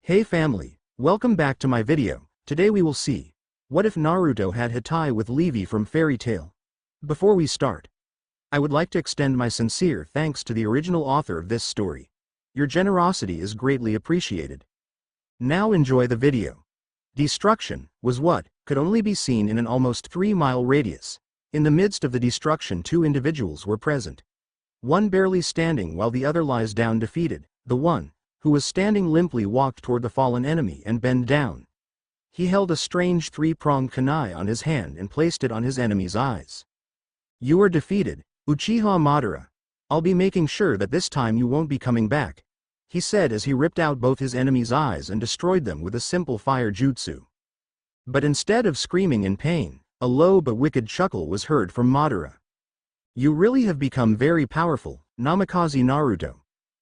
Hey family, welcome back to my video. Today we will see, what if Naruto had Hitai with Levy from Fairytail? Before we start, I would like to extend my sincere thanks to the original author of this story. Your generosity is greatly appreciated. Now enjoy the video. Destruction was what could only be seen in an almost 3-mile radius. In the midst of the destruction, two individuals were present. One barely standing while the other lies down defeated. The one who was standing limply walked toward the fallen enemy and bent down. He held a strange three-pronged kunai on his hand and placed it on his enemy's eyes. You are defeated, Uchiha Madara. I'll be making sure that this time you won't be coming back, he said as he ripped out both his enemy's eyes and destroyed them with a simple fire jutsu. But instead of screaming in pain, a low but wicked chuckle was heard from Madara. You really have become very powerful, Namikaze Naruto.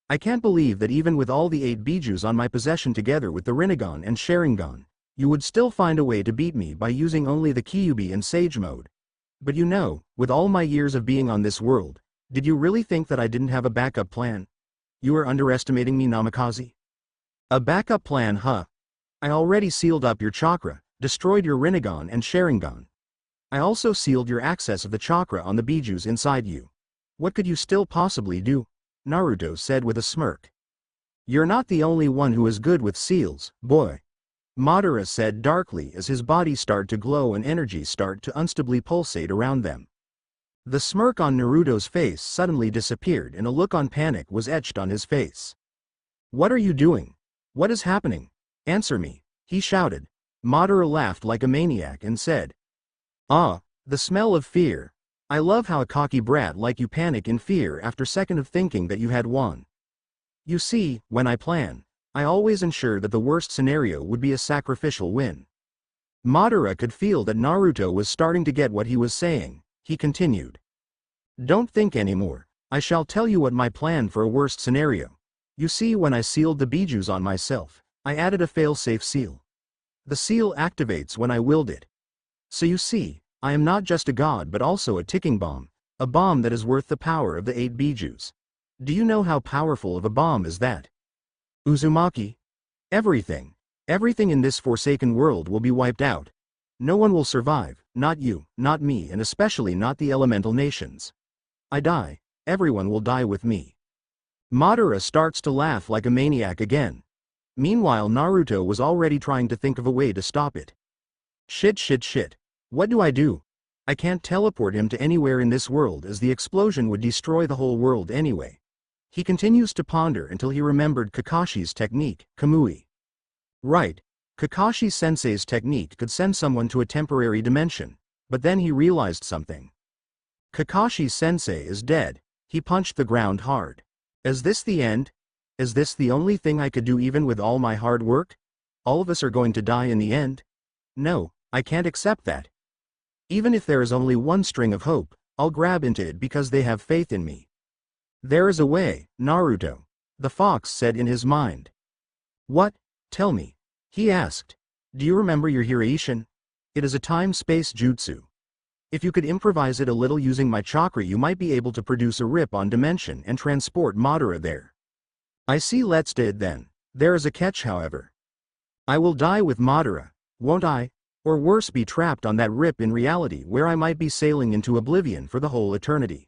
I can't believe that even with all the 8 bijus on my possession together with the Rinnegan and Sharingan, you would still find a way to beat me by using only the Kyuubi and Sage mode. But you know, with all my years of being on this world, did you really think that I didn't have a backup plan? You are underestimating me, Namikaze. A backup plan, huh? I already sealed up your chakra, destroyed your Rinnegan and Sharingan. I also sealed your access of the chakra on the bijus inside you. What could you still possibly do? Naruto said with a smirk. You're not the only one who is good with seals, boy. Madara said darkly as his body started to glow and energy started to unstably pulsate around them. The smirk on Naruto's face suddenly disappeared and a look on panic was etched on his face. What are you doing? What is happening? Answer me, he shouted. Madara laughed like a maniac and said, the smell of fear. I love how a cocky brat like you panic in fear after second of thinking that you had won. You see, when I plan, I always ensure that the worst scenario would be a sacrificial win. Madara could feel that Naruto was starting to get what he was saying. He continued. Don't think anymore. I shall tell you what my plan for a worst scenario. You see, when I sealed the bijus on myself, I added a failsafe seal. The seal activates when I willed it. So you see, I am not just a god but also a ticking bomb, a bomb that is worth the power of the 8 bijus. Do you know how powerful of a bomb is that? Uzumaki? Everything in this forsaken world will be wiped out. No one will survive, not you, not me, and especially not the elemental nations. I die, everyone will die with me. Madara starts to laugh like a maniac again. Meanwhile, Naruto was already trying to think of a way to stop it. Shit. What do I do? I can't teleport him to anywhere in this world as the explosion would destroy the whole world anyway. He continues to ponder until he remembered Kakashi's technique, Kamui. Right, Kakashi-sensei's technique could send someone to a temporary dimension, but then he realized something. Kakashi-sensei is dead. He punched the ground hard. Is this the end? Is this the only thing I could do even with all my hard work? All of us are going to die in the end? No, I can't accept that. Even if there is only one string of hope, I'll grab into it because they have faith in me. There is a way, Naruto, the fox said in his mind. What? Tell me, he asked. Do you remember your Hiraishin? It is a time-space jutsu. If you could improvise it a little using my chakra, you might be able to produce a rip-on dimension and transport Madara there. I see, let's do it then. There is a catch, however. I will die with Madara, won't I? Or worse, be trapped on that rip in reality where I might be sailing into oblivion for the whole eternity.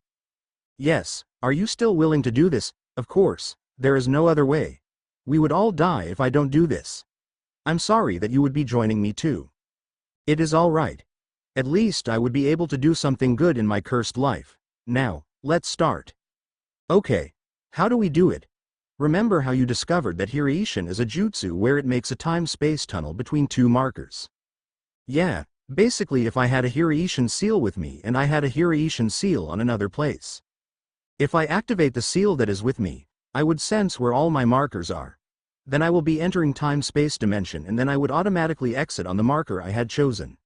Yes, are you still willing to do this? Of course, there is no other way. We would all die if I don't do this. I'm sorry that you would be joining me too. It is all right. At least I would be able to do something good in my cursed life. Now, let's start. Okay, how do we do it? Remember how you discovered that Hiraishin is a jutsu where it makes a time-space tunnel between two markers? Yeah, basically if I had a Hiraishin seal with me and I had a Hiraishin seal on another place. If I activate the seal that is with me, I would sense where all my markers are. Then I will be entering time-space dimension and then I would automatically exit on the marker I had chosen.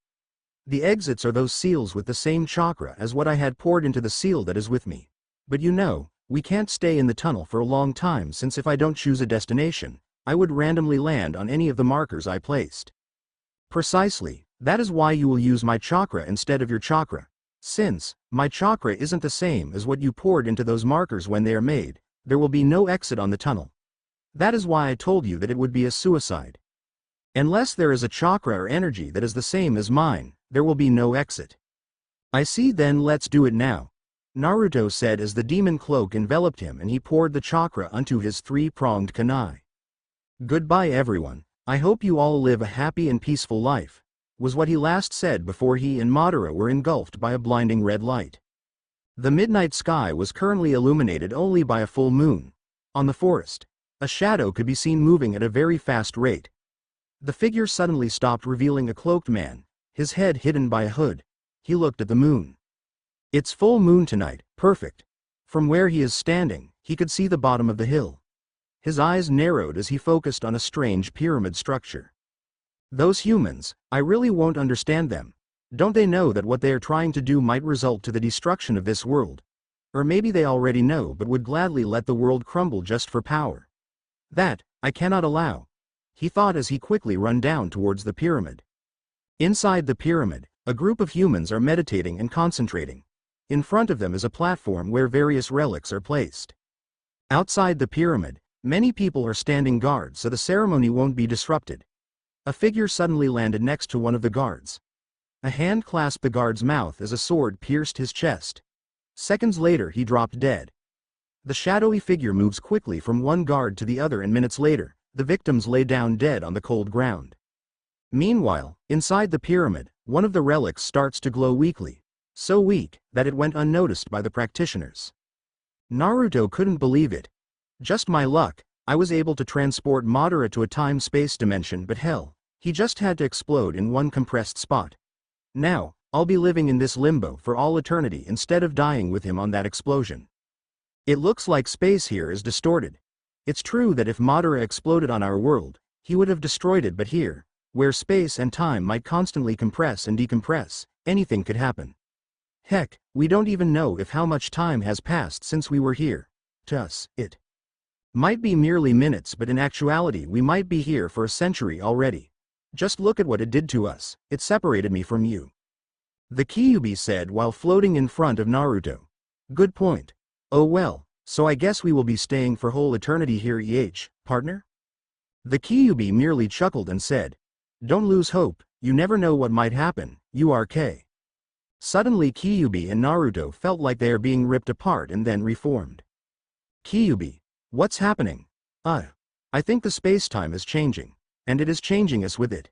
The exits are those seals with the same chakra as what I had poured into the seal that is with me. But you know, we can't stay in the tunnel for a long time since if I don't choose a destination, I would randomly land on any of the markers I placed. Precisely. That is why you will use my chakra instead of your chakra. Since my chakra isn't the same as what you poured into those markers when they are made, there will be no exit on the tunnel. That is why I told you that it would be a suicide. Unless there is a chakra or energy that is the same as mine, there will be no exit. I see, then let's do it now, Naruto said as the demon cloak enveloped him and he poured the chakra onto his three-pronged kunai. Goodbye everyone, I hope you all live a happy and peaceful life, was what he last said before he and Madara were engulfed by a blinding red light. The midnight sky was currently illuminated only by a full moon. On the forest, a shadow could be seen moving at a very fast rate. The figure suddenly stopped, revealing a cloaked man, his head hidden by a hood. He looked at the moon. It's full moon tonight, perfect. From where he is standing, he could see the bottom of the hill. His eyes narrowed as he focused on a strange pyramid structure. Those humans, I really won't understand them. Don't they know that what they are trying to do might result to the destruction of this world? Or maybe they already know but would gladly let the world crumble just for power. That, I cannot allow, he thought as he quickly ran down towards the pyramid. Inside the pyramid, a group of humans are meditating and concentrating. In front of them is a platform where various relics are placed. Outside the pyramid, many people are standing guard so the ceremony won't be disrupted. A figure suddenly landed next to one of the guards. A hand clasped the guard's mouth as a sword pierced his chest. Seconds later he dropped dead. The shadowy figure moves quickly from one guard to the other and minutes later, the victims lay down dead on the cold ground. Meanwhile, inside the pyramid, one of the relics starts to glow weakly, so weak that it went unnoticed by the practitioners. Naruto couldn't believe it. Just my luck, I was able to transport Madara to a time-space dimension, but hell, he just had to explode in one compressed spot. Now, I'll be living in this limbo for all eternity instead of dying with him on that explosion. It looks like space here is distorted. It's true that if Madara exploded on our world, he would have destroyed it, but here, where space and time might constantly compress and decompress, anything could happen. Heck, we don't even know if how much time has passed since we were here. To us, it might be merely minutes, but in actuality we might be here for a century already. Just look at what it did to us, it separated me from you. The Kyuubi said while floating in front of Naruto. Good point. Oh well, so I guess we will be staying for whole eternity here, partner? The Kyuubi merely chuckled and said, don't lose hope, you never know what might happen, URK. Suddenly Kyuubi and Naruto felt like they are being ripped apart and then reformed. Kyuubi, what's happening? I think the space-time is changing, and it is changing us with it.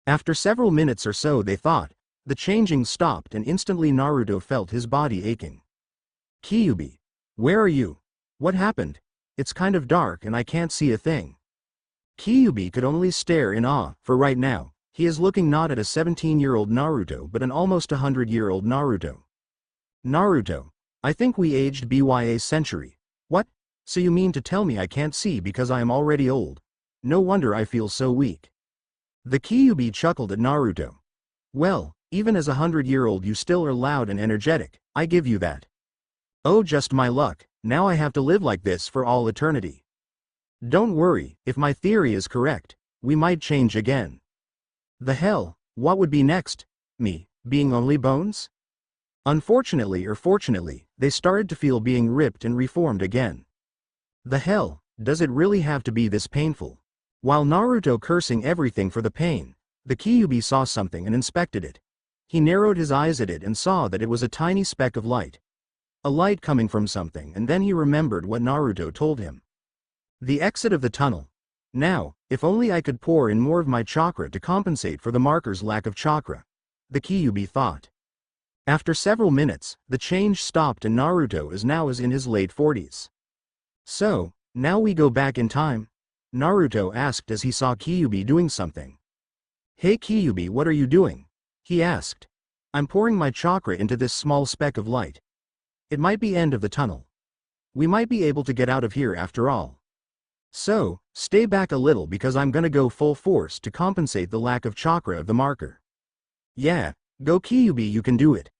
After several minutes or so they thought, the changing stopped and instantly Naruto felt his body aching. Kyuubi, where are you? What happened? It's kind of dark and I can't see a thing. Kyuubi could only stare in awe, for right now, he is looking not at a 17-year-old Naruto but an almost 100-year-old Naruto. Naruto, I think we aged by a century. What? So you mean to tell me I can't see because I am already old? No wonder I feel so weak. The Kyuubi chuckled at Naruto. Well, even as a 100-year-old you still are loud and energetic, I give you that. Oh, just my luck, now I have to live like this for all eternity. Don't worry, if my theory is correct, we might change again. The hell, what would be next? Me, being only bones? Unfortunately or fortunately, they started to feel being ripped and reformed again. The hell, does it really have to be this painful? While Naruto cursing everything for the pain, the Kyuubi saw something and inspected it. He narrowed his eyes at it and saw that it was a tiny speck of light. A light coming from something, and then he remembered what Naruto told him. The exit of the tunnel. Now, if only I could pour in more of my chakra to compensate for the marker's lack of chakra, the Kyuubi thought. After several minutes, the change stopped and Naruto is now in his late 40s. So, now we go back in time? Naruto asked as he saw Kyuubi doing something. Hey Kyuubi, what are you doing? He asked. I'm pouring my chakra into this small speck of light. It might be end of the tunnel. We might be able to get out of here after all. So, stay back a little because I'm gonna go full force to compensate the lack of chakra of the marker. Yeah, go Kyuubi, you can do it.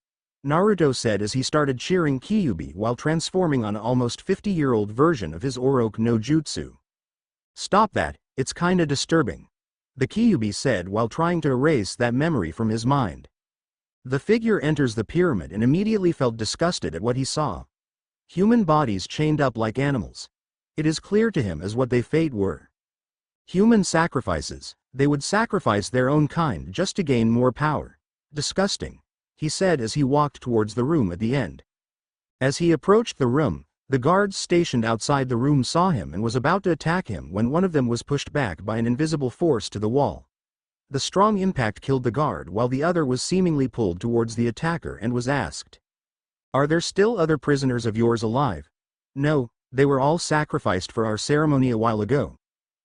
Naruto said as he started cheering Kyuubi while transforming on an almost 50-year-old version of his Oroku no Jutsu. Stop that, it's kinda disturbing. The Kyuubi said while trying to erase that memory from his mind. The figure enters the pyramid and immediately felt disgusted at what he saw. Human bodies chained up like animals. It is clear to him as what they fate were. Human sacrifices. They would sacrifice their own kind just to gain more power. Disgusting, he said as he walked towards the room at the end. As he approached the room, the guards stationed outside the room saw him and was about to attack him when one of them was pushed back by an invisible force to the wall. The strong impact killed the guard while the other was seemingly pulled towards the attacker and was asked, "Are there still other prisoners of yours alive?" "No, they were all sacrificed for our ceremony a while ago,"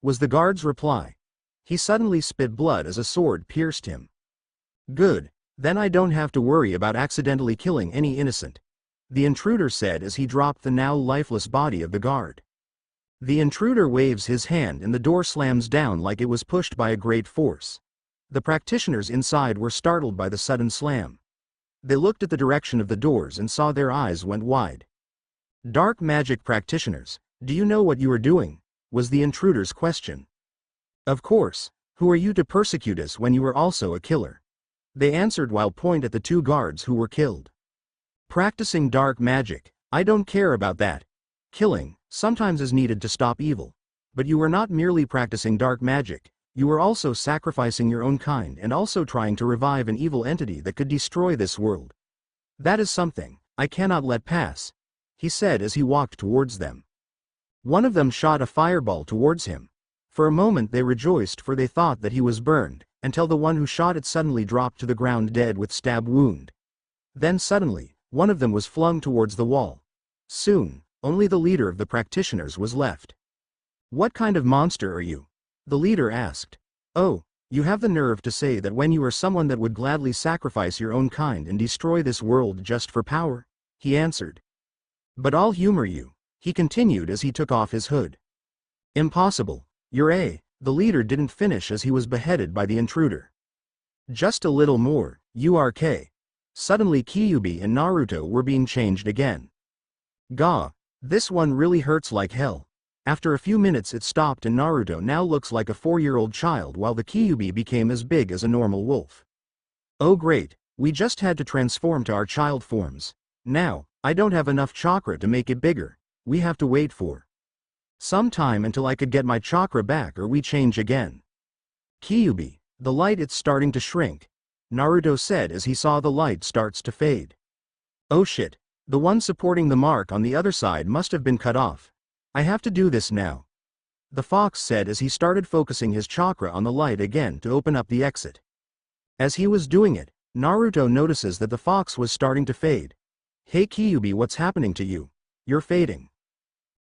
was the guard's reply. He suddenly spit blood as a sword pierced him. "Good, then I don't have to worry about accidentally killing any innocent," the intruder said as he dropped the now lifeless body of the guard. The intruder waves his hand and the door slams down like it was pushed by a great force. The practitioners inside were startled by the sudden slam. They looked at the direction of the doors and saw their eyes went wide. "Dark magic practitioners, do you know what you are doing?" was the intruder's question. "Of course, who are you to persecute us when you are also a killer?" they answered while pointing at the two guards who were killed. "Practicing dark magic, I don't care about that. Killing, sometimes is needed to stop evil. But you were not merely practicing dark magic, you were also sacrificing your own kind and also trying to revive an evil entity that could destroy this world. That is something I cannot let pass," he said as he walked towards them. One of them shot a fireball towards him. For a moment they rejoiced for they thought that he was burned, until the one who shot it suddenly dropped to the ground dead with stab wound. Then suddenly, one of them was flung towards the wall. Soon, only the leader of the practitioners was left. "What kind of monster are you?" the leader asked. "Oh, you have the nerve to say that when you are someone that would gladly sacrifice your own kind and destroy this world just for power?" he answered. "But I'll humor you," he continued as he took off his hood. "Impossible, you're A." The leader didn't finish as he was beheaded by the intruder. "Just a little more, you are K." Suddenly Kyuubi and Naruto were being changed again. "Gah, this one really hurts like hell." After a few minutes it stopped and Naruto now looks like a 4-year-old child while the Kyuubi became as big as a normal wolf. "Oh great, we just had to transform to our child forms. Now, I don't have enough chakra to make it bigger. We have to wait for some time until I could get my chakra back or we change again." "Kyuubi, the light it's starting to shrink," Naruto said as he saw the light starts to fade. "Oh shit, the one supporting the mark on the other side must have been cut off. I have to do this now," the fox said as he started focusing his chakra on the light again to open up the exit. As he was doing it, Naruto notices that the fox was starting to fade. "Hey Kyuubi, what's happening to you? You're fading."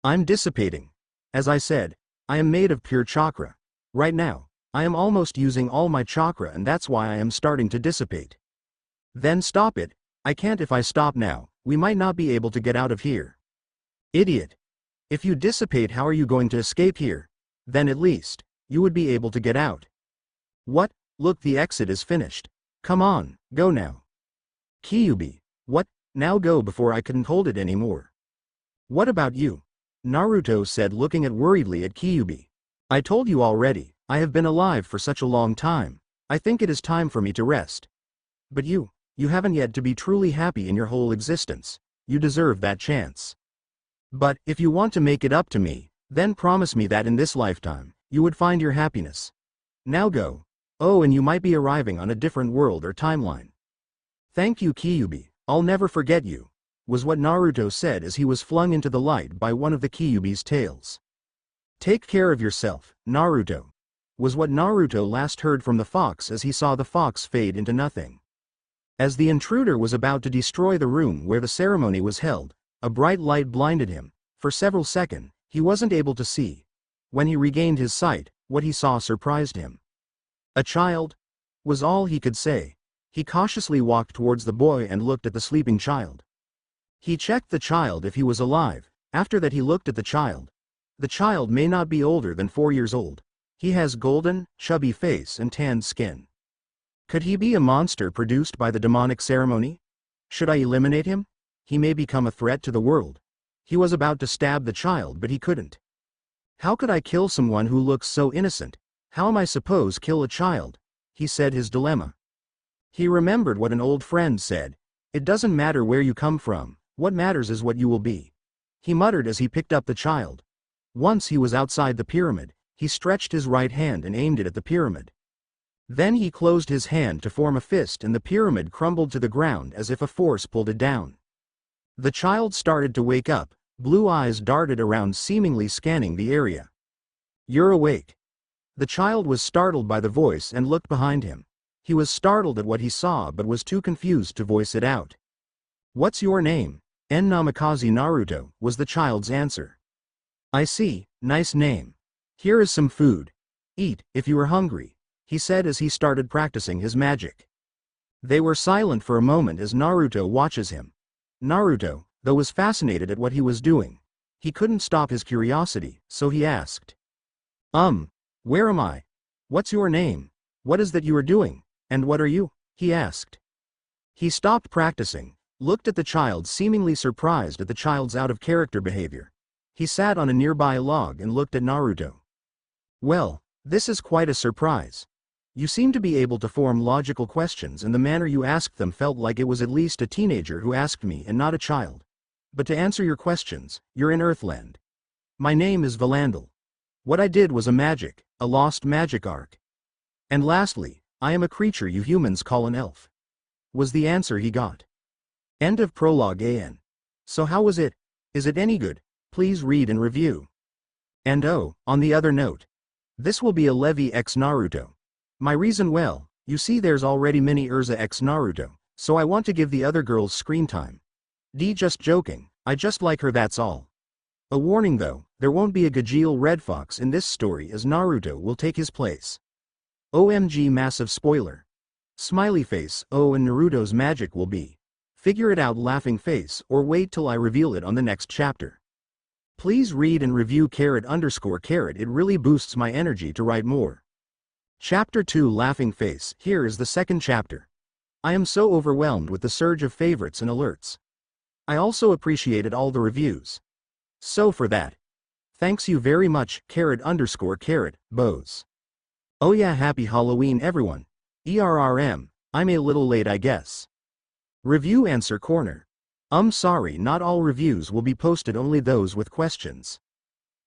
"I'm dissipating. As I said, I am made of pure chakra. Right now, I am almost using all my chakra and that's why I am starting to dissipate." "Then stop it. I can't. If I stop now, we might not be able to get out of here." "Idiot. If you dissipate, how are you going to escape here? Then at least, you would be able to get out." "What? Look, the exit is finished. Come on, go now." "Kyuubi, what? Now go before I couldn't hold it anymore." "What about you?" Naruto said looking worriedly at Kyuubi. "I told you already, I have been alive for such a long time. I think it is time for me to rest. But you haven't yet to be truly happy in your whole existence. You deserve that chance. But if you want to make it up to me, then promise me that in this lifetime, you would find your happiness. Now go. Oh, and you might be arriving on a different world or timeline." "Thank you Kyuubi, I'll never forget you," was what Naruto said as he was flung into the light by one of the Kyuubi's tails. "Take care of yourself, Naruto," was what Naruto last heard from the fox as he saw the fox fade into nothing. As the intruder was about to destroy the room where the ceremony was held, a bright light blinded him. For several seconds, he wasn't able to see. When he regained his sight, what he saw surprised him. "A child?" was all he could say. He cautiously walked towards the boy and looked at the sleeping child. He checked the child if he was alive. After that he looked at the child. The child may not be older than 4 years old. He has golden, chubby face and tanned skin. Could he be a monster produced by the demonic ceremony? Should I eliminate him? He may become a threat to the world. He was about to stab the child but he couldn't. How could I kill someone who looks so innocent? How am I supposed to kill a child? He said his dilemma. He remembered what an old friend said. It doesn't matter where you come from, what matters is what you will be. He muttered as he picked up the child. Once he was outside the pyramid, he stretched his right hand and aimed it at the pyramid. Then he closed his hand to form a fist and the pyramid crumbled to the ground as if a force pulled it down. The child started to wake up, blue eyes darted around seemingly scanning the area. "You're awake." The child was startled by the voice and looked behind him. He was startled at what he saw but was too confused to voice it out. "What's your name?" "En Namikaze Naruto," was the child's answer. "I see, nice name. Here is some food. Eat, if you are hungry," he said as he started practicing his magic. They were silent for a moment as Naruto watches him. Naruto, though, was fascinated at what he was doing. He couldn't stop his curiosity, so he asked. Where am I? What's your name? What is that you are doing? And what are you?" he asked. He stopped practicing, looked at the child seemingly surprised at the child's out-of-character behavior. He sat on a nearby log and looked at Naruto. "Well, this is quite a surprise. You seem to be able to form logical questions and the manner you asked them felt like it was at least a teenager who asked me and not a child. But to answer your questions, you're in Earthland. My name is Valandel. What I did was a lost magic arc. And lastly, I am a creature you humans call an elf," was the answer he got. End of prologue. AN. So how was it? Is it any good? Please read and review. And oh, on the other note, this will be a Levy x Naruto. My reason, well, you see there's already mini Urza x Naruto, so I want to give the other girls screen time. Just joking, I just like her, that's all. A warning though, there won't be a Gajeel Red Fox in this story as Naruto will take his place. OMG, massive spoiler. Smiley face. Oh, and Naruto's magic will be. Figure it out, laughing face, or wait till I reveal it on the next chapter. Please read and review .. It really boosts my energy to write more. Chapter 2, laughing face. Here is the second chapter. I am so overwhelmed with the surge of favorites and alerts. I also appreciated all the reviews. So for that, thanks you very much, .. Bows. Oh yeah, happy Halloween everyone. I'm a little late I guess. Review answer corner. Sorry, not all reviews will be posted, only those with questions.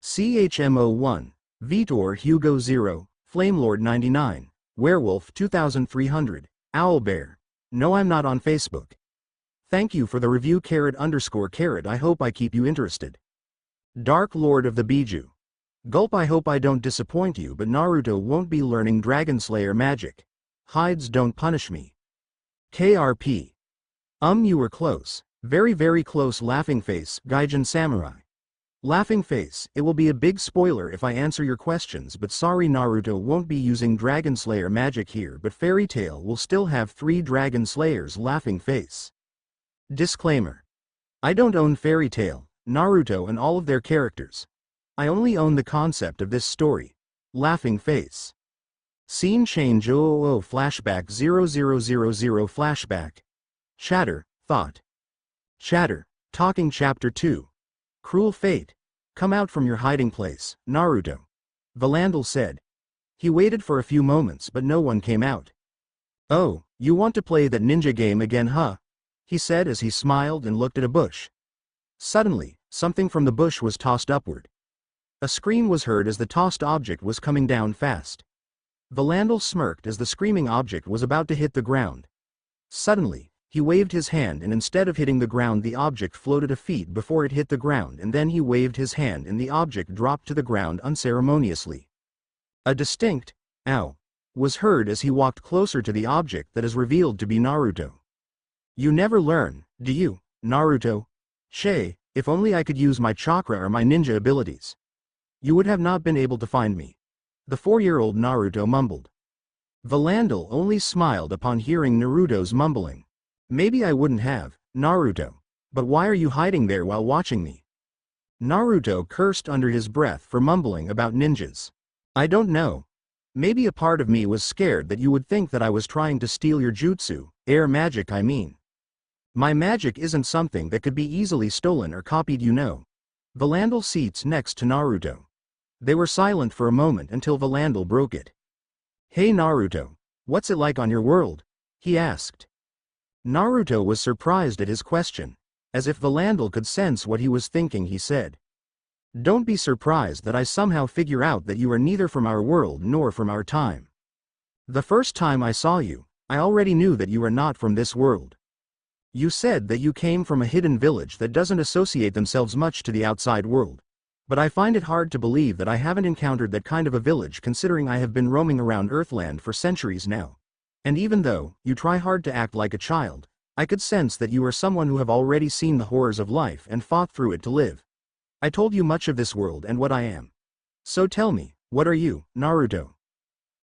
CHMO1, Vitor Hugo 0, Flamelord 99, Werewolf 2300, Owlbear. No, I'm not on Facebook. Thank you for the review .. I hope I keep you interested. Dark Lord of the Biju. Gulp, I hope I don't disappoint you, but Naruto won't be learning Dragon Slayer magic. Hides don't punish me. KRP. You were close. Very very close, laughing face. Gaijin Samurai. Laughing face, it will be a big spoiler if I answer your questions, but sorry, Naruto won't be using Dragon Slayer magic here, but Fairytail will still have 3 Dragon Slayers. Laughing face. Disclaimer. I don't own Fairytail, Naruto and all of their characters. I only own the concept of this story. Laughing face. Scene change. Flashback 0000 flashback. Chatter, thought. Chatter, talking. Chapter 2. Cruel fate. Come out from your hiding place, Naruto. Valandel said. He waited for a few moments but no one came out. Oh, you want to play that ninja game again, huh? He said as he smiled and looked at a bush. Suddenly, something from the bush was tossed upward. A scream was heard as the tossed object was coming down fast. Valandel smirked as the screaming object was about to hit the ground. Suddenly, he waved his hand and instead of hitting the ground the object floated a feet before it hit the ground, and then he waved his hand and the object dropped to the ground unceremoniously. A distinct, ow, was heard as he walked closer to the object that is revealed to be Naruto. You never learn, do you, Naruto? Shay, if only I could use my chakra or my ninja abilities. You would have not been able to find me. The 4-year-old Naruto mumbled. Valandel only smiled upon hearing Naruto's mumbling. Maybe I wouldn't have, Naruto. But why are you hiding there while watching me? Naruto cursed under his breath for mumbling about ninjas. I don't know. Maybe a part of me was scared that you would think that I was trying to steal your jutsu, air magic I mean. My magic isn't something that could be easily stolen or copied, you know. Valandel sits next to Naruto. They were silent for a moment until Valandel broke it. Hey Naruto, what's it like on your world? He asked. Naruto was surprised at his question. As if Valandel could sense what he was thinking, he said. Don't be surprised that I somehow figure out that you are neither from our world nor from our time. The first time I saw you, I already knew that you are not from this world. You said that you came from a hidden village that doesn't associate themselves much to the outside world. But I find it hard to believe that I haven't encountered that kind of a village considering I have been roaming around Earthland for centuries now. And even though you try hard to act like a child, I could sense that you are someone who have already seen the horrors of life and fought through it to live. I told you much of this world and what I am. So tell me, what are you, Naruto?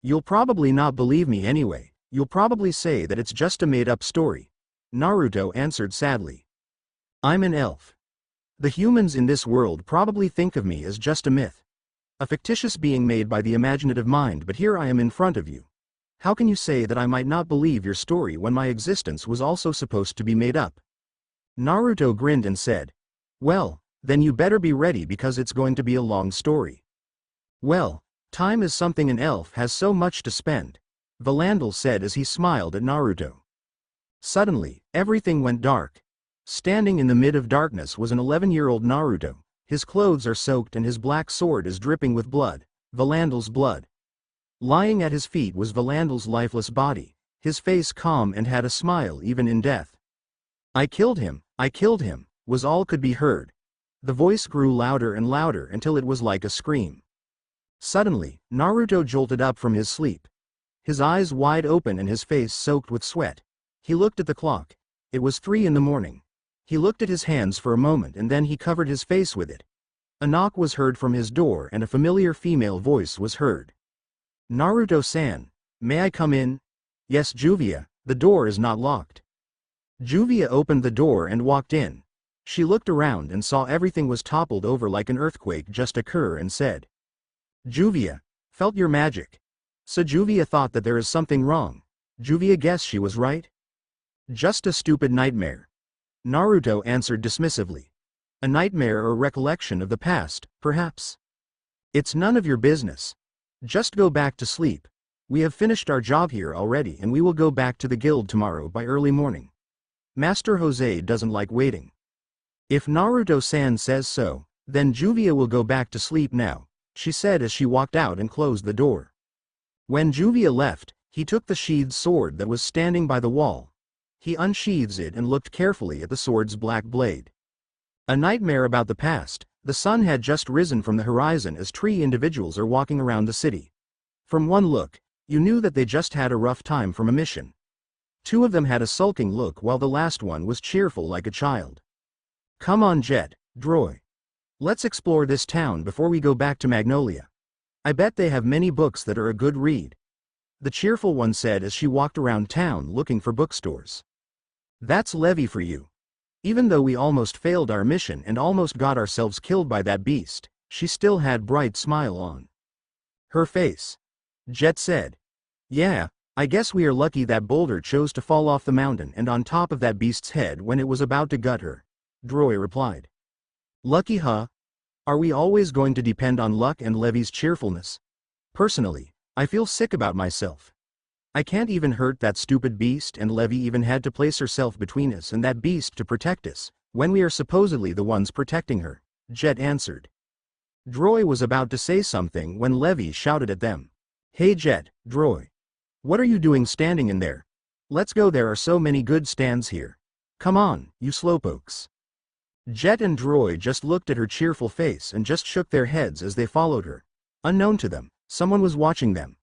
You'll probably not believe me anyway, you'll probably say that it's just a made-up story. Naruto answered sadly. I'm an elf. The humans in this world probably think of me as just a myth. A fictitious being made by the imaginative mind, but here I am in front of you. How can you say that I might not believe your story when my existence was also supposed to be made up? Naruto grinned and said, well, then you better be ready because it's going to be a long story. Well, time is something an elf has so much to spend, Valandel said as he smiled at Naruto. Suddenly, everything went dark. Standing in the mid of darkness was an 11-year-old Naruto. His clothes are soaked and his black sword is dripping with blood, Valandel's blood. Lying at his feet was Valandel's lifeless body, his face calm and had a smile even in death. I killed him, was all could be heard. The voice grew louder and louder until it was like a scream. Suddenly, Naruto jolted up from his sleep. His eyes wide open and his face soaked with sweat. He looked at the clock. It was 3 in the morning. He looked at his hands for a moment and then he covered his face with it. A knock was heard from his door and a familiar female voice was heard. Naruto-san, may I come in? Yes, Juvia, the door is not locked. Juvia opened the door and walked in. She looked around and saw everything was toppled over like an earthquake just occur and said, Juvia, felt your magic. So Juvia thought that there is something wrong. Juvia guessed she was right. Just a stupid nightmare. Naruto answered dismissively. A nightmare or recollection of the past, perhaps. It's none of your business. Just go back to sleep. We have finished our job here already and we will go back to the guild tomorrow by early morning. Master Jose doesn't like waiting. If Naruto-san says so, then Juvia will go back to sleep now, she said as she walked out and closed the door. When Juvia left, he took the sheathed sword that was standing by the wall. He unsheathes it and looked carefully at the sword's black blade. A nightmare about the past. The sun had just risen from the horizon as 3 individuals are walking around the city. From one look, you knew that they just had a rough time from a mission. 2 of them had a sulking look while the last one was cheerful like a child. Come on Jet, Droy. Let's explore this town before we go back to Magnolia. I bet they have many books that are a good read. The cheerful one said as she walked around town looking for bookstores. That's Levy for you. Even though we almost failed our mission and almost got ourselves killed by that beast, she still had bright smile on her face. Jet said, yeah, I guess we are lucky that boulder chose to fall off the mountain and on top of that beast's head when it was about to gut her. Droy replied. Lucky huh? Are we always going to depend on luck and Levy's cheerfulness? Personally, I feel sick about myself. I can't even hurt that stupid beast and Levy even had to place herself between us and that beast to protect us, when we are supposedly the ones protecting her, Jet answered. Droy was about to say something when Levy shouted at them. Hey Jet, Droy. What are you doing standing in there? Let's go, there are so many good stands here. Come on, you slowpokes. Jet and Droy just looked at her cheerful face and just shook their heads as they followed her. Unknown to them, someone was watching them.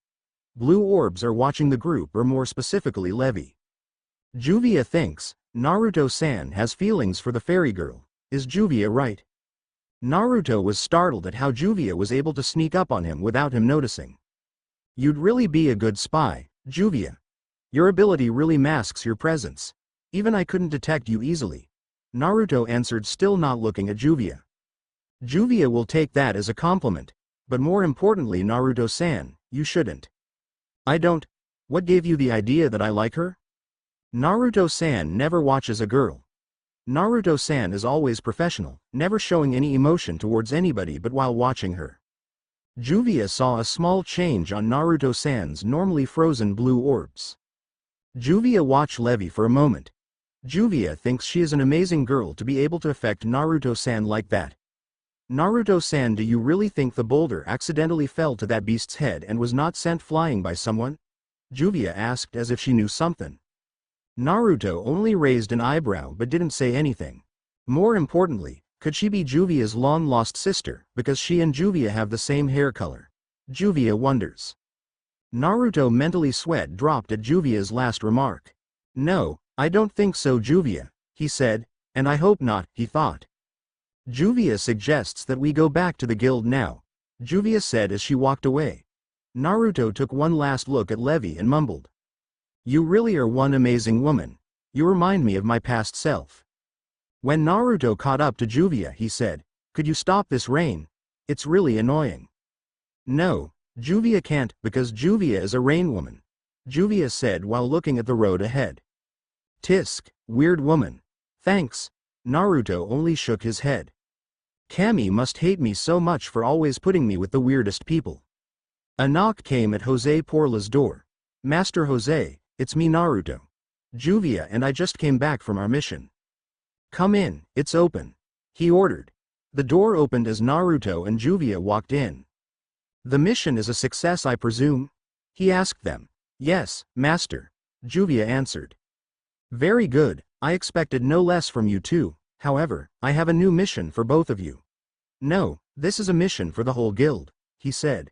Blue orbs are watching the group, or more specifically Levy. Juvia thinks, Naruto-san has feelings for the fairy girl. Is Juvia right? Naruto was startled at how Juvia was able to sneak up on him without him noticing. You'd really be a good spy, Juvia. Your ability really masks your presence. Even I couldn't detect you easily. Naruto answered, still not looking at Juvia. Juvia will take that as a compliment. But more importantly, Naruto-san, you shouldn't. I don't. What gave you the idea that I like her? Naruto-san never watches a girl. Naruto-san is always professional, never showing any emotion towards anybody but while watching her. Juvia saw a small change on Naruto-san's normally frozen blue orbs. Juvia watched Levy for a moment. Juvia thinks she is an amazing girl to be able to affect Naruto-san like that. Naruto-san, do you really think the boulder accidentally fell to that beast's head and was not sent flying by someone? Juvia asked as if she knew something. Naruto only raised an eyebrow but didn't say anything. More importantly, could she be Juvia's long-lost sister, because she and Juvia have the same hair color? Juvia wonders. Naruto mentally sweat dropped at Juvia's last remark. No, I don't think so, Juvia, he said, and I hope not, he thought. Juvia suggests that we go back to the guild now, Juvia said as she walked away. Naruto took one last look at Levy and mumbled. You really are one amazing woman. You remind me of my past self. When Naruto caught up to Juvia, he said, could you stop this rain? It's really annoying. No, Juvia can't, because Juvia is a rain woman, Juvia said while looking at the road ahead. Tisk, weird woman. Thanks. Naruto only shook his head. Kami must hate me so much for always putting me with the weirdest people. A knock came at Jose Porla's door. Master Jose, it's me, Naruto. Juvia and I just came back from our mission. Come in, it's open, he ordered. The door opened as Naruto and Juvia walked in. The mission is a success, I presume? He asked them. Yes, master, Juvia answered. Very good, I expected no less from you two. However, I have a new mission for both of you. No, this is a mission for the whole guild, he said.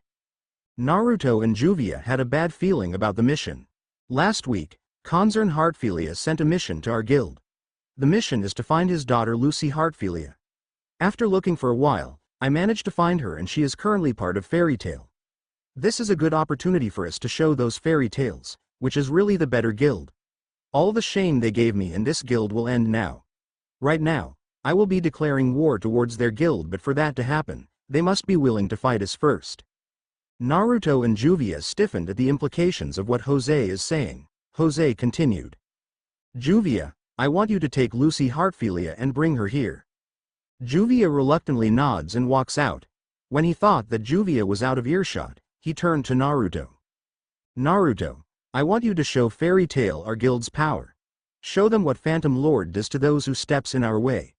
Naruto and Juvia had a bad feeling about the mission. Last week, Concern Heartfilia sent a mission to our guild. The mission is to find his daughter Lucy Heartfilia. After looking for a while, I managed to find her and she is currently part of Fairytail. This is a good opportunity for us to show those fairy tales, which is really the better guild. All the shame they gave me in this guild will end now. Right now, I will be declaring war towards their guild, but for that to happen, they must be willing to fight us first. Naruto and Juvia stiffened at the implications of what Jose is saying. Jose continued. Juvia, I want you to take Lucy Heartfilia and bring her here. Juvia reluctantly nods and walks out. When he thought that Juvia was out of earshot, he turned to Naruto. Naruto, I want you to show Fairytail our guild's power. Show them what Phantom Lord does to those who steps in our way.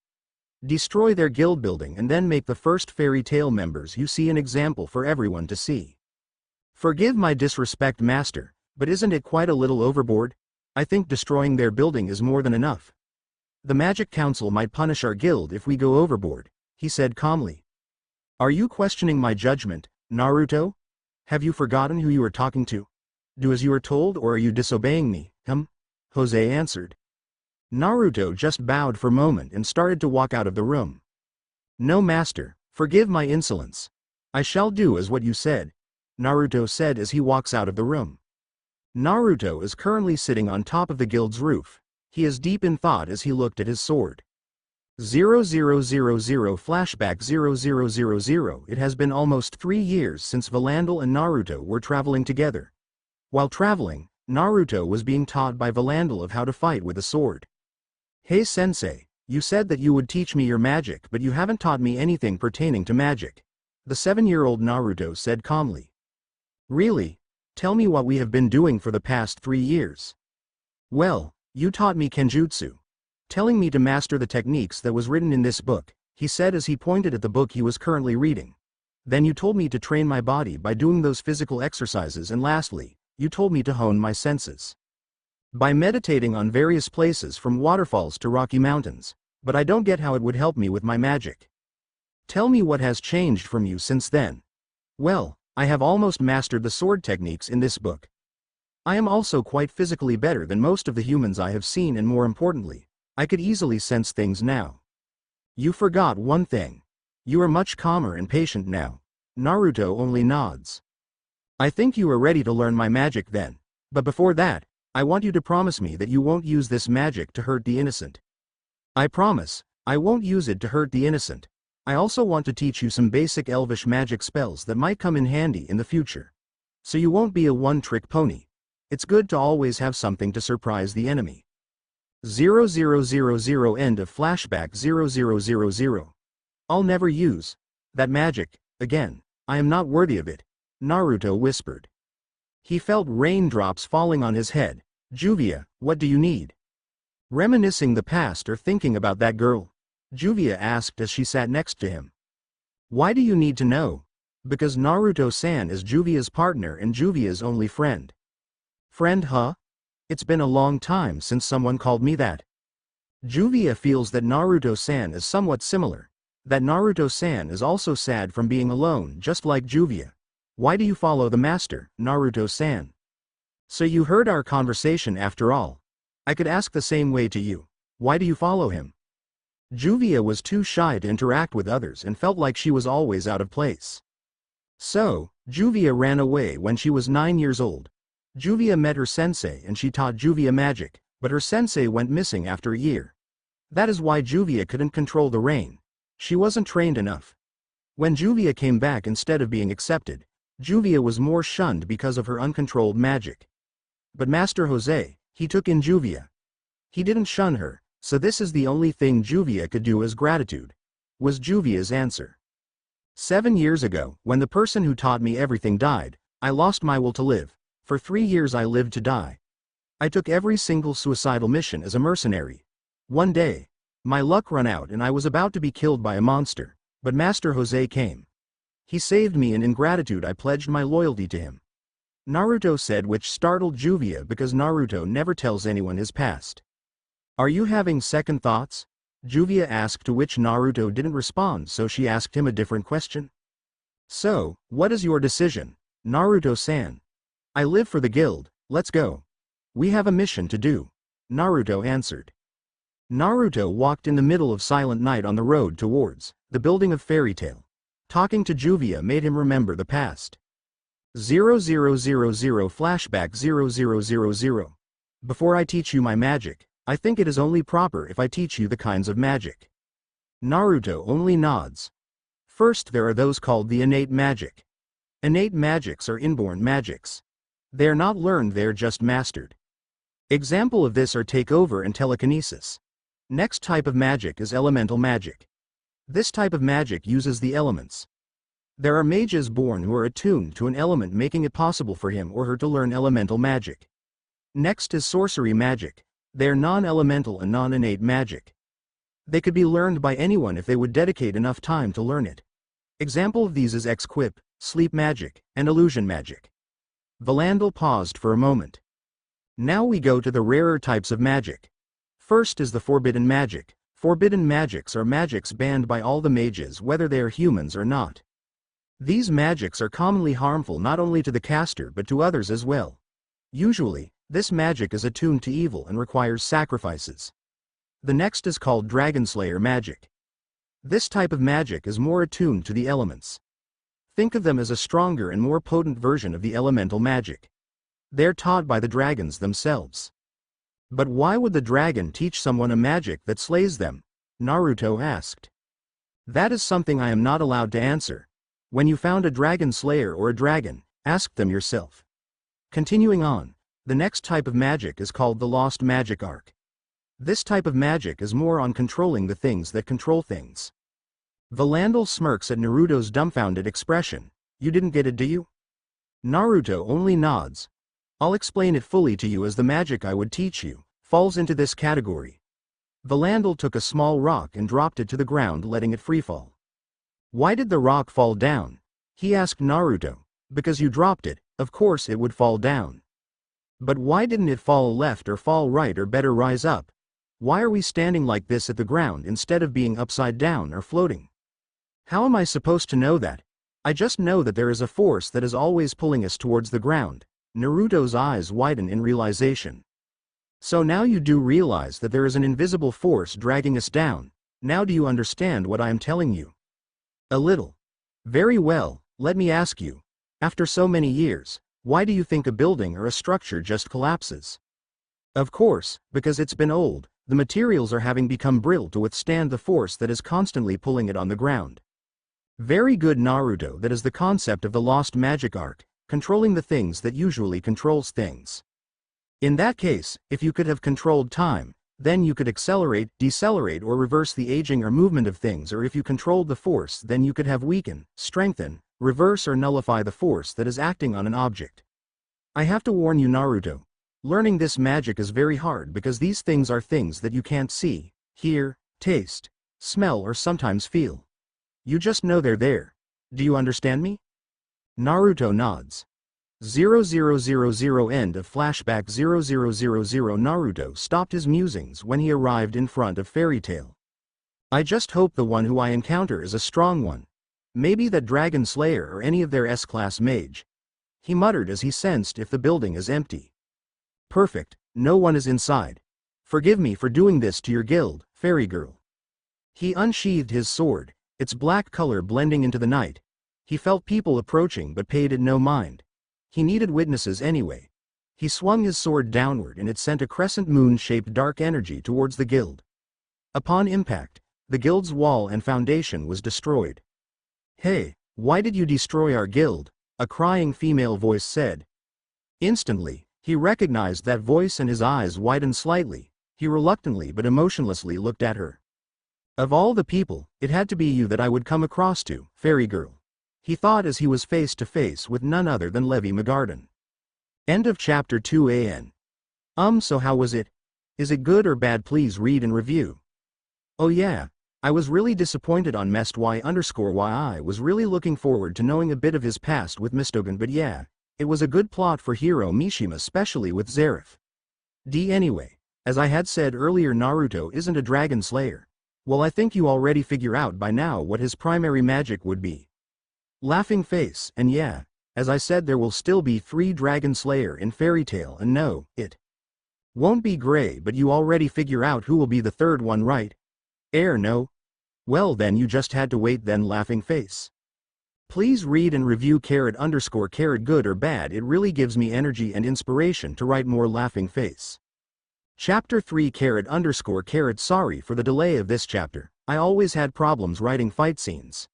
Destroy their guild building and then make the first Fairytail members you see an example for everyone to see. Forgive my disrespect, master, but isn't it quite a little overboard? I think destroying their building is more than enough. The Magic Council might punish our guild if we go overboard, he said calmly. Are you questioning my judgment, Naruto? Have you forgotten who you are talking to? Do as you are told, or are you disobeying me, Jose answered. Naruto just bowed for a moment and started to walk out of the room. No, master, forgive my insolence. I shall do as what you said, Naruto said as he walks out of the room. Naruto is currently sitting on top of the guild's roof. He is deep in thought as he looked at his sword. 0000 flashback 0000. It has been almost 3 years since Valandel and Naruto were traveling together. While traveling, Naruto was being taught by Valandel of how to fight with a sword. Hey sensei, you said that you would teach me your magic, but you haven't taught me anything pertaining to magic, the 7-year-old Naruto said calmly. Really? Tell me what we have been doing for the past 3 years. Well, you taught me Kenjutsu. Telling me to master the techniques that was written in this book, he said as he pointed at the book he was currently reading. Then you told me to train my body by doing those physical exercises, and lastly, you told me to hone my senses by meditating on various places from waterfalls to rocky mountains, but I don't get how it would help me with my magic. Tell me what has changed from you since then. Well, I have almost mastered the sword techniques in this book. I am also quite physically better than most of the humans I have seen, and more importantly, I could easily sense things now. You forgot one thing. You are much calmer and patient now. Naruto only nods. I think you are ready to learn my magic then. But before that, I want you to promise me that you won't use this magic to hurt the innocent. I promise, I won't use it to hurt the innocent. I also want to teach you some basic elvish magic spells that might come in handy in the future. So you won't be a one-trick pony. It's good to always have something to surprise the enemy. 0000 end of flashback 0000. I'll never use that magic again. I am not worthy of it, Naruto whispered. He felt raindrops falling on his head. Juvia, what do you need? Reminiscing the past or thinking about that girl? Juvia asked as she sat next to him. Why do you need to know? Because Naruto-san is Juvia's partner and Juvia's only friend. Friend, huh? It's been a long time since someone called me that. Juvia feels that Naruto-san is somewhat similar. That Naruto-san is also sad from being alone just like Juvia. Why do you follow the master, Naruto-san? So you heard our conversation after all. I could ask the same way to you. Why do you follow him? Juvia was too shy to interact with others and felt like she was always out of place. So, Juvia ran away when she was 9 years old. Juvia met her sensei and she taught Juvia magic, but her sensei went missing after a year. That is why Juvia couldn't control the rain. She wasn't trained enough. When Juvia came back instead of being accepted, Juvia was more shunned because of her uncontrolled magic. But Master Jose, he took in Juvia. He didn't shun her, so this is the only thing Juvia could do as gratitude, was Juvia's answer. 7 years ago, when the person who taught me everything died, I lost my will to live. For 3 years I lived to die. I took every single suicidal mission as a mercenary. One day, my luck ran out and I was about to be killed by a monster, but Master Jose came. He saved me and in gratitude I pledged my loyalty to him. Naruto said, which startled Juvia because Naruto never tells anyone his past. Are you having second thoughts? Juvia asked, to which Naruto didn't respond, so she asked him a different question. So, what is your decision, Naruto-san? I live for the guild, let's go. We have a mission to do, Naruto answered. Naruto walked in the middle of silent night on the road towards the building of Fairytail. Talking to Juvia made him remember the past. 0000 flashback 0000. Before I teach you my magic, I think it is only proper if I teach you the kinds of magic. Naruto only nods. First there are those called the innate magic. Innate magics are inborn magics. They are not learned, they are just mastered. Example of this are takeover and telekinesis. Next type of magic is elemental magic. This type of magic uses the elements. There are mages born who are attuned to an element, making it possible for him or her to learn elemental magic. Next is sorcery magic. They are non-elemental and non-innate magic. They could be learned by anyone if they would dedicate enough time to learn it. Example of these is X-Quip, sleep magic, and illusion magic. Valandel paused for a moment. Now we go to the rarer types of magic. First is the forbidden magic. Forbidden magics are magics banned by all the mages, whether they are humans or not. These magics are commonly harmful not only to the caster but to others as well. Usually, this magic is attuned to evil and requires sacrifices. The next is called Dragon Slayer magic. This type of magic is more attuned to the elements. Think of them as a stronger and more potent version of the elemental magic. They're taught by the dragons themselves. But why would the dragon teach someone a magic that slays them? Naruto asked. That is something I am not allowed to answer. When you found a dragon slayer or a dragon, ask them yourself. Continuing on, the next type of magic is called the Lost Magic Arc. This type of magic is more on controlling the things that control things. Valandel smirks at Naruto's dumbfounded expression. You didn't get it, do you? Naruto only nods. I'll explain it fully to you, as the magic I would teach you falls into this category. Valandel took a small rock and dropped it to the ground, letting it freefall. Why did the rock fall down? He asked Naruto. Because you dropped it, of course it would fall down. But why didn't it fall left or fall right, or better rise up? Why are we standing like this at the ground instead of being upside down or floating? How am I supposed to know that? I just know that there is a force that is always pulling us towards the ground. Naruto's eyes widen in realization. So now you do realize that there is an invisible force dragging us down. Now do you understand what I am telling you? A little. Very well, let me ask you. After so many years, why do you think a building or a structure just collapses? Of course, because it's been old. The materials are having become brittle to withstand the force that is constantly pulling it on the ground. Very good, Naruto. That is the concept of the Lost Magic Arc, controlling the things that usually controls things. In that case, if you could have controlled time, then you could accelerate, decelerate, or reverse the aging or movement of things, or if you controlled the force, then you could have weaken, strengthen, reverse, or nullify the force that is acting on an object. I have to warn you, Naruto. Learning this magic is very hard because these things are things that you can't see, hear, taste, smell, or sometimes feel. You just know they're there. Do you understand me? Naruto nods. 0000 End of flashback 0000 Naruto stopped his musings when he arrived in front of Fairytail. I just hope the one who I encounter is a strong one. Maybe that Dragon Slayer or any of their S-class mage. He muttered as he sensed if the building is empty. Perfect, no one is inside. Forgive me for doing this to your guild, Fairy Girl. He unsheathed his sword, its black color blending into the night. He felt people approaching but paid it no mind. He needed witnesses anyway. He swung his sword downward and it sent a crescent moon-shaped dark energy towards the guild. Upon impact, the guild's wall and foundation was destroyed. Hey, why did you destroy our guild? A crying female voice said. Instantly, he recognized that voice and his eyes widened slightly. He reluctantly but emotionlessly looked at her. Of all the people, it had to be you that I would come across to, Fairy Girl. He thought as he was face to face with none other than Levy McGarden. End of chapter 2 So how was it? Is it good or bad? Please read and review. Oh yeah, I was really disappointed on Mest Y_Y. I was really looking forward to knowing a bit of his past with Mistogen, but yeah, it was a good plot for Hiro Mishima, especially with Zareth. Anyway, as I had said earlier, Naruto isn't a dragon slayer. Well, I think you already figure out by now what his primary magic would be. Laughing face, and yeah, as I said, there will still be 3 Dragon Slayer in Fairytail, and no, it won't be Gray, but you already figure out who will be the third one, right? No? Well then you just had to wait then, laughing face. Please read and review __ good or bad, it really gives me energy and inspiration to write more, laughing face. Chapter 3 __ Sorry for the delay of this chapter, I always had problems writing fight scenes.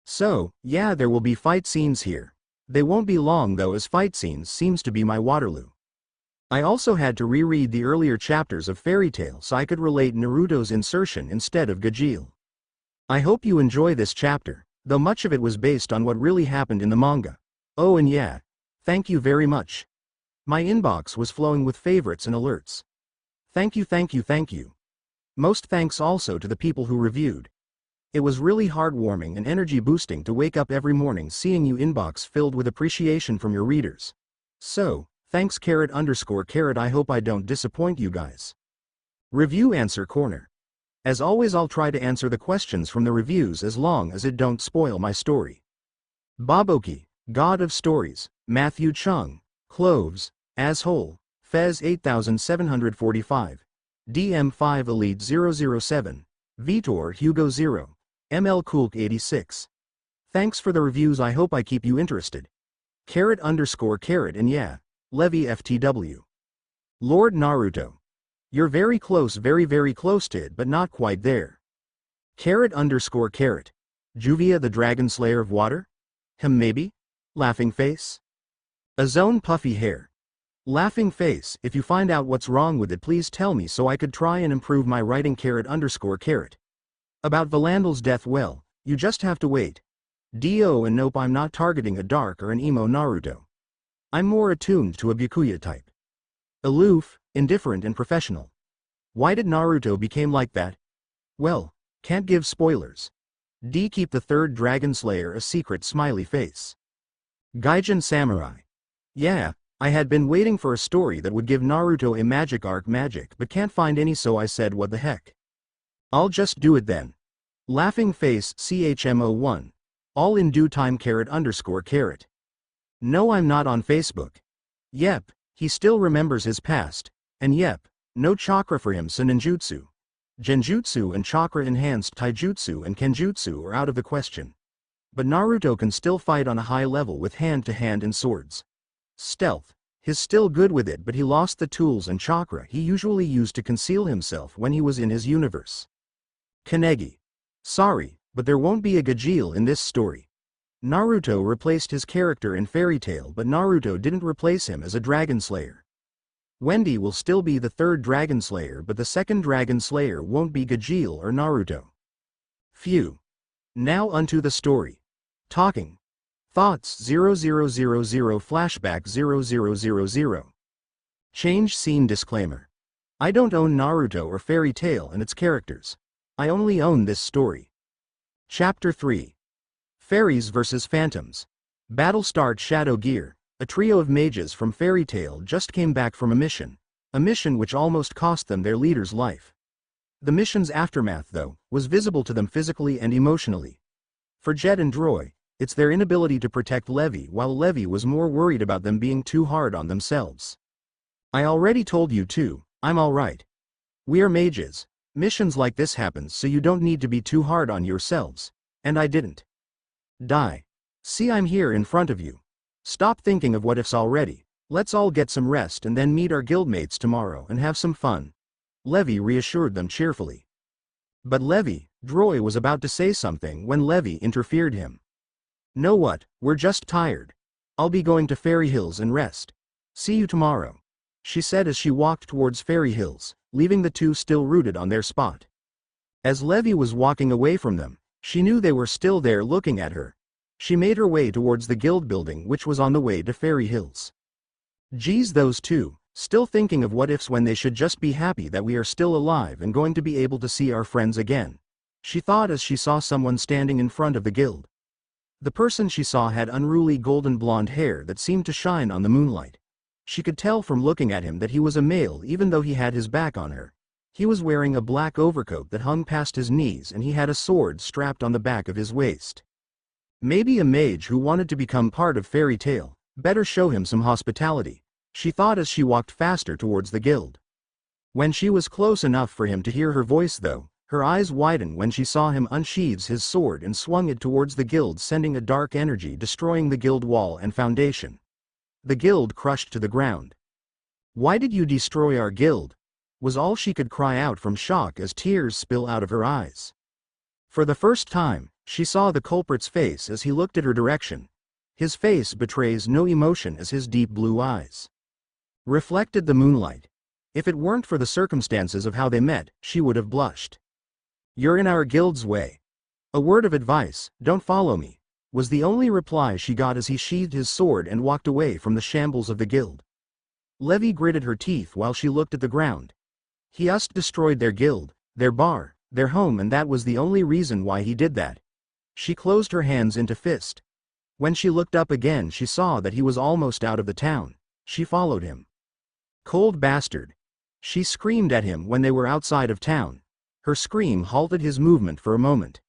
So, yeah, there will be fight scenes here. They won't be long though, as fight scenes seems to be my Waterloo. I also had to reread the earlier chapters of Fairytail so I could relate Naruto's insertion instead of Gajeel. I hope you enjoy this chapter, though much of it was based on what really happened in the manga. Oh and yeah, thank you very much. My inbox was flowing with favorites and alerts. Thank you. Most thanks also to the people who reviewed. It was really heartwarming and energy boosting to wake up every morning seeing you inbox filled with appreciation from your readers. So, thanks __ I hope I don't disappoint you guys. Review Answer Corner. As always, I'll try to answer the questions from the reviews as long as it don't spoil my story. Boboki, God of Stories, Matthew Chung, Cloves, Asshole, Fez 8745, DM5 Elite 007, Vitor Hugo 0, ML Kulk 86. Thanks for the reviews, I hope I keep you interested. __ and yeah, Levy FTW. Lord Naruto. You're very close, very close to it, but not quite there. __ Juvia the Dragon Slayer of Water? Maybe? Laughing face. Azone Puffy Hair. Laughing face, if you find out what's wrong with it, please tell me so I could try and improve my writing. __ About Valandal's death, well, you just have to wait. And nope, I'm not targeting a dark or an emo Naruto. I'm more attuned to a Byakuya type. Aloof, indifferent and professional. Why did Naruto become like that? Well, can't give spoilers. Keep the third Dragon Slayer a secret, smiley face. Gaijin Samurai. Yeah, I had been waiting for a story that would give Naruto a magic arc but can't find any, so I said what the heck. I'll just do it then. Laughing face CHMO1. All in due time __ No, I'm not on Facebook. Yep, he still remembers his past, and yep, no chakra for him, so ninjutsu. Genjutsu and chakra-enhanced taijutsu and kenjutsu are out of the question. But Naruto can still fight on a high level with hand-to-hand and swords. Stealth. He's still good with it, but he lost the tools and chakra he usually used to conceal himself when he was in his universe. Kanegi. Sorry, but there won't be a Gajeel in this story. Naruto replaced his character in Fairytail, but Naruto didn't replace him as a Dragon Slayer. Wendy will still be the third Dragon Slayer, but the second Dragon Slayer won't be Gajeel or Naruto. Phew. Now unto the story. Talking. Thoughts 0000 Flashback 0000. Change scene. Disclaimer. I don't own Naruto or Fairytail and its characters. I only own this story. Chapter 3. Fairies vs. Phantoms. Battle start. Shadow Gear. A trio of mages from Fairytail just came back from a mission which almost cost them their leader's life. The mission's aftermath, though, was visible to them physically and emotionally. For Jet and Droy, it's their inability to protect Levy, while Levy was more worried about them being too hard on themselves. I already told you too, I'm alright. We are mages. Missions like this happens so you don't need to be too hard on yourselves. And I didn't. Die. See, I'm here in front of you. Stop thinking of what ifs already. Let's all get some rest and then meet our guildmates tomorrow and have some fun. Levy reassured them cheerfully. But Droy was about to say something when Levy interfered him. Know what, we're just tired. I'll be going to Fairy Hills and rest. See you tomorrow, she said as she walked towards Fairy Hills, leaving the two still rooted on their spot. As Levy was walking away from them, she knew they were still there looking at her. She made her way towards the guild building, which was on the way to Fairy Hills. Geez, those two, still thinking of what ifs when they should just be happy that we are still alive and going to be able to see our friends again, she thought as she saw someone standing in front of the guild. The person she saw had unruly golden blonde hair that seemed to shine on the moonlight. She could tell from looking at him that he was a male even though he had his back on her. He was wearing a black overcoat that hung past his knees and he had a sword strapped on the back of his waist. Maybe a mage who wanted to become part of Fairytail. Better show him some hospitality, she thought as she walked faster towards the guild. When she was close enough for him to hear her voice, though, her eyes widened when she saw him unsheathe his sword and swung it towards the guild, sending a dark energy destroying the guild wall and foundation. The guild crushed to the ground. Why did you destroy our guild? Was all she could cry out from shock as tears spill out of her eyes. For the first time, she saw the culprit's face as he looked at her direction. His face betrays no emotion as his deep blue eyes reflected the moonlight. If it weren't for the circumstances of how they met, she would have blushed. You're in our guild's way. A word of advice, don't follow me, was the only reply she got as he sheathed his sword and walked away from the shambles of the guild. Levy gritted her teeth while she looked at the ground. He just destroyed their guild, their bar, their home, and that was the only reason why he did that. She closed her hands into fist. When she looked up again, she saw that he was almost out of the town. She followed him. Cold bastard. She screamed at him when they were outside of town. Her scream halted his movement for a moment.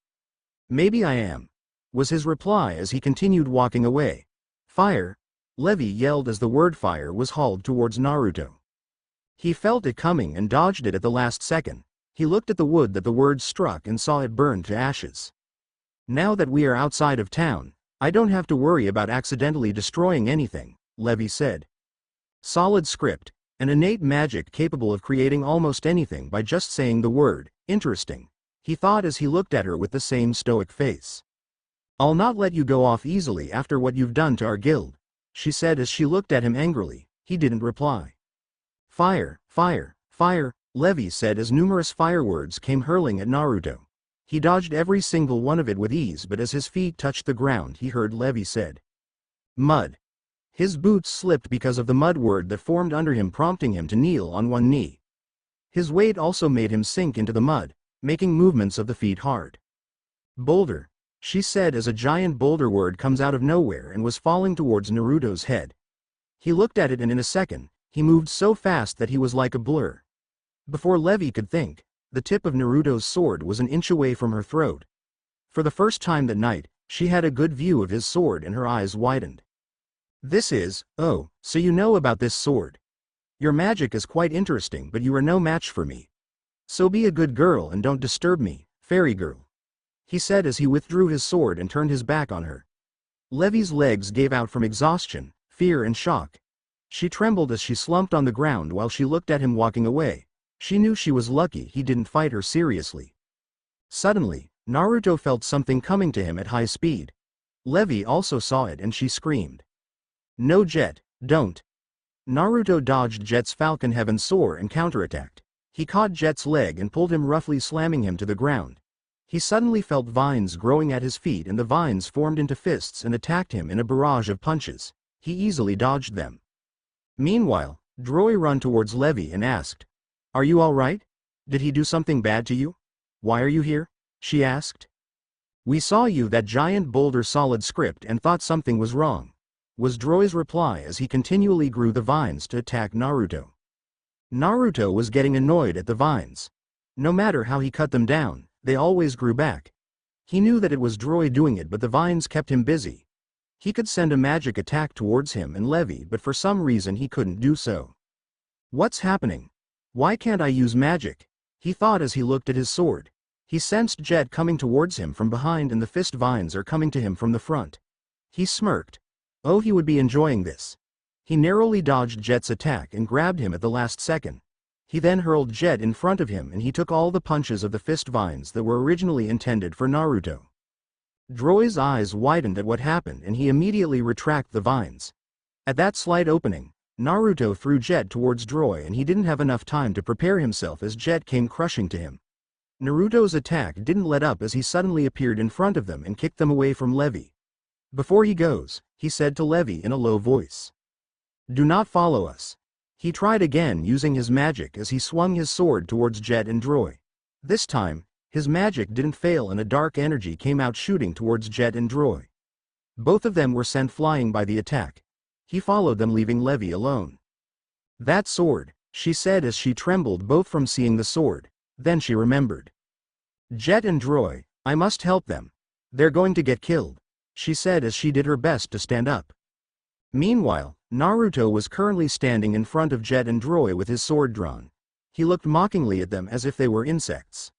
Maybe I am, was his reply as he continued walking away. Fire! Levy yelled as the word fire was hauled towards Naruto. He felt it coming and dodged it at the last second. He looked at the wood that the word struck and saw it burn to ashes. Now that we are outside of town, I don't have to worry about accidentally destroying anything, Levy said. Solid script, an innate magic capable of creating almost anything by just saying the word. Interesting, he thought as he looked at her with the same stoic face. I'll not let you go off easily after what you've done to our guild, she said as she looked at him angrily. He didn't reply. Fire, fire, fire, Levy said as numerous firewords came hurling at Naruto. He dodged every single one of it with ease, but as his feet touched the ground he heard Levy said, mud. His boots slipped because of the mud word that formed under him, prompting him to kneel on one knee. His weight also made him sink into the mud, making movements of the feet hard. Boulder, she said as a giant boulder word comes out of nowhere and was falling towards Naruto's head. He looked at it and in a second, he moved so fast that he was like a blur. Before Levy could think, the tip of Naruto's sword was an inch away from her throat. For the first time that night, she had a good view of his sword and her eyes widened. This is, oh, so you know about this sword. Your magic is quite interesting, but you are no match for me. So be a good girl and don't disturb me, fairy girl, he said as he withdrew his sword and turned his back on her. Levy's legs gave out from exhaustion, fear and shock. She trembled as she slumped on the ground while she looked at him walking away. She knew she was lucky he didn't fight her seriously. Suddenly, Naruto felt something coming to him at high speed. Levy also saw it and she screamed. No, Jet, don't. Naruto dodged Jet's Falcon Heaven Soar and counterattacked. He caught Jet's leg and pulled him, roughly slamming him to the ground. He suddenly felt vines growing at his feet and the vines formed into fists and attacked him in a barrage of punches. He easily dodged them. Meanwhile, Droy ran towards Levy and asked, Are you all right? Did he do something bad to you? Why are you here? She asked. We saw you that giant boulder solid script and thought something was wrong, was Droi's reply as he continually grew the vines to attack Naruto. Naruto was getting annoyed at the vines. No matter how he cut them down, they always grew back. He knew that it was Droi doing it, but the vines kept him busy. He could send a magic attack towards him and Levy, but for some reason he couldn't do so. What's happening? Why can't I use magic? He thought as he looked at his sword. He sensed Jet coming towards him from behind and the fist vines are coming to him from the front. He smirked. Oh, he would be enjoying this. He narrowly dodged Jet's attack and grabbed him at the last second. He then hurled Jet in front of him and he took all the punches of the fist vines that were originally intended for Naruto. Droi's eyes widened at what happened and he immediately retracted the vines. At that slight opening, Naruto threw Jet towards Droi and he didn't have enough time to prepare himself as Jet came crushing to him. Naruto's attack didn't let up as he suddenly appeared in front of them and kicked them away from Levy. Before he goes, he said to Levy in a low voice, "Do not follow us." He tried again using his magic as he swung his sword towards Jet and Droi. This time, his magic didn't fail and a dark energy came out shooting towards Jet and Droi. Both of them were sent flying by the attack. He followed them, leaving Levy alone. "That sword," she said as she trembled both from seeing the sword, then she remembered. "Jet and Droi, I must help them. They're going to get killed," she said as she did her best to stand up. Meanwhile, Naruto was currently standing in front of Jet and Droi with his sword drawn. He looked mockingly at them as if they were insects.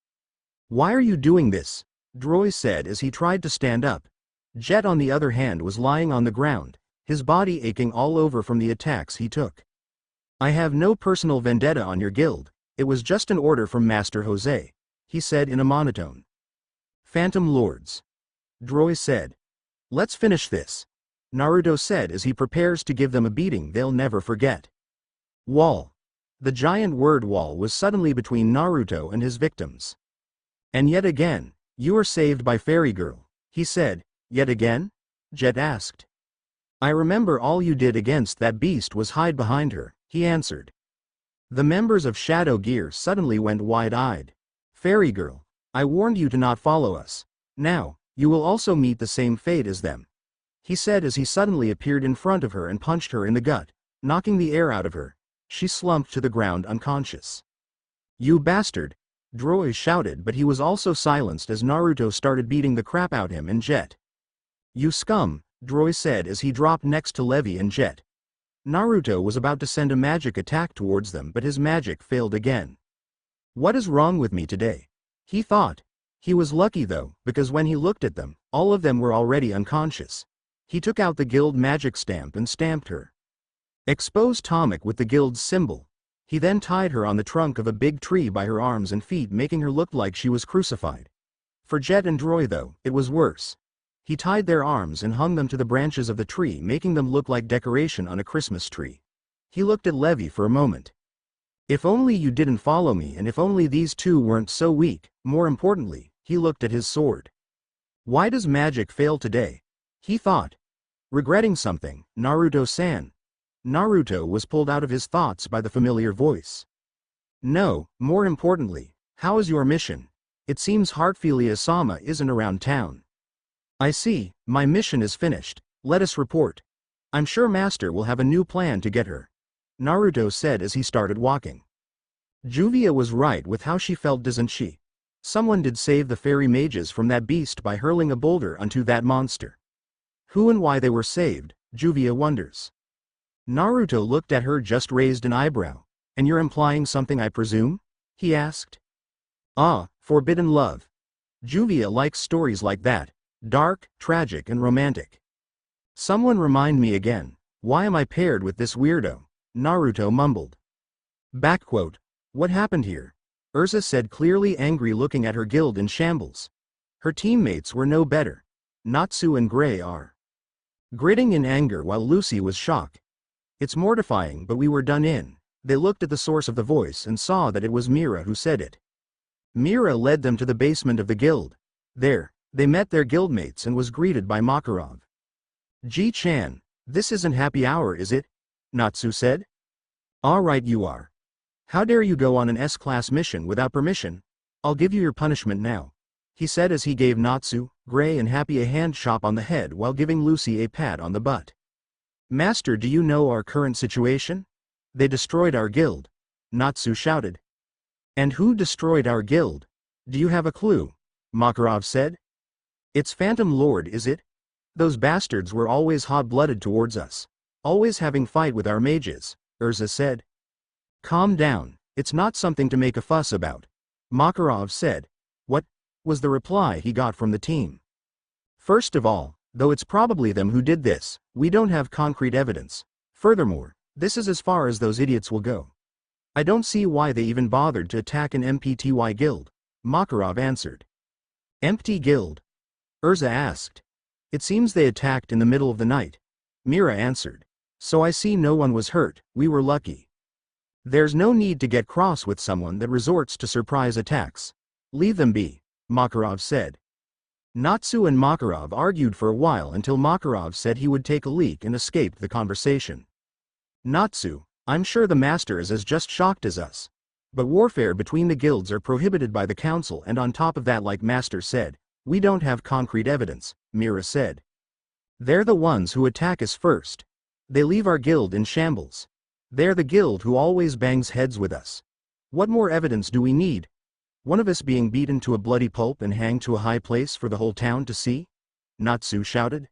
"Why are you doing this?" Droi said as he tried to stand up. Jet on the other hand was lying on the ground, his body aching all over from the attacks he took. "I have no personal vendetta on your guild, it was just an order from Master Jose," he said in a monotone. "Phantom Lords," Droi said. "Let's finish this," Naruto said as he prepares to give them a beating they'll never forget. Wall. The giant word wall was suddenly between Naruto and his victims. "And yet again, you are saved by Fairy Girl," he said. "Yet again?" Jet asked. "I remember all you did against that beast was hide behind her," he answered. The members of Shadow Gear suddenly went wide-eyed. "Fairy Girl, I warned you to not follow us. Now, you will also meet the same fate as them," he said as he suddenly appeared in front of her and punched her in the gut, knocking the air out of her. She slumped to the ground unconscious. "You bastard!" Droi shouted, but he was also silenced as Naruto started beating the crap out of him and Jet. "You scum," Droi said as he dropped next to Levy and Jet. Naruto was about to send a magic attack towards them, but his magic failed again. "What is wrong with me today?" he thought. He was lucky though, because when he looked at them, all of them were already unconscious. He took out the guild magic stamp and stamped her. Exposed Tomic with the guild's symbol. He then tied her on the trunk of a big tree by her arms and feet, making her look like she was crucified. For Jet and Droi though, it was worse. He tied their arms and hung them to the branches of the tree, making them look like decoration on a Christmas tree. He looked at Levy for a moment. "If only you didn't follow me, and if only these two weren't so weak." More importantly, he looked at his sword. "Why does magic fail today?" he thought. Regretting something, "Naruto-san." Naruto was pulled out of his thoughts by the familiar voice. "No, more importantly, how is your mission? It seems Heartfilia-sama isn't around town." "I see, my mission is finished, let us report. I'm sure Master will have a new plan to get her," Naruto said as he started walking. Juvia was right with how she felt, doesn't she? Someone did save the fairy mages from that beast by hurling a boulder onto that monster. Who and why they were saved, Juvia wonders. Naruto looked at her, just raised an eyebrow. "And you're implying something, I presume?" he asked. "Ah, forbidden love. Juvia likes stories like that, dark, tragic and romantic." "Someone remind me again, why am I paired with this weirdo?" Naruto mumbled. Backquote. "What happened here?" Urza said, clearly angry, looking at her guild in shambles. Her teammates were no better. Natsu and Gray are gritting in anger while Lucy was shocked. "It's mortifying, but we were done in." They looked at the source of the voice and saw that it was Mira who said it. Mira led them to the basement of the guild. There, they met their guildmates and was greeted by Makarov. "Ji-chan, this isn't happy hour, is it?" Natsu said. "All right, you are. How dare you go on an S-class mission without permission? I'll give you your punishment now," he said as he gave Natsu, Gray and Happy a hand chop on the head while giving Lucy a pat on the butt. Master, do you know our current situation? They destroyed our guild, Natsu shouted. And who destroyed our guild? Do you have a clue? Makarov said. It's Phantom Lord, is it? Those bastards were always hot-blooded towards us. Always having fight with our mages, Urza said. Calm down, it's not something to make a fuss about, Makarov said. What? Was the reply he got from the team. First of all, though it's probably them who did this, we don't have concrete evidence. Furthermore, this is as far as those idiots will go. I don't see why they even bothered to attack an MPTY guild, Makarov answered. Empty guild? Urza asked. It seems they attacked in the middle of the night, Mira answered. So I see no one was hurt, we were lucky. There's no need to get cross with someone that resorts to surprise attacks. Leave them be, Makarov said. Natsu and Makarov argued for a while until Makarov said he would take a leak and escaped the conversation. Natsu, I'm sure the master is as just shocked as us. But warfare between the guilds are prohibited by the council, and on top of that, like master said, we don't have concrete evidence, Mira said. They're the ones who attack us first. They leave our guild in shambles. They're the guild who always bangs heads with us. What more evidence do we need? One of us being beaten to a bloody pulp and hanged to a high place for the whole town to see? Natsu shouted.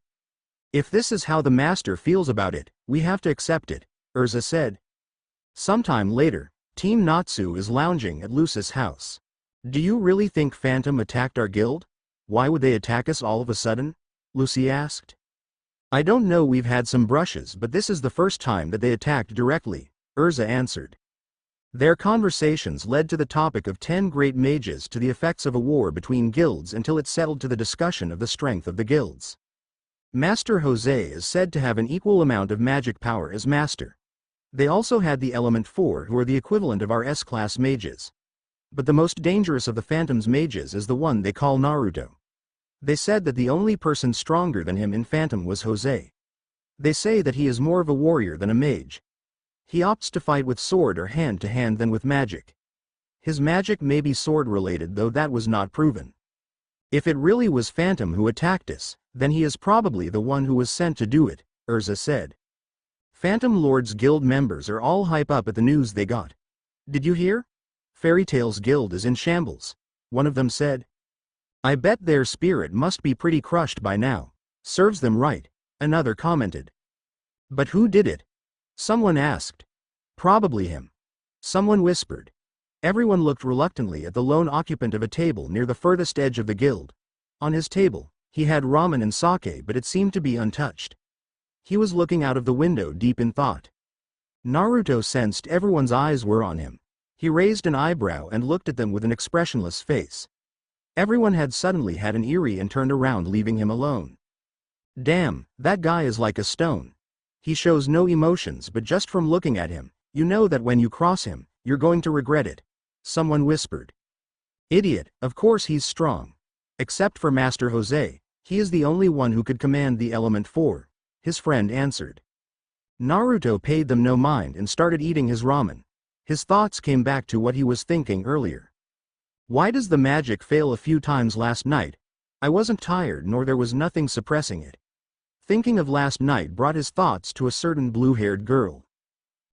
If this is how the master feels about it, we have to accept it, Urza said. Sometime later, Team Natsu is lounging at Lucis' house. Do you really think Phantom attacked our guild? Why would they attack us all of a sudden? Lucy asked. I don't know, we've had some brushes, but this is the first time that they attacked directly, Urza answered. Their conversations led to the topic of 10 great mages to the effects of a war between guilds until it settled to the discussion of the strength of the guilds. Master Jose is said to have an equal amount of magic power as Master. They also had the Element 4, who are the equivalent of our S-class mages. But the most dangerous of the Phantom's mages is the one they call Naruto. They said that the only person stronger than him in Phantom was Jose. They say that he is more of a warrior than a mage. He opts to fight with sword or hand-to-hand than with magic. His magic may be sword-related, though that was not proven. If it really was Phantom who attacked us, then he is probably the one who was sent to do it, Urza said. Phantom Lord's guild members are all hype up at the news they got. Did you hear? Fairytail's guild is in shambles, one of them said. I bet their spirit must be pretty crushed by now. Serves them right, another commented. But who did it? Someone asked. Probably him. Someone whispered. Everyone looked reluctantly at the lone occupant of a table near the furthest edge of the guild. On his table, he had ramen and sake, but it seemed to be untouched. He was looking out of the window deep in thought. Naruto sensed everyone's eyes were on him. He raised an eyebrow and looked at them with an expressionless face. Everyone had suddenly had an eerie and turned around, leaving him alone. Damn, that guy is like a stone. He shows no emotions, but just from looking at him, you know that when you cross him, you're going to regret it. Someone whispered. Idiot, of course he's strong. Except for Master Jose, he is the only one who could command the Element 4, his friend answered. Naruto paid them no mind and started eating his ramen. His thoughts came back to what he was thinking earlier. Why does the magic fail a few times last night? I wasn't tired, nor there was nothing suppressing it. Thinking of last night brought his thoughts to a certain blue-haired girl.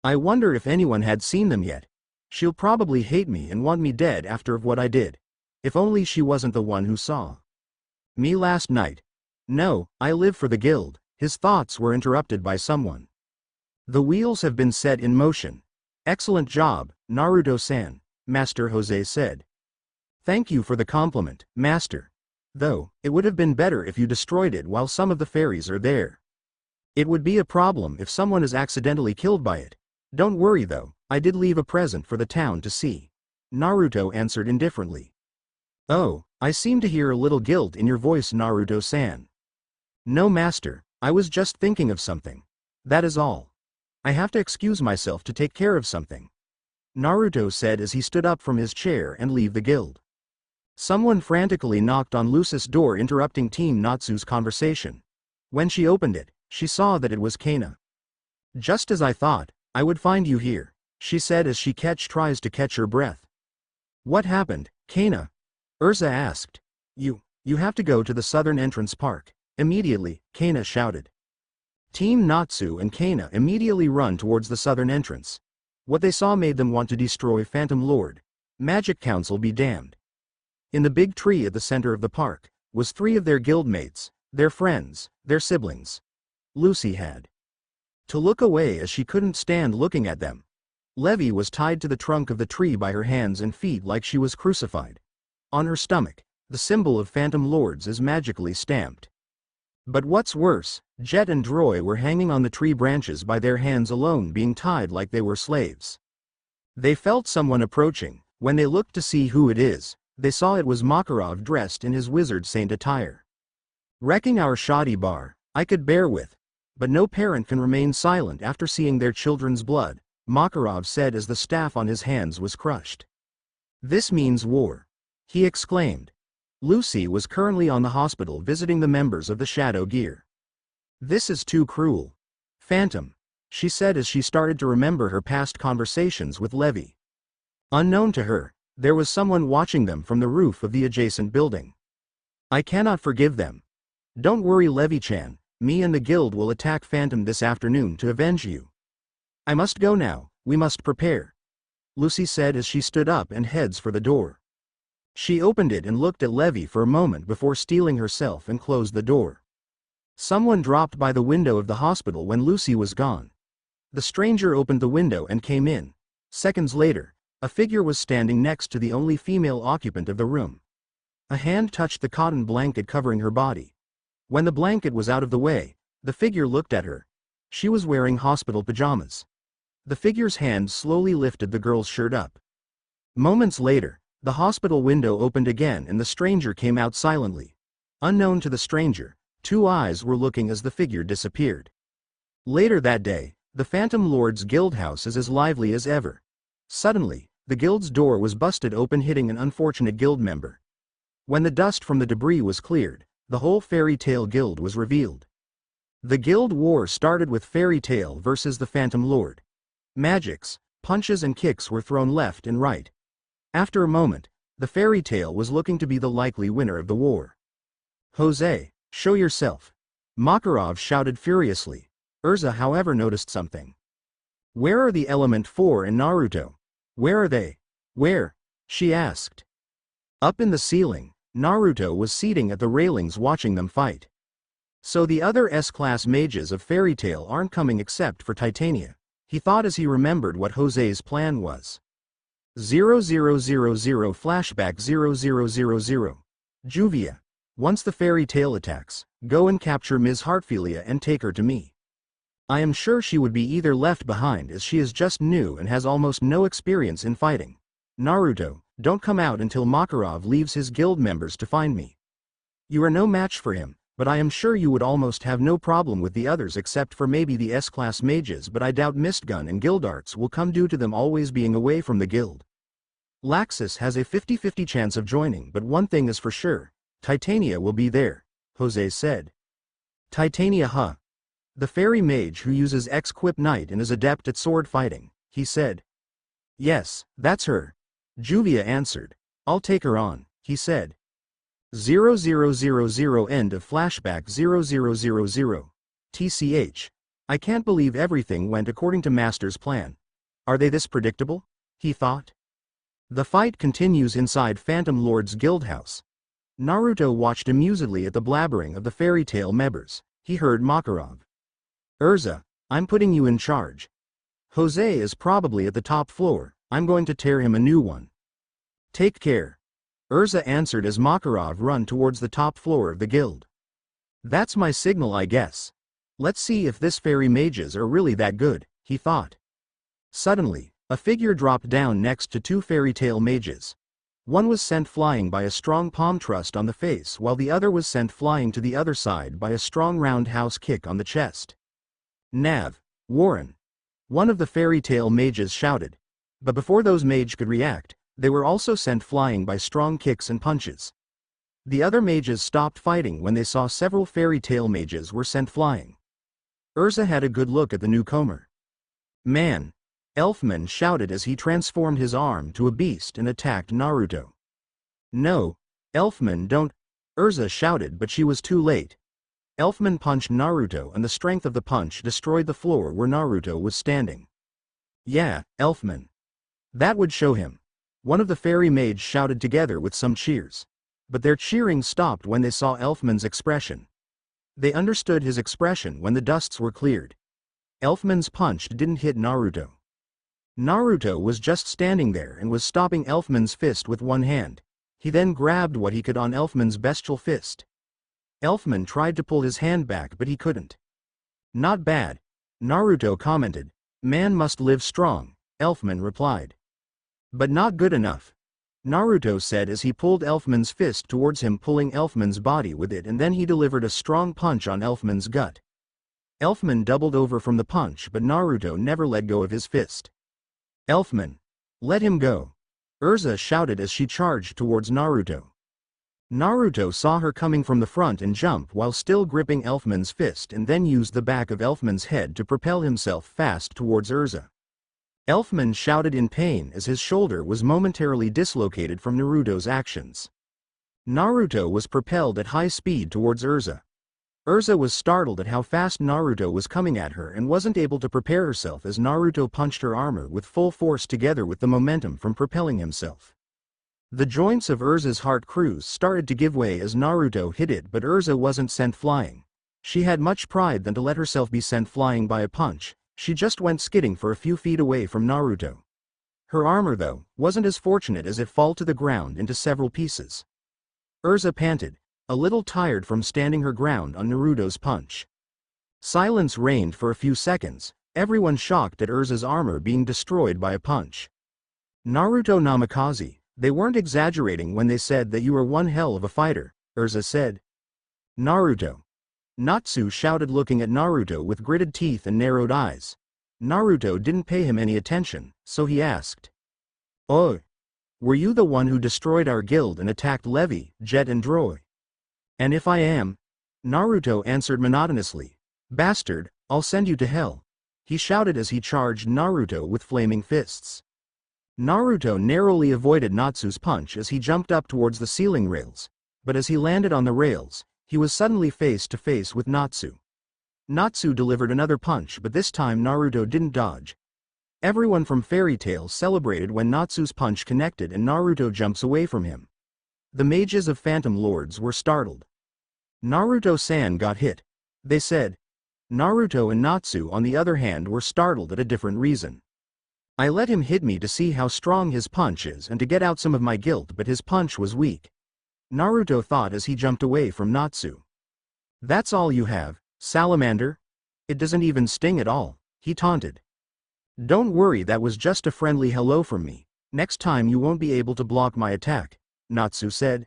I wonder if anyone had seen them yet. She'll probably hate me and want me dead after what I did. If only she wasn't the one who saw me last night. No, I live for the guild. His thoughts were interrupted by someone. The wheels have been set in motion. Excellent job, Naruto-san, Master Jose said. Thank you for the compliment, Master. Though, it would have been better if you destroyed it while some of the fairies are there. It would be a problem if someone is accidentally killed by it. Don't worry though, I did leave a present for the town to see. Naruto answered indifferently. Oh, I seem to hear a little guilt in your voice, Naruto-san. No, Master, I was just thinking of something. That is all. I have to excuse myself to take care of something, Naruto said as he stood up from his chair and leave the guild. Someone frantically knocked on Lucis' door, interrupting Team Natsu's conversation. When she opened it, she saw that it was Kana. Just as I thought, I would find you here, she said as she tries to catch her breath. What happened, Kana? Urza asked. You You have to go to the southern entrance park. Immediately, Kana shouted. Team Natsu and Kana immediately run towards the southern entrance. What they saw made them want to destroy Phantom Lord. Magic Council be damned. In the big tree at the center of the park, was 3 of their guildmates, their friends, their siblings. Lucy had to look away as she couldn't stand looking at them. Levy was tied to the trunk of the tree by her hands and feet like she was crucified. On her stomach, the symbol of Phantom Lords is magically stamped. But what's worse, Jet and Droy were hanging on the tree branches by their hands alone, being tied like they were slaves. They felt someone approaching. When they looked to see who it is, they saw it was Makarov dressed in his wizard saint attire. Wrecking our shoddy bar, I could bear with. But no parent can remain silent after seeing their children's blood, Makarov said as the staff on his hands was crushed. This means war, he exclaimed. Lucy was currently on the hospital visiting the members of the Shadow Gear. This is too cruel. Phantom, she said as she started to remember her past conversations with Levy. Unknown to her, there was someone watching them from the roof of the adjacent building. I cannot forgive them. Don't worry, Levy-chan, me and the guild will attack Phantom this afternoon to avenge you. I must go now, we must prepare, Lucy said as she stood up and heads for the door. She opened it and looked at Levy for a moment before steeling herself and closed the door. Someone dropped by the window of the hospital when Lucy was gone. The stranger opened the window and came in. Seconds later, a figure was standing next to the only female occupant of the room. A hand touched the cotton blanket covering her body. When the blanket was out of the way, the figure looked at her. She was wearing hospital pajamas. The figure's hand slowly lifted the girl's shirt up. Moments later, the hospital window opened again and the stranger came out silently. Unknown to the stranger, 2 eyes were looking as the figure disappeared. Later that day, the Phantom Lord's guild house is as lively as ever. Suddenly, the guild's door was busted open, hitting an unfortunate guild member. When the dust from the debris was cleared, the whole Fairytail guild was revealed. The guild war started with Fairytail versus the Phantom Lord. Magics, punches and kicks were thrown left and right. After a moment, the Fairytail was looking to be the likely winner of the war. Jose, show yourself, Makarov shouted furiously. Urza however noticed something. Where are the Element 4 and Naruto? Where are they? Where? She asked. Up in the ceiling, Naruto was seating at the railings watching them fight. So the other S-class mages of Fairytail aren't coming except for Titania, he thought as he remembered what Jose's plan was. 0000 flashback 0000. Juvia. Once the Fairytail attacks, go and capture Ms. Heartfilia and take her to me. I am sure she would be either left behind as she is just new and has almost no experience in fighting. Naruto, don't come out until Makarov leaves his guild members to find me. You are no match for him, but I am sure you would almost have no problem with the others except for maybe the S-class mages, but I doubt Mistgun and Guildarts will come due to them always being away from the guild. Laxus has a 50-50 chance of joining, but one thing is for sure, Titania will be there, Jose said. Titania, huh? The fairy mage who uses X-Quip Knight and is adept at sword fighting, he said. Yes, that's her. Juvia answered. I'll take her on, he said. 0000 end of flashback 0000. TCH. I can't believe everything went according to Master's plan. Are they this predictable? He thought. The fight continues inside Phantom Lord's guild house. Naruto watched amusedly at the blabbering of the Fairytail members. He heard Makarov. Urza, I'm putting you in charge. Jose is probably at the top floor, I'm going to tear him a new one. Take care. Urza answered as Makarov run towards the top floor of the guild. That's my signal, I guess. Let's see if this fairy mages are really that good, he thought. Suddenly, a figure dropped down next to 2 Fairytail mages. One was sent flying by a strong palm thrust on the face while the other was sent flying to the other side by a strong roundhouse kick on the chest. Nav, Warren. One of the Fairytail mages shouted. But before those mages could react, they were also sent flying by strong kicks and punches. The other mages stopped fighting when they saw several Fairytail mages were sent flying. Urza had a good look at the newcomer. Man! Elfman shouted as he transformed his arm to a beast and attacked Naruto. No, Elfman, don't. Urza shouted, but she was too late. Elfman punched Naruto and the strength of the punch destroyed the floor where Naruto was standing. Yeah, Elfman. That would show him. One of the fairy mages shouted together with some cheers. But their cheering stopped when they saw Elfman's expression. They understood his expression when the dusts were cleared. Elfman's punch didn't hit Naruto. Naruto was just standing there and was stopping Elfman's fist with one hand. He then grabbed what he could on Elfman's bestial fist. Elfman tried to pull his hand back but he couldn't. Not bad, Naruto commented. Man must live strong, Elfman replied. But not good enough, Naruto said as he pulled Elfman's fist towards him, pulling Elfman's body with it, and then he delivered a strong punch on Elfman's gut. Elfman doubled over from the punch, but Naruto never let go of his fist. Elfman, let him go, Urza shouted as she charged towards Naruto. Naruto saw her coming from the front and jumped while still gripping Elfman's fist, and then used the back of Elfman's head to propel himself fast towards Urza. Elfman shouted in pain as his shoulder was momentarily dislocated from Naruto's actions. Naruto was propelled at high speed towards Urza. Urza was startled at how fast Naruto was coming at her and wasn't able to prepare herself as Naruto punched her armor with full force together with the momentum from propelling himself. The joints of Urza's heart crews started to give way as Naruto hit it, but Urza wasn't sent flying. She had much pride than to let herself be sent flying by a punch. She just went skidding for a few feet away from Naruto. Her armor, though, wasn't as fortunate as it fall to the ground into several pieces. Urza panted, a little tired from standing her ground on Naruto's punch. Silence reigned for a few seconds, everyone shocked at Urza's armor being destroyed by a punch. Naruto Namikaze, they weren't exaggerating when they said that you were one hell of a fighter, Urza said. Naruto. Natsu shouted, looking at Naruto with gritted teeth and narrowed eyes. Naruto didn't pay him any attention, so he asked. Oh, were you the one who destroyed our guild and attacked Levy, Jet and Droy? And if I am, Naruto answered monotonously. Bastard, I'll send you to hell, he shouted as he charged Naruto with flaming fists. Naruto narrowly avoided Natsu's punch as he jumped up towards the ceiling rails, but as he landed on the rails, he was suddenly face to face with Natsu. Natsu delivered another punch, but this time Naruto didn't dodge. Everyone from Fairytail celebrated when Natsu's punch connected and Naruto jumps away from him. The mages of Phantom Lords were startled. Naruto-san got hit, they said. Naruto and Natsu, on the other hand, were startled at a different reason. I let him hit me to see how strong his punch is and to get out some of my guilt, but his punch was weak, Naruto thought as he jumped away from Natsu. That's all you have, salamander? It doesn't even sting at all, he taunted. Don't worry, that was just a friendly hello from me. Next time you won't be able to block my attack, Natsu said.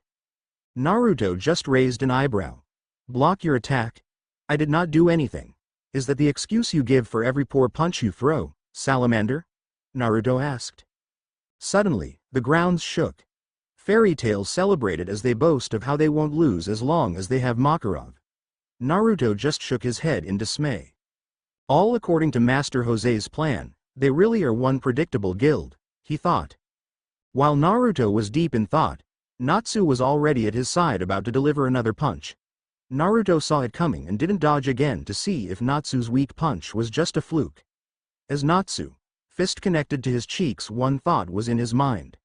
Naruto just raised an eyebrow. Block your attack? I did not do anything. Is that the excuse you give for every poor punch you throw, salamander? Naruto asked. Suddenly, the grounds shook. Fairytail celebrated as they boast of how they won't lose as long as they have Makarov. Naruto just shook his head in dismay. All according to Master Jose's plan, they really are one predictable guild, he thought. While Naruto was deep in thought, Natsu was already at his side about to deliver another punch. Naruto saw it coming and didn't dodge again to see if Natsu's weak punch was just a fluke. As Natsu, fist connected to his cheeks, one thought was in his mind.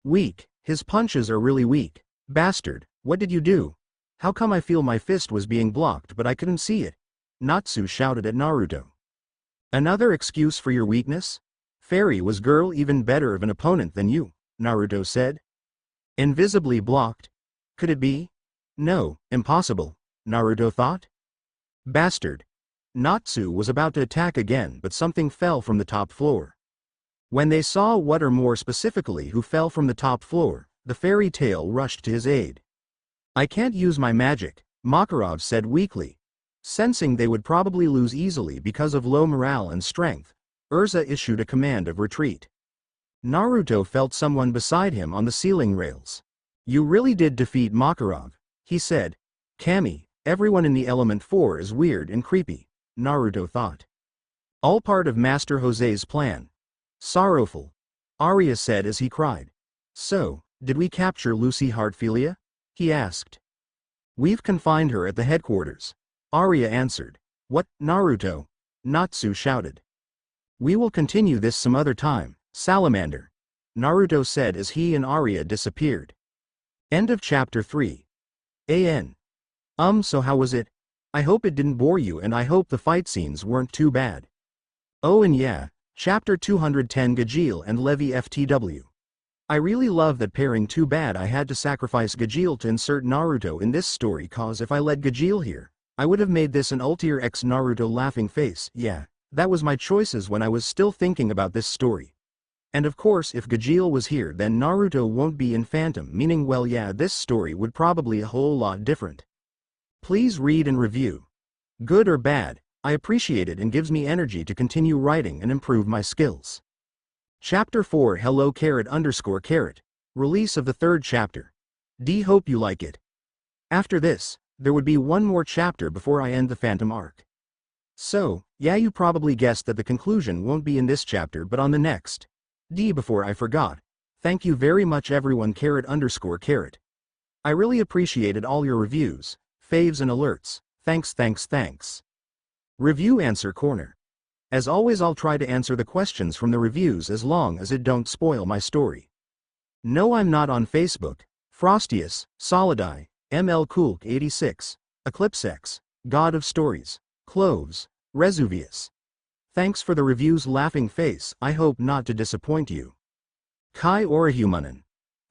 Weak. His punches are really weak. Bastard, what did you do? How come I feel my fist was being blocked but I couldn't see it? Natsu shouted at Naruto. Another excuse for your weakness? Fairy was girl even better of an opponent than you, Naruto said. Invisibly blocked? Could it be? No, impossible, Naruto thought. Bastard. Natsu was about to attack again, but something fell from the top floor. When they saw what, or more specifically who fell from the top floor, the Fairytail rushed to his aid. I can't use my magic, Makarov said weakly. Sensing they would probably lose easily because of low morale and strength, Urza issued a command of retreat. Naruto felt someone beside him on the ceiling rails. You really did defeat Makarov, he said. Kami, everyone in the Element 4 is weird and creepy, Naruto thought. All part of Master Jose's plan. Sorrowful, Arya said as he cried. So, did we capture Lucy Heartfilia? He asked. We've confined her at the headquarters. Arya answered. What, Naruto? Natsu shouted. We will continue this some other time, Salamander. Naruto said as he and Arya disappeared. End of chapter 3. So how was it? I hope it didn't bore you and I hope the fight scenes weren't too bad. Oh and yeah, chapter 210 Gajeel and Levy FTW. I really love that pairing. Too bad I had to sacrifice Gajeel to insert Naruto in this story, cause if I let Gajeel here, I would have made this an Ultier X Naruto laughing face. Yeah, that was my choices when I was still thinking about this story. And of course if Gajeel was here then Naruto won't be in Phantom, meaning well yeah this story would probably a whole lot different. Please read and review. Good or bad, I appreciate it and gives me energy to continue writing and improve my skills. Chapter 4 Hello _. Release of the third chapter. Hope you like it. After this, there would be one more chapter before I end the Phantom arc. So, yeah you probably guessed that the conclusion won't be in this chapter but on the next. Before I forgot, thank you very much everyone _. I really appreciated all your reviews, faves and alerts. Thanks. Review Answer Corner. As always I'll try to answer the questions from the reviews as long as it don't spoil my story. No I'm not on Facebook. Frostius, Solidai, ML Kulk 86, Eclipsex, God of Stories, Cloves, Resuvius. Thanks for the reviews laughing face, I hope not to disappoint you. Kai Orahumanen.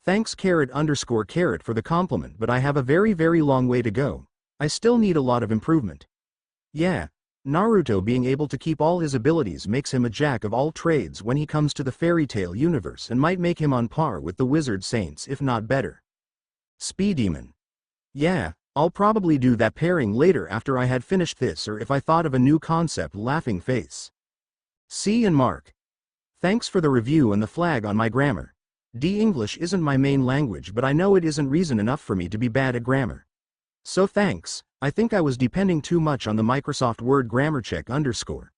Thanks _. for the compliment but I have a very long way to go. I still need a lot of improvement. Yeah, Naruto being able to keep all his abilities makes him a jack of all trades when he comes to the Fairytail universe and might make him on par with the Wizard Saints if not better. Speedemon. Yeah, I'll probably do that pairing later after I had finished this or if I thought of a new concept laughing face. C and Mark. Thanks for the review and the flag on my grammar. English isn't my main language but I know it isn't reason enough for me to be bad at grammar. So thanks, I think I was depending too much on the Microsoft Word grammar check _.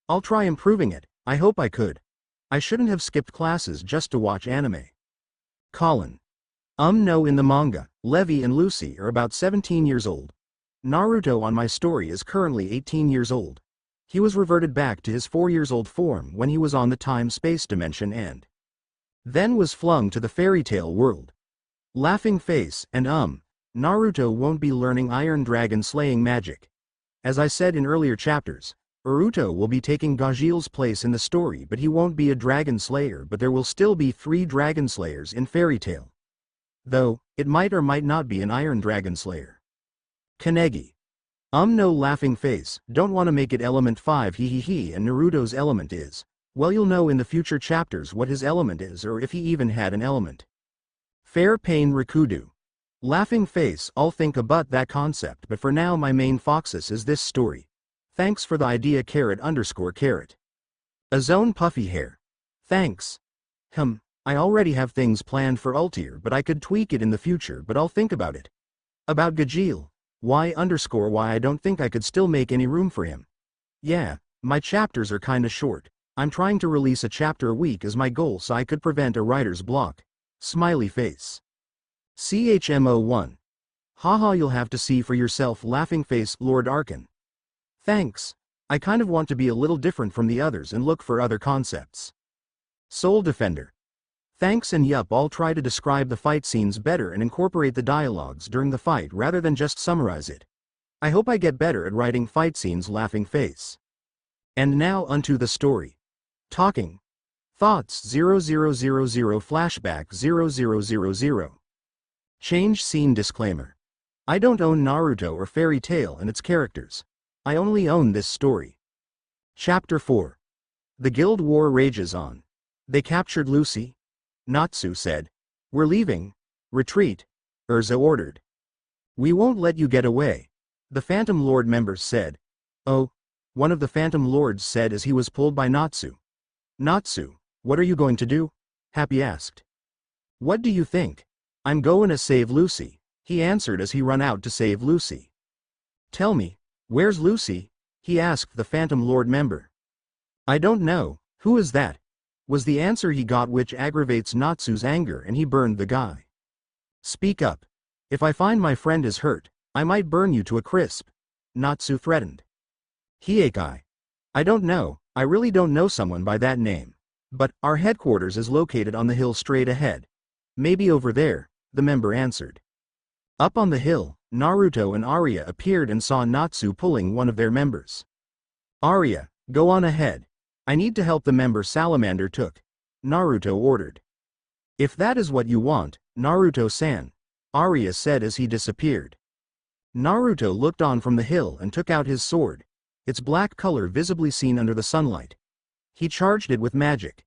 I'll try improving it, I hope I could. I shouldn't have skipped classes just to watch anime. Colin. No in the manga, Levy and Lucy are about 17 years old. Naruto on my story is currently 18 years old. He was reverted back to his 4 years old form when he was on the time-space dimension and then was flung to the Fairytail world. Laughing face and Naruto won't be learning Iron Dragon slaying magic. As I said in earlier chapters, Naruto will be taking Gajeel's place in the story but he won't be a dragon slayer but there will still be 3 dragon slayers in Fairytail. Though, it might or might not be an Iron Dragon Slayer. Kanegi. No laughing face, don't wanna make it element 5 he and Naruto's element is, well you'll know in the future chapters what his element is or if he even had an element. Fair Pain Rikudu. Laughing face, I'll think about that concept but for now my main focus is this story. Thanks for the idea _. Azone Puffy Hair. Thanks. I already have things planned for Ultier but I could tweak it in the future but I'll think about it. About Gajeel. Why I don't think I could still make any room for him. Yeah, my chapters are kinda short. I'm trying to release a chapter a week as my goal so I could prevent a writer's block. Smiley face. CHMO1. Haha you'll have to see for yourself laughing face Lord Arkin. Thanks. I kind of want to be a little different from the others and look for other concepts. Soul Defender. Thanks and yup I'll try to describe the fight scenes better and incorporate the dialogues during the fight rather than just summarize it. I hope I get better at writing fight scenes laughing face. And now unto the story. Talking. Thoughts 0000 flashback 0000. Change scene disclaimer. I don't own Naruto or Fairytail and its characters. I only own this story. Chapter 4. The Guild War rages on. They captured Lucy? Natsu said. We're leaving. Retreat. Urza ordered. We won't let you get away. The Phantom Lord members said. Oh. One of the Phantom Lords said as he was pulled by Natsu. Natsu, what are you going to do? Happy asked. What do you think? I'm going to save Lucy, he answered as he ran out to save Lucy. Tell me, where's Lucy? He asked the Phantom Lord member. I don't know, who is that? Was the answer he got, which aggravates Natsu's anger and he burned the guy. Speak up. If I find my friend is hurt, I might burn you to a crisp, Natsu threatened. Hiekai. I don't know, I really don't know someone by that name. But, our headquarters is located on the hill straight ahead. Maybe over there, the member answered. Up on the hill, Naruto and Arya appeared and saw Natsu pulling one of their members. Arya, go on ahead. I need to help the member Salamander took, Naruto ordered. If that is what you want, Naruto-san, Arya said as he disappeared. Naruto looked on from the hill and took out his sword, its black color visibly seen under the sunlight. He charged it with magic.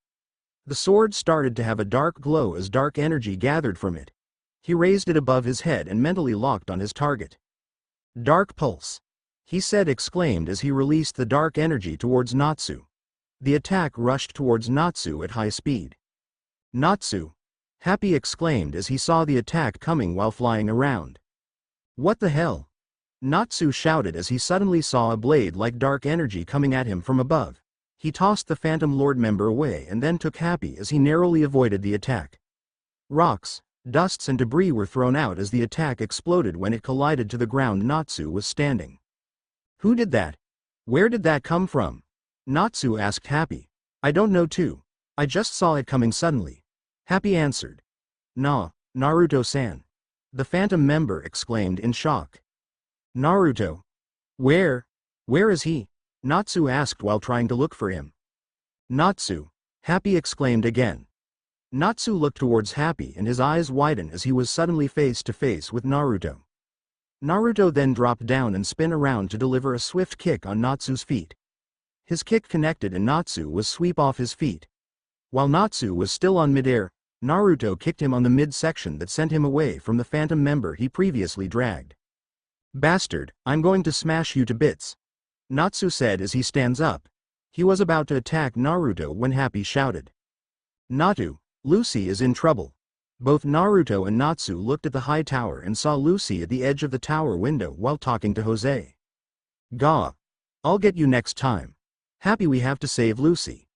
The sword started to have a dark glow as dark energy gathered from it. He raised it above his head and mentally locked on his target. Dark Pulse, he said, exclaimed as he released the dark energy towards Natsu. The attack rushed towards Natsu at high speed. Natsu, Happy exclaimed as he saw the attack coming while flying around. What the hell? Natsu shouted as he suddenly saw a blade-like dark energy coming at him from above. He tossed the Phantom Lord member away and then took Happy as he narrowly avoided the attack. Rocks, dusts and debris were thrown out as the attack exploded when it collided to the ground Natsu was standing. Who did that? Where did that come from? Natsu asked Happy. I don't know too. I just saw it coming suddenly. Happy answered. Nah, Naruto-san. The Phantom member exclaimed in shock. Naruto? Where is he? Natsu asked while trying to look for him. Natsu, Happy exclaimed again. Natsu looked towards Happy and his eyes widened as he was suddenly face to face with Naruto. Naruto then dropped down and spun around to deliver a swift kick on Natsu's feet. His kick connected and Natsu was swept off his feet. While Natsu was still on midair, Naruto kicked him on the midsection that sent him away from the Phantom member he previously dragged. Bastard, I'm going to smash you to bits, Natsu said as he stands up. He was about to attack Naruto when Happy shouted. Natu, Lucy is in trouble. Both Naruto and Natsu looked at the high tower and saw Lucy at the edge of the tower window while talking to Jose. Gah. I'll get you next time. Happy we have to save Lucy,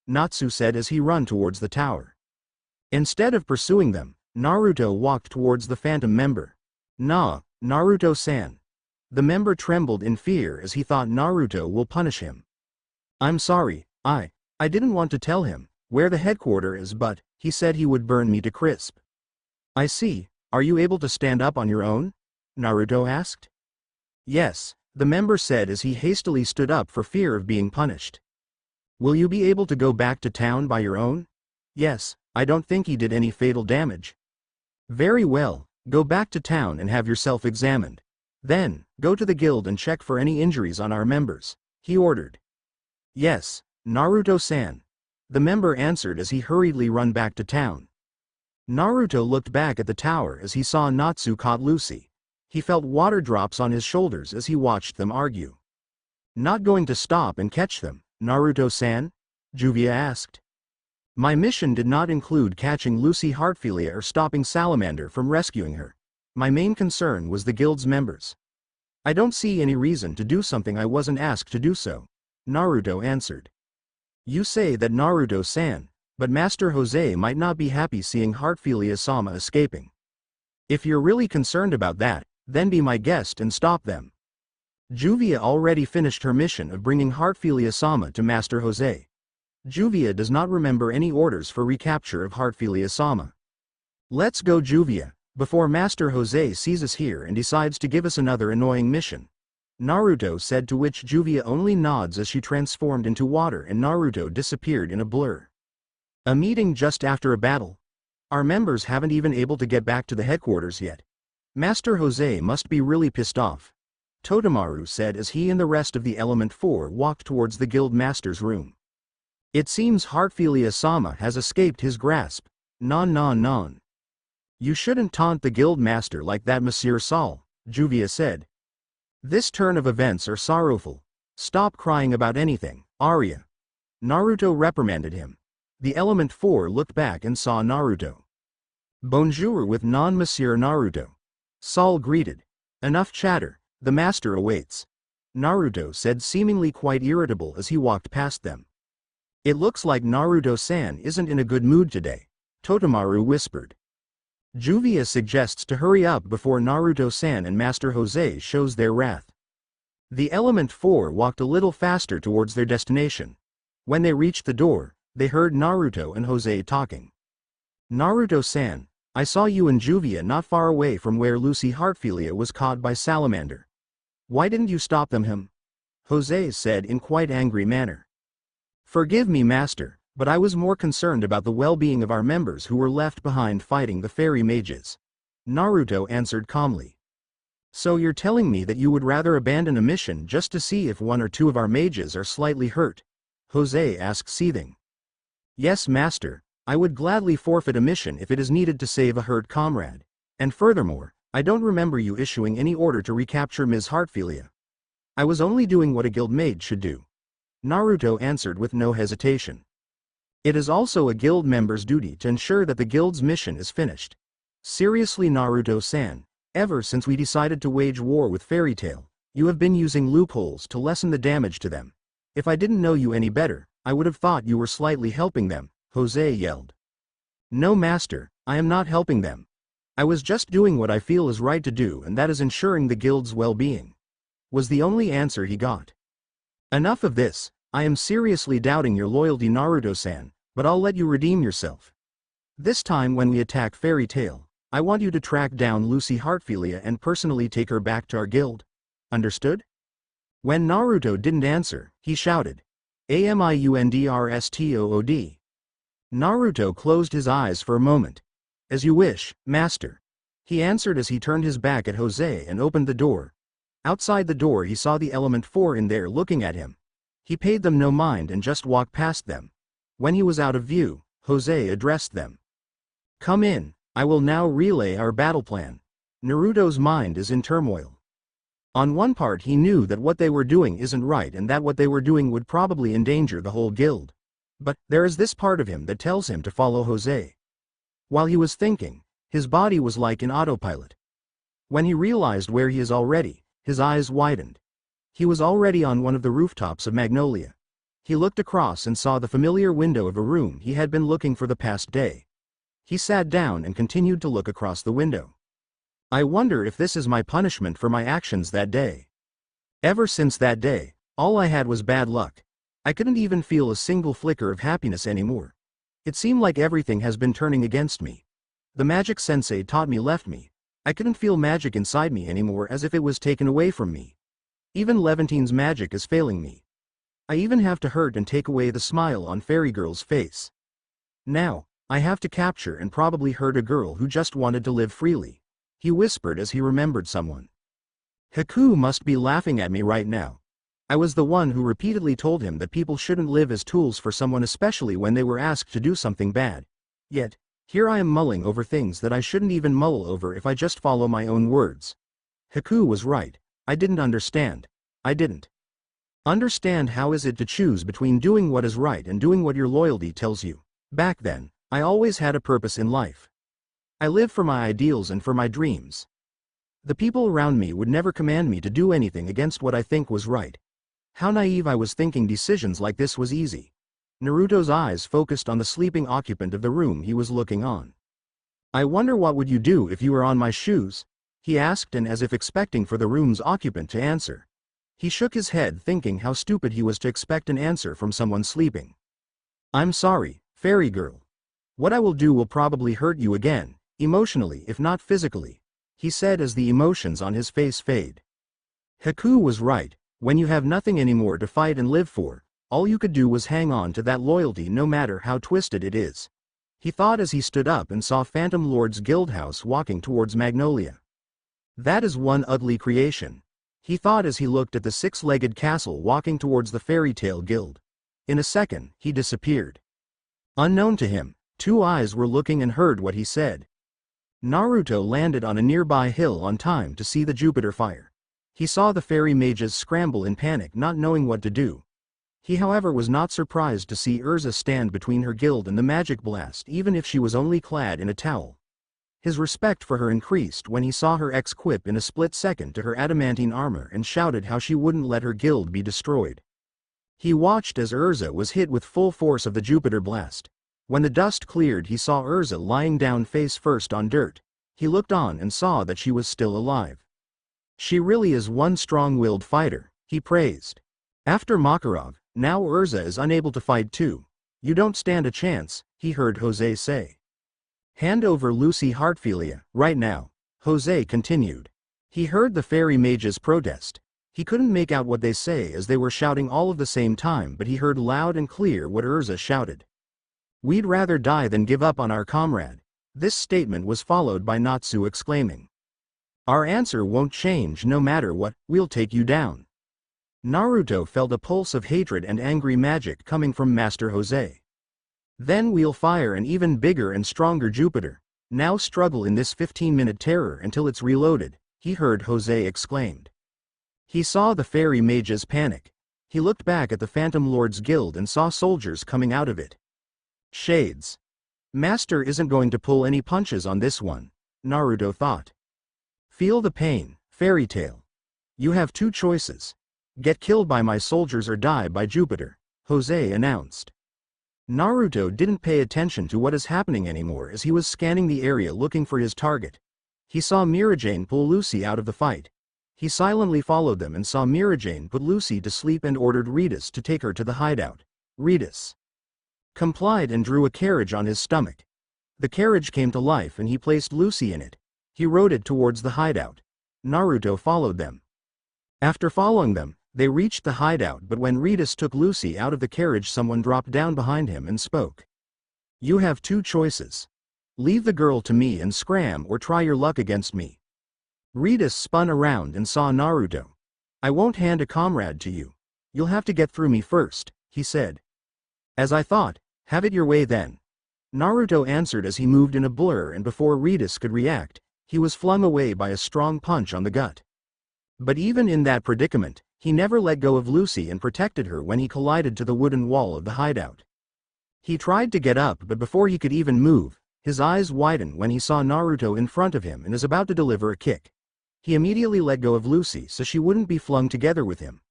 Natsu said as he ran towards the tower. Instead of pursuing them, Naruto walked towards the Phantom member. Nah, Naruto-san. The member trembled in fear as he thought Naruto will punish him. I'm sorry, I didn't want to tell him where the headquarters is, but he said he would burn me to crisp. I see, are you able to stand up on your own? Naruto asked. Yes, the member said as he hastily stood up for fear of being punished. Will you be able to go back to town by your own? Yes, I don't think he did any fatal damage. Very well, go back to town and have yourself examined. Then, go to the guild and check for any injuries on our members, he ordered. Yes, Naruto-san. The member answered as he hurriedly ran back to town. Naruto looked back at the tower as he saw Natsu caught Lucy. He felt water drops on his shoulders as he watched them argue. Not going to stop and catch them, Naruto-san? Juvia asked. My mission did not include catching Lucy Heartfilia or stopping Salamander from rescuing her. My main concern was the guild's members. I don't see any reason to do something I wasn't asked to do so, Naruto answered. You say that, Naruto-san, but Master Jose might not be happy seeing Heartfilia-sama escaping. If you're really concerned about that, then be my guest and stop them. Juvia already finished her mission of bringing Heartfilia-sama to Master Jose. Juvia does not remember any orders for recapture of Heartfilia-sama. Let's go, Juvia, before Master Jose sees us here and decides to give us another annoying mission, Naruto said, to which Juvia only nods as she transformed into water and Naruto disappeared in a blur. A meeting just after a battle? Our members haven't even able to get back to the headquarters yet. Master Jose must be really pissed off, Totemaru said as he and the rest of the Element 4 walked towards the guild master's room. It seems Heartfilia-sama has escaped his grasp. Non. You shouldn't taunt the guild master like that, Monsieur Saul, Juvia said. This turn of events are sorrowful. Stop crying about anything, Arya. Naruto reprimanded him. The Element 4 looked back and saw Naruto. Bonjour with non-Monsieur Naruto. Saul greeted. Enough chatter, the master awaits, Naruto said, seemingly quite irritable as he walked past them. It looks like Naruto-san isn't in a good mood today, Totemaru whispered. Juvia suggests to hurry up before Naruto-san and Master Jose shows their wrath. The Element Four walked a little faster towards their destination. When they reached the door, they heard Naruto and Jose talking. Naruto-san, I saw you and Juvia not far away from where Lucy Heartfilia was caught by Salamander. Why didn't you stop them? Jose said in quite angry manner. Forgive me, Master, but I was more concerned about the well-being of our members who were left behind fighting the fairy mages. Naruto answered calmly. So you're telling me that you would rather abandon a mission just to see if one or two of our mages are slightly hurt? Jose asked, seething. Yes, Master, I would gladly forfeit a mission if it is needed to save a hurt comrade. And furthermore, I don't remember you issuing any order to recapture Ms. Heartfilia. I was only doing what a guild mage should do. Naruto answered with no hesitation. It is also a guild member's duty to ensure that the guild's mission is finished. Seriously, Naruto-san, ever since we decided to wage war with Fairytail, you have been using loopholes to lessen the damage to them. If I didn't know you any better, I would have thought you were slightly helping them, Jose yelled. No, Master, I am not helping them. I was just doing what I feel is right to do, and that is ensuring the guild's well-being, was the only answer he got. Enough of this, I am seriously doubting your loyalty, Naruto-san, but I'll let you redeem yourself. This time when we attack Fairytail, I want you to track down Lucy Heartfilia and personally take her back to our guild. Understood? When Naruto didn't answer, he shouted, Amiundrstood. Naruto closed his eyes for a moment. As you wish, Master. He answered as he turned his back at Jose and opened the door. Outside the door he saw the Element Four in there looking at him. He paid them no mind and just walked past them. When he was out of view, Jose addressed them. Come in, I will now relay our battle plan. Naruto's mind is in turmoil. On one part he knew that what they were doing isn't right and that what they were doing would probably endanger the whole guild. But there is this part of him that tells him to follow Jose. While he was thinking, his body was like in autopilot. When he realized where he is already, his eyes widened. He was already on one of the rooftops of Magnolia. He looked across and saw the familiar window of a room he had been looking for the past day. He sat down and continued to look across the window. I wonder if this is my punishment for my actions that day. Ever since that day, all I had was bad luck. I couldn't even feel a single flicker of happiness anymore. It seemed like everything has been turning against me. The magic sensei taught me left me. I couldn't feel magic inside me anymore, as if it was taken away from me. Even Levantine's magic is failing me. I even have to hurt and take away the smile on Fairy Girl's face. Now, I have to capture and probably hurt a girl who just wanted to live freely. He whispered as he remembered someone. Haku must be laughing at me right now. I was the one who repeatedly told him that people shouldn't live as tools for someone, especially when they were asked to do something bad. Yet, here I am mulling over things that I shouldn't even mull over if I just follow my own words. Haku was right. I didn't understand. I didn't understand how is it to choose between doing what is right and doing what your loyalty tells you. Back then, I always had a purpose in life. I lived for my ideals and for my dreams. The people around me would never command me to do anything against what I think was right. How naive I was, thinking decisions like this was easy. Naruto's eyes focused on the sleeping occupant of the room he was looking on. I wonder what would you do if you were on my shoes? He asked, and as if expecting for the room's occupant to answer. He shook his head, thinking how stupid he was to expect an answer from someone sleeping. I'm sorry, Fairy Girl. What I will do will probably hurt you again, emotionally if not physically, he said as the emotions on his face fade. Haku was right. When you have nothing anymore to fight and live for, all you could do was hang on to that loyalty no matter how twisted it is. He thought as he stood up and saw Phantom Lord's guildhouse walking towards Magnolia. That is one ugly creation, he thought as he looked at the six-legged castle walking towards the Fairytail Guild. In a second, he disappeared. Unknown to him, two eyes were looking and heard what he said. Naruto landed on a nearby hill on time to see the Jupiter fire. He saw the fairy mages scramble in panic, not knowing what to do. He, however, was not surprised to see Urza stand between her guild and the magic blast, even if she was only clad in a towel. His respect for her increased when he saw her equip in a split second to her adamantine armor and shouted how she wouldn't let her guild be destroyed. He watched as Urza was hit with full force of the Jupiter blast. When the dust cleared, he saw Urza lying down face first on dirt. He looked on and saw that she was still alive. She really is one strong-willed fighter, he praised. After Makarov, now Urza is unable to fight too. You don't stand a chance, he heard Jose say. Hand over Lucy Heartfilia, right now, Jose continued. He heard the fairy mages protest. He couldn't make out what they say as they were shouting all at the same time, but he heard loud and clear what Urza shouted. We'd rather die than give up on our comrade. This statement was followed by Natsu exclaiming. Our answer won't change no matter what, we'll take you down. Naruto felt a pulse of hatred and angry magic coming from Master Jose. Then we'll fire an even bigger and stronger Jupiter. Now struggle in this 15-minute terror until it's reloaded, he heard Jose exclaimed. He saw the fairy mages panic. He looked back at the Phantom Lord's Guild and saw soldiers coming out of it. Shades. Master isn't going to pull any punches on this one, Naruto thought. Feel the pain, Fairytail. You have two choices. Get killed by my soldiers or die by Jupiter, Jose announced. Naruto didn't pay attention to what is happening anymore as he was scanning the area looking for his target. He saw Mirajane pull Lucy out of the fight. He silently followed them and saw Mirajane put Lucy to sleep and ordered Ritas to take her to the hideout. Ritas complied and drew a carriage on his stomach. The carriage came to life and he placed Lucy in it. He rode it towards the hideout. Naruto followed them. After following them, they reached the hideout, but when Ritas took Lucy out of the carriage, someone dropped down behind him and spoke. You have two choices. Leave the girl to me and scram, or try your luck against me. Ritas spun around and saw Naruto. I won't hand a comrade to you. You'll have to get through me first, he said. As I thought, have it your way then. Naruto answered as he moved in a blur, and before Ritas could react, he was flung away by a strong punch on the gut. But even in that predicament, he never let go of Lucy and protected her when he collided to the wooden wall of the hideout. He tried to get up, but before he could even move, his eyes widened when he saw Naruto in front of him and is about to deliver a kick. He immediately let go of Lucy so she wouldn't be flung together with him.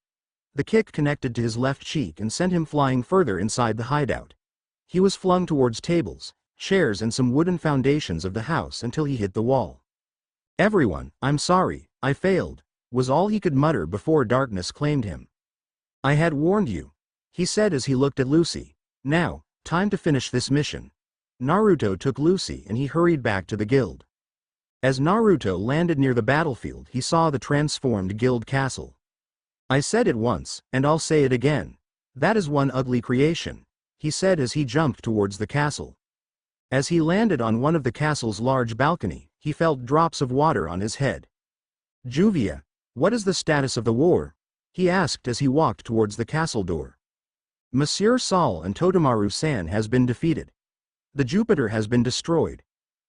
The kick connected to his left cheek and sent him flying further inside the hideout. He was flung towards tables, chairs and some wooden foundations of the house until he hit the wall. Everyone, I'm sorry, I failed, was all he could mutter before darkness claimed him. I had warned you, he said as he looked at Lucy. Now, time to finish this mission. Naruto took Lucy and he hurried back to the guild. As Naruto landed near the battlefield, he saw the transformed guild castle. I said it once, and I'll say it again. That is one ugly creation, he said as he jumped towards the castle. As he landed on one of the castle's large balcony, he felt drops of water on his head. Juvia, what is the status of the war? He asked as he walked towards the castle door. Monsieur Saul and Totemaru-san has been defeated. The Jupiter has been destroyed.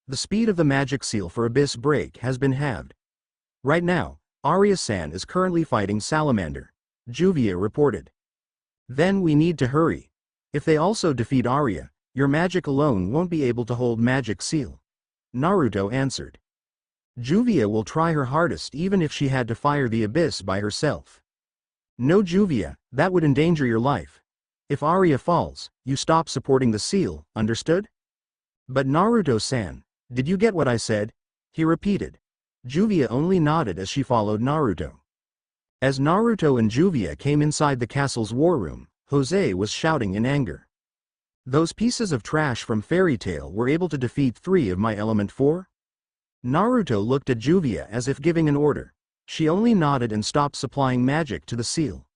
The speed of the magic seal for Abyss Break has been halved. Right now, Arya-san is currently fighting Salamander, Juvia reported. Then we need to hurry. If they also defeat Arya, your magic alone won't be able to hold magic seal, Naruto answered. Juvia will try her hardest even if she had to fire the abyss by herself. No Juvia, that would endanger your life. If Arya falls, you stop supporting the seal, understood? But Naruto-san, did you get what I said? He repeated. Juvia only nodded as she followed Naruto. As Naruto and Juvia came inside the castle's war room, Jose was shouting in anger. Those pieces of trash from Fairytail were able to defeat 3 of my Element 4? Naruto looked at Juvia as if giving an order. She only nodded and stopped supplying magic to the seal.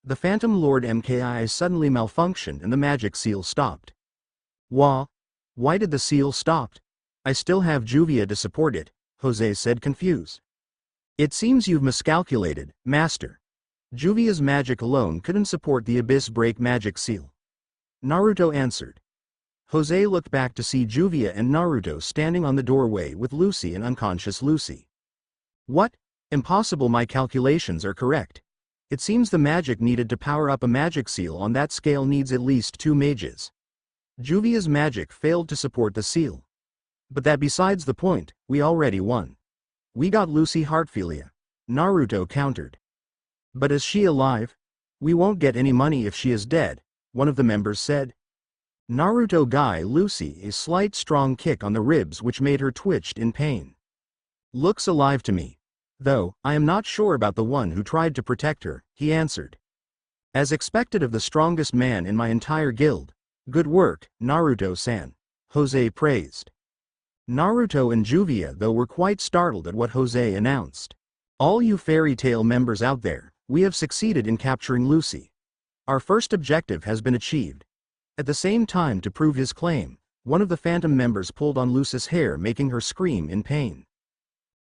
The Phantom Lord MKI suddenly malfunctioned and the magic seal stopped. Why did the seal stop? I still have Juvia to support it, Jose said confused. It seems you've miscalculated, Master. Juvia's magic alone couldn't support the Abyss Break magic seal, Naruto answered. Jose looked back to see Juvia and Naruto standing on the doorway with Lucy and unconscious Lucy. What? Impossible, my calculations are correct. It seems the magic needed to power up a magic seal on that scale needs at least 2 mages. Juvia's magic failed to support the seal. But that besides the point, we already won. We got Lucy Heartfilia, Naruto countered. But is she alive? We won't get any money if she is dead, one of the members said. Naruto guy Lucy a slight strong kick on the ribs which made her twitched in pain. Looks alive to me. Though, I am not sure about the one who tried to protect her, he answered. As expected of the strongest man in my entire guild. Good work, Naruto-san. Jose praised. Naruto and Juvia though were quite startled at what Jose announced. All you Fairytail members out there, we have succeeded in capturing Lucy. Our first objective has been achieved. At the same time to prove his claim, one of the Phantom members pulled on Lucy's hair making her scream in pain.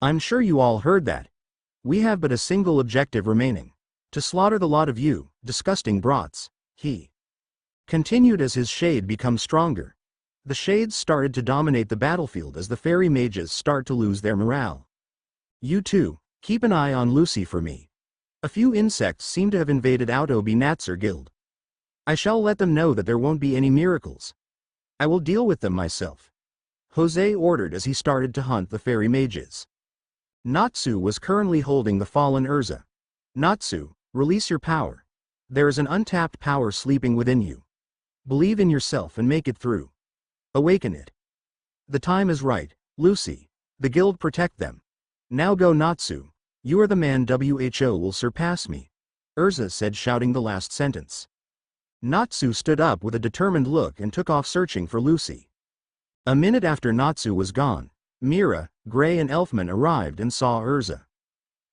I'm sure you all heard that. We have but a single objective remaining. To slaughter the lot of you, disgusting brats, he continued as his shade becomes stronger. The shades started to dominate the battlefield as the fairy mages start to lose their morale. You too, keep an eye on Lucy for me. A few insects seem to have invaded Aotobi Natsu Guild. I shall let them know that there won't be any miracles. I will deal with them myself. Jose ordered as he started to hunt the fairy mages. Natsu was currently holding the fallen Urza. Natsu, release your power. There is an untapped power sleeping within you. Believe in yourself and make it through. Awaken it. The time is right, Lucy. The guild protect them. Now go Natsu. You are the man who will surpass me. Urza said shouting the last sentence. Natsu stood up with a determined look and took off searching for Lucy. A minute after Natsu was gone, Mira, Gray and Elfman arrived and saw Urza.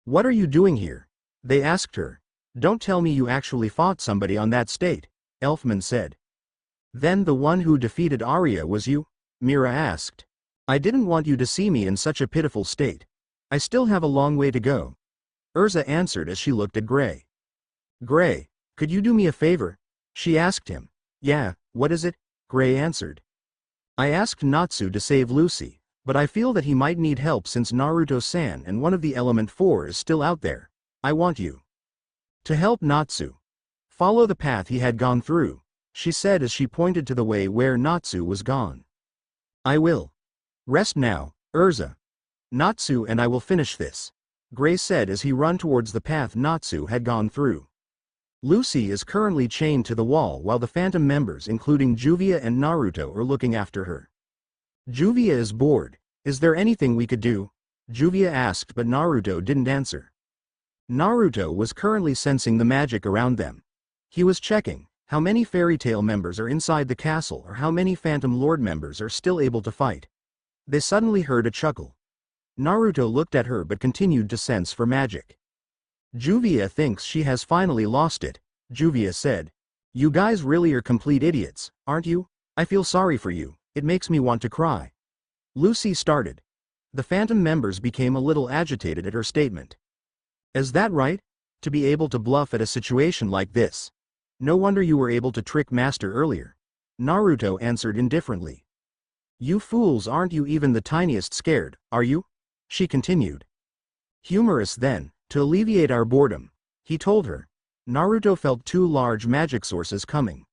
What are you doing here? They asked her. Don't tell me you actually fought somebody on that state, Elfman said. Then the one who defeated Arya was you? Mira asked. I didn't want you to see me in such a pitiful state. I still have a long way to go. Urza answered as she looked at Gray. Gray, could you do me a favor? She asked him. Yeah, what is it? Gray answered. I asked Natsu to save Lucy, but I feel that he might need help since Naruto-san and one of the Element 4 is still out there. I want you to help Natsu. Follow the path he had gone through, she said as she pointed to the way where Natsu was gone. I will. Rest now, Urza. Natsu and I will finish this, Gray said as he ran towards the path Natsu had gone through. Lucy is currently chained to the wall while the Phantom members including Juvia and Naruto are looking after her. Juvia is bored. Is there anything we could do? Juvia asked but Naruto didn't answer. Naruto was currently sensing the magic around them. He was checking how many Fairytail members are inside the castle or how many Phantom Lord members are still able to fight. They suddenly heard a chuckle. Naruto looked at her but continued to sense for magic. Juvia thinks she has finally lost it, Juvia said. You guys really are complete idiots, aren't you? I feel sorry for you, it makes me want to cry. Lucy started. The Phantom members became a little agitated at her statement. Is that right? To be able to bluff at a situation like this? No wonder you were able to trick Master earlier. Naruto answered indifferently. You fools aren't you even the tiniest scared, are you? She continued. Humorous then, to alleviate our boredom, he told her. Naruto felt two large magic sources coming.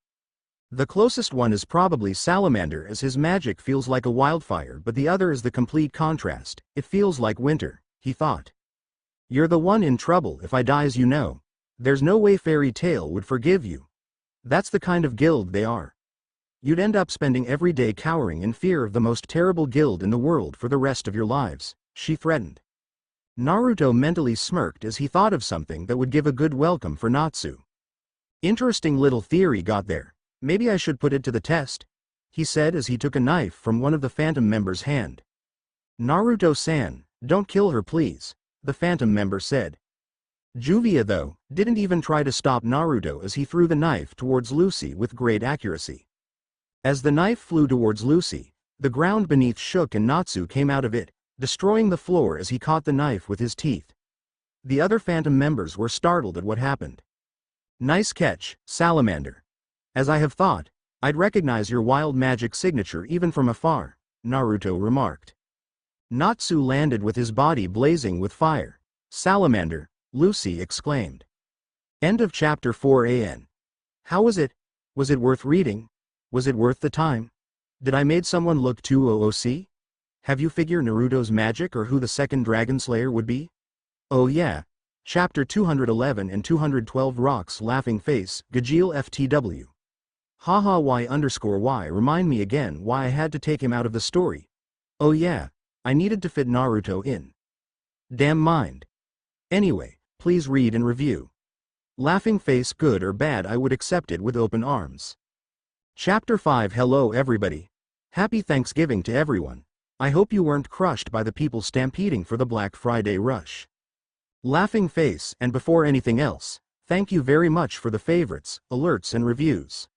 The closest one is probably Salamander as his magic feels like a wildfire but the other is the complete contrast, it feels like winter, he thought. You're the one in trouble if I die as you know. There's no way Fairytail would forgive you. That's the kind of guild they are. You'd end up spending every day cowering in fear of the most terrible guild in the world for the rest of your lives, she threatened. Naruto mentally smirked as he thought of something that would give a good welcome for Natsu. Interesting little theory got there. Maybe I should put it to the test, he said as he took a knife from one of the Phantom members' hand. Naruto-san, don't kill her please, the Phantom member said. Juvia though, didn't even try to stop Naruto as he threw the knife towards Lucy with great accuracy. As the knife flew towards Lucy, the ground beneath shook and Natsu came out of it, destroying the floor as he caught the knife with his teeth. The other Phantom members were startled at what happened. Nice catch, Salamander. As I have thought, I'd recognize your wild magic signature even from afar, Naruto remarked. Natsu landed with his body blazing with fire. Salamander, Lucy exclaimed. End of chapter 4 How was it? Was it worth reading? Was it worth the time? Did I made someone look too OOC? Have you figured Naruto's magic or who the second Dragon Slayer would be? Oh yeah. Chapter 211 and 212 Rocks Laughing Face, Gajeel FTW. Haha y_y remind me again why I had to take him out of the story. Oh yeah, I needed to fit Naruto in. Damn mind. Anyway, please read and review. Laughing face good or bad I would accept it with open arms. Chapter 5 Hello everybody. Happy Thanksgiving to everyone. I hope you weren't crushed by the people stampeding for the Black Friday rush. Laughing face, and before anything else, thank you very much for the favorites, alerts and reviews.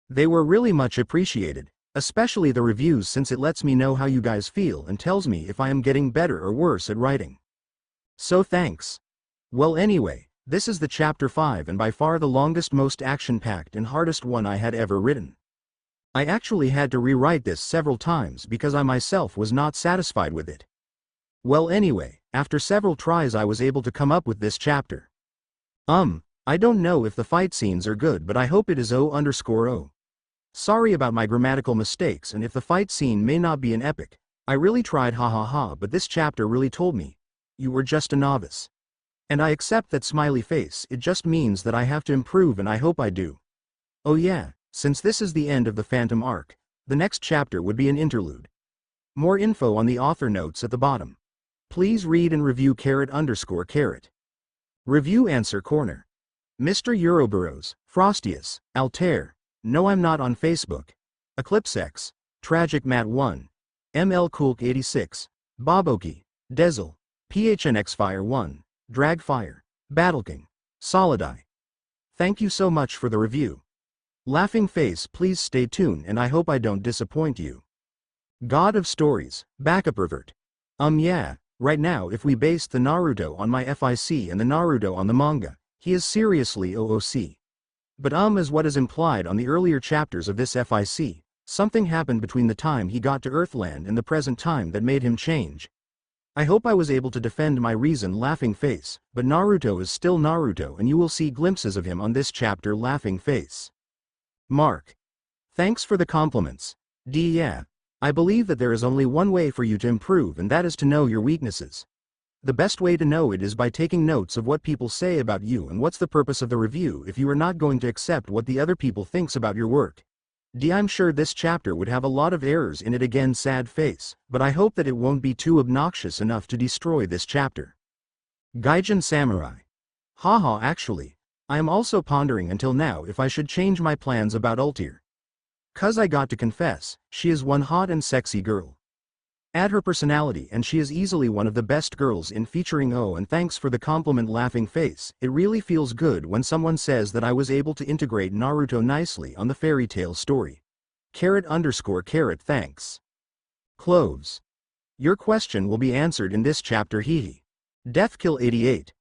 They were really much appreciated, especially the reviews since it lets me know how you guys feel and tells me if I am getting better or worse at writing. So thanks. Well anyway, this is the chapter 5 and by far the longest, most action-packed and hardest one I had ever written. I actually had to rewrite this several times because I myself was not satisfied with it. Well anyway, after several tries I was able to come up with this chapter. I don't know if the fight scenes are good but I hope it is O_O. Sorry about my grammatical mistakes and if the fight scene may not be an epic. I really tried hahaha but this chapter really told me. You were just a novice. And I accept that smiley face, it just means that I have to improve and I hope I do. Oh yeah, since this is the end of the Phantom arc, the next chapter would be an interlude. More info on the author notes at the bottom. Please read and review _. Review Answer Corner. Mr. Euroburrows, Frostius, Altair, No I'm Not on Facebook, EclipseX, Tragic Matt 1, ML Coolk 86, Boboki, Dezel, PHNX 1, Dragfire, Battleking, Solidai. Thank you so much for the review. Laughing face, please stay tuned and I hope I don't disappoint you. God of Stories, Backup Revert. Yeah, right now if we based the Naruto on my FIC and the Naruto on the manga, he is seriously OOC. But is what is implied on the earlier chapters of this FIC, something happened between the time he got to Earthland and the present time that made him change. I hope I was able to defend my reason Laughing face, but Naruto is still Naruto and you will see glimpses of him on this chapter Laughing face. Mark. Thanks for the compliments. Yeah. I believe that there is only one way for you to improve and that is to know your weaknesses. The best way to know it is by taking notes of what people say about you and what's the purpose of the review if you are not going to accept what the other people thinks about your work. I'm sure this chapter would have a lot of errors in it again sad face, but I hope that it won't be too obnoxious enough to destroy this chapter. Gaijin Samurai. Haha actually, I am also pondering until now if I should change my plans about Ultir. 'Cause I got to confess, she is one hot and sexy girl. Add her personality and she is easily one of the best girls in featuring and thanks for the compliment Laughing face, it really feels good when someone says that I was able to integrate Naruto nicely on the Fairytail story. _. Thanks. Cloves. Your question will be answered in this chapter hehe. Deathkill 88.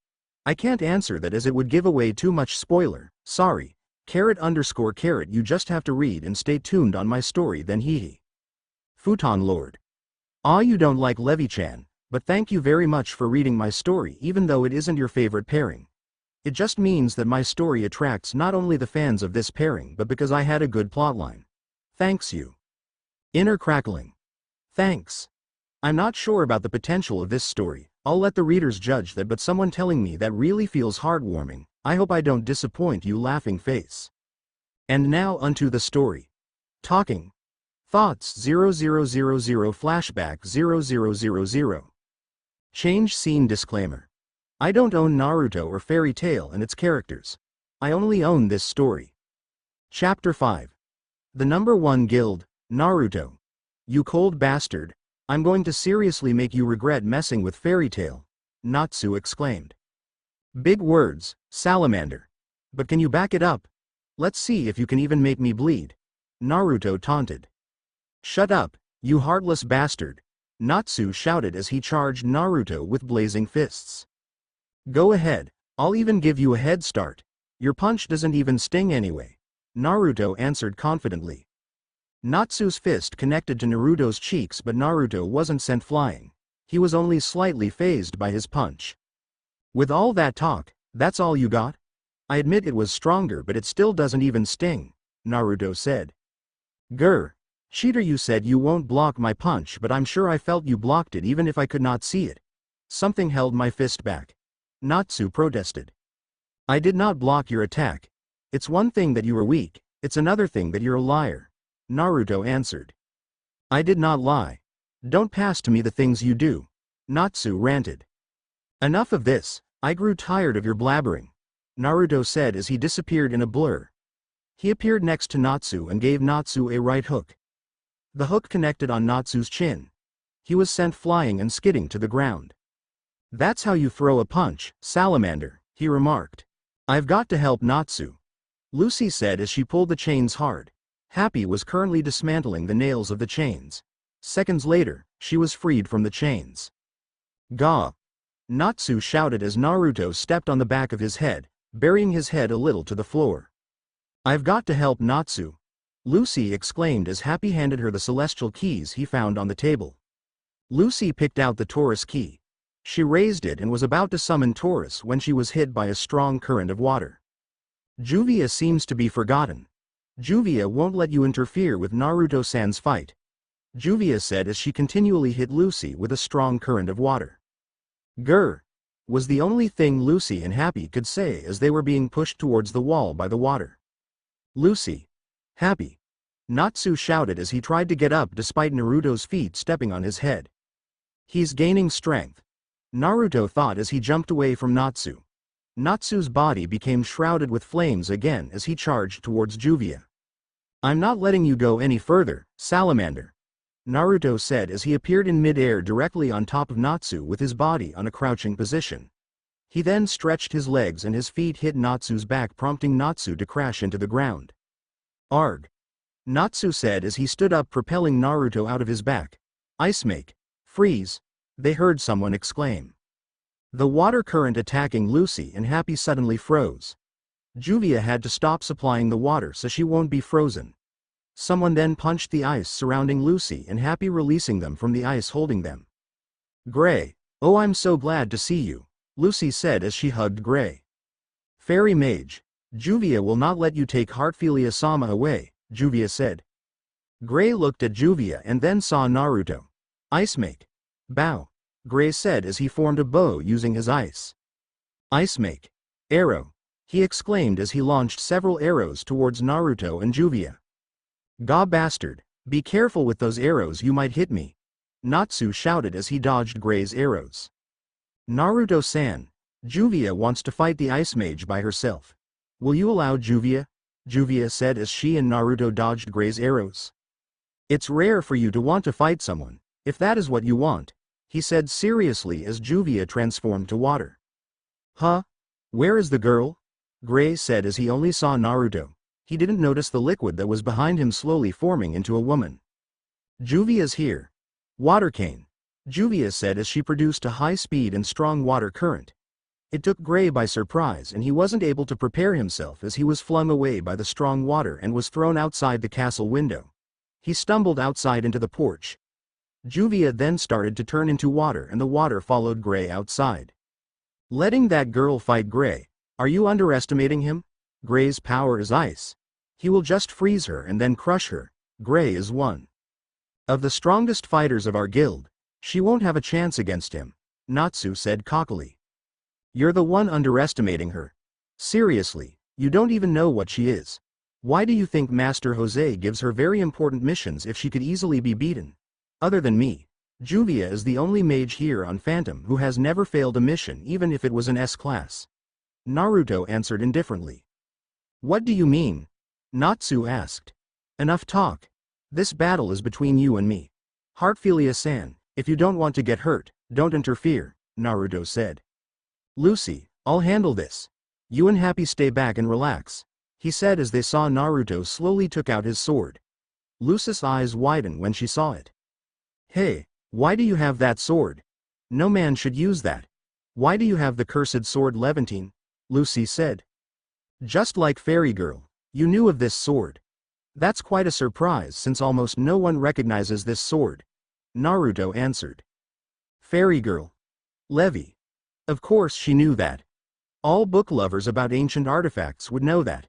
I can't answer that as it would give away too much spoiler, sorry. _. You just have to read and stay tuned on my story then hehe. Futon Lord. You don't like Levy-chan, but thank you very much for reading my story even though it isn't your favorite pairing. It just means that my story attracts not only the fans of this pairing but because I had a good plotline. Thanks you. Inner Crackling. Thanks. I'm not sure about the potential of this story, I'll let the readers judge that but someone telling me that really feels heartwarming, I hope I don't disappoint you Laughing face. And now unto the story. Talking. Thoughts 0000 Flashback 0000. Change scene disclaimer. I don't own Naruto or Fairytail and its characters. I only own this story. Chapter 5. The number 1 guild, Naruto. You cold bastard, I'm going to seriously make you regret messing with Fairytail, Natsu exclaimed. Big words, salamander. But can you back it up? Let's see if you can even make me bleed. Naruto taunted. Shut up, you heartless bastard, Natsu shouted as he charged Naruto with blazing fists. Go ahead, I'll even give you a head start. Your punch doesn't even sting anyway, Naruto answered confidently. Natsu's fist connected to Naruto's cheeks but Naruto wasn't sent flying. He was only slightly fazed by his punch. With all that talk, that's all you got? I admit it was stronger but it still doesn't even sting, Naruto said. Grr. Cheater, you said you won't block my punch but I'm sure I felt you blocked it even if I could not see it. Something held my fist back. Natsu protested. I did not block your attack. It's one thing that you were weak, It's another thing that you're a liar. Naruto answered. I did not lie. Don't pass to me the things you do. Natsu ranted. Enough of this, I grew tired of your blabbering. Naruto said as he disappeared in a blur. He appeared next to Natsu and gave Natsu a right hook. The hook connected on Natsu's chin. He was sent flying and skidding to the ground. That's how you throw a punch, salamander, he remarked. I've got to help Natsu. Lucy said as she pulled the chains hard. Happy was currently dismantling the nails of the chains. Seconds later, she was freed from the chains. Gah! Natsu shouted as Naruto stepped on the back of his head, burying his head a little to the floor. I've got to help Natsu, Lucy exclaimed as Happy handed her the celestial keys he found on the table. Lucy picked out the Taurus key. She raised it and was about to summon Taurus when she was hit by a strong current of water. Juvia seems to be forgotten. Juvia won't let you interfere with Naruto-san's fight, Juvia said as she continually hit Lucy with a strong current of water. Grr! Was the only thing Lucy and Happy could say as they were being pushed towards the wall by the water. Lucy! Happy! Natsu shouted as he tried to get up despite Naruto's feet stepping on his head. He's gaining strength, Naruto thought as he jumped away from Natsu. Natsu's body became shrouded with flames again as he charged towards Juvia. I'm not letting you go any further, salamander, Naruto said as he appeared in mid-air directly on top of Natsu with his body on a crouching position. He then stretched his legs and his feet hit Natsu's back, prompting Natsu to crash into the ground. Arg! Natsu said as he stood up, propelling Naruto out of his back. Ice make! Freeze! They heard someone exclaim. The water current attacking Lucy and Happy suddenly froze. Juvia had to stop supplying the water so she won't be frozen. Someone then punched the ice surrounding Lucy and Happy, releasing them from the ice holding them. Gray, oh, I'm so glad to see you, Lucy said as she hugged Gray. Fairy mage, Juvia will not let you take Heartfilia-sama away, Juvia said. Gray looked at Juvia and then saw Naruto. Ice make. Bow, Gray said as he formed a bow using his ice. Ice make. Arrow, he exclaimed as he launched several arrows towards Naruto and Juvia. Gah bastard, be careful with those arrows, you might hit me, Natsu shouted as he dodged Gray's arrows. Naruto-san, Juvia wants to fight the ice mage by herself. Will you allow Juvia? Juvia said as she and Naruto dodged Gray's arrows. It's rare for you to want to fight someone, if that is what you want, he said seriously as Juvia transformed to water. Huh? Where is the girl? Gray said as he only saw Naruto. He didn't notice the liquid that was behind him slowly forming into a woman. Juvia's here. Water cane, Juvia said as she produced a high-speed and strong water current. It took Gray by surprise and he wasn't able to prepare himself as he was flung away by the strong water and was thrown outside the castle window. He stumbled outside into the porch. Juvia then started to turn into water and the water followed Gray outside. Letting that girl fight Gray, are you underestimating him? Gray's power is ice. He will just freeze her and then crush her. Gray is one of the strongest fighters of our guild. She won't have a chance against him, Natsu said cockily. You're the one underestimating her. Seriously, you don't even know what she is. Why do you think Master Jose gives her very important missions if she could easily be beaten? Other than me, Juvia is the only mage here on Phantom who has never failed a mission even if it was an S-class. Naruto answered indifferently. What do you mean? Natsu asked. Enough talk. This battle is between you and me. Heartfilia-san, if you don't want to get hurt, don't interfere, Naruto said. Lucy, I'll handle this. You and Happy stay back and relax, he said as they saw Naruto slowly took out his sword. Lucy's eyes widened when she saw it. Hey, why do you have that sword? No man should use that. Why do you have the cursed sword, Levantine? Lucy said. Just like Fairy Girl, you knew of this sword. That's quite a surprise since almost no one recognizes this sword, Naruto answered. Fairy Girl. Levy. Of course she knew that. All book lovers about ancient artifacts would know that.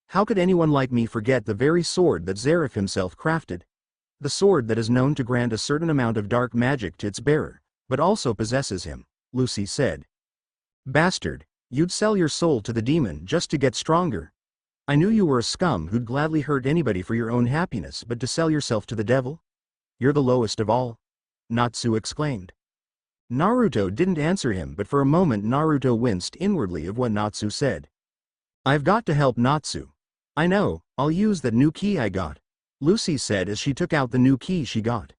How could anyone like me forget the very sword that Zeref himself crafted? The sword that is known to grant a certain amount of dark magic to its bearer, but also possesses him, Lucy said. Bastard, you'd sell your soul to the demon just to get stronger. I knew you were a scum who'd gladly hurt anybody for your own happiness, but to sell yourself to the devil? You're the lowest of all," Natsu exclaimed. Naruto didn't answer him, but for a moment Naruto winced inwardly of what Natsu said. "I've got to help Natsu. I know, I'll use that new key I got," Lucy said as she took out the new key she got.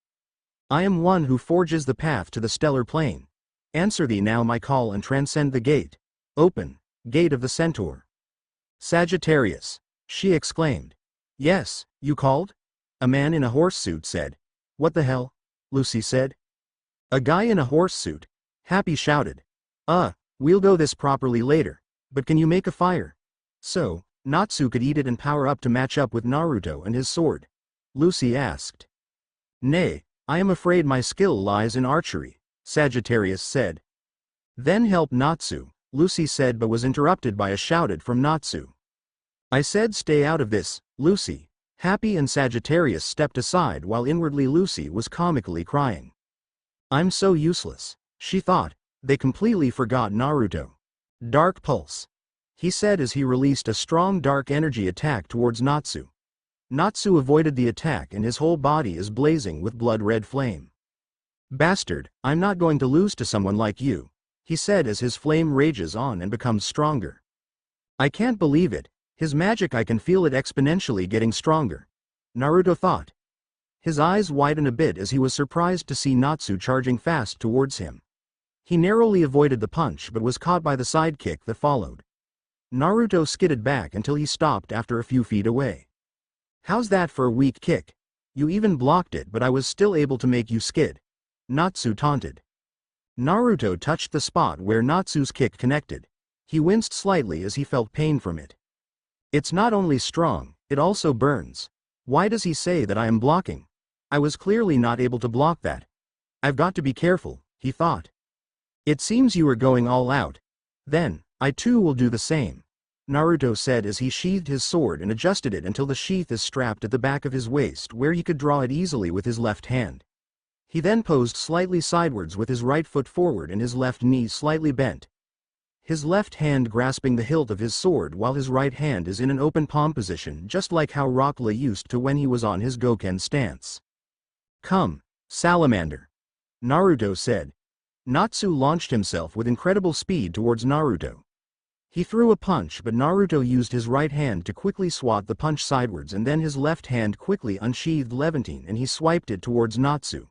"I am one who forges the path to the stellar plane. Answer thee now my call and transcend the gate. Open, gate of the centaur." "Sagittarius," she exclaimed. "Yes, you called?" A man in a horse suit said. "What the hell?" Lucy said. "A guy in a horse suit," Happy shouted. We'll go this properly later, but can you make a fire? So, Natsu could eat it and power up to match up with Naruto and his sword?" Lucy asked. "Nay, I am afraid my skill lies in archery," Sagittarius said. "Then help Natsu," Lucy said, but was interrupted by a shouted from Natsu. "I said stay out of this, Lucy." Happy and Sagittarius stepped aside while inwardly Lucy was comically crying. "I'm so useless," she thought. They completely forgot Naruto. "Dark Pulse," he said as he released a strong dark energy attack towards Natsu. Natsu avoided the attack and his whole body is blazing with blood-red flame. "Bastard, I'm not going to lose to someone like you," he said as his flame rages on and becomes stronger. "I can't believe it, his magic, I can feel it exponentially getting stronger," Naruto thought. His eyes widened a bit as he was surprised to see Natsu charging fast towards him. He narrowly avoided the punch but was caught by the sidekick that followed. Naruto skidded back until he stopped after a few feet away. "How's that for a weak kick? You even blocked it, but I was still able to make you skid," Natsu taunted. Naruto touched the spot where Natsu's kick connected. He winced slightly as he felt pain from it. "It's not only strong, it also burns. Why does he say that I am blocking? I was clearly not able to block that. I've got to be careful," he thought. "It seems you are going all out. Then, I too will do the same," Naruto said as he sheathed his sword and adjusted it until the sheath is strapped at the back of his waist where he could draw it easily with his left hand. He then posed slightly sidewards with his right foot forward and his left knee slightly bent. His left hand grasping the hilt of his sword while his right hand is in an open palm position, just like how Rock Lee used to when he was on his Goken stance. "Come, Salamander," Naruto said. Natsu launched himself with incredible speed towards Naruto. He threw a punch, but Naruto used his right hand to quickly swat the punch sidewards and then his left hand quickly unsheathed Levantine and he swiped it towards Natsu.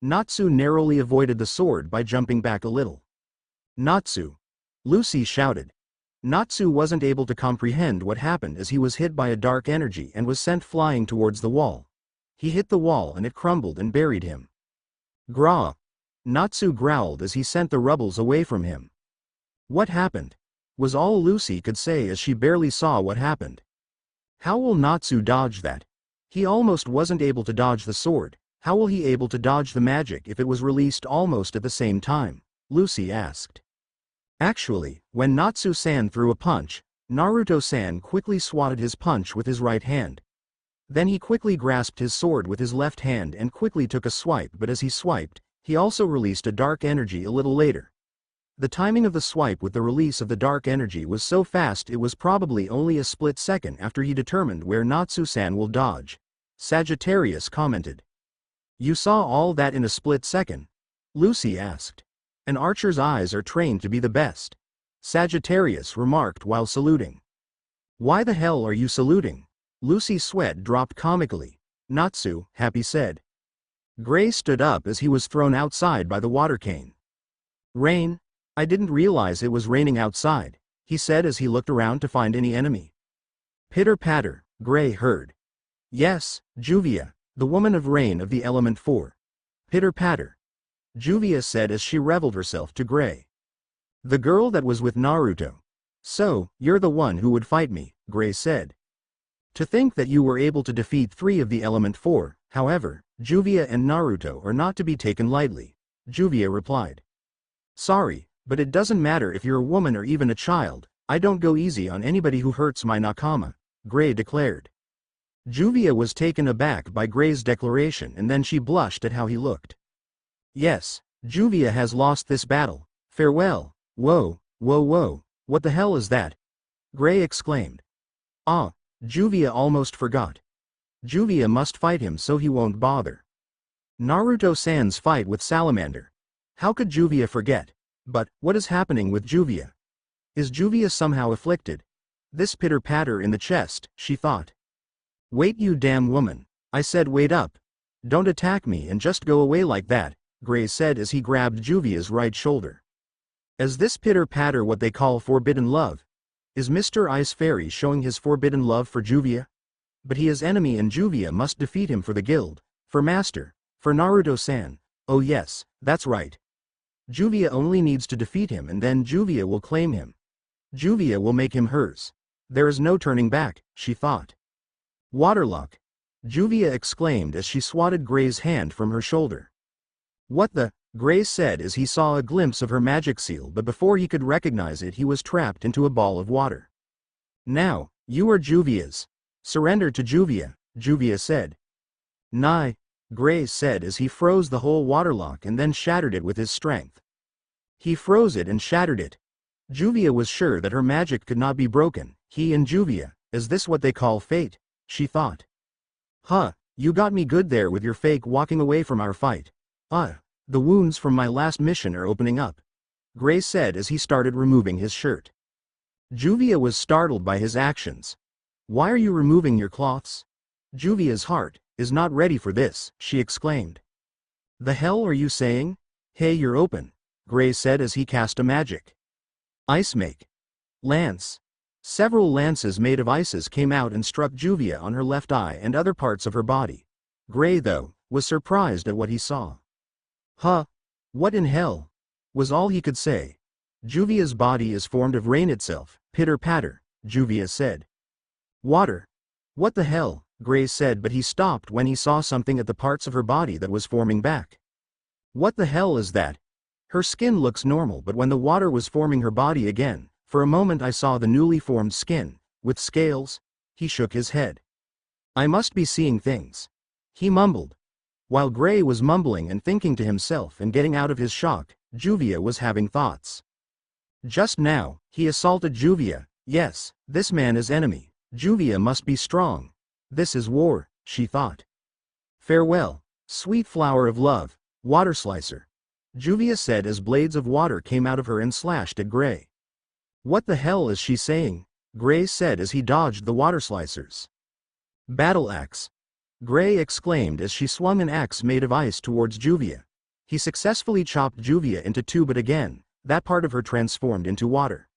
Natsu narrowly avoided the sword by jumping back a little. "Natsu!" Lucy shouted. Natsu wasn't able to comprehend what happened as he was hit by a dark energy and was sent flying towards the wall. He hit the wall and it crumbled and buried him. "Gra!" Natsu growled as he sent the rubbles away from him. "What happened?" was all Lucy could say as she barely saw what happened. How will Natsu dodge that? He almost wasn't able to dodge the sword. How will he able to dodge the magic if it was released almost at the same time? Lucy asked. Actually, when Natsu-san threw a punch, Naruto-san quickly swatted his punch with his right hand. Then he quickly grasped his sword with his left hand and quickly took a swipe, but as he swiped, he also released a dark energy a little later. The timing of the swipe with the release of the dark energy was so fast it was probably only a split second after he determined where Natsu-san will dodge. Sagittarius commented. "You saw all that in a split second?" Lucy asked. "An archer's eyes are trained to be the best," Sagittarius remarked while saluting. "Why the hell are you saluting?" Lucy's sweat dropped comically. "Natsu," Happy said. Gray stood up as he was thrown outside by the water cane. "Rain? I didn't realize it was raining outside," he said as he looked around to find any enemy. Pitter-patter, Gray heard. "Yes, Juvia, the woman of rain of the element 4. Pitter-patter," Juvia said as she reveled herself to Gray. "The girl that was with Naruto. So, you're the one who would fight me," Gray said. "To think that you were able to defeat 3 of the element 4, however, Juvia and Naruto are not to be taken lightly," Juvia replied. "Sorry, but it doesn't matter if you're a woman or even a child, I don't go easy on anybody who hurts my nakama," Gray declared. Juvia was taken aback by Gray's declaration and then she blushed at how he looked. "Yes, Juvia has lost this battle. Farewell." "Whoa, whoa, whoa, what the hell is that?" Gray exclaimed. Ah, Juvia almost forgot. Juvia must fight him so he won't bother. Naruto-san's fight with Salamander. How could Juvia forget? But, what is happening with Juvia? Is Juvia somehow afflicted? This pitter-patter in the chest, she thought. Wait, you damn woman. I said wait up. Don't attack me and just go away like that, Gray said as he grabbed Juvia's right shoulder. Is this pitter-patter what they call forbidden love? Is Mr. Ice Fairy showing his forbidden love for Juvia? But he is enemy and Juvia must defeat him for the guild, for master, for Naruto-san. Oh yes, that's right. Juvia only needs to defeat him and then Juvia will claim him. Juvia will make him hers. There is no turning back, she thought. Waterlock. Juvia exclaimed as she swatted Gray's hand from her shoulder. What the? Gray said as he saw a glimpse of her magic seal, but before he could recognize it he was trapped into a ball of water. Now, you are Juvia's. Surrender to Juvia, Juvia said. Nah, Gray said as he froze the whole waterlock and then shattered it with his strength. He froze it and shattered it. Juvia was sure that her magic could not be broken. He and Juvia, is this what they call fate? She thought. Huh, you got me good there with your fake walking away from our fight. The wounds from my last mission are opening up, Gray said as he started removing his shirt. Juvia was startled by his actions. Why are you removing your cloths? Juvia's heart is not ready for this, she exclaimed. The hell are you saying? Hey, you're open, Gray said as he cast a magic. Ice make. Lance. Several lances made of ices came out and struck Juvia on her left eye and other parts of her body. Gray, though, was surprised at what he saw. Huh? What in hell? Was all he could say. Juvia's body is formed of rain itself, pitter-patter, Juvia said. Water. What the hell? Gray said, but he stopped when he saw something at the parts of her body that was forming back. What the hell is that? Her skin looks normal, but when the water was forming her body again, for a moment I saw the newly formed skin, with scales. He shook his head. I must be seeing things. He mumbled. While Gray was mumbling and thinking to himself and getting out of his shock, Juvia was having thoughts. Just now, he assaulted Juvia. Yes, this man is enemy. Juvia must be strong. This is war, she thought. Farewell, sweet flower of love, water slicer, Juvia said as blades of water came out of her and slashed at Gray. What the hell is she saying? Gray said as he dodged the water slicers. Battle axe. Gray exclaimed as she swung an axe made of ice towards Juvia. He successfully chopped Juvia into two, but again, that part of her transformed into water.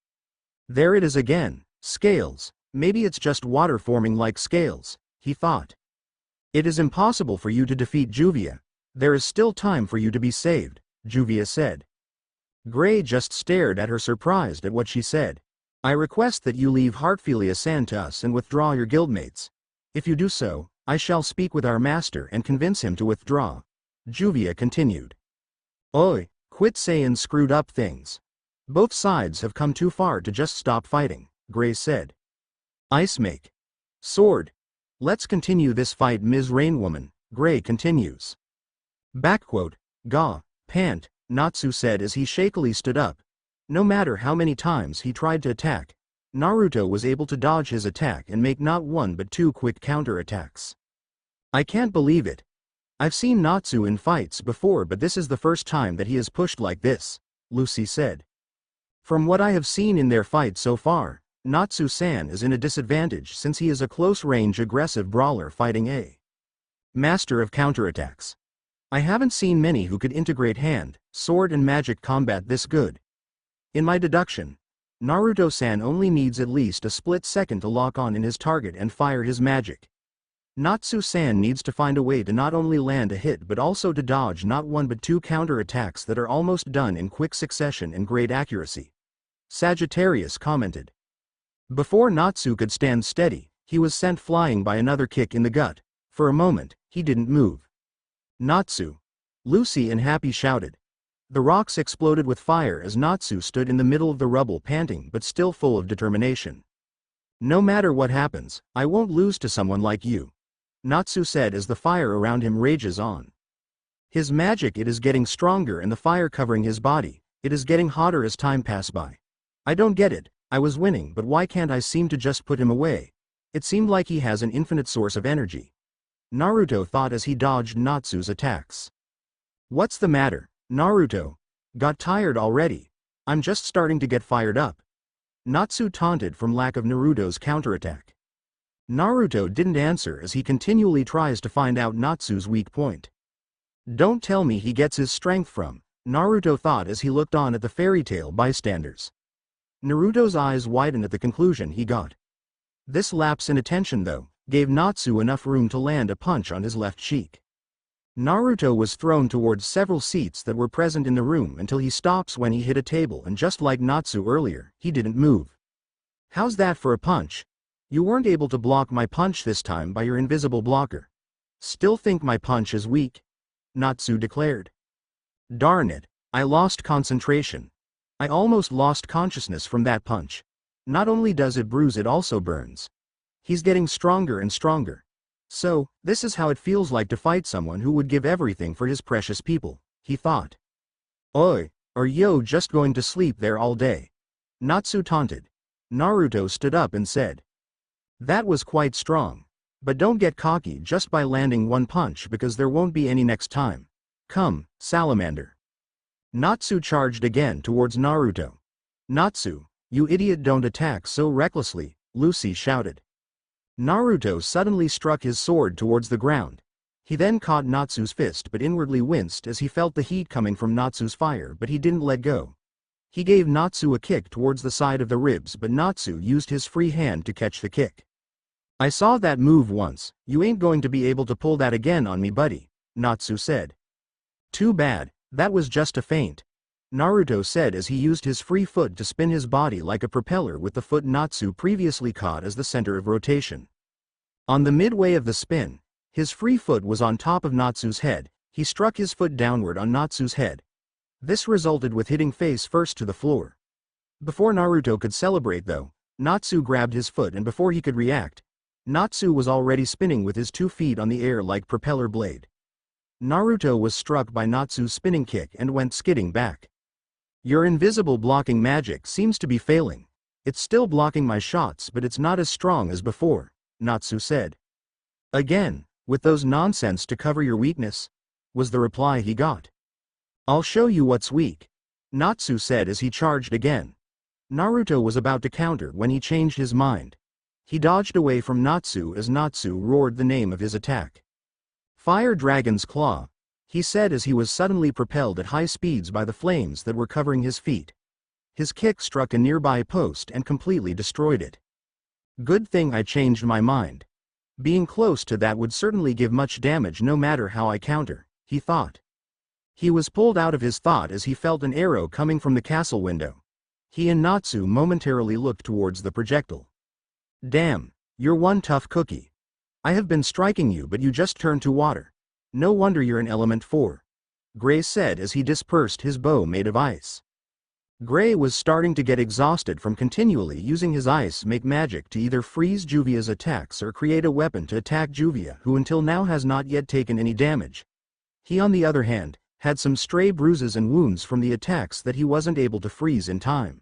There it is again, scales. Maybe it's just water forming like scales, he thought. It is impossible for you to defeat Juvia. There is still time for you to be saved, Juvia said. Gray just stared at her, surprised at what she said. I request that you leave Heartfilia-san to us and withdraw your guildmates. If you do so, I shall speak with our master and convince him to withdraw. Juvia continued. Oi, quit saying screwed up things. Both sides have come too far to just stop fighting, Gray said. Ice make. Sword. Let's continue this fight, Ms. Rainwoman, Gray continues. Backquote. Ga, pant, Natsu said as he shakily stood up. No matter how many times he tried to attack, Naruto was able to dodge his attack and make not one but two quick counterattacks. I can't believe it. I've seen Natsu in fights before, but this is the first time that he is pushed like this, Lucy said. From what I have seen in their fight so far, Natsu-san is in a disadvantage since he is a close-range aggressive brawler fighting a master of counterattacks. I haven't seen many who could integrate hand, sword and magic combat this good. In my deduction, Naruto-san only needs at least a split second to lock on in his target and fire his magic. Natsu-san needs to find a way to not only land a hit but also to dodge not one but two counterattacks that are almost done in quick succession and great accuracy. Sagittarius commented. Before Natsu could stand steady, he was sent flying by another kick in the gut. For a moment, he didn't move. Natsu! Lucy and Happy shouted. The rocks exploded with fire as Natsu stood in the middle of the rubble, panting but still full of determination. No matter what happens, I won't lose to someone like you, Natsu said as the fire around him rages on. His magic, it is getting stronger, and the fire covering his body, it is getting hotter as time passes by. I don't get it. I was winning, but why can't I seem to just put him away? It seemed like he has an infinite source of energy. Naruto thought as he dodged Natsu's attacks. What's the matter, Naruto? Got tired already? I'm just starting to get fired up. Natsu taunted from lack of Naruto's counterattack. Naruto didn't answer as he continually tries to find out Natsu's weak point. Don't tell me he gets his strength from, Naruto thought as he looked on at the Fairytail bystanders. Naruto's eyes widened at the conclusion he got. This lapse in attention, though, gave Natsu enough room to land a punch on his left cheek. Naruto was thrown towards several seats that were present in the room until he stops when he hit a table, and just like Natsu earlier, he didn't move. How's that for a punch? You weren't able to block my punch this time by your invisible blocker. Still think my punch is weak? Natsu declared. Darn it, I lost concentration. I almost lost consciousness from that punch. Not only does it bruise, it also burns. He's getting stronger and stronger. So, this is how it feels like to fight someone who would give everything for his precious people, he thought. Oi, are yo just going to sleep there all day? Natsu taunted. Naruto stood up and said. That was quite strong. But don't get cocky just by landing one punch, because there won't be any next time. Come, salamander. Natsu charged again towards Naruto. Natsu, you idiot, don't attack so recklessly, Lucy shouted. Naruto suddenly struck his sword towards the ground. He then caught Natsu's fist but inwardly winced as he felt the heat coming from Natsu's fire, but he didn't let go. He gave Natsu a kick towards the side of the ribs, but Natsu used his free hand to catch the kick. I saw that move once, you ain't going to be able to pull that again on me, buddy, Natsu said. Too bad, that was just a feint, Naruto said as he used his free foot to spin his body like a propeller with the foot Natsu previously caught as the center of rotation. On the midway of the spin, his free foot was on top of Natsu's head. He struck his foot downward on Natsu's head. This resulted with hitting face first to the floor. Before Naruto could celebrate, though, Natsu grabbed his foot, and before he could react, Natsu was already spinning with his 2 feet on the air like propeller blade. Naruto was struck by Natsu's spinning kick and went skidding back. Your invisible blocking magic seems to be failing. It's still blocking my shots, but it's not as strong as before, Natsu said. Again, with those nonsense to cover your weakness, was the reply he got. I'll show you what's weak, Natsu said as he charged again. Naruto was about to counter when he changed his mind. He dodged away from Natsu as Natsu roared the name of his attack. Fire Dragon's Claw, he said as he was suddenly propelled at high speeds by the flames that were covering his feet. His kick struck a nearby post and completely destroyed it. Good thing I changed my mind. Being close to that would certainly give much damage no matter how I counter, he thought. He was pulled out of his thought as he felt an arrow coming from the castle window. He and Natsu momentarily looked towards the projectile. Damn, you're one tough cookie. I have been striking you, but you just turned to water. No wonder you're in element 4. Gray said as he dispersed his bow made of ice. Gray was starting to get exhausted from continually using his ice make magic to either freeze Juvia's attacks or create a weapon to attack Juvia, who until now has not yet taken any damage. He, on the other hand, had some stray bruises and wounds from the attacks that he wasn't able to freeze in time.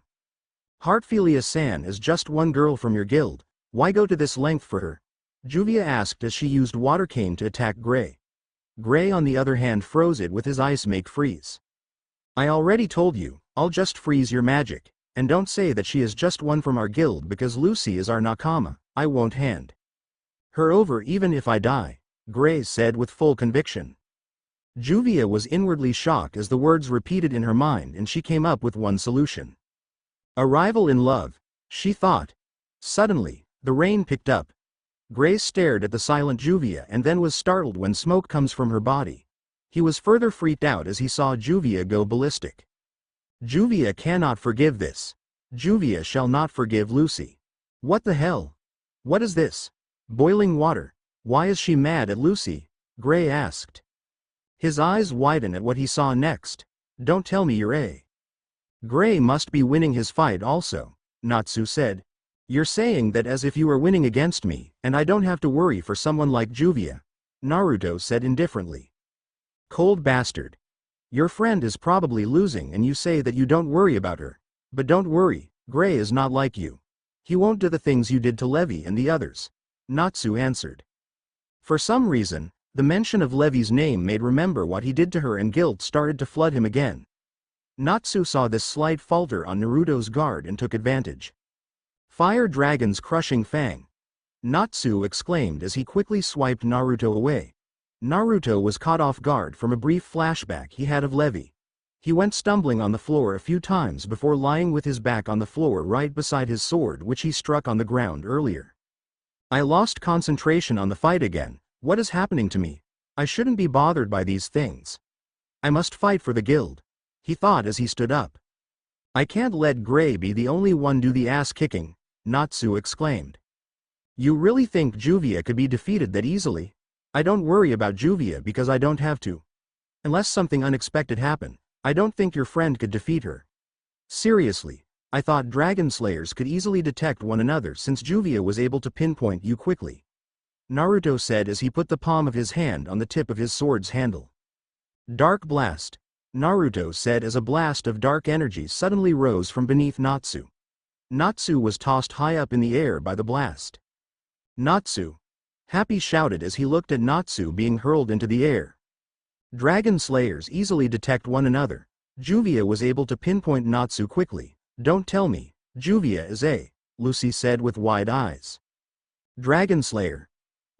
Heartfilia-san is just one girl from your guild. Why go to this length for her? Juvia asked as she used Water Cane to attack Gray. Gray, on the other hand, froze it with his ice make freeze. I already told you, I'll just freeze your magic, and don't say that she is just one from our guild, because Lucy is our nakama. I won't hand her over even if I die, Gray said with full conviction. Juvia was inwardly shocked as the words repeated in her mind, and she came up with one solution. A rival in love, she thought. Suddenly, the rain picked up. Gray stared at the silent Juvia and then was startled when smoke comes from her body. He was further freaked out as he saw Juvia go ballistic. Juvia cannot forgive this. Juvia shall not forgive Lucy. What the hell? What is this? Boiling water. Why is she mad at Lucy? Gray asked. His eyes widened at what he saw next. Don't tell me you're a. Gray must be winning his fight also, Natsu said. You're saying that as if you were winning against me, and I don't have to worry for someone like Juvia, Naruto said indifferently. Cold bastard. Your friend is probably losing and you say that you don't worry about her. But don't worry, Gray is not like you. He won't do the things you did to Levy and the others. Natsu answered. For some reason, the mention of Levy's name made remember what he did to her and guilt started to flood him again. Natsu saw this slight falter on Naruto's guard and took advantage. Fire Dragon's crushing fang! Natsu exclaimed as he quickly swiped Naruto away. Naruto was caught off guard from a brief flashback he had of Levy. He went stumbling on the floor a few times before lying with his back on the floor right beside his sword which he struck on the ground earlier. I lost concentration on the fight again. What is happening to me? I shouldn't be bothered by these things. I must fight for the guild, he thought as he stood up. I can't let Gray be the only one do the ass kicking, Natsu exclaimed. You really think Juvia could be defeated that easily? I don't worry about Juvia because I don't have to. Unless something unexpected happened, I don't think your friend could defeat her. Seriously, I thought Dragon Slayers could easily detect one another since Juvia was able to pinpoint you quickly, Naruto said as he put the palm of his hand on the tip of his sword's handle. Dark Blast, Naruto said as a blast of dark energy suddenly rose from beneath Natsu. Natsu was tossed high up in the air by the blast. Natsu! Happy shouted as he looked at Natsu being hurled into the air. Dragon Slayers easily detect one another. Juvia was able to pinpoint Natsu quickly. Don't tell me, Juvia is a, Lucy said with wide eyes. Dragon Slayer!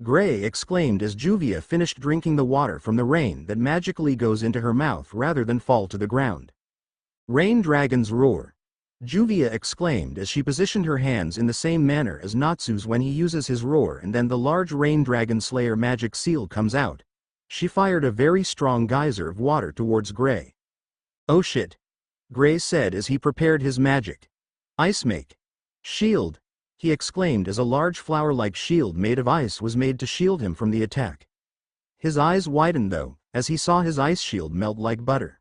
Gray exclaimed as Juvia finished drinking the water from the rain that magically goes into her mouth rather than fall to the ground. Rain Dragon's Roar! Juvia exclaimed as she positioned her hands in the same manner as Natsu's when he uses his roar and then the large Rain Dragon Slayer magic seal comes out. She fired a very strong geyser of water towards Gray. Oh shit! Gray said as he prepared his magic. Ice make. Shield! He exclaimed as a large flower-like shield made of ice was made to shield him from the attack. His eyes widened though, as he saw his ice shield melt like butter.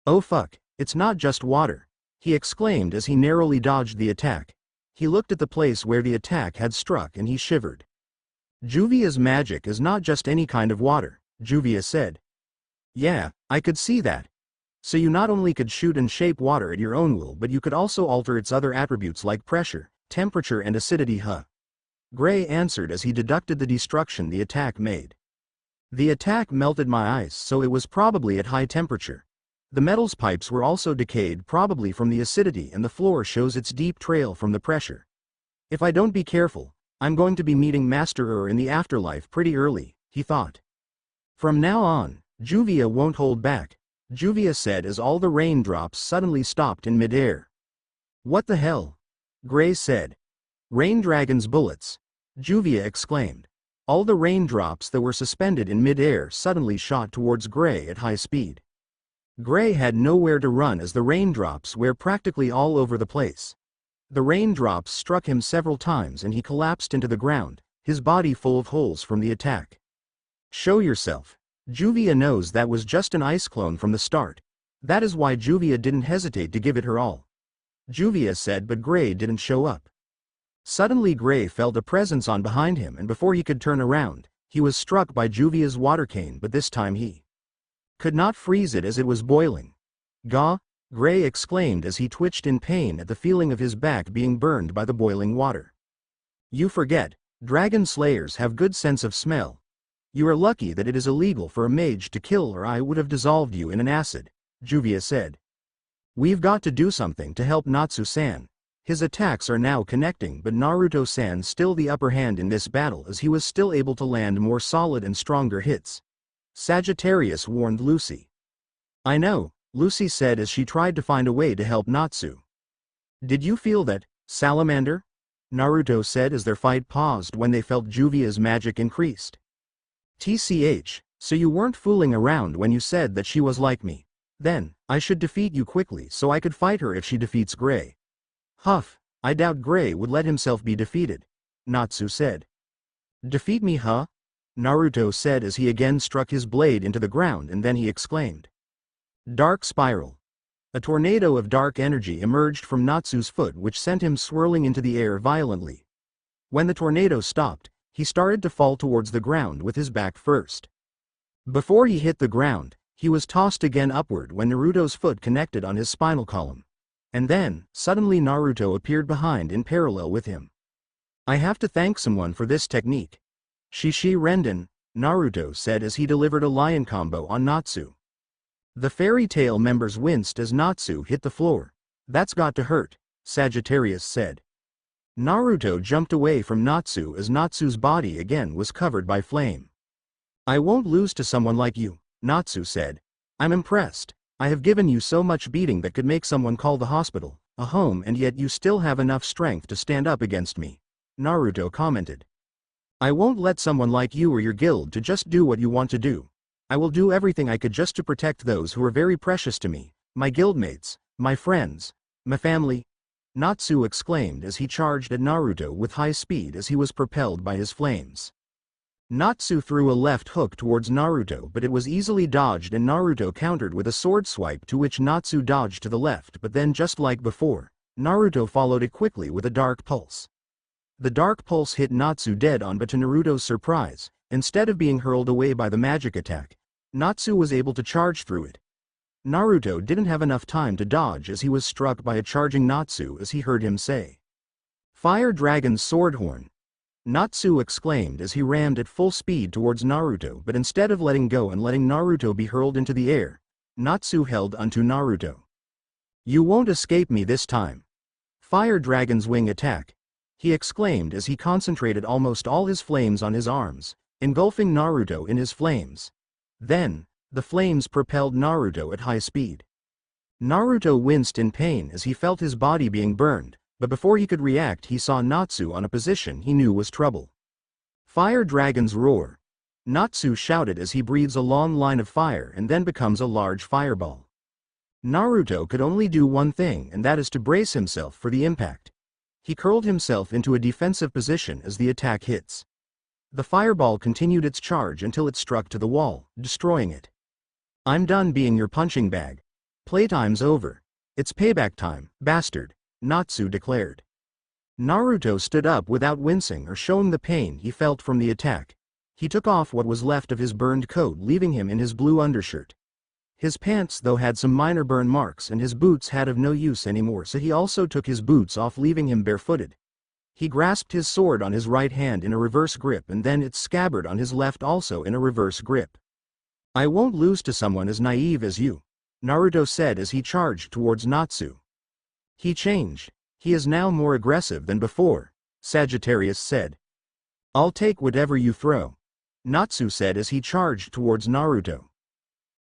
Oh fuck, it's not just water, he exclaimed as he narrowly dodged the attack. He looked at the place where the attack had struck and he shivered. Juvia's magic is not just any kind of water, Juvia said. Yeah, I could see that. So you not only could shoot and shape water at your own will but you could also alter its other attributes like pressure, temperature and acidity huh? Gray answered as he deducted the destruction the attack made. The attack melted my ice so it was probably at high temperature. The metal's pipes were also decayed probably from the acidity and the floor shows its deep trail from the pressure. If I don't be careful, I'm going to be meeting Master in the afterlife pretty early, he thought. From now on, Juvia won't hold back, Juvia said as all the raindrops suddenly stopped in midair. What the hell? Gray said. Rain Dragon's bullets, Juvia exclaimed. All the raindrops that were suspended in midair suddenly shot towards Gray at high speed. Gray had nowhere to run as the raindrops were practically all over the place. The raindrops struck him several times and he collapsed into the ground, his body full of holes from the attack. Show yourself. Juvia knows that was just an ice clone from the start. That is why Juvia didn't hesitate to give it her all. Juvia said but Gray didn't show up. Suddenly Gray felt a presence on behind him and before he could turn around, he was struck by Juvia's water cane but this time he could not freeze it as it was boiling. Gah! Gray exclaimed as he twitched in pain at the feeling of his back being burned by the boiling water. You forget, Dragon Slayers have good sense of smell. You are lucky that it is illegal for a mage to kill or I would have dissolved you in an acid, Juvia said. We've got to do something to help Natsu-san. His attacks are now connecting but Naruto-san still the upper hand in this battle as he was still able to land more solid and stronger hits. Sagittarius warned Lucy. I know, Lucy said as she tried to find a way to help Natsu. Did you feel that, Salamander? Naruto said as their fight paused when they felt Juvia's magic increased. TCH, so you weren't fooling around when you said that she was like me. Then, I should defeat you quickly so I could fight her if she defeats Gray. Huff, I doubt Gray would let himself be defeated, Natsu said. Defeat me huh? Naruto said as he again struck his blade into the ground and then he exclaimed. Dark Spiral. A tornado of dark energy emerged from Natsu's foot which sent him swirling into the air violently. When the tornado stopped, he started to fall towards the ground with his back first. Before he hit the ground, he was tossed again upward when Naruto's foot connected on his spinal column. And then, suddenly Naruto appeared behind in parallel with him. I have to thank someone for this technique. Shishi Renden, Naruto said as he delivered a lion combo on Natsu. The Fairytail members winced as Natsu hit the floor. That's got to hurt, Sagittarius said. Naruto jumped away from Natsu as Natsu's body again was covered by flame. I won't lose to someone like you, Natsu said. I'm impressed. I have given you so much beating that could make someone call the hospital a home, and yet you still have enough strength to stand up against me, Naruto commented. I won't let someone like you or your guild to just do what you want to do. I will do everything I could just to protect those who are very precious to me, my guildmates, my friends, my family, Natsu exclaimed as he charged at Naruto with high speed as he was propelled by his flames. Natsu threw a left hook towards Naruto, but it was easily dodged and Naruto countered with a sword swipe, to which Natsu dodged to the left, but then just like before, Naruto followed it quickly with a dark pulse. The dark pulse hit Natsu dead on, but to Naruto's surprise, instead of being hurled away by the magic attack, Natsu was able to charge through it. Naruto didn't have enough time to dodge as he was struck by a charging Natsu as he heard him say, "Fire Dragon's sword horn." Natsu exclaimed as he rammed at full speed towards Naruto, but instead of letting go and letting Naruto be hurled into the air, Natsu held onto Naruto. You won't escape me this time. Fire Dragon's wing attack, he exclaimed as he concentrated almost all his flames on his arms, engulfing Naruto in his flames. Then, the flames propelled Naruto at high speed. Naruto winced in pain as he felt his body being burned, but before he could react he saw Natsu on a position he knew was trouble. Fire Dragon's roar, Natsu shouted as he breathes a long line of fire and then becomes a large fireball. Naruto could only do one thing, and that is to brace himself for the impact. He curled himself into a defensive position as the attack hits. The fireball continued its charge until it struck to the wall, destroying it. I'm done being your punching bag. Playtime's over. It's payback time, bastard, Natsu declared. Naruto stood up without wincing or showing the pain he felt from the attack. He took off what was left of his burned coat, leaving him in his blue undershirt. His pants though had some minor burn marks and his boots had of no use anymore, so he also took his boots off, leaving him barefooted. He grasped his sword on his right hand in a reverse grip and then its scabbard on his left also in a reverse grip. I won't lose to someone as naive as you, Naruto said as he charged towards Natsu. He changed. He is now more aggressive than before, Sagittarius said. I'll take whatever you throw, Natsu said as he charged towards Naruto.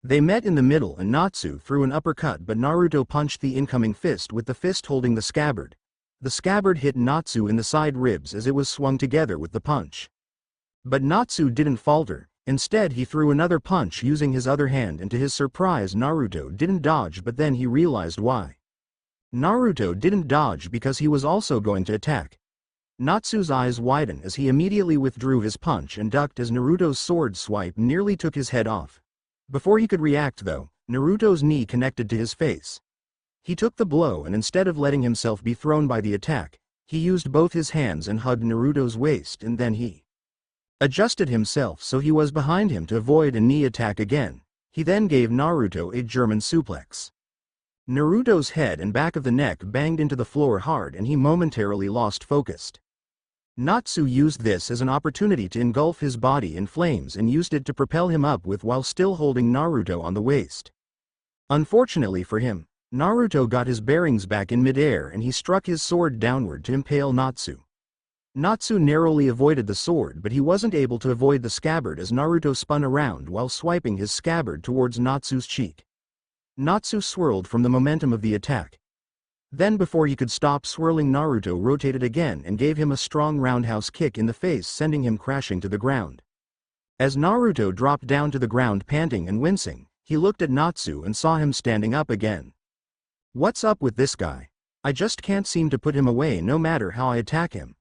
They met in the middle and Natsu threw an uppercut, but Naruto punched the incoming fist with the fist holding the scabbard. The scabbard hit Natsu in the side ribs as it was swung together with the punch. But Natsu didn't falter. Instead he threw another punch using his other hand, and to his surprise Naruto didn't dodge, but then he realized why. Naruto didn't dodge because he was also going to attack. Natsu's eyes widened as he immediately withdrew his punch and ducked as Naruto's sword swipe nearly took his head off. Before he could react though, Naruto's knee connected to his face. He took the blow and instead of letting himself be thrown by the attack, he used both his hands and hugged Naruto's waist, and then he adjusted himself so he was behind him to avoid a knee attack again. He then gave Naruto a German suplex. Naruto's head and back of the neck banged into the floor hard and he momentarily lost focus. Natsu used this as an opportunity to engulf his body in flames and used it to propel him up with while still holding Naruto on the waist. Unfortunately for him, Naruto got his bearings back in midair and he struck his sword downward to impale Natsu. Natsu narrowly avoided the sword, but he wasn't able to avoid the scabbard as Naruto spun around while swiping his scabbard towards Natsu's cheek. Natsu swirled from the momentum of the attack. Then before he could stop swirling, Naruto rotated again and gave him a strong roundhouse kick in the face, sending him crashing to the ground. As Naruto dropped down to the ground panting and wincing, he looked at Natsu and saw him standing up again. What's up with this guy? I just can't seem to put him away no matter how I attack him,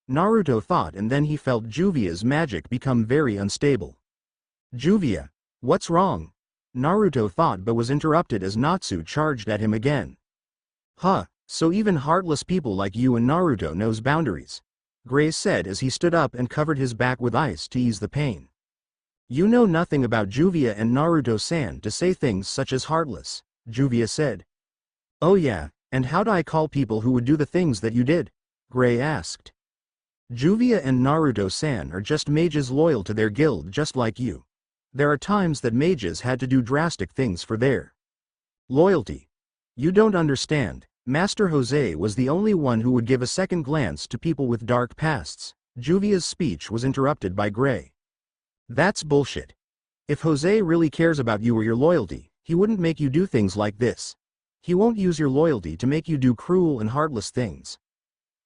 Naruto thought, and then he felt Juvia's magic become very unstable. Juvia, what's wrong? Naruto thought, but was interrupted as Natsu charged at him again. Huh, so even heartless people like you and Naruto knows boundaries, Gray said as he stood up and covered his back with ice to ease the pain. You know nothing about Juvia and Naruto-san to say things such as heartless, Juvia said. Oh yeah, and how do I call people who would do the things that you did? Gray asked. Juvia and Naruto-san are just mages loyal to their guild just like you. There are times that mages had to do drastic things for their loyalty. You don't understand. Master Jose was the only one who would give a second glance to people with dark pasts. Juvia's speech was interrupted by Gray. That's bullshit. If Jose really cares about you or your loyalty, he wouldn't make you do things like this. He won't use your loyalty to make you do cruel and heartless things.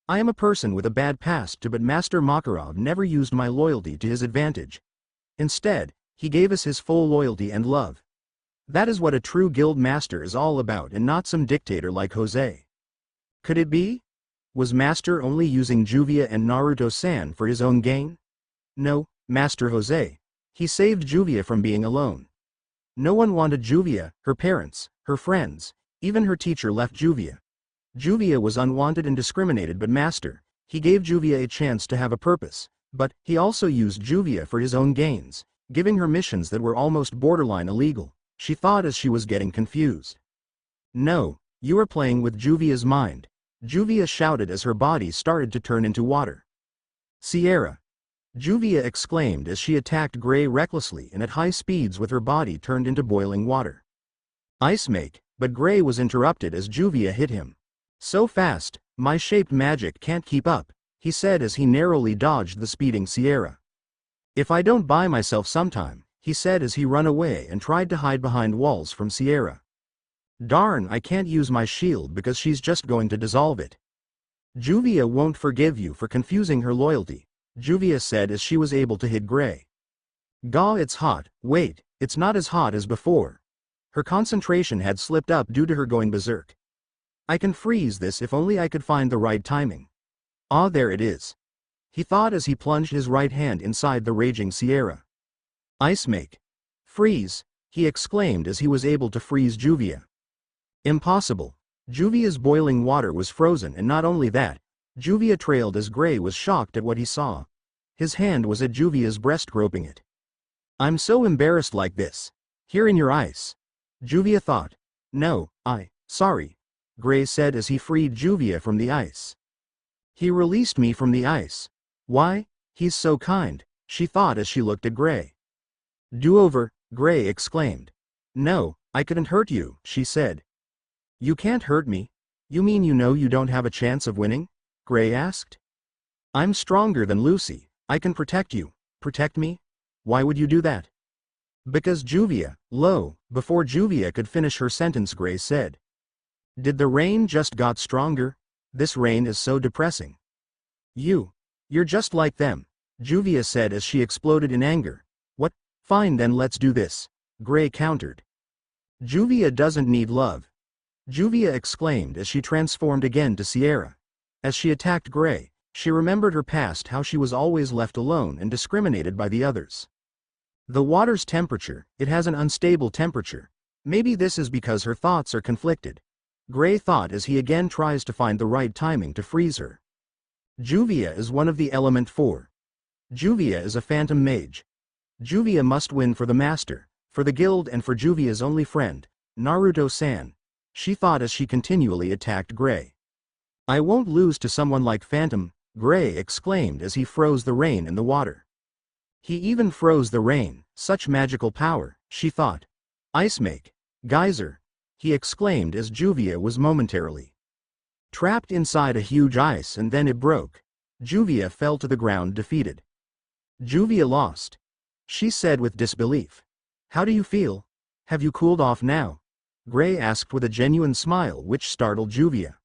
I am a person with a bad past too, but Master Makarov never used my loyalty to his advantage. Instead, he gave us his full loyalty and love. That is what a true guild master is all about and not some dictator like Jose. Could it be? Was Master only using Juvia and Naruto-san for his own gain? No, Master Jose. He saved Juvia from being alone. No one wanted Juvia, her parents, her friends, even her teacher left Juvia. Juvia was unwanted and discriminated, but Master, he gave Juvia a chance to have a purpose, but he also used Juvia for his own gains, giving her missions that were almost borderline illegal. She thought as she was getting confused. No, you are playing with Juvia's mind. Juvia shouted as her body started to turn into water. Sierra! Juvia exclaimed as she attacked Gray recklessly and at high speeds with her body turned into boiling water. Ice make, but Gray was interrupted as Juvia hit him. So fast, my shaped magic can't keep up, he said as he narrowly dodged the speeding Sierra. If I don't buy myself some time, he said as he ran away and tried to hide behind walls from Sierra. Darn, I can't use my shield because she's just going to dissolve it. Juvia won't forgive you for confusing her loyalty, Juvia said as she was able to hit Gray. Gah, it's hot. Wait, it's not as hot as before. Her concentration had slipped up due to her going berserk. I can freeze this if only I could find the right timing. Ah, there it is. He thought as he plunged his right hand inside the raging Sierra. Ice make. Freeze, he exclaimed as he was able to freeze Juvia. Impossible. Juvia's boiling water was frozen, and not only that, Juvia trailed as Gray was shocked at what he saw. His hand was at Juvia's breast, groping it. I'm so embarrassed like this. Here in your ice. Juvia thought. No, sorry, Gray said as he freed Juvia from the ice. He released me from the ice. Why, he's so kind, she thought as she looked at Gray. Do over, Gray exclaimed. No, I couldn't hurt you, she said. You can't hurt me. You mean you know you don't have a chance of winning? Gray asked. I'm stronger than Lucy. I can protect you. Protect me? Why would you do that? Because Juvia, before Juvia could finish her sentence, Gray said. Did the rain just got stronger? This rain is so depressing. You're just like them, Juvia said as she exploded in anger. What? Fine then, let's do this, Gray countered. Juvia doesn't need love, Juvia exclaimed as she transformed again to Sierra. As she attacked Gray, she remembered her past, how she was always left alone and discriminated by the others. The water's temperature, it has an unstable temperature. Maybe this is because her thoughts are conflicted, Gray thought as he again tries to find the right timing to freeze her. Juvia is one of the element 4. Juvia is a phantom mage. Juvia must win for the master, for the guild, and for Juvia's only friend, Naruto-san, she thought as she continually attacked Gray. I won't lose to someone like Phantom, Gray exclaimed as he froze the rain in the water. He even froze the rain, such magical power, she thought. Ice make. Geyser, he exclaimed as Juvia was momentarily trapped inside a huge ice, and then it broke. Juvia fell to the ground defeated. Juvia lost, she said with disbelief. How do you feel? Have you cooled off now? Gray asked with a genuine smile which startled Juvia.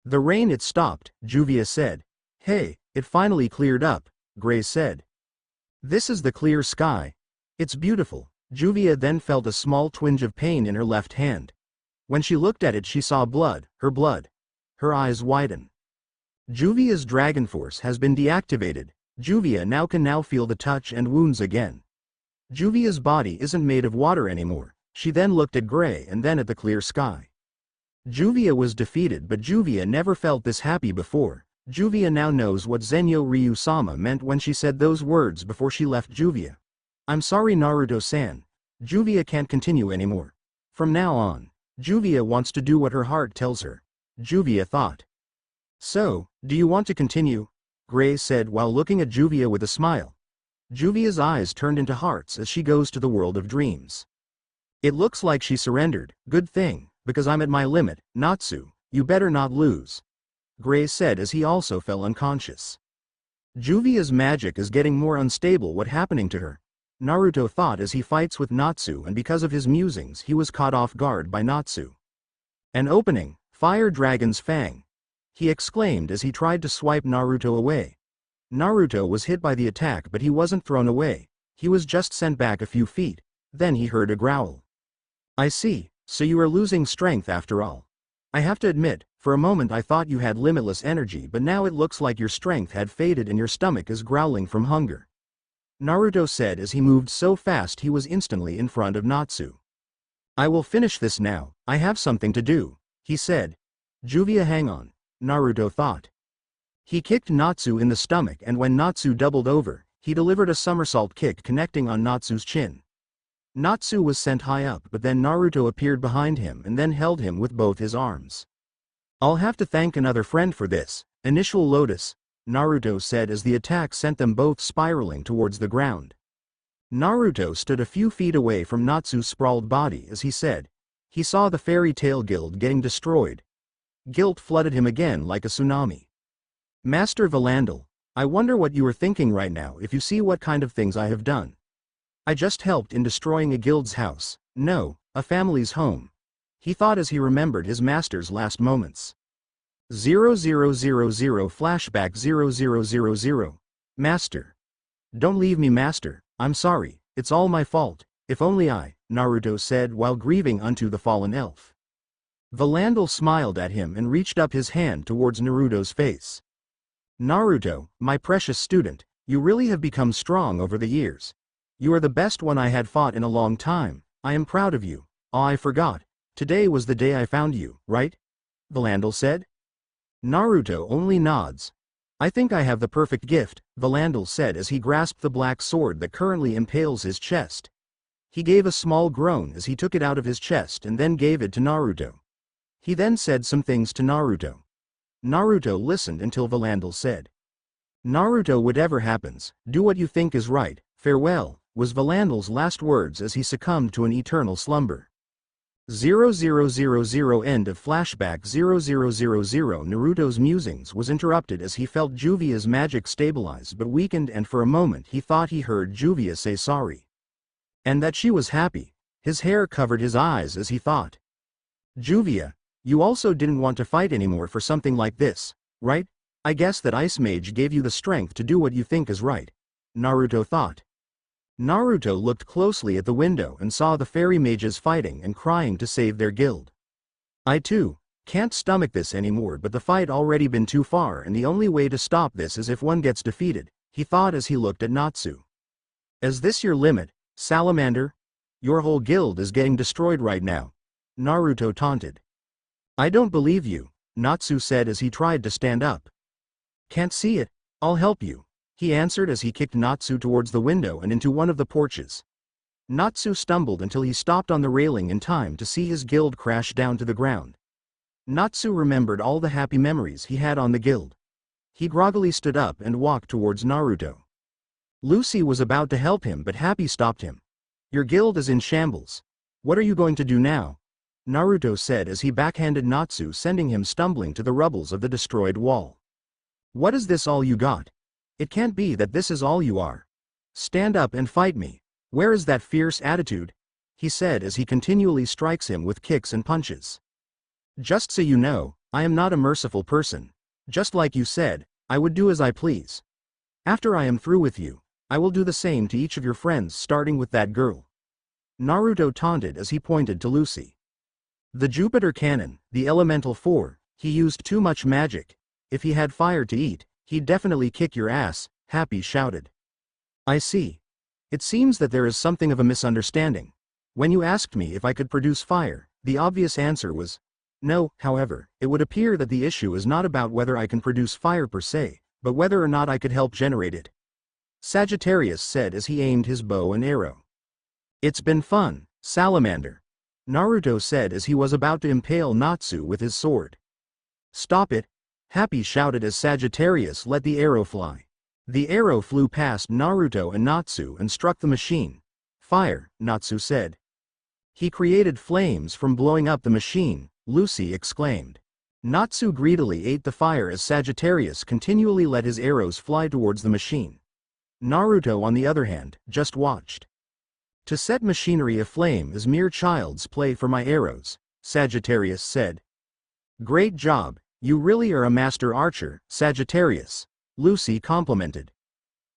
The rain, it stopped, Juvia said. Hey, it finally cleared up, Gray said. This is the clear sky. It's beautiful. Juvia then felt a small twinge of pain in her left hand. When she looked at it, she saw blood. Her eyes widened. Juvia's dragon force has been deactivated. Juvia can now feel the touch and wounds again. Juvia's body isn't made of water anymore. She then looked at Gray and then at the clear sky. Juvia was defeated, but Juvia never felt this happy before. Juvia now knows what Zenyo Ryu-sama meant when she said those words before she left Juvia. I'm sorry, Naruto-san. Juvia can't continue anymore. From now on, Juvia wants to do what her heart tells her, Juvia thought. So, do you want to continue? Gray said while looking at Juvia with a smile. Juvia's eyes turned into hearts as she goes to the world of dreams. It looks like she surrendered. Good thing, because I'm at my limit. Natsu, you better not lose. Gray said as he also fell unconscious. Juvia's magic is getting more unstable. What happening to her? Naruto thought as he fights with Natsu, and because of his musings he was caught off guard by Natsu. An opening, Fire Dragon's Fang. He exclaimed as he tried to swipe Naruto away. Naruto was hit by the attack, but he wasn't thrown away. He was just sent back a few feet. Then he heard a growl. I see, so you are losing strength after all. I have to admit, for a moment I thought you had limitless energy, but now it looks like your strength had faded and your stomach is growling from hunger. Naruto said as he moved so fast he was instantly in front of Natsu. I will finish this now, I have something to do, he said. Juvia, hang on, Naruto thought. He kicked Natsu in the stomach, and when Natsu doubled over, he delivered a somersault kick connecting on Natsu's chin. Natsu was sent high up, but then Naruto appeared behind him and then held him with both his arms. I'll have to thank another friend for this, Initial Lotus, Naruto said as the attack sent them both spiraling towards the ground. Naruto stood a few feet away from Natsu's sprawled body as he said. He saw the Fairytail Guild getting destroyed. Guilt flooded him again like a tsunami. Master Valandel, I wonder what you are thinking right now if you see what kind of things I have done. I just helped in destroying a guild's house, no, a family's home. He thought as he remembered his master's last moments. 0000 flashback 0000. Master. Don't leave me, master, I'm sorry, it's all my fault, if only I, Naruto said while grieving unto the fallen elf. Valandel smiled at him and reached up his hand towards Naruto's face. Naruto, my precious student, you really have become strong over the years. You are the best one I had fought in a long time. I am proud of you. Oh, I forgot. Today was the day I found you, right? Valandel said. Naruto only nods. I think I have the perfect gift, Valandel said as he grasped the black sword that currently impales his chest. He gave a small groan as he took it out of his chest and then gave it to Naruto. He then said some things to Naruto. Naruto listened until Valandel said. Naruto, whatever happens, do what you think is right, farewell, was Valandel's last words as he succumbed to an eternal slumber. 0000 end of flashback 0000. Naruto's musings was interrupted as he felt Juvia's magic stabilize but weakened, and for a moment he thought he heard Juvia say sorry. And that she was happy. His hair covered his eyes as he thought. Juvia, you also didn't want to fight anymore for something like this, right? I guess that Ice Mage gave you the strength to do what you think is right, Naruto thought. Naruto looked closely at the window and saw the fairy mages fighting and crying to save their guild. I too can't stomach this anymore, but the fight already been too far and the only way to stop this is if one gets defeated, he thought as he looked at Natsu. Is this your limit, Salamander? Your whole guild is getting destroyed right now, Naruto taunted. I don't believe you, Natsu said as he tried to stand up. Can't see it, I'll help you, he answered as he kicked Natsu towards the window and into one of the porches. Natsu stumbled until he stopped on the railing in time to see his guild crash down to the ground. Natsu remembered all the happy memories he had on the guild. He groggily stood up and walked towards Naruto. Lucy was about to help him, but Happy stopped him. Your guild is in shambles. What are you going to do now? Naruto said as he backhanded Natsu, sending him stumbling to the rubbles of the destroyed wall. What is this all you got? It can't be that this is all you are. Stand up and fight me. Where is that fierce attitude? He said as he continually strikes him with kicks and punches. Just so you know, I am not a merciful person. Just like you said, I would do as I please. After I am through with you, I will do the same to each of your friends, starting with that girl. Naruto taunted as he pointed to Lucy. The Jupiter Cannon, the Elemental 4, he used too much magic. If he had fire to eat, he'd definitely kick your ass, Happy shouted. I see. It seems that there is something of a misunderstanding. When you asked me if I could produce fire, the obvious answer was no. However, it would appear that the issue is not about whether I can produce fire per se, but whether or not I could help generate it. Sagittarius said as he aimed his bow and arrow. It's been fun, Salamander, Naruto said as he was about to impale Natsu with his sword. Stop it. Happy shouted as Sagittarius let the arrow fly. The arrow flew past Naruto and Natsu and struck the machine. Fire, Natsu said. He created flames from blowing up the machine, Lucy exclaimed. Natsu greedily ate the fire as Sagittarius continually let his arrows fly towards the machine. Naruto, on the other hand, just watched. To set machinery aflame is mere child's play for my arrows, Sagittarius said. Great job, you really are a master archer, Sagittarius, Lucy complimented.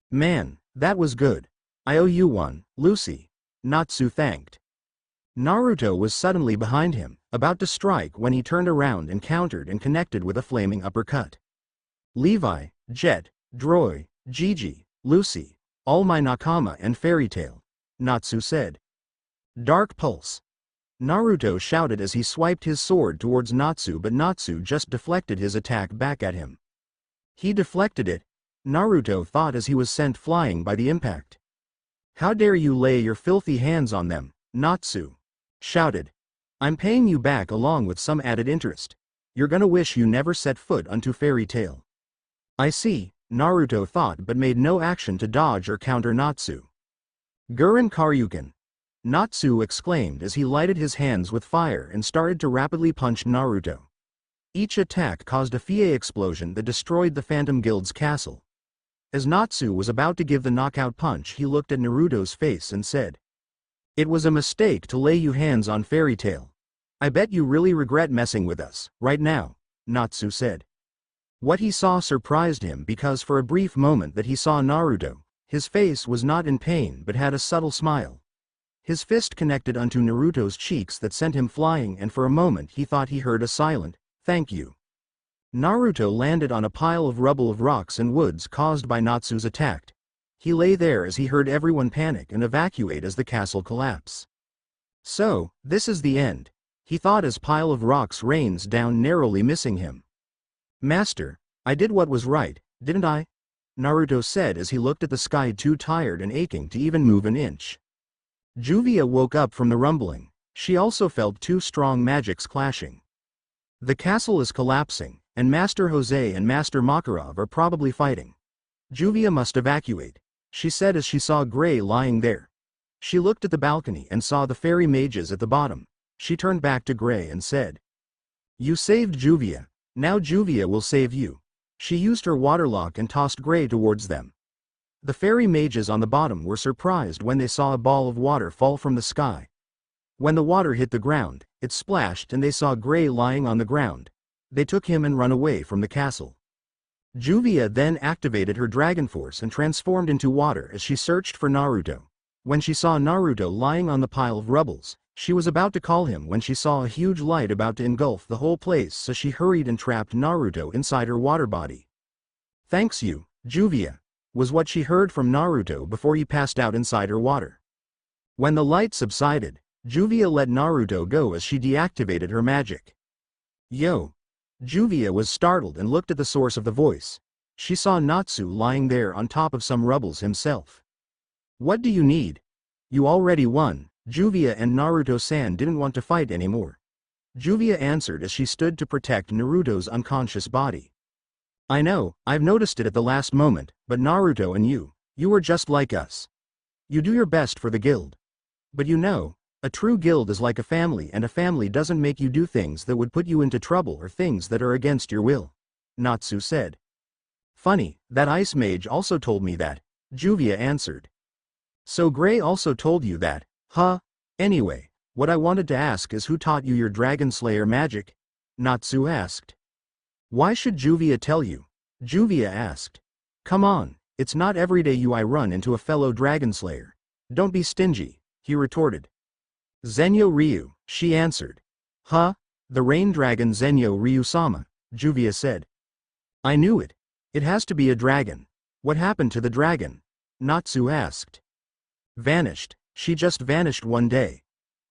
Man, that was good. I owe you one, Lucy, Natsu thanked. Naruto was suddenly behind him, about to strike when he turned around and countered and connected with a flaming uppercut. Levi, Jet, Droy, Gigi, Lucy, all my nakama and Fairytail, Natsu said. Dark Pulse. Naruto shouted as he swiped his sword towards Natsu, but Natsu just deflected his attack back at him. He deflected it, Naruto thought as he was sent flying by the impact. How dare you lay your filthy hands on them, Natsu shouted. I'm paying you back along with some added interest. You're gonna wish you never set foot onto Fairytail. I see, Naruto thought but made no action to dodge or counter Natsu. Gurren Karyuken, Natsu exclaimed as he lighted his hands with fire and started to rapidly punch Naruto. Each attack caused a Fie explosion that destroyed the Phantom Guild's castle. As Natsu was about to give the knockout punch, he looked at Naruto's face and said, "It was a mistake to lay you hands on Fairytail. I bet you really regret messing with us, right now," Natsu said. What he saw surprised him because for a brief moment that he saw Naruto, his face was not in pain but had a subtle smile. His fist connected onto Naruto's cheeks that sent him flying, and for a moment he thought he heard a silent, "Thank you." Naruto landed on a pile of rubble of rocks and woods caused by Natsu's attack. He lay there as he heard everyone panic and evacuate as the castle collapse. So, this is the end, he thought as pile of rocks rains down, narrowly missing him. Master, I did what was right, didn't I? Naruto said as he looked at the sky, too tired and aching to even move an inch. Juvia woke up from the rumbling. She also felt two strong magics clashing. The castle is collapsing, and Master Jose and Master Makarov are probably fighting. Juvia must evacuate, she said as she saw Gray lying there. She looked at the balcony and saw the fairy mages at the bottom. She turned back to Gray and said, "You saved Juvia, now Juvia will save you." She used her waterlock and tossed Gray towards them. The fairy mages on the bottom were surprised when they saw a ball of water fall from the sky. When the water hit the ground, it splashed and they saw Gray lying on the ground. They took him and run away from the castle. Juvia then activated her dragon force and transformed into water as she searched for Naruto. When she saw Naruto lying on the pile of rubbles, she was about to call him when she saw a huge light about to engulf the whole place, so she hurried and trapped Naruto inside her water body. "Thanks you, Juvia," was what she heard from Naruto before he passed out inside her water. When the light subsided, Juvia let Naruto go as she deactivated her magic. "Yo!" Juvia was startled and looked at the source of the voice. She saw Natsu lying there on top of some rubbles himself. "What do you need?" "You already won." Juvia and Naruto-san didn't want to fight anymore. Juvia answered as she stood to protect Naruto's unconscious body. "I know, I've noticed it at the last moment, but Naruto and you were just like us. You do your best for the guild. But you know, a true guild is like a family, and a family doesn't make you do things that would put you into trouble or things that are against your will," Natsu said. "Funny, that ice mage also told me that," Juvia answered. "So Gray also told you that, huh? Anyway, what I wanted to ask is who taught you your Dragon Slayer magic?" Natsu asked. "Why should Juvia tell you?" Juvia asked. "Come on, it's not every day I run into a fellow Dragon Slayer. Don't be stingy," he retorted. "Zenyo Ryu," she answered. "Huh? The rain dragon Zenyo Ryu-sama," Juvia said. "I knew it. It has to be a dragon. What happened to the dragon?" Natsu asked. "Vanished. She just vanished one day.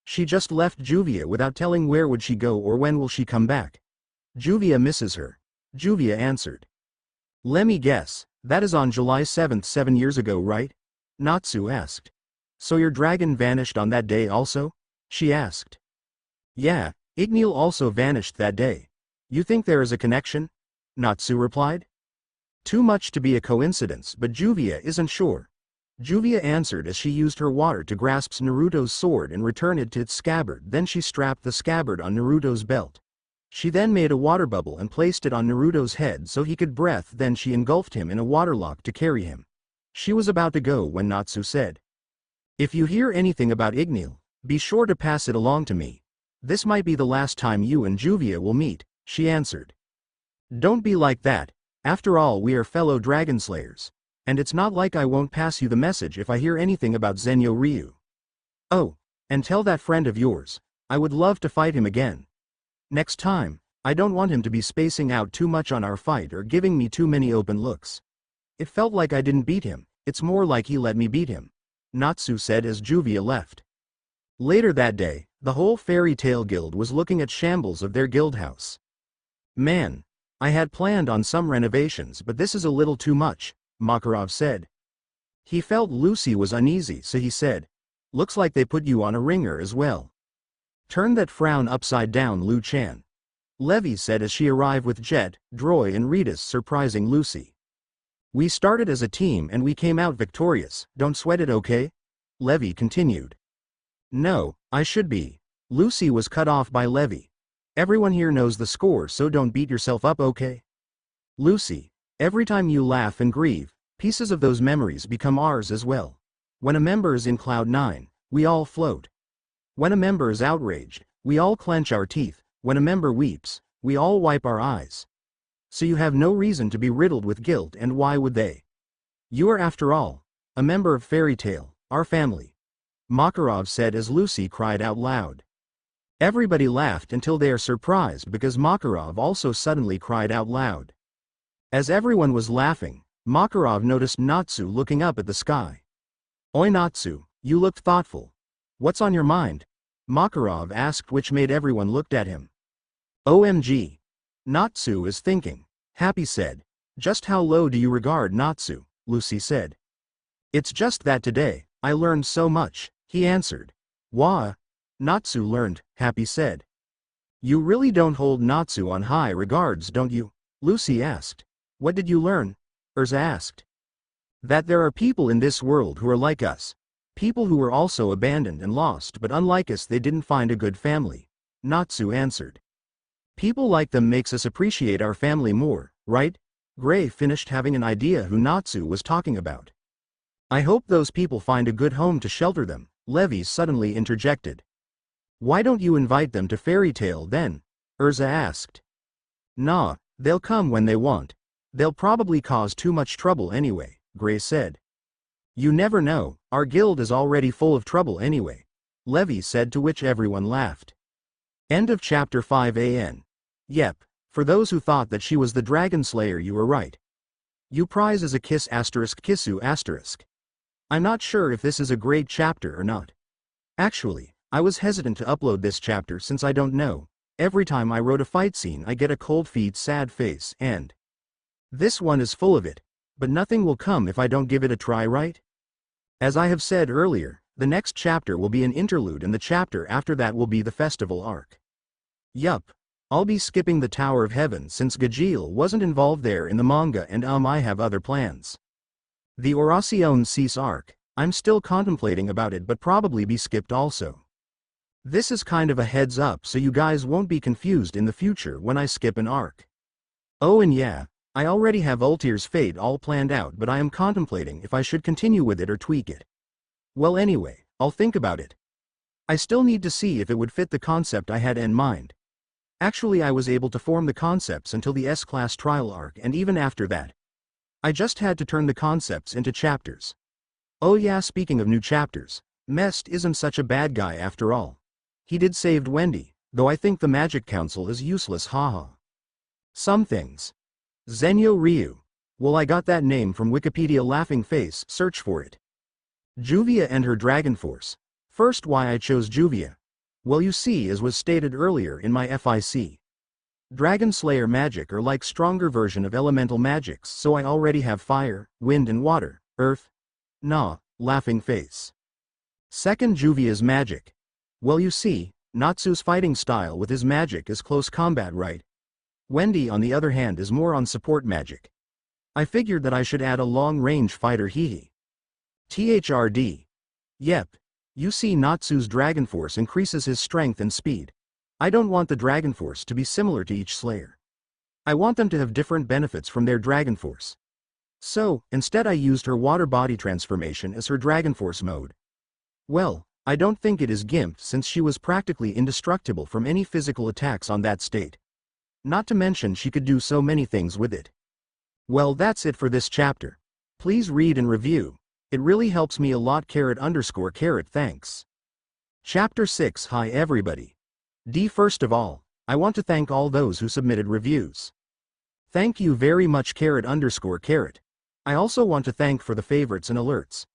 She just left Juvia without telling where would she go or when will she come back. Juvia misses her," Juvia answered. "Lemme guess, that is on July 7th 7 years ago, right?" Natsu asked. "So your dragon vanished on that day also?" she asked. "Yeah, Igneel also vanished that day. You think there is a connection?" Natsu replied. Too much to be a coincidence, but Juvia isn't sure. Juvia answered as she used her water to grasp Naruto's sword and return it to its scabbard. Then she strapped the scabbard on Naruto's belt. She then made a water bubble and placed it on Naruto's head so he could breathe. Then she engulfed him in a waterlock to carry him. She was about to go when Natsu said, "If you hear anything about Ignil, be sure to pass it along to me. This might be the last time you and Juvia will meet," she answered. "Don't be like that. After all, we are fellow dragon slayers. And it's not like I won't pass you the message if I hear anything about Zenyo Ryu. Oh, and tell that friend of yours, I would love to fight him again. Next time, I don't want him to be spacing out too much on our fight or giving me too many open looks. It felt like I didn't beat him, it's more like he let me beat him," Natsu said as Juvia left. Later that day, the whole Fairytail guild was looking at shambles of their guild house. "Man, I had planned on some renovations, but this is a little too much," Makarov said. He felt Lucy was uneasy, so he said, "Looks like they put you on a ringer as well. Turn that frown upside down, Lu-chan," Levy said as she arrived with Jet, Droy and Ritas surprising Lucy. "We started as a team and we came out victorious, don't sweat it, okay?" Levy continued. "No, I should be." Lucy was cut off by Levy. "Everyone here knows the score, so don't beat yourself up, okay?" Lucy, every time you laugh and grieve, pieces of those memories become ours as well. When a member is in cloud 9, we all float. When a member is outraged, we all clench our teeth. When a member weeps, we all wipe our eyes. So you have no reason to be riddled with guilt, and why would they? You are, after all, a member of Fairytail, our family," Makarov said as Lucy cried out loud. Everybody laughed until they are surprised because Makarov also suddenly cried out loud. As everyone was laughing, Makarov noticed Natsu looking up at the sky. "Oi Natsu, you looked thoughtful. What's on your mind?" Makarov asked, which made everyone looked at him. "OMG. Natsu is thinking," Happy said. "Just how low do you regard Natsu?" Lucy said. "It's just that today, I learned so much," he answered. "Wah? Natsu learned," Happy said. "You really don't hold Natsu on high regards, don't you?" Lucy asked. "What did you learn?" Urza asked. "That there are people in this world who are like us. People who were also abandoned and lost, but unlike us they didn't find a good family," Natsu answered. "People like them makes us appreciate our family more, right?" Gray finished having an idea who Natsu was talking about. "I hope those people find a good home to shelter them," Levy suddenly interjected. "Why don't you invite them to Fairytail then?" Urza asked. "Nah, they'll come when they want. They'll probably cause too much trouble anyway," Gray said. "You never know, our guild is already full of trouble anyway," Levy said, to which everyone laughed. End of chapter 5 Yep, for those who thought that she was the Dragon Slayer, you were right. You prize is a kiss asterisk kissu asterisk. I'm not sure if this is a great chapter or not. Actually, I was hesitant to upload this chapter since I don't know. Every time I wrote a fight scene I get a cold feet sad face, and this one is full of it. But nothing will come if I don't give it a try, right? As I have said earlier, the next chapter will be an interlude and the chapter after that will be the festival arc. Yup. I'll be skipping the Tower of Heaven since Gajeel wasn't involved there in the manga, and I have other plans. The Oracion Cease arc, I'm still contemplating about it, but probably be skipped also. This is kind of a heads up so you guys won't be confused in the future when I skip an arc. Oh, and yeah, I already have Ultier's fate all planned out, but I am contemplating if I should continue with it or tweak it. Well, anyway, I'll think about it. I still need to see if it would fit the concept I had in mind. Actually, I was able to form the concepts until the S-Class trial arc, and even after that, I just had to turn the concepts into chapters. Oh yeah, speaking of new chapters, Mest isn't such a bad guy after all. He did saved Wendy, though I think the Magic Council is useless, haha. Some things. Zenyo Ryu. Well, I got that name from Wikipedia, laughing face, search for it. Juvia and her Dragon Force. First, why I chose Juvia. Well, you see, as was stated earlier in my FIC, Dragon Slayer magic are like stronger version of elemental magics, so I already have fire, wind and water, earth. Nah, laughing face. Second, Juvia's magic. Well, you see, Natsu's fighting style with his magic is close combat, right? Wendy on the other hand is more on support magic. I figured that I should add a long-range fighter hehe. THRD. Yep. You see Natsu's Dragon Force increases his strength and speed. I don't want the Dragon Force to be similar to each Slayer. I want them to have different benefits from their Dragon Force. So, instead I used her water body transformation as her Dragon Force mode. Well, I don't think it is gimped since she was practically indestructible from any physical attacks on that state. Not to mention she could do so many things with it. Well, that's it for this chapter. Please read and review. It really helps me a lot. Thanks. Chapter 6. Hi everybody. First of all, I want to thank all those who submitted reviews. Thank you very much. I also want to thank for the favorites and alerts.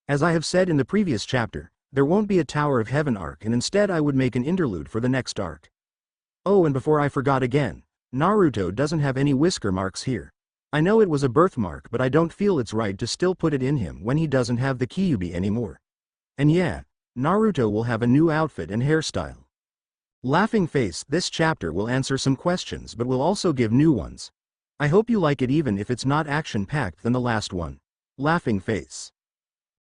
As I have said in the previous chapter, there won't be a Tower of Heaven arc, and instead I would make an interlude for the next arc. Oh, and before I forgot again, Naruto doesn't have any whisker marks here. I know it was a birthmark, but I don't feel it's right to still put it in him when he doesn't have the Kyuubi anymore. And yeah, Naruto will have a new outfit and hairstyle. Laughing face. This chapter will answer some questions but will also give new ones. I hope you like it even if it's not action-packed than the last one. Laughing face.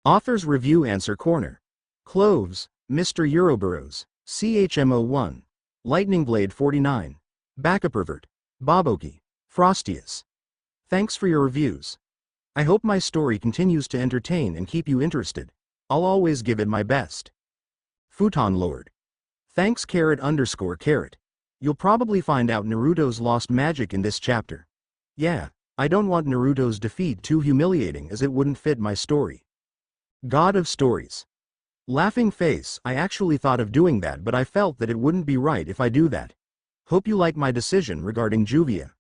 Author's Review Answer Corner. Cloves, Mr. Euroboros, CHMO1. Lightning Blade 49. Backapervert. Boboki. Frostius. Thanks for your reviews. I hope my story continues to entertain and keep you interested. I'll always give it my best. Futon Lord. Thanks. You'll probably find out Naruto's lost magic in this chapter. Yeah, I don't want Naruto's defeat too humiliating as it wouldn't fit my story. God of Stories. Laughing face. I actually thought of doing that, but I felt that it wouldn't be right if I do that. Hope you like my decision regarding Juvia.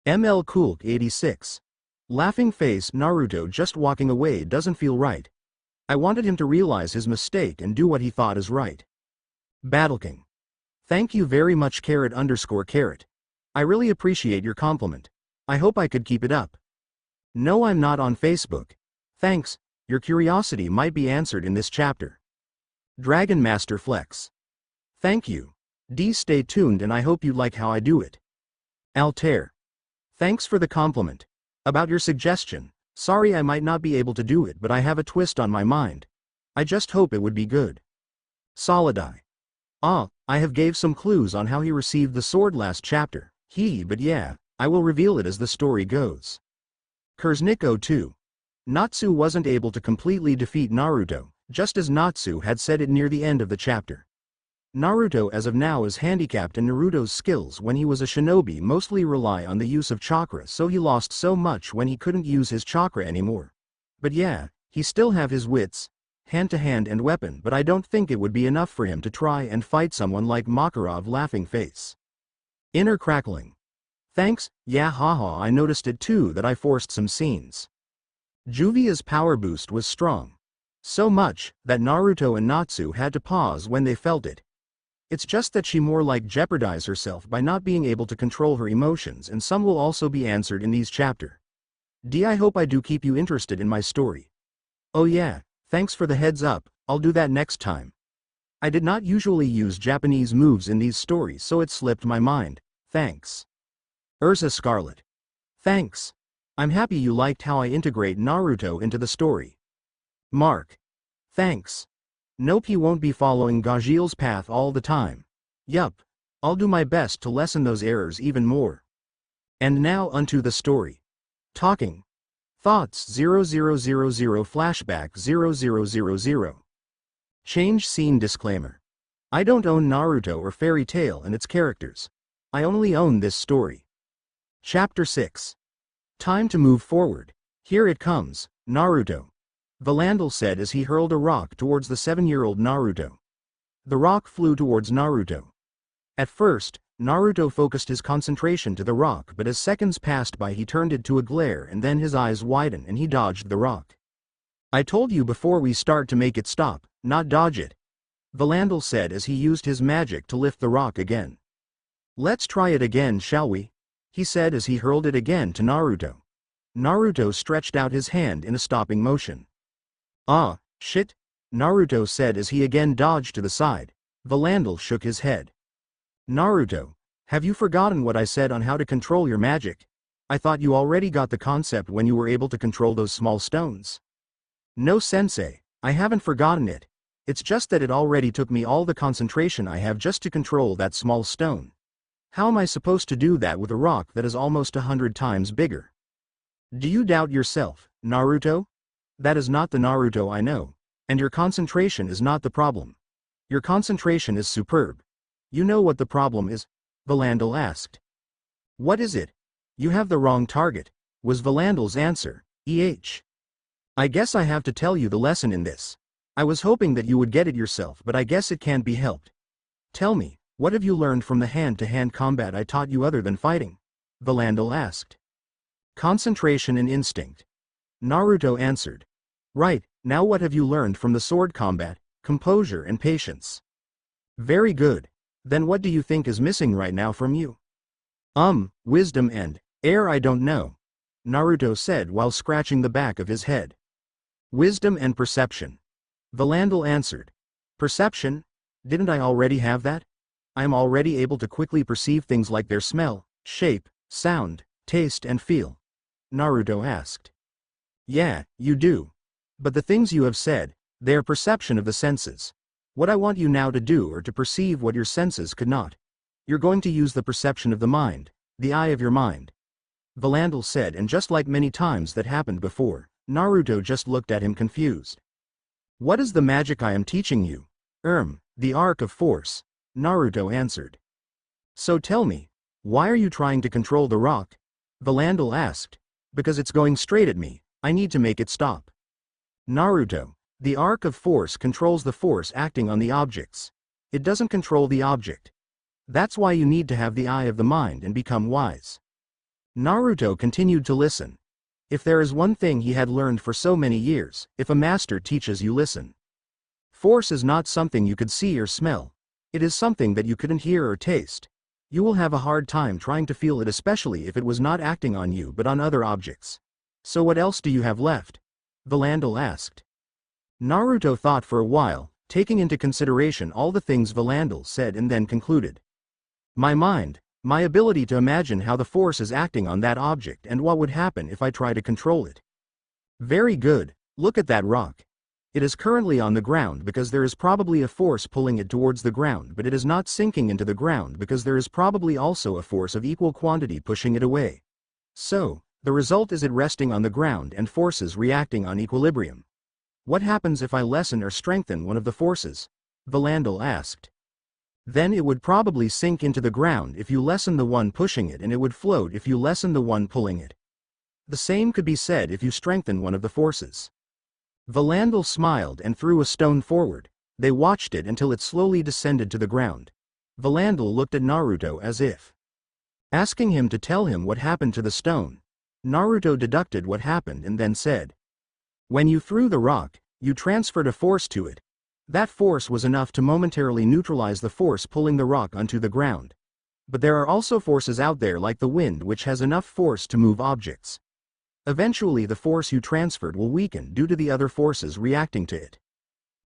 ML Coolk 86. Laughing face. Naruto just walking away doesn't feel right. I wanted him to realize his mistake and do what he thought is right. Battle King. Thank you very much. I really appreciate your compliment. I hope I could keep it up. No, I'm not on Facebook. Thanks. Your curiosity might be answered in this chapter. Dragon Master Flex. Thank you. Stay tuned and I hope you like how I do it. Altair. Thanks for the compliment. About your suggestion, sorry I might not be able to do it, but I have a twist on my mind. I just hope it would be good. Solidai. I have gave some clues on how he received the sword last chapter, but yeah, I will reveal it as the story goes. Kurznick 02. Natsu wasn't able to completely defeat Naruto, just as Natsu had said it near the end of the chapter. Naruto as of now is handicapped, and Naruto's skills when he was a shinobi mostly rely on the use of chakra, so he lost so much when he couldn't use his chakra anymore. But yeah, he still have his wits, hand-to-hand and weapon, but I don't think it would be enough for him to try and fight someone like Makarov. Laughing face. Inner crackling. Thanks, yeah haha, I noticed it too that I forced some scenes. Juvia's power boost was strong. So much, that Naruto and Natsu had to pause when they felt it. It's just that she more like jeopardized herself by not being able to control her emotions, and some will also be answered in these chapter. I hope I do keep you interested in my story. Oh yeah, thanks for the heads up, I'll do that next time. I did not usually use Japanese moves in these stories, so it slipped my mind. Thanks. Urza Scarlet. Thanks. I'm happy you liked how I integrate Naruto into the story. Mark. Thanks. Nope, he won't be following Gajil's path all the time. Yup. I'll do my best to lessen those errors even more. And now unto the story. Talking. Thoughts 0000 flashback 0000. Change scene disclaimer. I don't own Naruto or Fairytail and its characters. I only own this story. Chapter 6. Time to move forward. Here it comes, Naruto. Valandel said as he hurled a rock towards the 7-year-old Naruto. The rock flew towards Naruto. At first, Naruto focused his concentration to the rock, but as seconds passed by he turned it to a glare and then his eyes widened and he dodged the rock. I told you before we start to make it stop, not dodge it. Valandel said as he used his magic to lift the rock again. Let's try it again, shall we? He said as he hurled it again to Naruto. Naruto stretched out his hand in a stopping motion. Ah, shit, Naruto said as he again dodged to the side. Valandel shook his head. Naruto, Have you forgotten what I said on how to control your magic? I thought you already got the concept when you were able to control those small stones. No, sensei, I haven't forgotten it. It's just that it already took me all the concentration I have just to control that small stone. How am I supposed to do that with a rock that is almost 100 times bigger? Do you doubt yourself, Naruto? That is not the Naruto I know. And your concentration is not the problem. Your concentration is superb. You know what the problem is? Valandel asked. What is it? You have the wrong target, was Valandel's answer. I guess I have to tell you the lesson in this. I was hoping that you would get it yourself, but I guess it can't be helped. Tell me, what have you learned from the hand-to-hand combat I taught you other than fighting? Valandel asked. Concentration and instinct. Naruto answered. Right, now what have you learned from the sword combat? Composure and patience. Very good. Then what do you think is missing right now from you? Wisdom and air. I don't know, Naruto said while scratching the back of his head. Wisdom and perception. Valandel answered. Perception? Didn't I already have that? I am already able to quickly perceive things like their smell, shape, sound, taste and feel. Naruto asked. Yeah, you do. But the things you have said, they are perception of the senses. What I want you now to do are to perceive what your senses could not. You're going to use the perception of the mind, the eye of your mind. Valandel said, and just like many times that happened before, Naruto just looked at him confused. What is the magic I am teaching you? The arc of force, Naruto answered. So tell me, why are you trying to control the rock? Valandel asked. Because it's going straight at me, I need to make it stop. Naruto, the arc of force controls the force acting on the objects. It doesn't control the object. That's why you need to have the eye of the mind and become wise. Naruto continued to listen. If there is one thing he had learned for so many years, if a master teaches you, listen. Force is not something you could see or smell. It is something that you couldn't hear or taste. You will have a hard time trying to feel it, especially if it was not acting on you but on other objects. So what else do you have left? Valandel asked. Naruto thought for a while, taking into consideration all the things Valandel said, and then concluded. My mind, my ability to imagine how the force is acting on that object and what would happen if I try to control it. Very good, look at that rock. It is currently on the ground because there is probably a force pulling it towards the ground, but it is not sinking into the ground because there is probably also a force of equal quantity pushing it away. So, the result is it resting on the ground and forces reacting on equilibrium. What happens if I lessen or strengthen one of the forces? Valandel asked. Then it would probably sink into the ground if you lessen the one pushing it, and it would float if you lessen the one pulling it. The same could be said if you strengthen one of the forces. Valandel smiled and threw a stone forward. They watched it until it slowly descended to the ground. Valandel looked at Naruto as if asking him to tell him what happened to the stone. Naruto deducted what happened and then said, when you threw the rock, you transferred a force to it. That force was enough to momentarily neutralize the force pulling the rock onto the ground. But there are also forces out there like the wind which has enough force to move objects. Eventually the force you transferred will weaken due to the other forces reacting to it.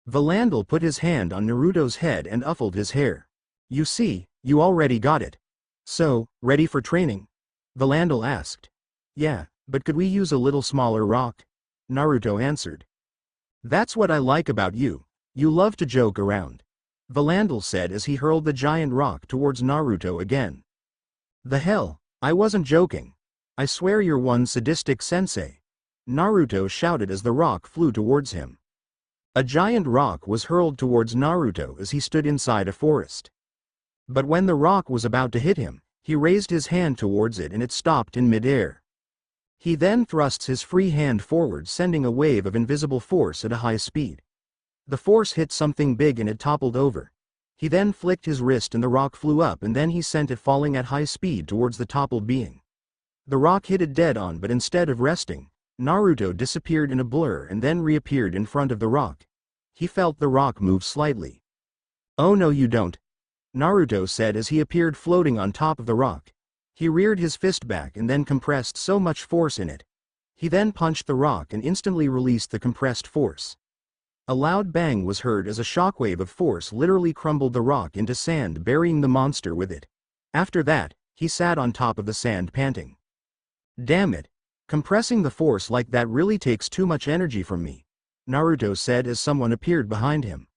Valandel put his hand on Naruto's head and uffled his hair. You see, you already got it. So, ready for training? Valandel asked. Yeah, but could we use a little smaller rock? Naruto answered. That's what I like about you. You love to joke around. Valandel said as he hurled the giant rock towards Naruto again. The hell, I wasn't joking. I swear you're one sadistic sensei. Naruto shouted as the rock flew towards him. A giant rock was hurled towards Naruto as he stood inside a forest. But when the rock was about to hit him, he raised his hand towards it and it stopped in mid-air. He then thrusts his free hand forward, sending a wave of invisible force at a high speed. The force hit something big and it toppled over. He then flicked his wrist and the rock flew up, and then he sent it falling at high speed towards the toppled being. The rock hit it dead on, but instead of resting, Naruto disappeared in a blur and then reappeared in front of the rock. He felt the rock move slightly. Oh no you don't, Naruto said as he appeared floating on top of the rock. He reared his fist back and then compressed so much force in it. He then punched the rock and instantly released the compressed force. A loud bang was heard as a shockwave of force literally crumbled the rock into sand, burying the monster with it. After that, he sat on top of the sand panting. Damn it. Compressing the force like that really takes too much energy from me, Naruto said as someone appeared behind him.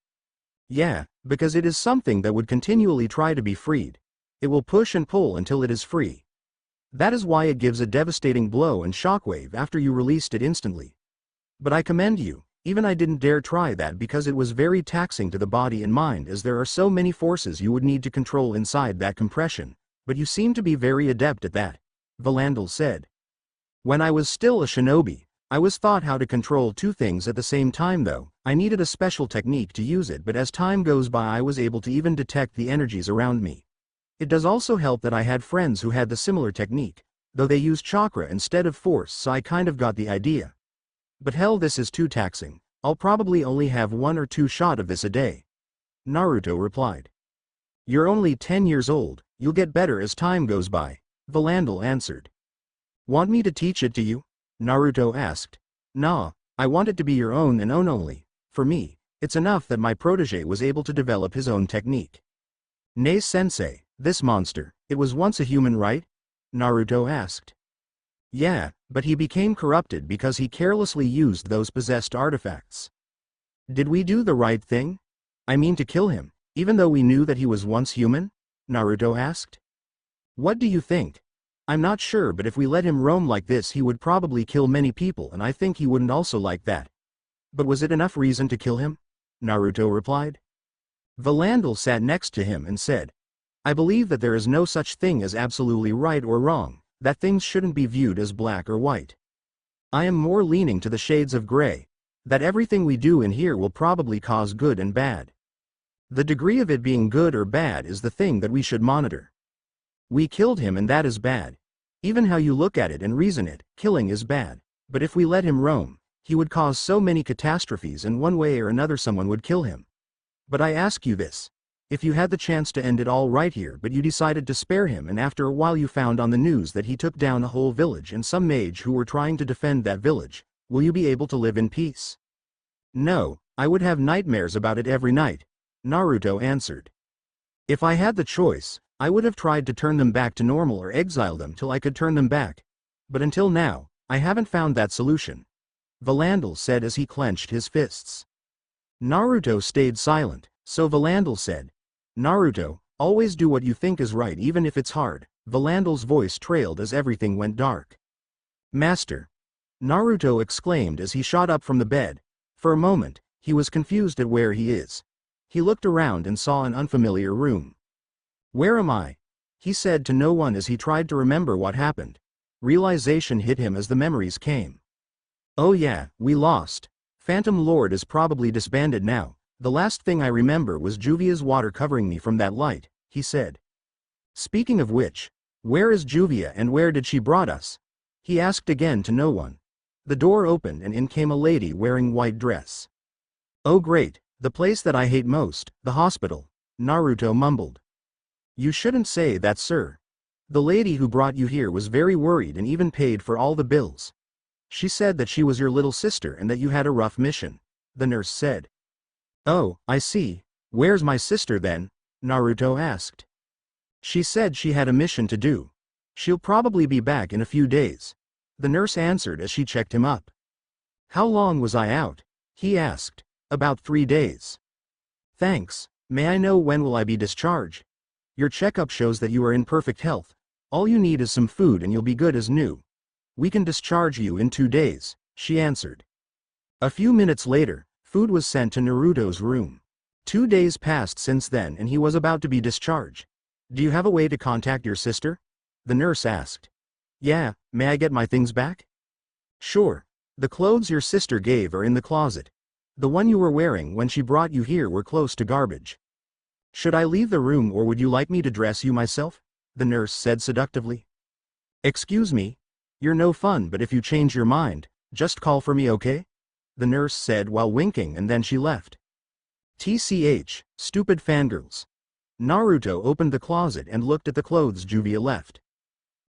Yeah, because it is something that would continually try to be freed. It will push and pull until it is free. That is why it gives a devastating blow and shockwave after you released it instantly. But I commend you, even I didn't dare try that because it was very taxing to the body and mind as there are so many forces you would need to control inside that compression, but you seem to be very adept at that, Valandel said. When I was still a shinobi, I was taught how to control two things at the same time though. I needed a special technique to use it, but as time goes by I was able to even detect the energies around me. It does also help that I had friends who had the similar technique, though they used chakra instead of force, so I kind of got the idea. But hell, this is too taxing. I'll probably only have 1 or 2 shots of this a day, Naruto replied. You're only 10 years old, you'll get better as time goes by, Valandel answered. Want me to teach it to you? Naruto asked. Nah, I want it to be your own and own only. For me, it's enough that my protege was able to develop his own technique. Nay sensei, this monster, it was once a human, right? Naruto asked. Yeah, but he became corrupted because he carelessly used those possessed artifacts. Did we do the right thing? I mean to kill him, even though we knew that he was once human? Naruto asked. What do you think? I'm not sure, but if we let him roam like this he would probably kill many people, and I think he wouldn't also like that. But was it enough reason to kill him? Naruto replied. Valandel sat next to him and said, I believe that there is no such thing as absolutely right or wrong, that things shouldn't be viewed as black or white. I am more leaning to the shades of gray, that everything we do in here will probably cause good and bad. The degree of it being good or bad is the thing that we should monitor. We killed him and that is bad. Even how you look at it and reason it, killing is bad. But if we let him roam, he would cause so many catastrophes and one way or another someone would kill him. But I ask you this. If you had the chance to end it all right here but you decided to spare him and after a while you found on the news that he took down a whole village and some mage who were trying to defend that village, will you be able to live in peace? No, I would have nightmares about it every night, Naruto answered. If I had the choice, I would have tried to turn them back to normal or exile them till I could turn them back. But until now, I haven't found that solution, Valandel said as he clenched his fists. Naruto stayed silent, so Valandel said, Naruto, always do what you think is right even if it's hard. Valandel's voice trailed as everything went dark. Master! Naruto exclaimed as he shot up from the bed. For a moment, he was confused at where he is. He looked around and saw an unfamiliar room. Where am I? He said to no one as he tried to remember what happened. Realization hit him as the memories came. Oh yeah, we lost. Phantom Lord is probably disbanded now. The last thing I remember was Juvia's water covering me from that light, he said. Speaking of which, where is Juvia and where did she brought us? He asked again to no one. The door opened and in came a lady wearing white dress. Oh great, the place that I hate most, the hospital, Naruto mumbled. You shouldn't say that, sir. The lady who brought you here was very worried and even paid for all the bills. She said that she was your little sister and that you had a rough mission, the nurse said. Oh, I see. Where's my sister then? Naruto asked. She said she had a mission to do. She'll probably be back in a few days, the nurse answered as she checked him up. How long was I out? He asked. About 3 days. Thanks. May I know when will I be discharged? Your checkup shows that you are in perfect health. All you need is some food and you'll be good as new. We can discharge you in 2 days, she answered. A few minutes later, food was sent to Naruto's room. 2 days passed since then and he was about to be discharged. Do you have a way to contact your sister? The nurse asked. Yeah, may I get my things back? Sure. The clothes your sister gave are in the closet. The one you were wearing when she brought you here were close to garbage. Should I leave the room or would you like me to dress you myself? The nurse said seductively. Excuse me? You're no fun, but if you change your mind, just call for me, okay? The nurse said while winking and then she left. TCH, stupid fangirls. Naruto opened the closet and looked at the clothes Juvia left.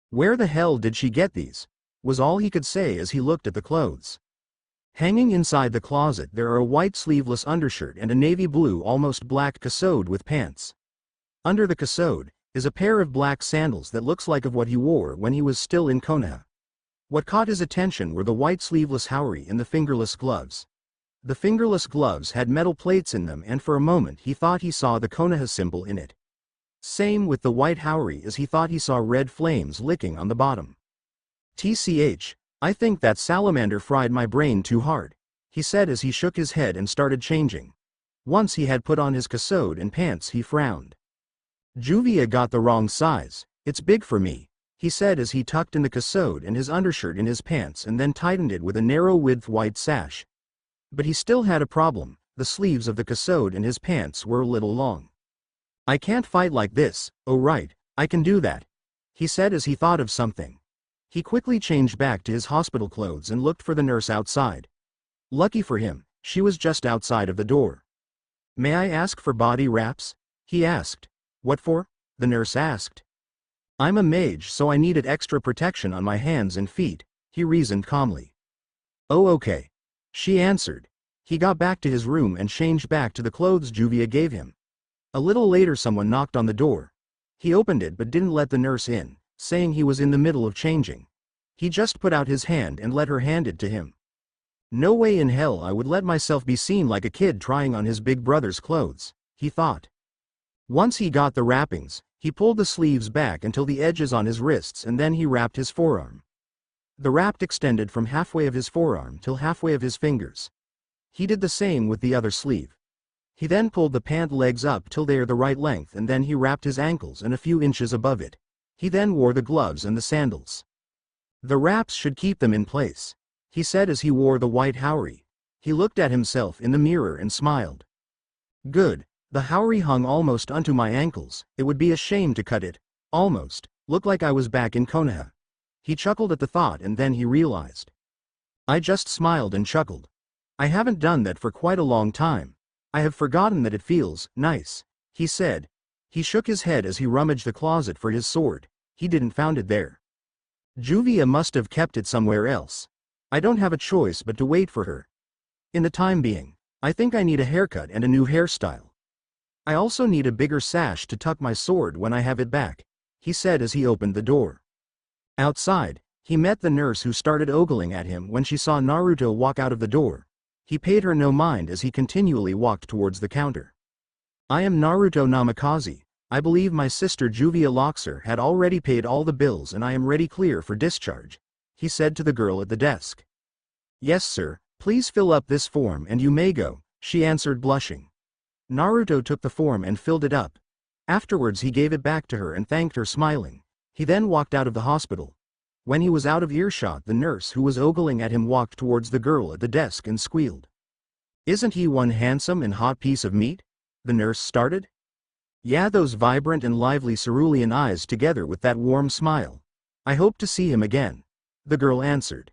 Where the hell did she get these? Was all he could say as he looked at the clothes. Hanging inside the closet there are a white sleeveless undershirt and a navy blue almost black cassode with pants. Under the cassode, is a pair of black sandals that looks like of what he wore when he was still in Konoha. What caught his attention were the white sleeveless haori and the fingerless gloves. The fingerless gloves had metal plates in them, and for a moment he thought he saw the Konoha symbol in it. Same with the white haori, as he thought he saw red flames licking on the bottom. "TCH, I think that salamander fried my brain too hard," he said as he shook his head and started changing. Once he had put on his kasode and pants, he frowned. "Juvia got the wrong size, it's big for me," he said as he tucked in the kasode and his undershirt in his pants and then tightened it with a narrow-width white sash. But he still had a problem: the sleeves of the kasode and his pants were a little long. "I can't fight like this." "Oh right, I can do that," he said as he thought of something. He quickly changed back to his hospital clothes and looked for the nurse outside. Lucky for him, she was just outside of the door. "May I ask for body wraps?" he asked. "What for?" the nurse asked. "I'm a mage, so I needed extra protection on my hands and feet," he reasoned calmly. "Oh okay," she answered. He got back to his room and changed back to the clothes Juvia gave him. A little later someone knocked on the door. He opened it but didn't let the nurse in, saying he was in the middle of changing. He just put out his hand and let her hand it to him. No way in hell I would let myself be seen like a kid trying on his big brother's clothes, he thought. Once he got the wrappings, he pulled the sleeves back until the edges on his wrists, and then he wrapped his forearm. The wrap extended from halfway of his forearm till halfway of his fingers. He did the same with the other sleeve. He then pulled the pant legs up till they are the right length, and then he wrapped his ankles and a few inches above it. He then wore the gloves and the sandals. "The wraps should keep them in place," he said as he wore the white haori. He looked at himself in the mirror and smiled. "Good, the haori hung almost unto my ankles, it would be a shame to cut it. Almost, looked like I was back in Konoha." He chuckled at the thought, and then he realized. I just smiled and chuckled. I haven't done that for quite a long time. I have forgotten that it feels nice, he said. He shook his head as he rummaged the closet for his sword. He didn't found it there. Juvia must have kept it somewhere else. I don't have a choice but to wait for her. In the time being, I think I need a haircut and a new hairstyle. I also need a bigger sash to tuck my sword when I have it back, he said as he opened the door. Outside, he met the nurse, who started ogling at him when she saw Naruto walk out of the door. He paid her no mind as he continually walked towards the counter. "I am Naruto Namikaze. I believe my sister Juvia Loxer had already paid all the bills and I am ready clear for discharge," he said to the girl at the desk. "Yes sir, please fill up this form and you may go," she answered, blushing. Naruto took the form and filled it up. Afterwards he gave it back to her and thanked her, smiling. He then walked out of the hospital. When he was out of earshot, the nurse who was ogling at him walked towards the girl at the desk and squealed. "Isn't he one handsome and hot piece of meat?" the nurse started. "Yeah, those vibrant and lively cerulean eyes together with that warm smile. I hope to see him again," the girl answered.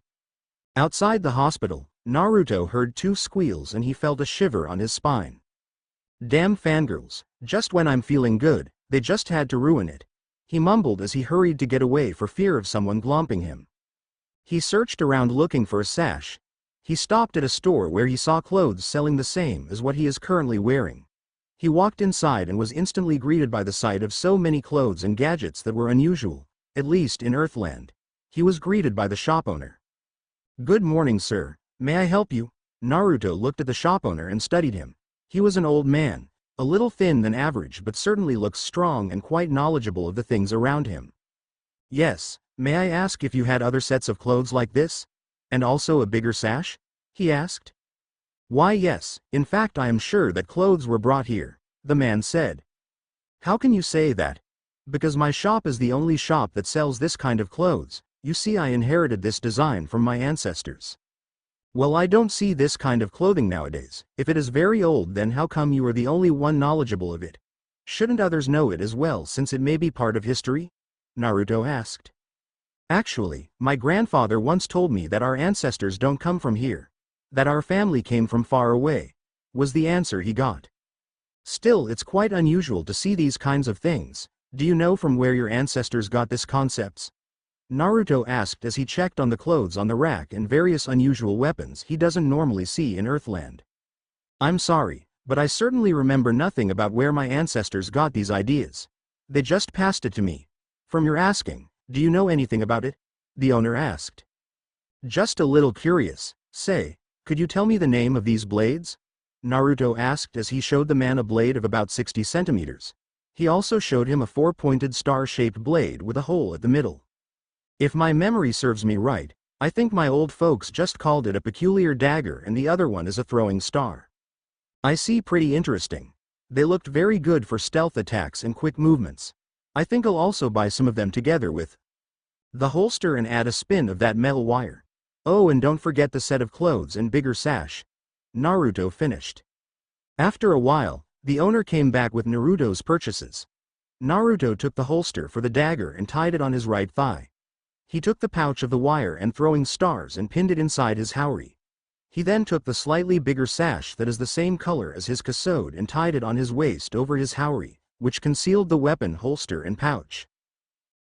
Outside the hospital, Naruto heard two squeals and he felt a shiver on his spine. "Damn fangirls, just when I'm feeling good, they just had to ruin it," he mumbled as he hurried to get away for fear of someone glomping him. He searched around looking for a sash. He stopped at a store where he saw clothes selling the same as what he is currently wearing. He walked inside and was instantly greeted by the sight of so many clothes and gadgets that were unusual, at least in Earthland. He was greeted by the shop owner. "Good morning sir, may I help you?" Naruto looked at the shop owner and studied him. He was an old man, a little thin than average, but certainly looks strong and quite knowledgeable of the things around him. "Yes, may I ask if you had other sets of clothes like this? And also a bigger sash?" he asked. "Why yes, in fact I am sure that clothes were brought here," the man said. "How can you say that?" "Because my shop is the only shop that sells this kind of clothes. You see, I inherited this design from my ancestors." "Well, I don't see this kind of clothing nowadays. If it is very old, then how come you are the only one knowledgeable of it? Shouldn't others know it as well, since it may be part of history?" Naruto asked. "Actually, my grandfather once told me that our ancestors don't come from here. That our family came from far away," was the answer he got. "Still, it's quite unusual to see these kinds of things. Do you know from where your ancestors got these concepts?" Naruto asked as he checked on the clothes on the rack and various unusual weapons he doesn't normally see in Earthland. "I'm sorry, but I certainly remember nothing about where my ancestors got these ideas. They just passed it to me. From your asking, do you know anything about it? The owner asked. Just a little curious. Say, could you tell me the name of these blades? Naruto asked as he showed the man a blade of about 60 centimeters. He also showed him a four-pointed star-shaped blade with a hole at the middle. If my memory serves me right, I think my old folks just called it a peculiar dagger and the other one is a throwing star. I see, pretty interesting. They looked very good for stealth attacks and quick movements. I think I'll also buy some of them together with the holster and add a spin of that metal wire. Oh, and don't forget the set of clothes and bigger sash. Naruto finished. After a while, the owner came back with Naruto's purchases. Naruto took the holster for the dagger and tied it on his right thigh. He took the pouch of the wire and throwing stars and pinned it inside his haori. He then took the slightly bigger sash that is the same color as his kasode and tied it on his waist over his haori, which concealed the weapon holster and pouch.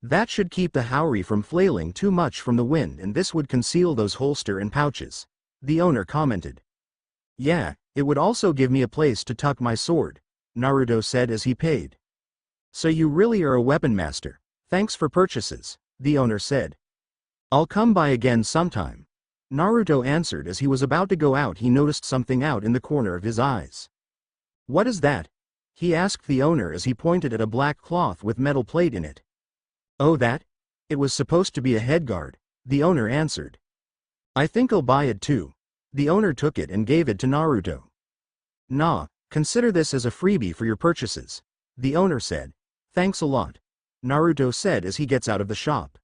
That should keep the haori from flailing too much from the wind, and this would conceal those holster and pouches. The owner commented. Yeah, it would also give me a place to tuck my sword, Naruto said as he paid. So you really are a weapon master. Thanks for purchases, the owner said. I'll come by again sometime. Naruto answered. As he was about to go out, he noticed something out in the corner of his eyes. What is that? He asked the owner as he pointed at a black cloth with metal plate in it. Oh, that? It was supposed to be a headguard, the owner answered. I think I'll buy it too. The owner took it and gave it to Naruto. Nah, consider this as a freebie for your purchases, the owner said. Thanks a lot, Naruto said as he gets out of the shop.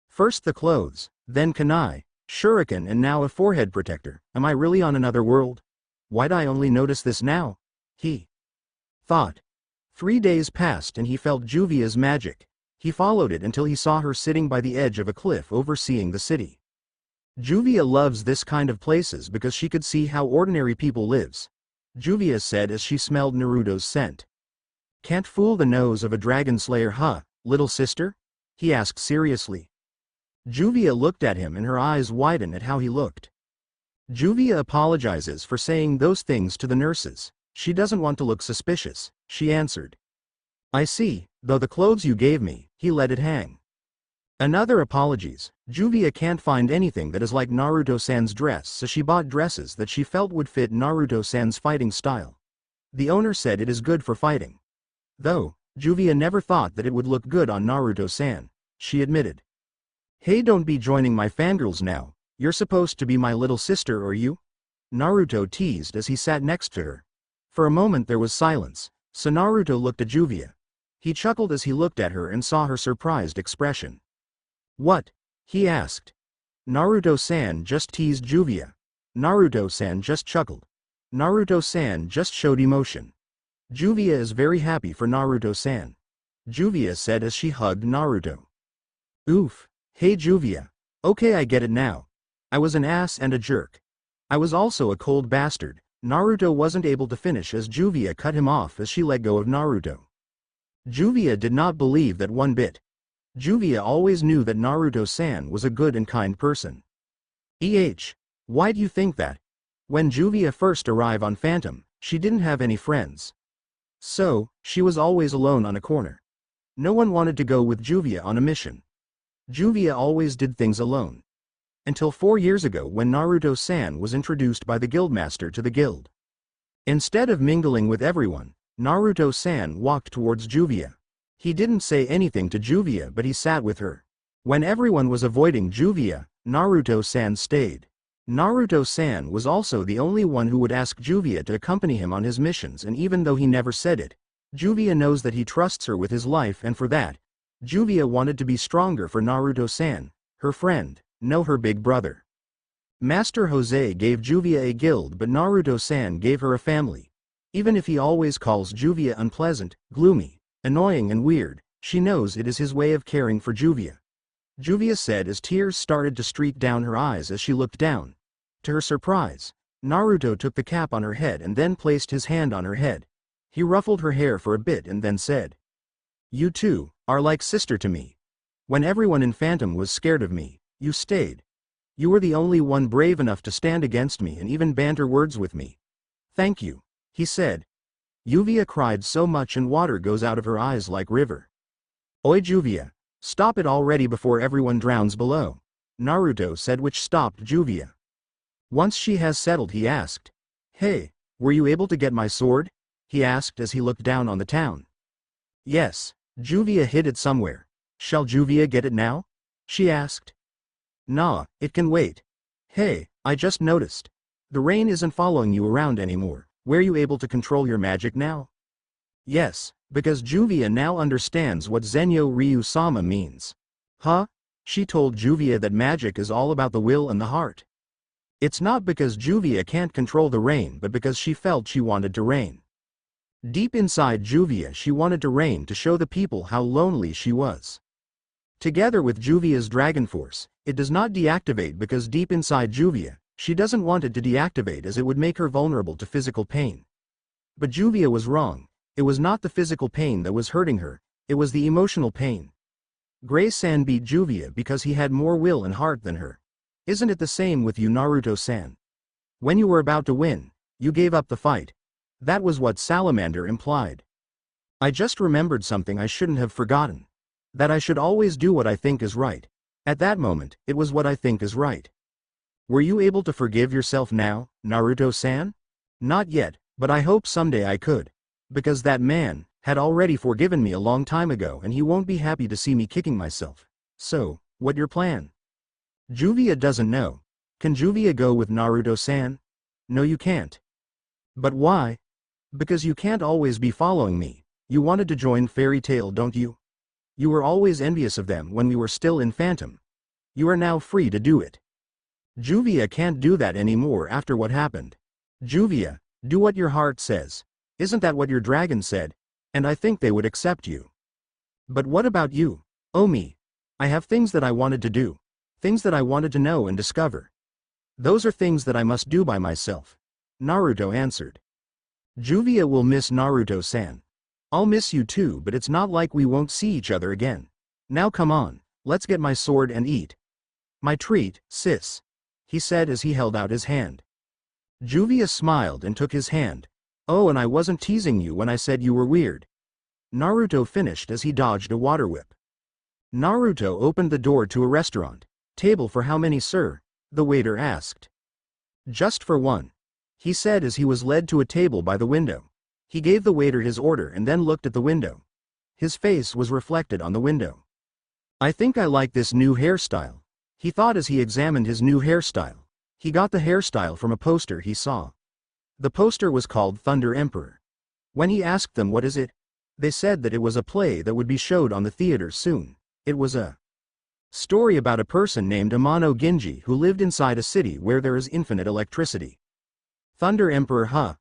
First the clothes, then kunai, shuriken, and now a forehead protector. Am I really on another world? Why'd I only notice this now? He thought. 3 days passed and he felt Juvia's magic. He followed it until he saw her sitting by the edge of a cliff overseeing the city. Juvia loves this kind of places because she could see how ordinary people lives, Juvia said as she smelled Naruto's scent. Can't fool the nose of a dragon slayer, huh, little sister? He asked seriously. Juvia looked at him and her eyes widened at how he looked. Juvia apologizes for saying those things to the nurses. She doesn't want to look suspicious, she answered. I see, though the clothes you gave me, he let it hang. Another apologies. Juvia can't find anything that is like Naruto-san's dress, so she bought dresses that she felt would fit Naruto-san's fighting style. The owner said it is good for fighting. Though, Juvia never thought that it would look good on Naruto-san, she admitted. Hey, don't be joining my fangirls now. You're supposed to be my little sister, or you? Naruto teased as he sat next to her. For a moment there was silence, so Naruto looked at Juvia. He chuckled as he looked at her and saw her surprised expression. What? He asked. Naruto-san just teased Juvia. Naruto-san just chuckled. Naruto-san just showed emotion. Juvia is very happy for Naruto-san, Juvia said as she hugged Naruto. Oof. Hey Juvia. Okay, I get it now. I was an ass and a jerk. I was also a cold bastard. Naruto wasn't able to finish as Juvia cut him off as she let go of Naruto. Juvia did not believe that one bit. Juvia always knew that Naruto-san was a good and kind person. Why do you think that? When Juvia first arrived on Phantom, she didn't have any friends. So, she was always alone on a corner. No one wanted to go with Juvia on a mission. Juvia always did things alone. Until 4 years ago when Naruto-san was introduced by the guildmaster to the guild. Instead of mingling with everyone, Naruto-san walked towards Juvia. He didn't say anything to Juvia, but he sat with her. When everyone was avoiding Juvia, Naruto-san stayed. Naruto-san was also the only one who would ask Juvia to accompany him on his missions, and even though he never said it, Juvia knows that he trusts her with his life, and for that, Juvia wanted to be stronger for Naruto-san, her friend, no her big brother. Master Jose gave Juvia a guild, but Naruto-san gave her a family. Even if he always calls Juvia unpleasant, gloomy, annoying and weird, she knows it is his way of caring for Juvia. Juvia said as tears started to streak down her eyes as she looked down. To her surprise, Naruto took the cap on her head and then placed his hand on her head. He ruffled her hair for a bit and then said, "You too are like sister to me. When everyone in Phantom was scared of me, you stayed. You were the only one brave enough to stand against me and even banter words with me. Thank you," he said. Juvia cried so much and water goes out of her eyes like river. Oi Juvia! Stop it already before everyone drowns below, Naruto said, which stopped Juvia. Once she has settled, he asked. Hey, were you able to get my sword? He asked as he looked down on the town. Yes, Juvia hid it somewhere. Shall Juvia get it now? She asked. Nah, it can wait. Hey, I just noticed. The rain isn't following you around anymore. Were you able to control your magic now? Yes, because Juvia now understands what Zenyo Ryu-sama means. Huh? She told Juvia that magic is all about the will and the heart. It's not because Juvia can't control the rain, but because she felt she wanted to rain. Deep inside Juvia, she wanted to rain to show the people how lonely she was. Together with Juvia's Dragon Force, it does not deactivate because deep inside Juvia, she doesn't want it to deactivate as it would make her vulnerable to physical pain. But Juvia was wrong. It was not the physical pain that was hurting her, it was the emotional pain. Gray-san beat Juvia because he had more will and heart than her. Isn't it the same with you, Naruto-san? When you were about to win, you gave up the fight. That was what Salamander implied. I just remembered something I shouldn't have forgotten. That I should always do what I think is right. At that moment, it was what I think is right. Were you able to forgive yourself now, Naruto-san? Not yet, but I hope someday I could. Because that man had already forgiven me a long time ago and he won't be happy to see me kicking myself. So, what your plan? Juvia doesn't know. Can Juvia go with Naruto-san? No, you can't. But why? Because you can't always be following me. You wanted to join Fairytail, don't you? You were always envious of them when we were still in Phantom. You are now free to do it. Juvia can't do that anymore after what happened. Juvia, do what your heart says. Isn't that what your dragon said? And I think they would accept you. But what about you? Oh me. I have things that I wanted to do. Things that I wanted to know and discover. Those are things that I must do by myself. Naruto answered. Juvia will miss Naruto-san. I'll miss you too, but it's not like we won't see each other again. Now come on, let's get my sword and eat. My treat, sis. He said as he held out his hand. Juvia smiled and took his hand. Oh, and I wasn't teasing you when I said you were weird. Naruto finished as he dodged a water whip. Naruto opened the door to a restaurant. Table for how many, sir? The waiter asked. Just for one. He said as he was led to a table by the window. He gave the waiter his order and then looked at the window. His face was reflected on the window. I think I like this new hairstyle. He thought as he examined his new hairstyle. He got the hairstyle from a poster he saw. The poster was called Thunder Emperor. When he asked them what is it, they said that it was a play that would be showed on the theater soon. It was a story about a person named Amano Ginji who lived inside a city where there is infinite electricity. Thunder Emperor, huh?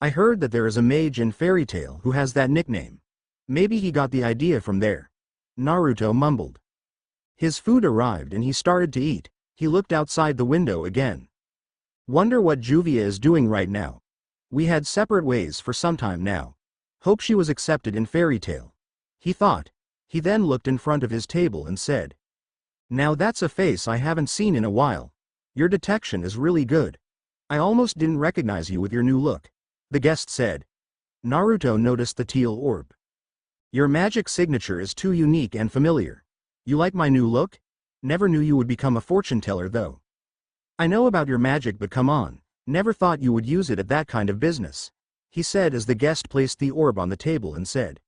I heard that there is a mage in Fairytail who has that nickname. Maybe he got the idea from there. Naruto mumbled. His food arrived and he started to eat. He looked outside the window again. Wonder what Juvia is doing right now. We had separate ways for some time now. Hope she was accepted in Fairytail. He thought. He then looked in front of his table and said. Now that's a face I haven't seen in a while. Your detection is really good. I almost didn't recognize you with your new look. The guest said. Naruto noticed the teal orb. Your magic signature is too unique and familiar. You like my new look? Never knew you would become a fortune teller though. I know about your magic, but come on, never thought you would use it at that kind of business. He said as the guest placed the orb on the table and said.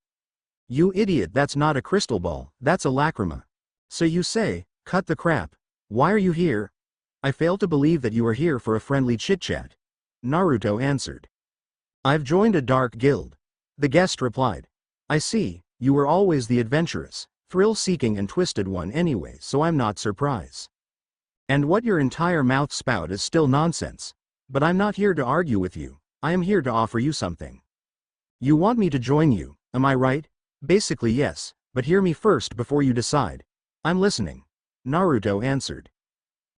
You idiot, that's not a crystal ball, that's a lacrima. So you say, cut the crap. Why are you here? I fail to believe that you are here for a friendly chit-chat. Naruto answered. I've joined a dark guild. The guest replied. I see, you were always the adventurous, thrill-seeking and twisted one anyway, so I'm not surprised. And what your entire mouth spout is still nonsense. But I'm not here to argue with you, I am here to offer you something. You want me to join you, am I right? Basically yes, but hear me first before you decide. I'm listening. Naruto answered.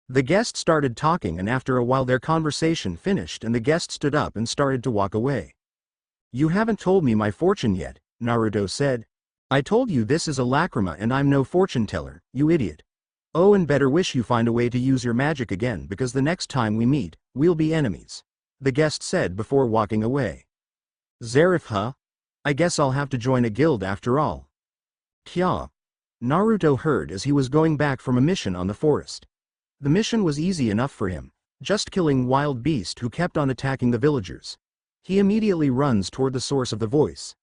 The guest started talking and after a while their conversation finished and the guest stood up and started to walk away. You haven't told me my fortune yet, Naruto said. I told you this is a lacrima and I'm no fortune teller, you idiot. Oh, and better wish you find a way to use your magic again because the next time we meet, we'll be enemies. The guest said before walking away. Zarif, huh? I guess I'll have to join a guild after all. Kya. Naruto heard as he was going back from a mission on the forest. The mission was easy enough for him, just killing wild beast who kept on attacking the villagers. He immediately runs toward the source of the voice.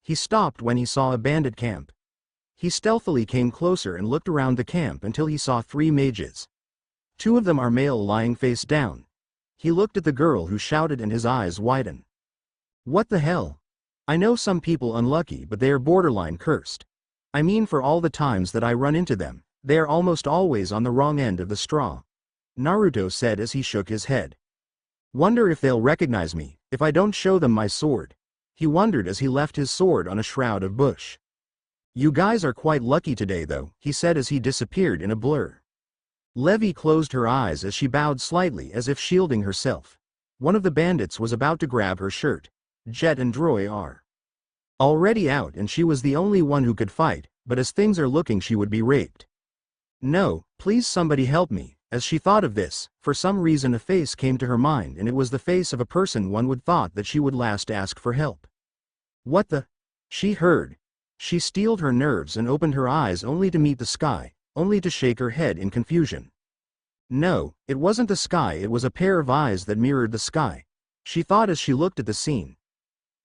He stopped when he saw a bandit camp. He stealthily came closer and looked around the camp until he saw 3 mages. 2 of them are male lying face down. He looked at the girl who shouted and his eyes widened. What the hell? I know some people unlucky, but they are borderline cursed. I mean, for all the times that I run into them, they are almost always on the wrong end of the straw. Naruto said as he shook his head. Wonder if they'll recognize me, if I don't show them my sword. He wondered as he left his sword on a shroud of bush. You guys are quite lucky today though, he said as he disappeared in a blur. Levy closed her eyes as she bowed slightly as if shielding herself. One of the bandits was about to grab her shirt. Jet and Droy are already out and she was the only one who could fight, but as things are looking she would be raped. No, please somebody help me. As she thought of this, for some reason a face came to her mind and it was the face of a person one would thought that she would last ask for help. What the? She heard. She steeled her nerves and opened her eyes only to meet the sky, only to shake her head in confusion. No, it wasn't the sky, it was a pair of eyes that mirrored the sky. She thought as she looked at the scene.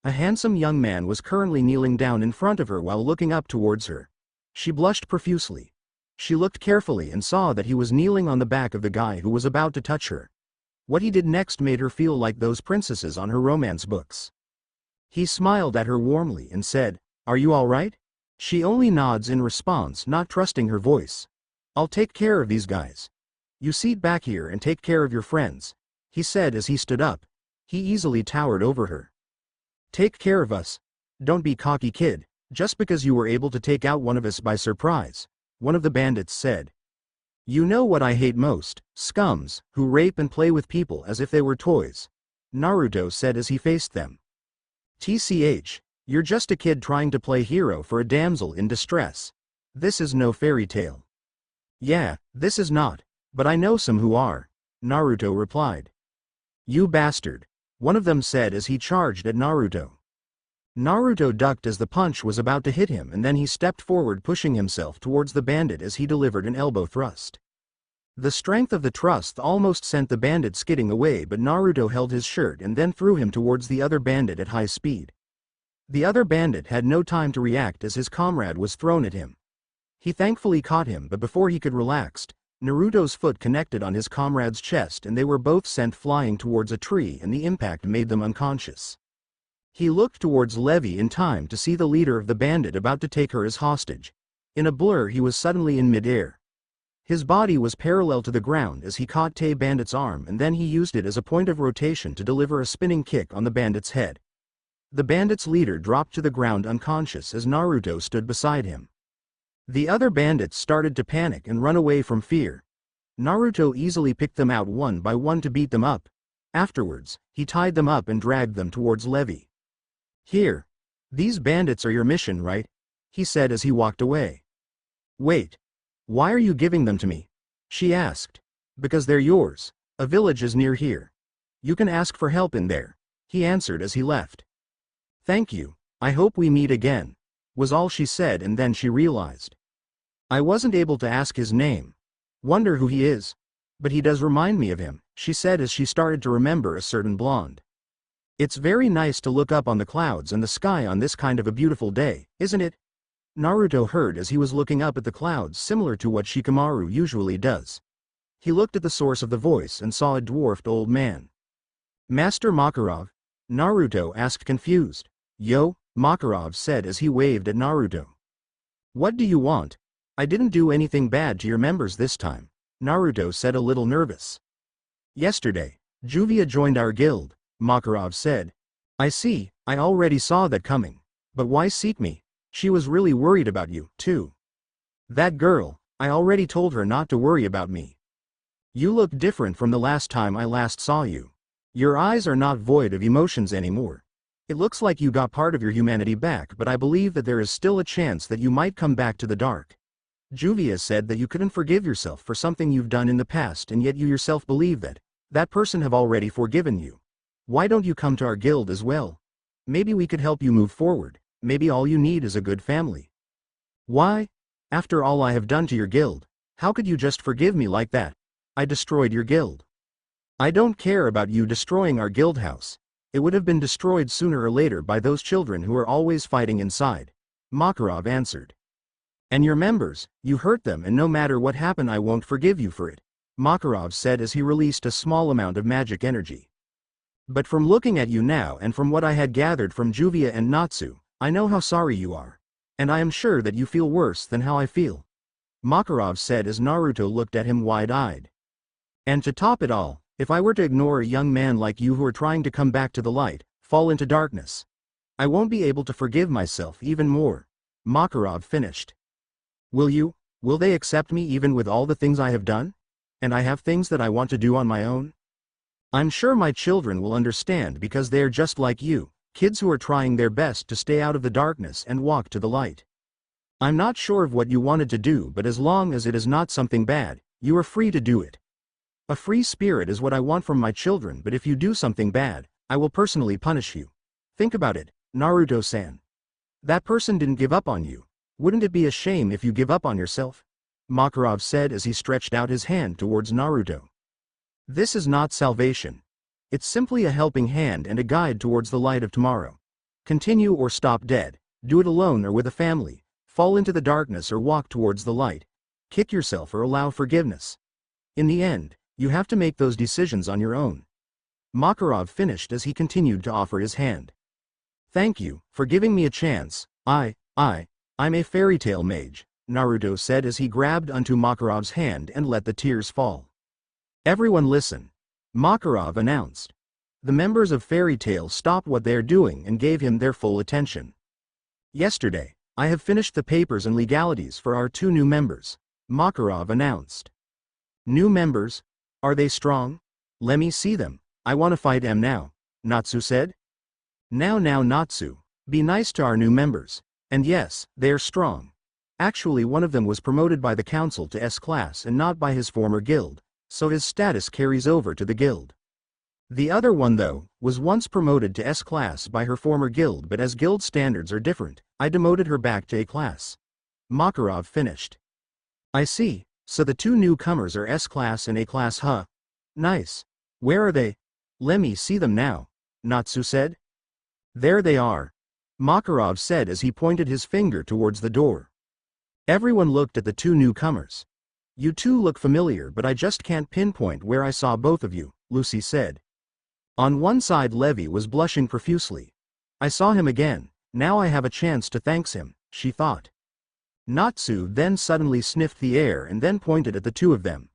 A handsome young man was currently kneeling down in front of her while looking up towards her. She blushed profusely. She looked carefully and saw that he was kneeling on the back of the guy who was about to touch her. What he did next made her feel like those princesses on her romance books. He smiled at her warmly and said, "Are you all right?" She only nods in response, not trusting her voice. "I'll take care of these guys. You sit back here and take care of your friends," he said as he stood up. He easily towered over her. "Take care of us? Don't be cocky, kid, just because you were able to take out one of us by surprise," one of the bandits said. "You know what I hate most, scums, who rape and play with people as if they were toys," Naruto said as he faced them. "TCH, you're just a kid trying to play hero for a damsel in distress. This is no fairy tale." "Yeah, this is not, but I know some who are," Naruto replied. "You bastard," one of them said as he charged at Naruto. Naruto ducked as the punch was about to hit him and then he stepped forward, pushing himself towards the bandit as he delivered an elbow thrust. The strength of the thrust almost sent the bandit skidding away, but Naruto held his shirt and then threw him towards the other bandit at high speed. The other bandit had no time to react as his comrade was thrown at him. He thankfully caught him, but before he could relax, Naruto's foot connected on his comrade's chest and they were both sent flying towards a tree and the impact made them unconscious. He looked towards Levy in time to see the leader of the bandit about to take her as hostage. In a blur he was suddenly in midair. His body was parallel to the ground as he caught Tay Bandit's arm and then he used it as a point of rotation to deliver a spinning kick on the bandit's head. The bandit's leader dropped to the ground unconscious as Naruto stood beside him. The other bandits started to panic and run away from fear. Naruto easily picked them out one by one to beat them up. Afterwards, he tied them up and dragged them towards Levy. "Here. These bandits are your mission, right?" he said as he walked away. "Wait. Why are you giving them to me?" she asked. "Because they're yours. A village is near here. You can ask for help in there," he answered as he left. "Thank you, I hope we meet again," was all she said, and then she realized. "I wasn't able to ask his name. Wonder who he is. But he does remind me of him," she said as she started to remember a certain blonde. "It's very nice to look up on the clouds and the sky on this kind of a beautiful day, isn't it?" Naruto heard as he was looking up at the clouds, similar to what Shikamaru usually does. He looked at the source of the voice and saw a dwarfed old man. "Master Makarov?" Naruto asked, confused. "Yo," Makarov said as he waved at Naruto. "What do you want? I didn't do anything bad to your members this time," Naruto said, a little nervous. "Yesterday, Juvia joined our guild," Makarov said. "I see, I already saw that coming. But why seek me? She was really worried about you, too." "That girl, I already told her not to worry about me. You look different from the last time I last saw you. Your eyes are not void of emotions anymore. It looks like you got part of your humanity back, but I believe that there is still a chance that you might come back to the dark. Juvia said that you couldn't forgive yourself for something you've done in the past, and yet you yourself believe that that person have already forgiven you. Why don't you come to our guild as well? Maybe we could help you move forward. Maybe all you need is a good family." Why? After all I have done to your guild, how could you just forgive me like that? I destroyed your guild. I don't care about you destroying our guild house. It would have been destroyed sooner or later by those children who are always fighting inside. Makarov answered. And your members, you hurt them, and no matter what happened I won't forgive you for it, Makarov said as he released a small amount of magic energy. But from looking at you now and from what I had gathered from Juvia and Natsu, I know how sorry you are. And I am sure that you feel worse than how I feel. Makarov said as Naruto looked at him wide-eyed. And to top it all, if I were to ignore a young man like you who are trying to come back to the light, fall into darkness, I won't be able to forgive myself even more. Makarov finished. Will they accept me even with all the things I have done? And I have things that I want to do on my own? I'm sure my children will understand because they are just like you, kids who are trying their best to stay out of the darkness and walk to the light. I'm not sure of what you wanted to do, but as long as it is not something bad, you are free to do it. A free spirit is what I want from my children, but if you do something bad, I will personally punish you. Think about it, Naruto-san. That person didn't give up on you. Wouldn't it be a shame if you give up on yourself? Makarov said as he stretched out his hand towards Naruto. This is not salvation. It's simply a helping hand and a guide towards the light of tomorrow. Continue or stop dead, do it alone or with a family, fall into the darkness or walk towards the light, kick yourself or allow forgiveness. In the end, you have to make those decisions on your own. Makarov finished as he continued to offer his hand. Thank you for giving me a chance. I'm a Fairytail mage, Naruto said as he grabbed onto Makarov's hand and let the tears fall. Everyone listen, Makarov announced. The members of Fairytail stopped what they are doing and gave him their full attention. Yesterday, I have finished the papers and legalities for our 2 new members, Makarov announced. New members? Are they strong? Let me see them. I want to fight them now, Natsu said. Now Natsu, be nice to our new members. And yes, they are strong. Actually one of them was promoted by the council to S-class and not by his former guild, so his status carries over to the guild. The other one though, was once promoted to S-class by her former guild, but as guild standards are different, I demoted her back to A-class. Makarov finished. I see, so the 2 newcomers are S-class and A-class, huh? Nice. Where are they? Let me see them now, Natsu said. There they are, Makarov said as he pointed his finger towards the door. Everyone looked at the 2 newcomers. You 2 look familiar, but I just can't pinpoint where I saw both of you, Lucy said. On one side Levy was blushing profusely. I saw him again, now I have a chance to thank him, she thought. Natsu then suddenly sniffed the air and then pointed at the 2 of them.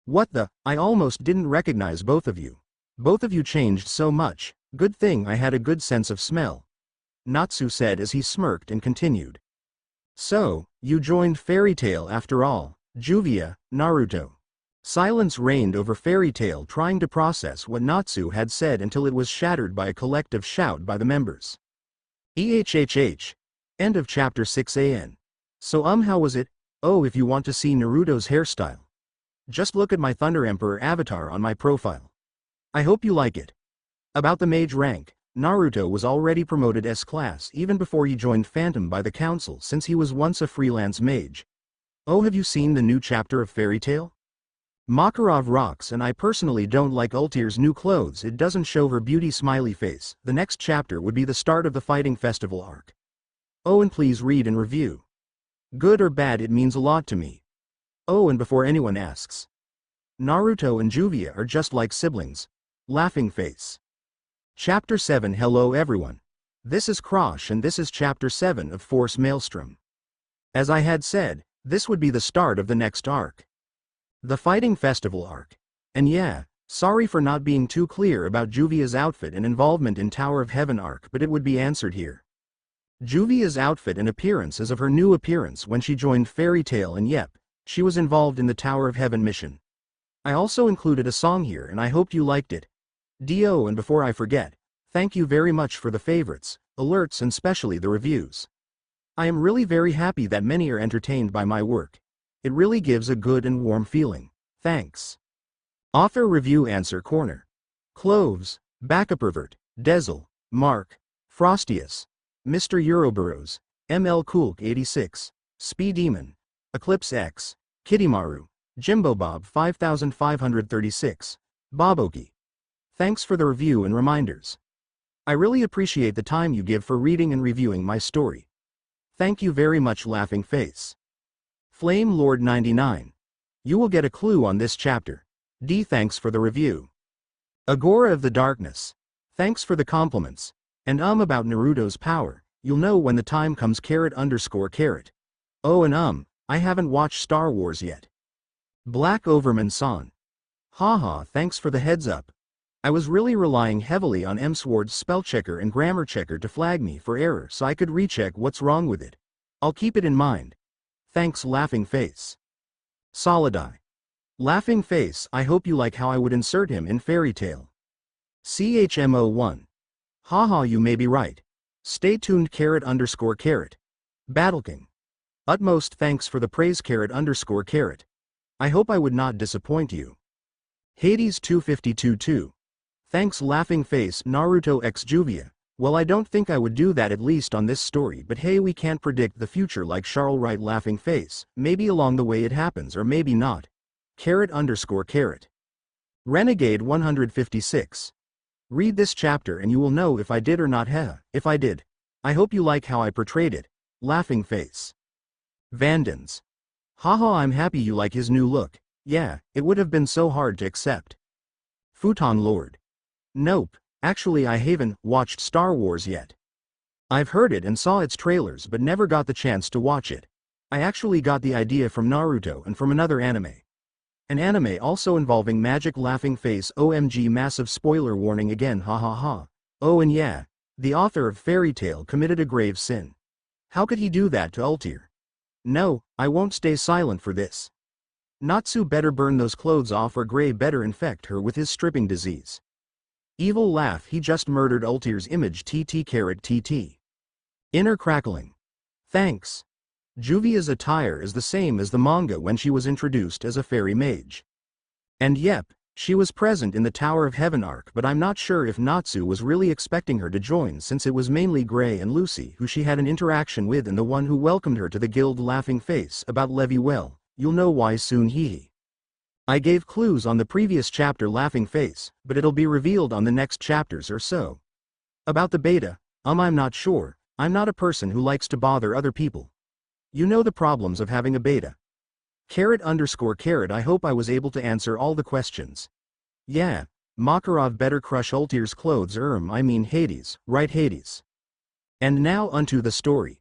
What the? I almost didn't recognize both of you. Both of you changed so much, good thing I had a good sense of smell. Natsu said as he smirked and continued. So, you joined Fairytail after all, Juvia, Naruto. Silence reigned over Fairytail, trying to process what Natsu had said until it was shattered by a collective shout by the members. EHHH. End of chapter 6 AN. So how was it? Oh, if you want to see Naruto's hairstyle, just look at my Thunder Emperor avatar on my profile. I hope you like it. About the mage rank, Naruto was already promoted S-class even before he joined Phantom by the council, since he was once a freelance mage. Oh, have you seen the new chapter of Fairytail? Makarov rocks, and I personally don't like Ultier's new clothes. It doesn't show her beauty smiley face. The next chapter would be the start of the fighting festival arc. Oh, and please read and review. Good or bad, it means a lot to me. Oh, and before anyone asks, Naruto and Juvia are just like siblings. Laughing face. Chapter 7. Hello everyone. This is Krosh and this is Chapter 7 of Force Maelstrom. As I had said, this would be the start of the next arc. The Fighting Festival arc. And yeah, sorry for not being too clear about Juvia's outfit and involvement in Tower of Heaven arc, but it would be answered here. Juvia's outfit and appearance is of her new appearance when she joined Fairytail, and yep, she was involved in the Tower of Heaven mission. I also included a song here and I hope you liked it. D.O. and before I forget, thank you very much for the favorites, alerts and especially the reviews. I am really very happy that many are entertained by my work. It really gives a good and warm feeling. Thanks. Author Review Answer Corner. Cloves, Backapervert, Dezel, Mark, Frostius, Mr. Euroburrows, ML Coolk 86, Speed Demon, Eclipse X, Kittymaru, Jimbo Bob 5536, Boboki. Thanks for the review and reminders. I really appreciate the time you give for reading and reviewing my story. Thank you very much, Laughing Face. Flame Lord 99. You will get a clue on this chapter. D. Thanks for the review. Agora of the Darkness. Thanks for the compliments. And about Naruto's power, you'll know when the time comes. _. Oh, and I haven't watched Star Wars yet. Black Overman-san. Haha, thanks for the heads up. I was really relying heavily on M-Sword's spellchecker and grammar checker to flag me for error so I could recheck what's wrong with it. I'll keep it in mind. Thanks, Laughing Face. Solidai. Laughing Face, I hope you like how I would insert him in Fairytail. CHMO1. Haha, you may be right. Stay tuned. _. Battle King. Utmost thanks for the praise. _. I hope I would not disappoint you. Hades 252-2. Thanks, Laughing Face. Naruto x Juvia. Well, I don't think I would do that, at least on this story, but hey, we can't predict the future like Charles Wright. Laughing Face, maybe along the way it happens or maybe not. _. Renegade 156. Read this chapter and you will know if I did or not. If I did. I hope you like how I portrayed it. Laughing Face. Vandans. Haha, I'm happy you like his new look. Yeah, it would have been so hard to accept. Futon Lord. Nope, actually I haven't watched Star Wars yet. I've heard it and saw its trailers but never got the chance to watch it. I actually got the idea from Naruto and from another anime. An anime also involving magic. Laughing Face. OMG, massive spoiler warning again, ha. Oh, and yeah, the author of Fairytail committed a grave sin. How could he do that to Ultir? No, I won't stay silent for this. Natsu better burn those clothes off or Gray better infect her with his stripping disease. Evil laugh, he just murdered Ultir's image. TT. Inner crackling. Thanks. Juvia's attire is the same as the manga when she was introduced as a fairy mage. And yep, she was present in the Tower of Heaven arc, but I'm not sure if Natsu was really expecting her to join, since it was mainly Gray and Lucy who she had an interaction with and the one who welcomed her to the guild. Laughing Face. About Levy, well, you'll know why soon. I gave clues on the previous chapter. Laughing Face, but it'll be revealed on the next chapters or so. About the beta, I'm not sure. I'm not a person who likes to bother other people. You know the problems of having a beta. _. I hope I was able to answer all the questions. Yeah, Makarov better crush Ultir's clothes. I mean Hades, right Hades. And now unto the story.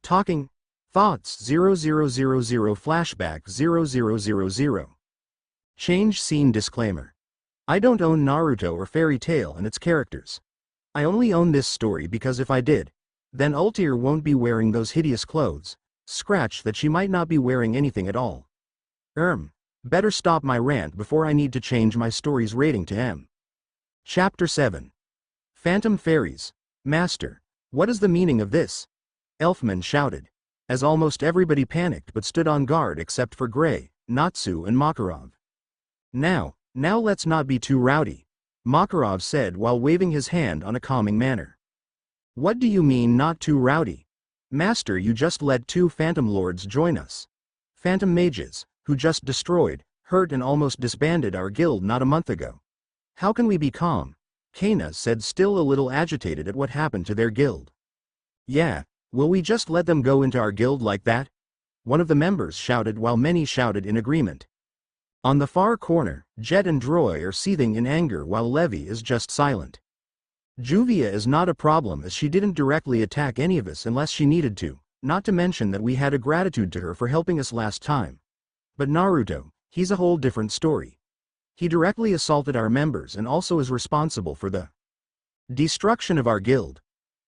Talking. Thoughts 0000 flashback 0000. Change scene. Disclaimer. I don't own Naruto or Fairytail and its characters. I only own this story because if I did, then Ultir won't be wearing those hideous clothes. Scratch that, she might not be wearing anything at all. Better stop my rant before I need to change my story's rating to M. Chapter 7. Phantom Fairies. Master, what is the meaning of this? Elfman shouted, as almost everybody panicked but stood on guard except for Gray, Natsu and Makarov. Now let's not be too rowdy, Makarov said while waving his hand on a calming manner. What do you mean not too rowdy? Master, you just let 2 Phantom Lords join us. Phantom Mages, who just destroyed, hurt and almost disbanded our guild not a month ago. How can we be calm? Kana said, still a little agitated at what happened to their guild. Yeah, will we just let them go into our guild like that? One of the members shouted while many shouted in agreement. On the far corner, Jet and Droy are seething in anger while Levy is just silent. Juvia is not a problem as she didn't directly attack any of us unless she needed to, not to mention that we had a gratitude to her for helping us last time. But Naruto, he's a whole different story. He directly assaulted our members and also is responsible for the destruction of our guild.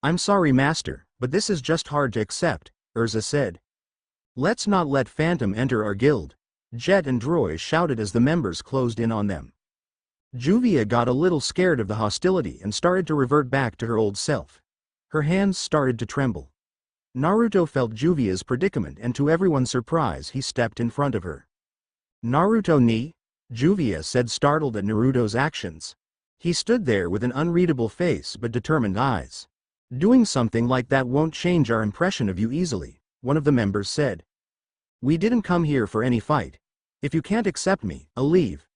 I'm sorry, Master, but this is just hard to accept, Urza said. Let's not let Phantom enter our guild, Jet and Droy shouted as the members closed in on them. Juvia got a little scared of the hostility and started to revert back to her old self. Her hands started to tremble. Naruto felt Juvia's predicament and to everyone's surprise he stepped in front of her. Naruto ni? Juvia said, startled at Naruto's actions. He stood there with an unreadable face but determined eyes. Doing something like that won't change our impression of you easily, one of the members said. We didn't come here for any fight. If you can't accept me, I'll leave.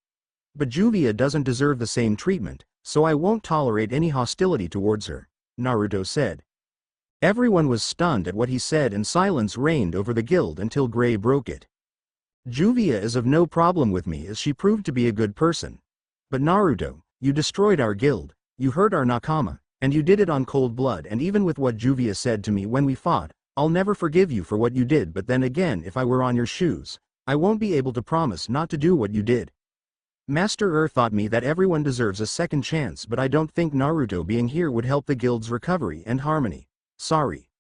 But Juvia doesn't deserve the same treatment, so I won't tolerate any hostility towards her, Naruto said. Everyone was stunned at what he said and silence reigned over the guild until Gray broke it. Juvia is of no problem with me as she proved to be a good person. But Naruto, you destroyed our guild, you hurt our nakama, and you did it on cold blood, and even with what Juvia said to me when we fought, I'll never forgive you for what you did. But then again, if I were on your shoes, I won't be able to promise not to do what you did. Master taught me that everyone deserves a second chance, but I don't think Naruto being here would help the guild's recovery and harmony. Sorry.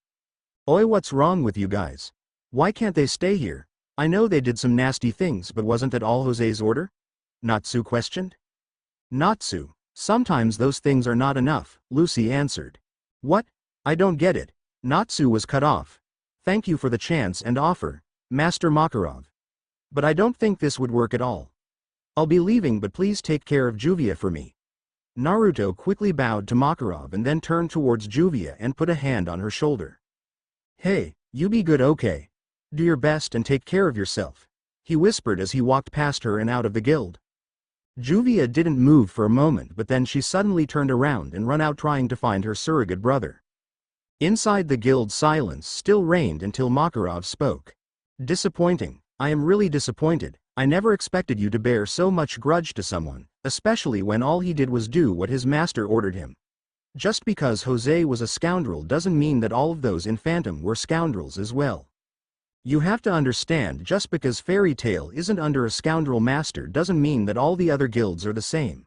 Oi, what's wrong with you guys? Why can't they stay here? I know they did some nasty things, but wasn't that all Jose's order? Natsu questioned. Natsu, sometimes those things are not enough, Lucy answered. What? I don't get it. Natsu was cut off. Thank you for the chance and offer, Master Makarov. But I don't think this would work at all. I'll be leaving, but please take care of Juvia for me. Naruto quickly bowed to Makarov and then turned towards Juvia and put a hand on her shoulder. Hey, you be good, okay? Do your best and take care of yourself, he whispered as he walked past her and out of the guild. Juvia didn't move for a moment, but then she suddenly turned around and ran out trying to find her surrogate brother. Inside the guild, silence still reigned until Makarov spoke. Disappointing. I am really disappointed. I never expected you to bear so much grudge to someone, especially when all he did was do what his master ordered him. Just because Jose was a scoundrel doesn't mean that all of those in Phantom were scoundrels as well. You have to understand, just because Fairytail isn't under a scoundrel master doesn't mean that all the other guilds are the same.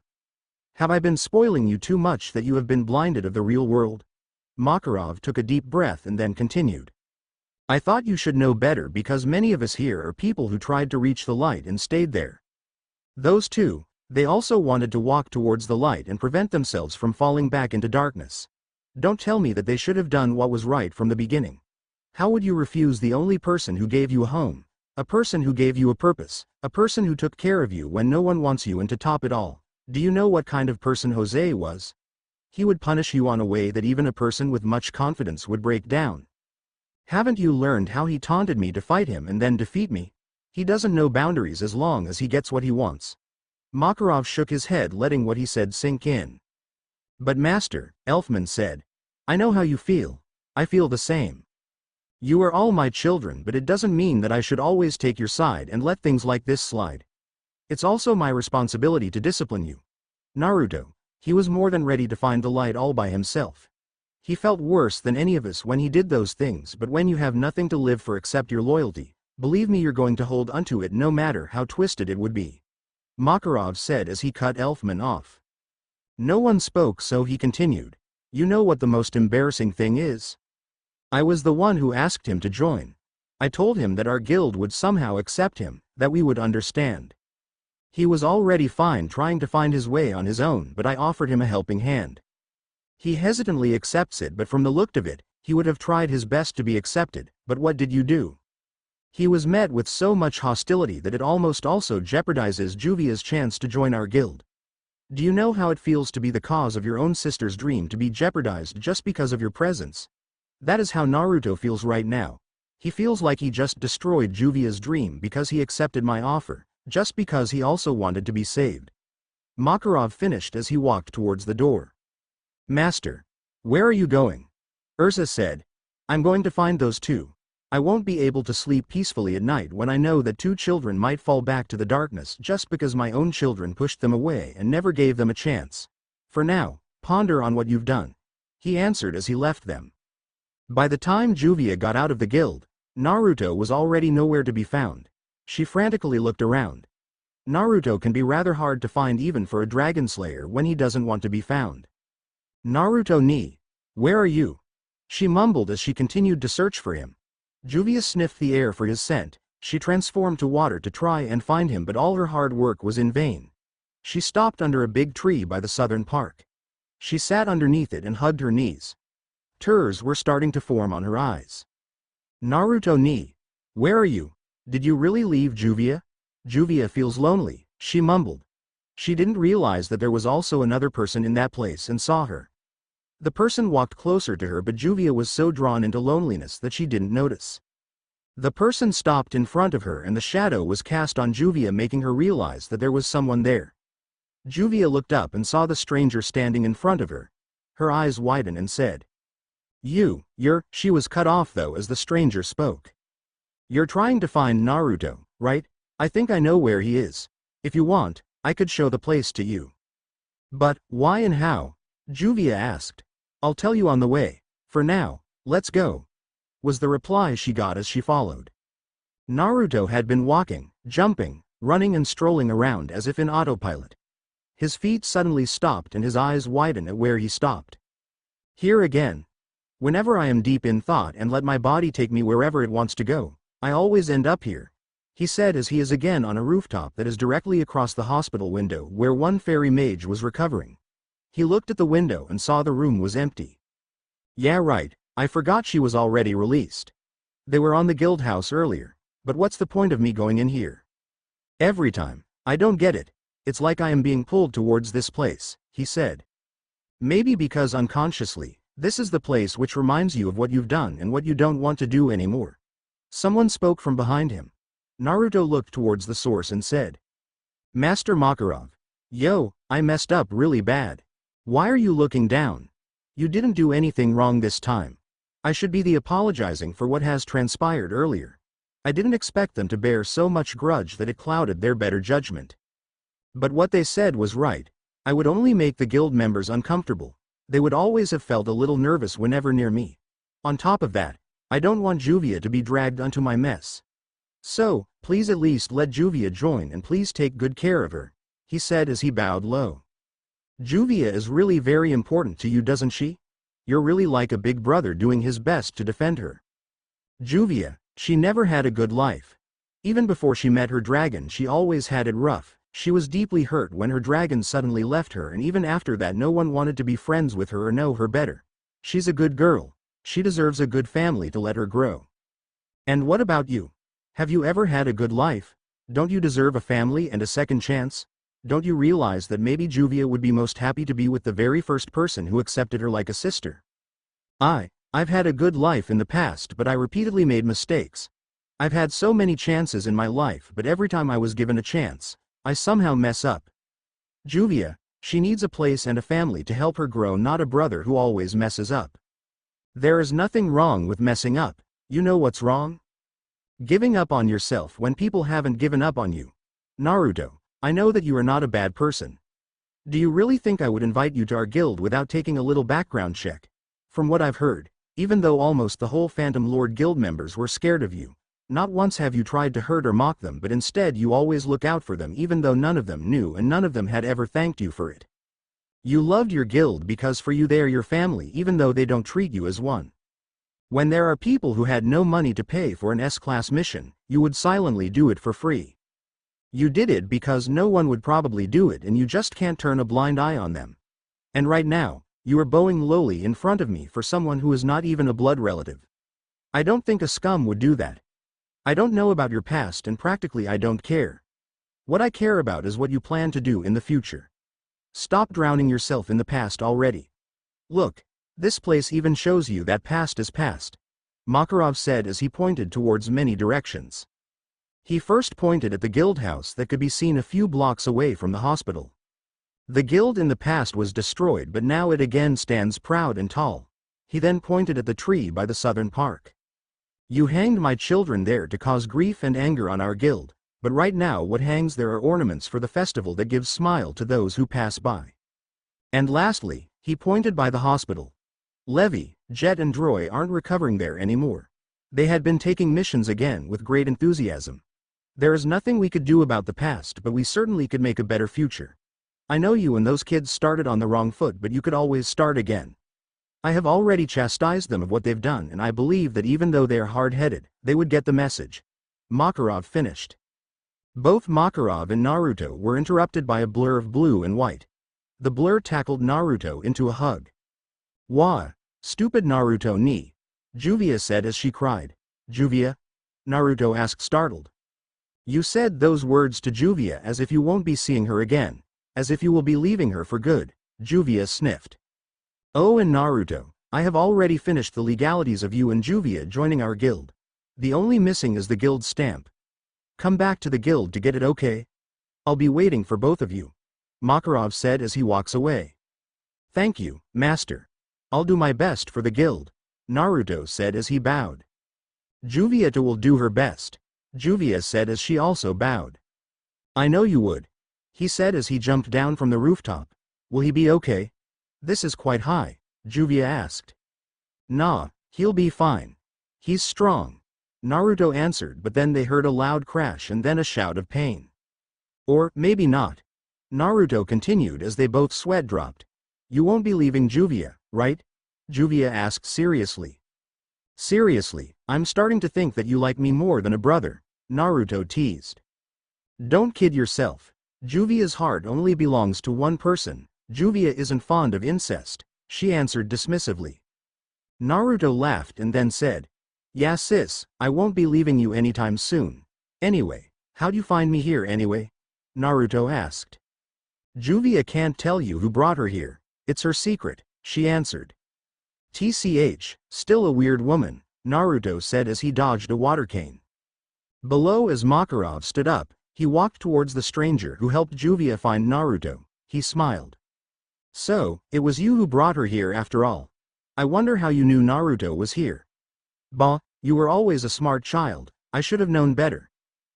Have I been spoiling you too much that you have been blinded of the real world? Makarov took a deep breath and then continued. I thought you should know better, because many of us here are people who tried to reach the light and stayed there. Those two, they also wanted to walk towards the light and prevent themselves from falling back into darkness. Don't tell me that they should have done what was right from the beginning. How would you refuse the only person who gave you a home, a person who gave you a purpose, a person who took care of you when no one wants you, and to top it all, do you know what kind of person Jose was? He would punish you in a way that even a person with much confidence would break down. Haven't you learned how he taunted me to fight him and then defeat me? He doesn't know boundaries as long as he gets what he wants. Makarov shook his head, letting what he said sink in. But Master, Elfman said, I know how you feel. I feel the same. You are all my children, but it doesn't mean that I should always take your side and let things like this slide. It's also my responsibility to discipline you. Naruto, he was more than ready to find the light all by himself. He felt worse than any of us when he did those things, but when you have nothing to live for except your loyalty, believe me, you're going to hold onto it no matter how twisted it would be. Makarov said as he cut Elfman off. No one spoke, so he continued. You know what the most embarrassing thing is? I was the one who asked him to join. I told him that our guild would somehow accept him, that we would understand. He was already fine trying to find his way on his own, but I offered him a helping hand. He hesitantly accepts it, but from the look of it, he would have tried his best to be accepted, but what did you do? He was met with so much hostility that it almost also jeopardizes Juvia's chance to join our guild. Do you know how it feels to be the cause of your own sister's dream to be jeopardized just because of your presence? That is how Naruto feels right now. He feels like he just destroyed Juvia's dream because he accepted my offer, just because he also wanted to be saved. Makarov finished as he walked towards the door. Master, where are you going? Ursa said. I'm going to find those two. I won't be able to sleep peacefully at night when I know that two children might fall back to the darkness just because my own children pushed them away and never gave them a chance. For now, ponder on what you've done, he answered as he left them. By the time Juvia got out of the guild, Naruto was already nowhere to be found. She frantically looked around. Naruto can be rather hard to find even for a dragon slayer when he doesn't want to be found. Naruto ni, where are you? She mumbled as she continued to search for him. Juvia sniffed the air for his scent. She transformed to water to try and find him, but all her hard work was in vain. She stopped under a big tree by the southern park. She sat underneath it and hugged her knees. Tears were starting to form on her eyes. Naruto ni, where are you? Did you really leave Juvia? Juvia feels lonely, she mumbled. She didn't realize that there was also another person in that place and saw her. The person walked closer to her, but Juvia was so drawn into loneliness that she didn't notice. The person stopped in front of her and the shadow was cast on Juvia, making her realize that there was someone there. Juvia looked up and saw the stranger standing in front of her. Her eyes widened and said, She was cut off though as the stranger spoke. You're trying to find Naruto, right? I think I know where he is. If you want, I could show the place to you. But, why and how? Juvia asked. I'll tell you on the way. For now, let's go, was the reply she got as she followed. Naruto had been walking, jumping, running and strolling around as if in autopilot. His feet suddenly stopped and his eyes widened at where he stopped. Here again. Whenever I am deep in thought and let my body take me wherever it wants to go, I always end up here, he said as he is again on a rooftop that is directly across the hospital window where one fairy mage was recovering. He looked at the window and saw the room was empty. Yeah, right, I forgot she was already released. They were on the guild house earlier, but what's the point of me going in here? Every time, I don't get it, it's like I am being pulled towards this place, he said. Maybe because unconsciously, this is the place which reminds you of what you've done and what you don't want to do anymore. Someone spoke from behind him. Naruto looked towards the source and said, Master Makarov. Yo, I messed up really bad. Why are you looking down? You didn't do anything wrong this time. I should be the apologizing for what has transpired earlier. I didn't expect them to bear so much grudge that it clouded their better judgment. But what they said was right. I would only make the guild members uncomfortable. They would always have felt a little nervous whenever near me. On top of that, I don't want Juvia to be dragged onto my mess. So, please at least let Juvia join and please take good care of her, he said as he bowed low. Juvia is really very important to you, doesn't she? You're really like a big brother doing his best to defend her. Juvia, she never had a good life. Even before she met her dragon she always had it rough. She was deeply hurt when her dragon suddenly left her, and even after that no one wanted to be friends with her or know her better. She's a good girl. She deserves a good family to let her grow. And what about you? Have you ever had a good life? Don't you deserve a family and a second chance? Don't you realize that maybe Juvia would be most happy to be with the very first person who accepted her like a sister? I've had a good life in the past, but I repeatedly made mistakes. I've had so many chances in my life, but every time I was given a chance, I somehow mess up. Juvia, she needs a place and a family to help her grow, not a brother who always messes up. There is nothing wrong with messing up. You know what's wrong? Giving up on yourself when people haven't given up on you. Naruto, I know that you are not a bad person. Do you really think I would invite you to our guild without taking a little background check? From what I've heard, even though almost the whole Phantom Lord guild members were scared of you, not once have you tried to hurt or mock them, but instead you always look out for them even though none of them knew and none of them had ever thanked you for it. You loved your guild because for you they are your family even though they don't treat you as one. When there are people who had no money to pay for an S-class mission, you would silently do it for free. You did it because no one would probably do it and you just can't turn a blind eye on them. And right now, you are bowing lowly in front of me for someone who is not even a blood relative. I don't think a scum would do that. I don't know about your past and practically I don't care. What I care about is what you plan to do in the future. Stop drowning yourself in the past already. Look, this place even shows you that past is past, Makarov said as he pointed towards many directions. He first pointed at the guild house that could be seen a few blocks away from the hospital. The guild in the past was destroyed, but now it again stands proud and tall. He then pointed at the tree by the southern park. You hanged my children there to cause grief and anger on our guild, but right now what hangs there are ornaments for the festival that gives smile to those who pass by. And lastly, he pointed by the hospital. Levy, Jet and Droy aren't recovering there anymore. They had been taking missions again with great enthusiasm. There is nothing we could do about the past, but we certainly could make a better future. I know you and those kids started on the wrong foot, but you could always start again. I have already chastised them of what they've done, and I believe that even though they are hard-headed, they would get the message. Makarov finished. Both Makarov and Naruto were interrupted by a blur of blue and white. The blur tackled Naruto into a hug. Wah! Stupid Naruto ni! Juvia said as she cried. Juvia? Naruto asked startled. You said those words to Juvia as if you won't be seeing her again, as if you will be leaving her for good, Juvia sniffed. Oh, and Naruto, I have already finished the legalities of you and Juvia joining our guild. The only missing is the guild stamp. Come back to the guild to get it, okay? I'll be waiting for both of you, Makarov said as he walks away. Thank you, master. I'll do my best for the guild, Naruto said as he bowed. Juvieta will do her best, Juvia said as she also bowed. I know you would, he said as he jumped down from the rooftop. Will he be okay? This is quite high, Juvia asked. Nah, he'll be fine. He's strong, Naruto answered, but then they heard a loud crash and then a shout of pain. Or maybe not, Naruto continued as they both sweat dropped. You won't be leaving Juvia, right? Juvia asked seriously. Seriously, I'm starting to think that you like me more than a brother, Naruto teased. Don't kid yourself. Juvia's heart only belongs to one person. Juvia isn't fond of incest, she answered dismissively. Naruto laughed and then said, Yeah sis, I won't be leaving you anytime soon. Anyway, how'd you find me here anyway? Naruto asked. Juvia can't tell you who brought her here. It's her secret, she answered. TCH, still a weird woman, Naruto said as he dodged a water cane. Below, as Makarov stood up, he walked towards the stranger who helped Juvia find Naruto. He smiled. So, it was you who brought her here after all. I wonder how you knew Naruto was here. Bah, you were always a smart child, I should have known better,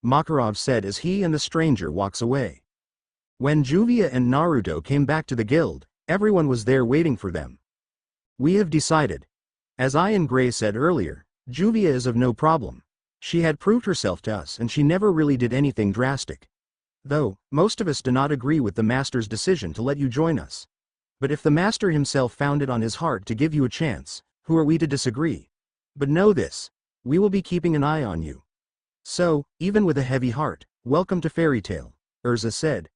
Makarov said as he and the stranger walks away. When Juvia and Naruto came back to the guild, everyone was there waiting for them. We have decided. As I and Gray said earlier, Juvia is of no problem. She had proved herself to us and she never really did anything drastic. Though, most of us do not agree with the master's decision to let you join us. But if the master himself found it on his heart to give you a chance, who are we to disagree? But know this, we will be keeping an eye on you. So, even with a heavy heart, welcome to Fairytail, Urza said.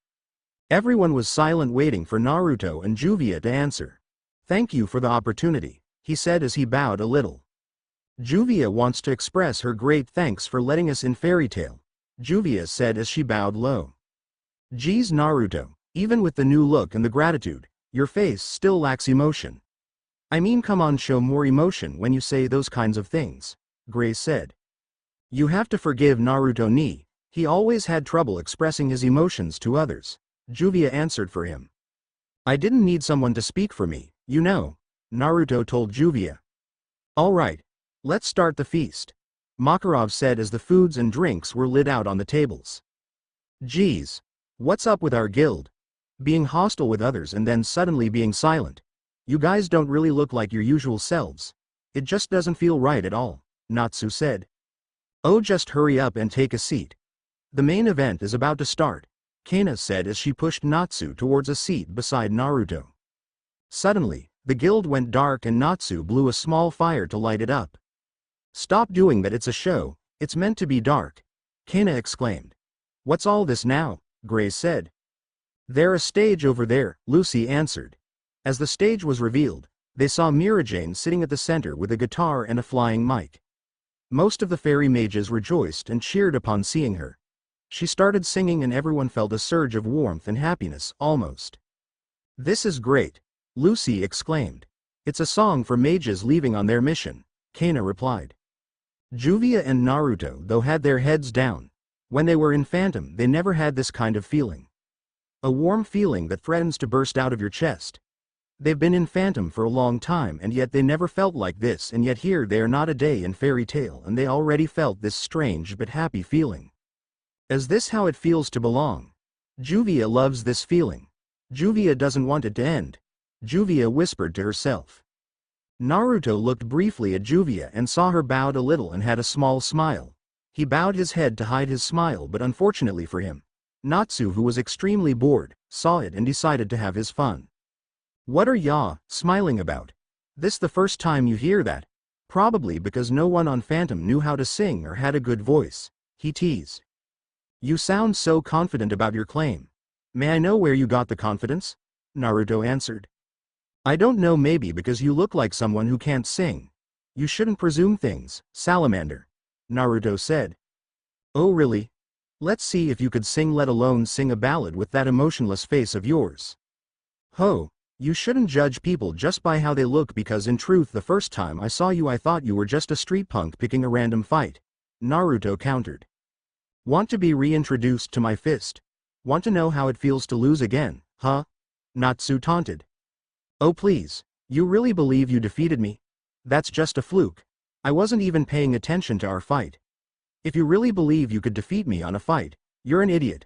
Everyone was silent waiting for Naruto and Juvia to answer. Thank you for the opportunity, he said as he bowed a little. Juvia wants to express her great thanks for letting us in Fairytail, Juvia said as she bowed low. Geez Naruto, even with the new look and the gratitude, your face still lacks emotion. I mean, come on, show more emotion when you say those kinds of things, Gray said. You have to forgive Naruto ni, he always had trouble expressing his emotions to others, Juvia answered for him. I didn't need someone to speak for me, you know, Naruto told Juvia. All right, let's start the feast, Makarov said as the foods and drinks were laid out on the tables. Geez, what's up with our guild? Being hostile with others and then suddenly being silent. You guys don't really look like your usual selves. It just doesn't feel right at all, Natsu said. Oh, just hurry up and take a seat. The main event is about to start, Kana said as she pushed Natsu towards a seat beside Naruto. Suddenly, the guild went dark and Natsu blew a small fire to light it up. Stop doing that, it's a show, it's meant to be dark, Kana exclaimed. What's all this now? Gray said. There's a stage over there, Lucy answered. As the stage was revealed, they saw Mirajane sitting at the center with a guitar and a flying mic. Most of the fairy mages rejoiced and cheered upon seeing her. She started singing and everyone felt a surge of warmth and happiness, almost. This is great, Lucy exclaimed. It's a song for mages leaving on their mission, Kana replied. Juvia and Naruto, though, had their heads down. When they were in Phantom, they never had this kind of feeling. A warm feeling that threatens to burst out of your chest. They've been in Phantom for a long time and yet they never felt like this, and yet here they are not a day in Fairytail and they already felt this strange but happy feeling. Is this how it feels to belong? Juvia loves this feeling. Juvia doesn't want it to end, Juvia whispered to herself. Naruto looked briefly at Juvia and saw her bowed a little and had a small smile. He bowed his head to hide his smile, but unfortunately for him, Natsu, who was extremely bored, saw it and decided to have his fun. What are ya smiling about? This the first time you hear that? Probably because no one on Phantom knew how to sing or had a good voice, he teased. You sound so confident about your claim. May I know where you got the confidence? Naruto answered. I don't know, maybe because you look like someone who can't sing. You shouldn't presume things, Salamander, Naruto said. Oh really? Let's see if you could sing, let alone sing a ballad with that emotionless face of yours. Ho, you shouldn't judge people just by how they look, because in truth the first time I saw you I thought you were just a street punk picking a random fight, Naruto countered. Want to be reintroduced to my fist? Want to know how it feels to lose again, huh? Natsu taunted. Oh please, you really believe you defeated me? That's just a fluke. I wasn't even paying attention to our fight. If you really believe you could defeat me on a fight, you're an idiot.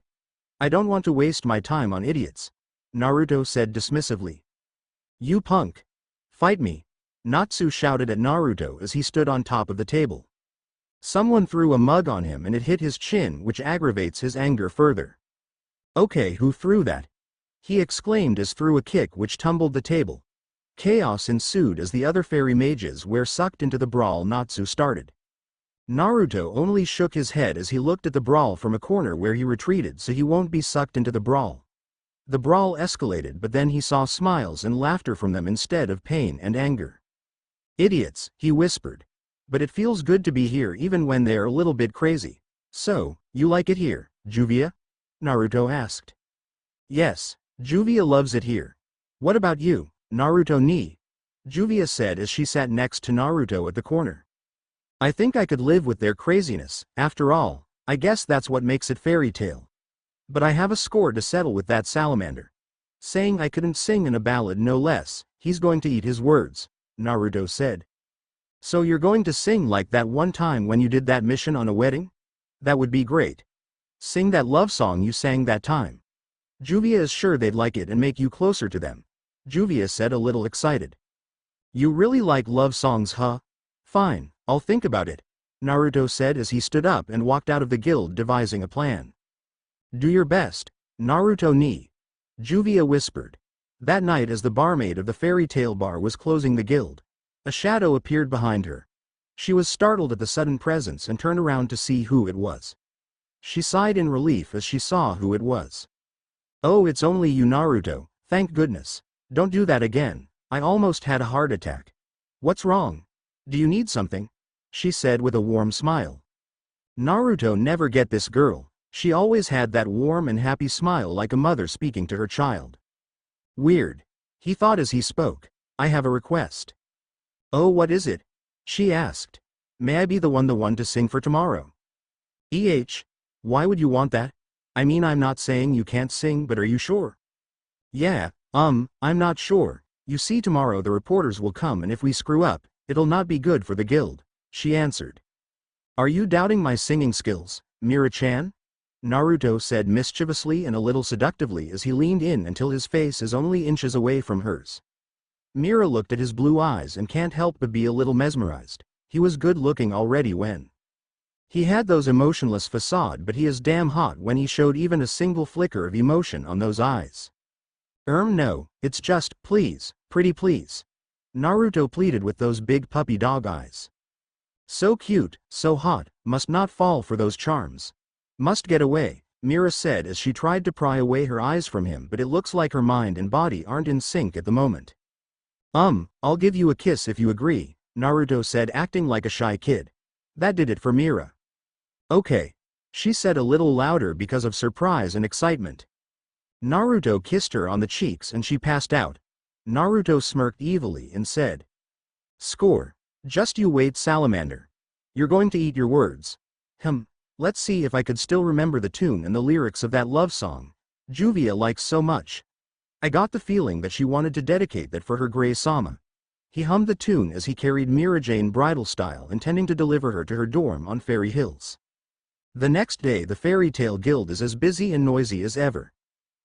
I don't want to waste my time on idiots, Naruto said dismissively. You punk. Fight me, Natsu shouted at Naruto as he stood on top of the table. Someone threw a mug on him and it hit his chin, which aggravates his anger further. Okay, who threw that? He exclaimed as threw a kick which tumbled the table. Chaos ensued as the other fairy mages were sucked into the brawl Natsu started. Naruto only shook his head as he looked at the brawl from a corner where he retreated so he won't be sucked into the brawl. The brawl escalated, but then he saw smiles and laughter from them instead of pain and anger. Idiots, he whispered. But it feels good to be here even when they're a little bit crazy. So, you like it here, Juvia? Naruto asked. Yes, Juvia loves it here. What about you, Naruto ni? Juvia said as she sat next to Naruto at the corner. I think I could live with their craziness, after all, I guess that's what makes it Fairytail. But I have a score to settle with that salamander. Saying I couldn't sing in a ballad no less, he's going to eat his words, Naruto said. So you're going to sing like that one time when you did that mission on a wedding? That would be great. Sing that love song you sang that time. Juvia is sure they'd like it and make you closer to them, Juvia said a little excited. You really like love songs, huh? Fine, I'll think about it, Naruto said as he stood up and walked out of the guild devising a plan. Do your best, Naruto ni, Juvia whispered. That night as the barmaid of the Fairytail bar was closing the guild, a shadow appeared behind her. She was startled at the sudden presence and turned around to see who it was. She sighed in relief as she saw who it was. Oh, it's only you, Naruto, thank goodness. Don't do that again, I almost had a heart attack. What's wrong? Do you need something? She said with a warm smile. Naruto never get this girl, she always had that warm and happy smile like a mother speaking to her child. Weird. He thought as he spoke. I have a request. Oh, what is it? She asked. May I be the one to sing for tomorrow? Why would you want that? I mean, I'm not saying you can't sing, but are you sure? Yeah, I'm not sure. You see, tomorrow the reporters will come and if we screw up, it'll not be good for the guild, she answered. Are you doubting my singing skills, Mira-chan? Naruto said mischievously and a little seductively as he leaned in until his face is only inches away from hers. Mira looked at his blue eyes and can't help but be a little mesmerized. He was good looking already when he had those emotionless facade, but he is damn hot when he showed even a single flicker of emotion on those eyes. No, it's just, please, pretty please. Naruto pleaded with those big puppy dog eyes. So cute, so hot, must not fall for those charms. Must get away, Mira said as she tried to pry away her eyes from him, but it looks like her mind and body aren't in sync at the moment. I'll give you a kiss if you agree, Naruto said, acting like a shy kid. That did it for Mira. Okay, she said a little louder because of surprise and excitement. Naruto kissed her on the cheeks and she passed out. Naruto smirked evilly and said, Score. Just you wait, salamander. You're going to eat your words. Let's see if I could still remember the tune and the lyrics of that love song Juvia likes so much. I got the feeling that she wanted to dedicate that for her Gray-sama. He hummed the tune as he carried Mira-Jane bridal style, intending to deliver her to her dorm on Fairy Hills. The next day the Fairytail Guild is as busy and noisy as ever.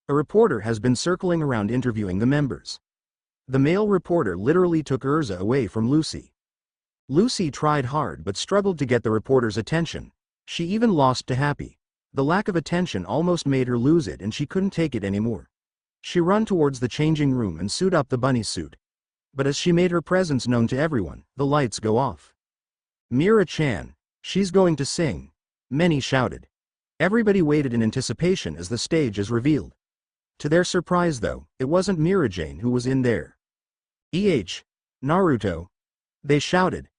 A reporter has been circling around interviewing the members. The male reporter literally took Urza away from Lucy. Lucy tried hard but struggled to get the reporter's attention. She even lost to Happy. The lack of attention almost made her lose it and she couldn't take it anymore. She ran towards the changing room and suit up the bunny suit. But as she made her presence known to everyone, the lights go off. Mira-chan, she's going to sing. Many shouted. Everybody waited in anticipation as the stage is revealed. To their surprise though, it wasn't Mira-Jane who was in there. Naruto. They shouted.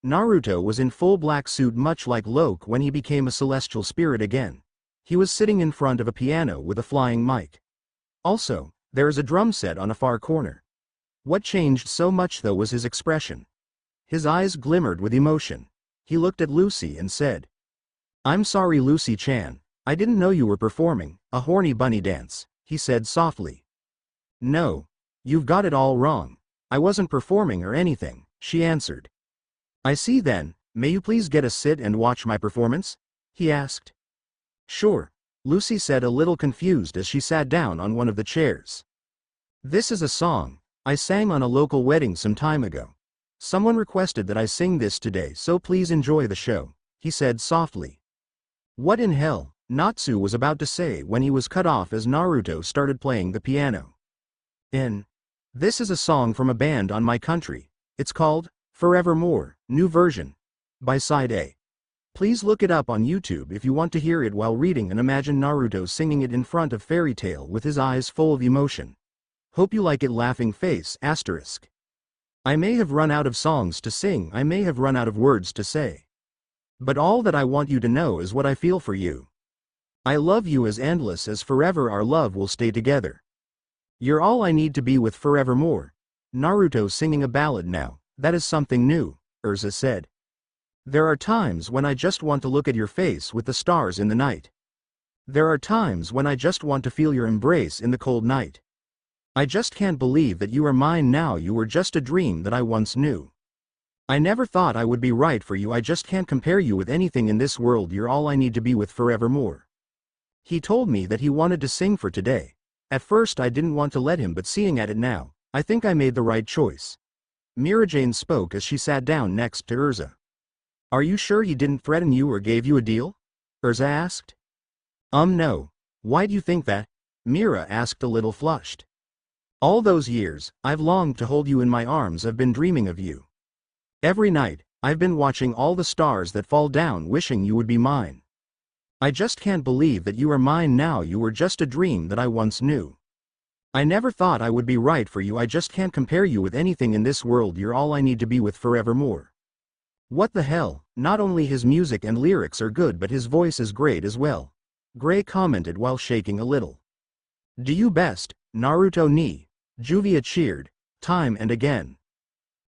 Naruto was in full black suit, much like Loki when he became a celestial spirit again. He was sitting in front of a piano with a flying mic. Also, there is a drum set on a far corner. What changed so much though was his expression. His eyes glimmered with emotion. He looked at Lucy and said, I'm sorry Lucy-chan, I didn't know you were performing a horny bunny dance, he said softly. No. You've got it all wrong. I wasn't performing or anything, she answered. I see then, may you please get a sit and watch my performance? He asked. Sure, Lucy said a little confused as she sat down on one of the chairs. This is a song I sang on a local wedding some time ago. Someone requested that I sing this today, so please enjoy the show, he said softly. What in hell? Natsu was about to say when he was cut off as Naruto started playing the piano. This is a song from a band on my country. It's called Forevermore, New Version, by Side A. Please look it up on YouTube if you want to hear it while reading and imagine Naruto singing it in front of Fairytail with his eyes full of emotion. Hope you like it. Laughing face asterisk. I may have run out of songs to sing, I may have run out of words to say. But all that I want you to know is what I feel for you. I love you as endless as forever, our love will stay together. You're all I need to be with forevermore. Naruto singing a ballad now, that is something new, Urza said. There are times when I just want to look at your face with the stars in the night. There are times when I just want to feel your embrace in the cold night. I just can't believe that you are mine now, you were just a dream that I once knew. I never thought I would be right for you, I just can't compare you with anything in this world, you're all I need to be with forevermore. He told me that he wanted to sing for today. At first I didn't want to let him, but seeing at it now, I think I made the right choice. Mirajane spoke as she sat down next to Urza. Are you sure he didn't threaten you or gave you a deal? Urza asked. No. Why do you think that? Mira asked a little flushed. All those years, I've longed to hold you in my arms, I've been dreaming of you. Every night, I've been watching all the stars that fall down wishing you would be mine. I just can't believe that you are mine now, you were just a dream that I once knew. I never thought I would be right for you, I just can't compare you with anything in this world, you're all I need to be with forevermore. What the hell, not only his music and lyrics are good but his voice is great as well, Gray commented while shaking a little. Do you best, Naruto ni, Juvia cheered, time and again.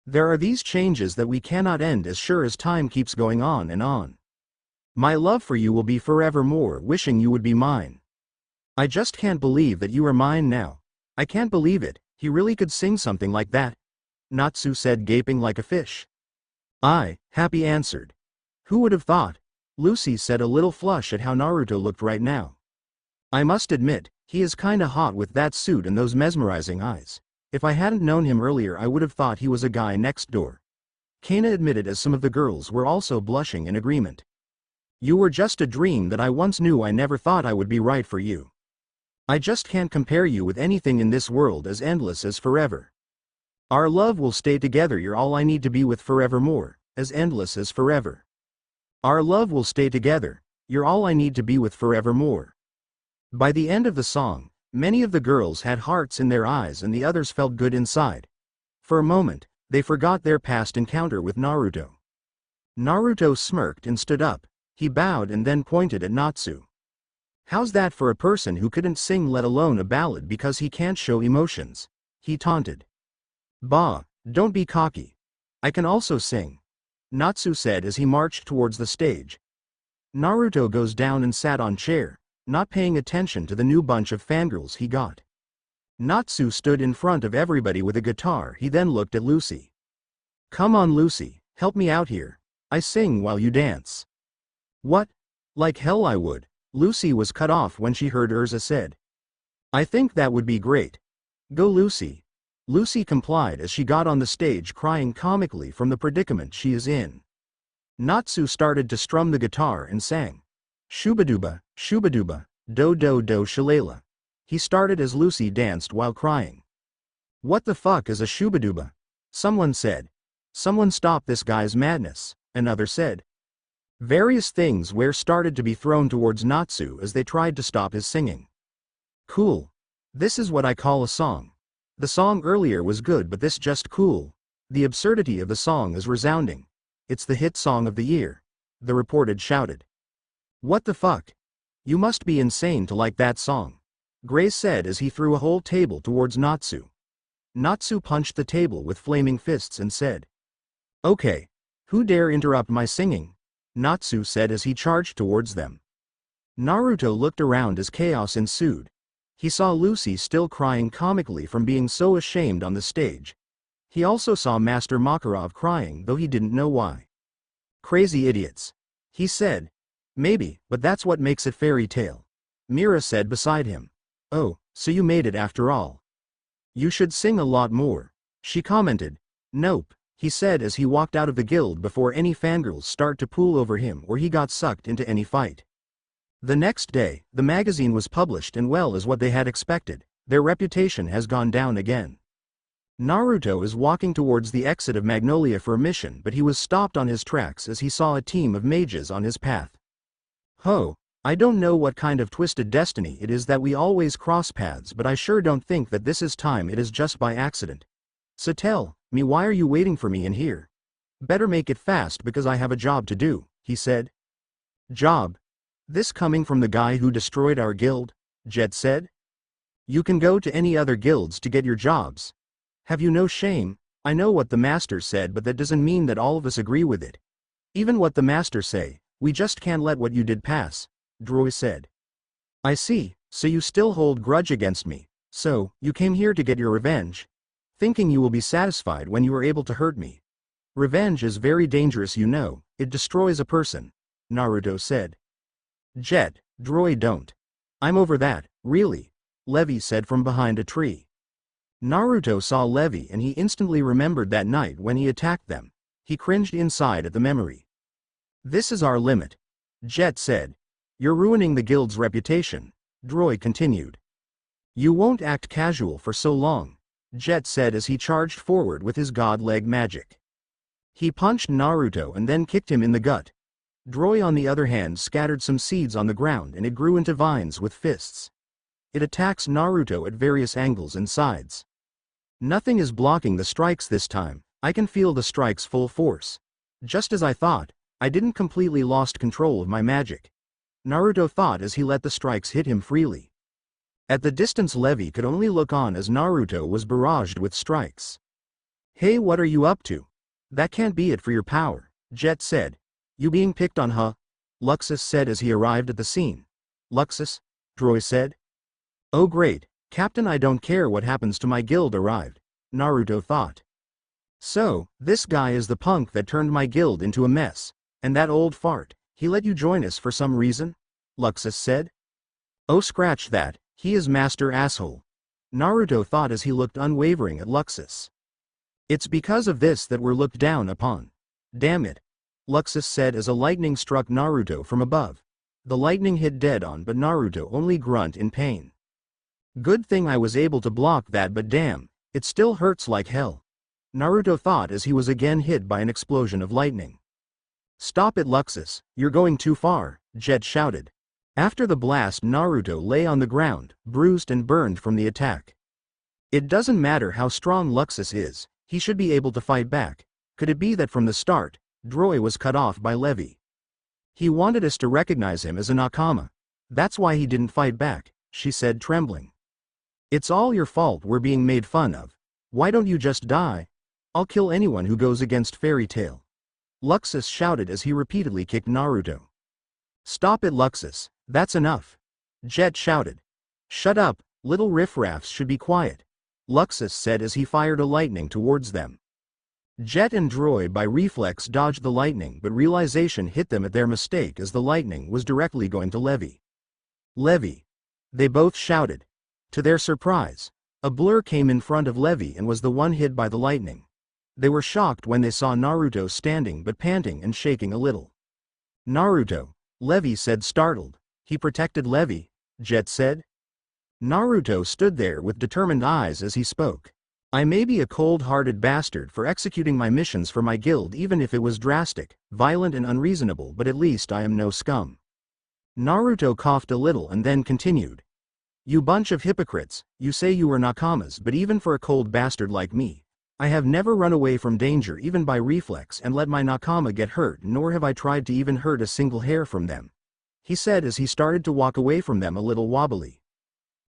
There are these changes that we cannot end as sure as time keeps going on and on. My love for you will be forevermore, wishing you would be mine. I just can't believe that you are mine now. I can't believe it, he really could sing something like that, Natsu said, gaping like a fish. Happy answered. Who would have thought? Lucy said, a little flush at how Naruto looked right now. I must admit, he is kinda hot with that suit and those mesmerizing eyes. If I hadn't known him earlier I would have thought he was a guy next door. Kana admitted as some of the girls were also blushing in agreement. You were just a dream that I once knew, I never thought I would be right for you. I just can't compare you with anything in this world, as endless as forever. Our love will stay together, you're all I need to be with forevermore, as endless as forever. Our love will stay together, you're all I need to be with forevermore. By the end of the song, many of the girls had hearts in their eyes and the others felt good inside. For a moment, they forgot their past encounter with Naruto. Naruto smirked and stood up. He bowed and then pointed at Natsu. How's that for a person who couldn't sing, let alone a ballad, because he can't show emotions? He taunted. Bah, don't be cocky. I can also sing, Natsu said as he marched towards the stage. Naruto goes down and sat on chair, not paying attention to the new bunch of fangirls he got. Natsu stood in front of everybody with a guitar. He then looked at Lucy. Come on Lucy, help me out here. I sing while you dance. What? Like hell I would. Lucy was cut off when she heard Urza said. I think that would be great. Go Lucy. Lucy complied as she got on the stage, crying comically from the predicament she is in. Natsu started to strum the guitar and sang. Shubaduba, do do do shillelagh. He started as Lucy danced while crying. What the fuck is a shubaduba? Someone said. Someone stop this guy's madness, another said. Various things were started to be thrown towards Natsu as they tried to stop his singing. Cool. This is what I call a song. The song earlier was good, but this just cool. The absurdity of the song is resounding. It's the hit song of the year, the reported shouted. What the fuck? You must be insane to like that song, Gray said as he threw a whole table towards Natsu. Natsu punched the table with flaming fists and said. Okay. Who dare interrupt my singing? Natsu said as he charged towards them. Naruto looked around as chaos ensued. He saw Lucy still crying comically from being so ashamed on the stage. He also saw Master Makarov crying, though he didn't know why. Crazy idiots, he said. Maybe, but that's what makes it fairy tale, Mira said beside him. Oh, so you made it after all. You should sing a lot more, she commented. Nope, he said as he walked out of the guild before any fangirls start to pool over him or he got sucked into any fight. The next day, the magazine was published, and well as what they had expected, their reputation has gone down again. Naruto is walking towards the exit of Magnolia for a mission, but he was stopped on his tracks as he saw a team of mages on his path. Ho, I don't know what kind of twisted destiny it is that we always cross paths, but I sure don't think that this is time it is just by accident. So tell me, why are you waiting for me in here? Better make it fast because I have a job to do, he said. Job? This coming from the guy who destroyed our guild? Jet said. You can go to any other guilds to get your jobs. Have you no shame? I know what the master said, but that doesn't mean that all of us agree with it. Even what the master say, we just can't let what you did pass, Droy said. I see, so you still hold grudge against me, so you came here to get your revenge, thinking you will be satisfied when you are able to hurt me. Revenge is very dangerous, you know, it destroys a person, Naruto said. Jet, Droy don't. I'm over that, really, Levy said from behind a tree. Naruto saw Levy and he instantly remembered that night when he attacked them. He cringed inside at the memory. This is our limit, Jet said. You're ruining the guild's reputation, Droy continued. You won't act casual for so long, Jet said as he charged forward with his god leg magic. He punched Naruto and then kicked him in the gut. Droy on the other hand scattered some seeds on the ground and it grew into vines with fists. It attacks Naruto at various angles and sides. Nothing is blocking the strikes this time, I can feel the strikes full force. Just as I thought, I didn't completely lost control of my magic, Naruto thought as he let the strikes hit him freely. At the distance Levy could only look on as Naruto was barraged with strikes. Hey, what are you up to? That can't be it for your power, Jet said. You being picked on, huh? Luxus said as he arrived at the scene. Luxus? Droy said. Oh great, Captain, I don't care what happens to my guild arrived, Naruto thought. So, this guy is the punk that turned my guild into a mess, and that old fart, he let you join us for some reason? Luxus said. Oh scratch that, he is master asshole, Naruto thought as he looked unwavering at Luxus. It's because of this that we're looked down upon. Damn it, Luxus said as a lightning struck Naruto from above. The lightning hit dead on, but Naruto only grunt in pain. Good thing I was able to block that, but damn, it still hurts like hell, Naruto thought as he was again hit by an explosion of lightning. Stop it, Luxus, you're going too far, Jet shouted. After the blast, Naruto lay on the ground, bruised and burned from the attack. It doesn't matter how strong Luxus is, he should be able to fight back. Could it be that from the start, Droy was cut off by Levy? He wanted us to recognize him as a nakama. That's why he didn't fight back, she said, trembling. It's all your fault we're being made fun of. Why don't you just die? I'll kill anyone who goes against Fairytail, Luxus shouted as he repeatedly kicked Naruto. Stop it, Luxus, that's enough, Jet shouted. Shut up, little riffraffs should be quiet, Luxus said as he fired a lightning towards them. Jet and Droy by reflex dodged the lightning, but realization hit them at their mistake as the lightning was directly going to Levy. Levy! They both shouted. To their surprise, a blur came in front of Levy and was the one hit by the lightning. They were shocked when they saw Naruto standing but panting and shaking a little. Naruto, Levy said, startled. He protected Levy, Jet said. Naruto stood there with determined eyes as he spoke. I may be a cold-hearted bastard for executing my missions for my guild, even if it was drastic, violent and unreasonable, but at least I am no scum. Naruto coughed a little and then continued. You bunch of hypocrites, you say you were nakamas, but even for a cold bastard like me, I have never run away from danger even by reflex and let my nakama get hurt, nor have I tried to even hurt a single hair from them, he said as he started to walk away from them a little wobbly.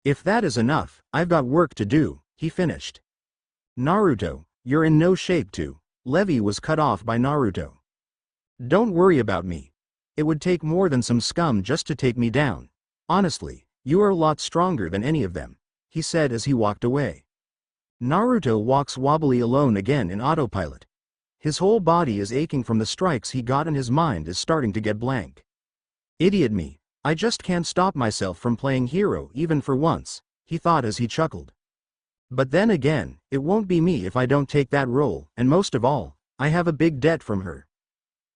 If that is enough, I've got work to do, he finished. Naruto, you're in no shape to. Levy was cut off by Naruto. Don't worry about me, It would take more than some scum just to take me down. Honestly, you are a lot stronger than any of them, he said as he walked away. Naruto walks wobbly alone again in autopilot. His whole body is aching from the strikes he got and his mind is starting to get blank. Idiot me, I just can't stop myself from playing hero even for once, he thought as he chuckled. But then again, it won't be me if I don't take that role, and most of all, I have a big debt from her.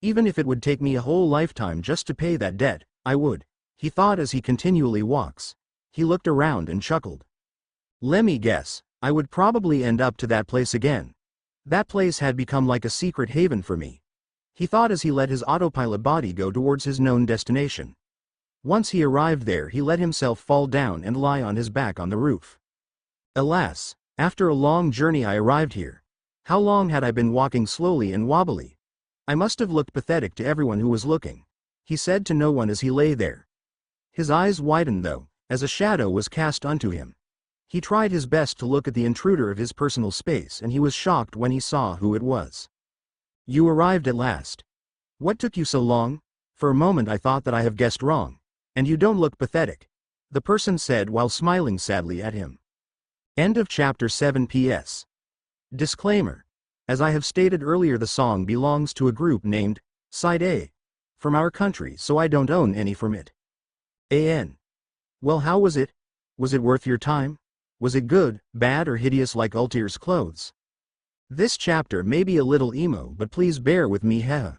Even if it would take me a whole lifetime just to pay that debt, I would, he thought as he continually walks. He looked around and chuckled. Let me guess, I would probably end up to that place again. That place had become like a secret haven for me, he thought as he let his autopilot body go towards his known destination. Once he arrived there, he let himself fall down and lie on his back on the roof. Alas, after a long journey I arrived here. How long had I been walking slowly and wobbly? I must have looked pathetic to everyone who was looking, he said to no one as he lay there. His eyes widened though, as a shadow was cast unto him. He tried his best to look at the intruder of his personal space and he was shocked when he saw who it was. You arrived at last. What took you so long? For a moment I thought that I have guessed wrong. And you don't look pathetic, the person said while smiling sadly at him. End of chapter 7. P.S. Disclaimer. As I have stated earlier, the song belongs to a group named Side A from our country, so I don't own any from it. An. Well, how was it? Was it worth your time? Was it good, bad, or hideous like Ultier's clothes? This chapter may be a little emo, but please bear with me, heh.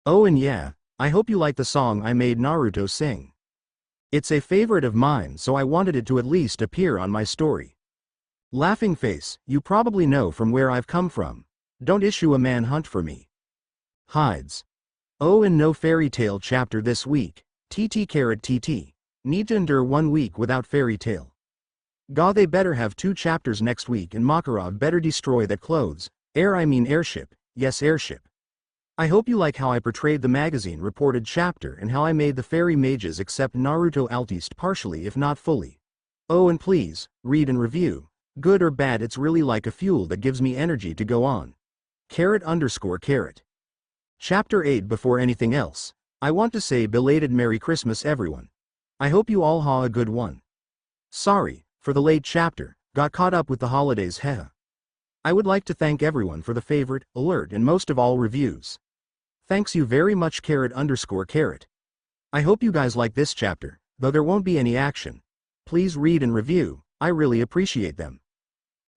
Oh, and yeah, I hope you like the song I made Naruto sing. It's a favorite of mine, so I wanted it to at least appear on my story. Laughing face, you probably know from where I've come from. Don't issue a manhunt for me. Hides. Oh, and no Fairytail chapter this week. TT. Need to endure 1 week without Fairytail. God, they better have 2 chapters next week and Makarov better destroy that clothes. Airship, yes, airship. I hope you like how I portrayed the magazine reported chapter and how I made the fairy mages accept Naruto at least partially if not fully. Oh, and please, read and review. Good or bad, it's really like a fuel that gives me energy to go on. _. Chapter 8. Before anything else, I want to say belated Merry Christmas everyone. I hope you all had a good one. Sorry for the late chapter, got caught up with the holidays, heh. I would like to thank everyone for the favorite, alert, and most of all reviews. Thanks you very much, _. I hope you guys like this chapter, though there won't be any action. Please read and review, I really appreciate them.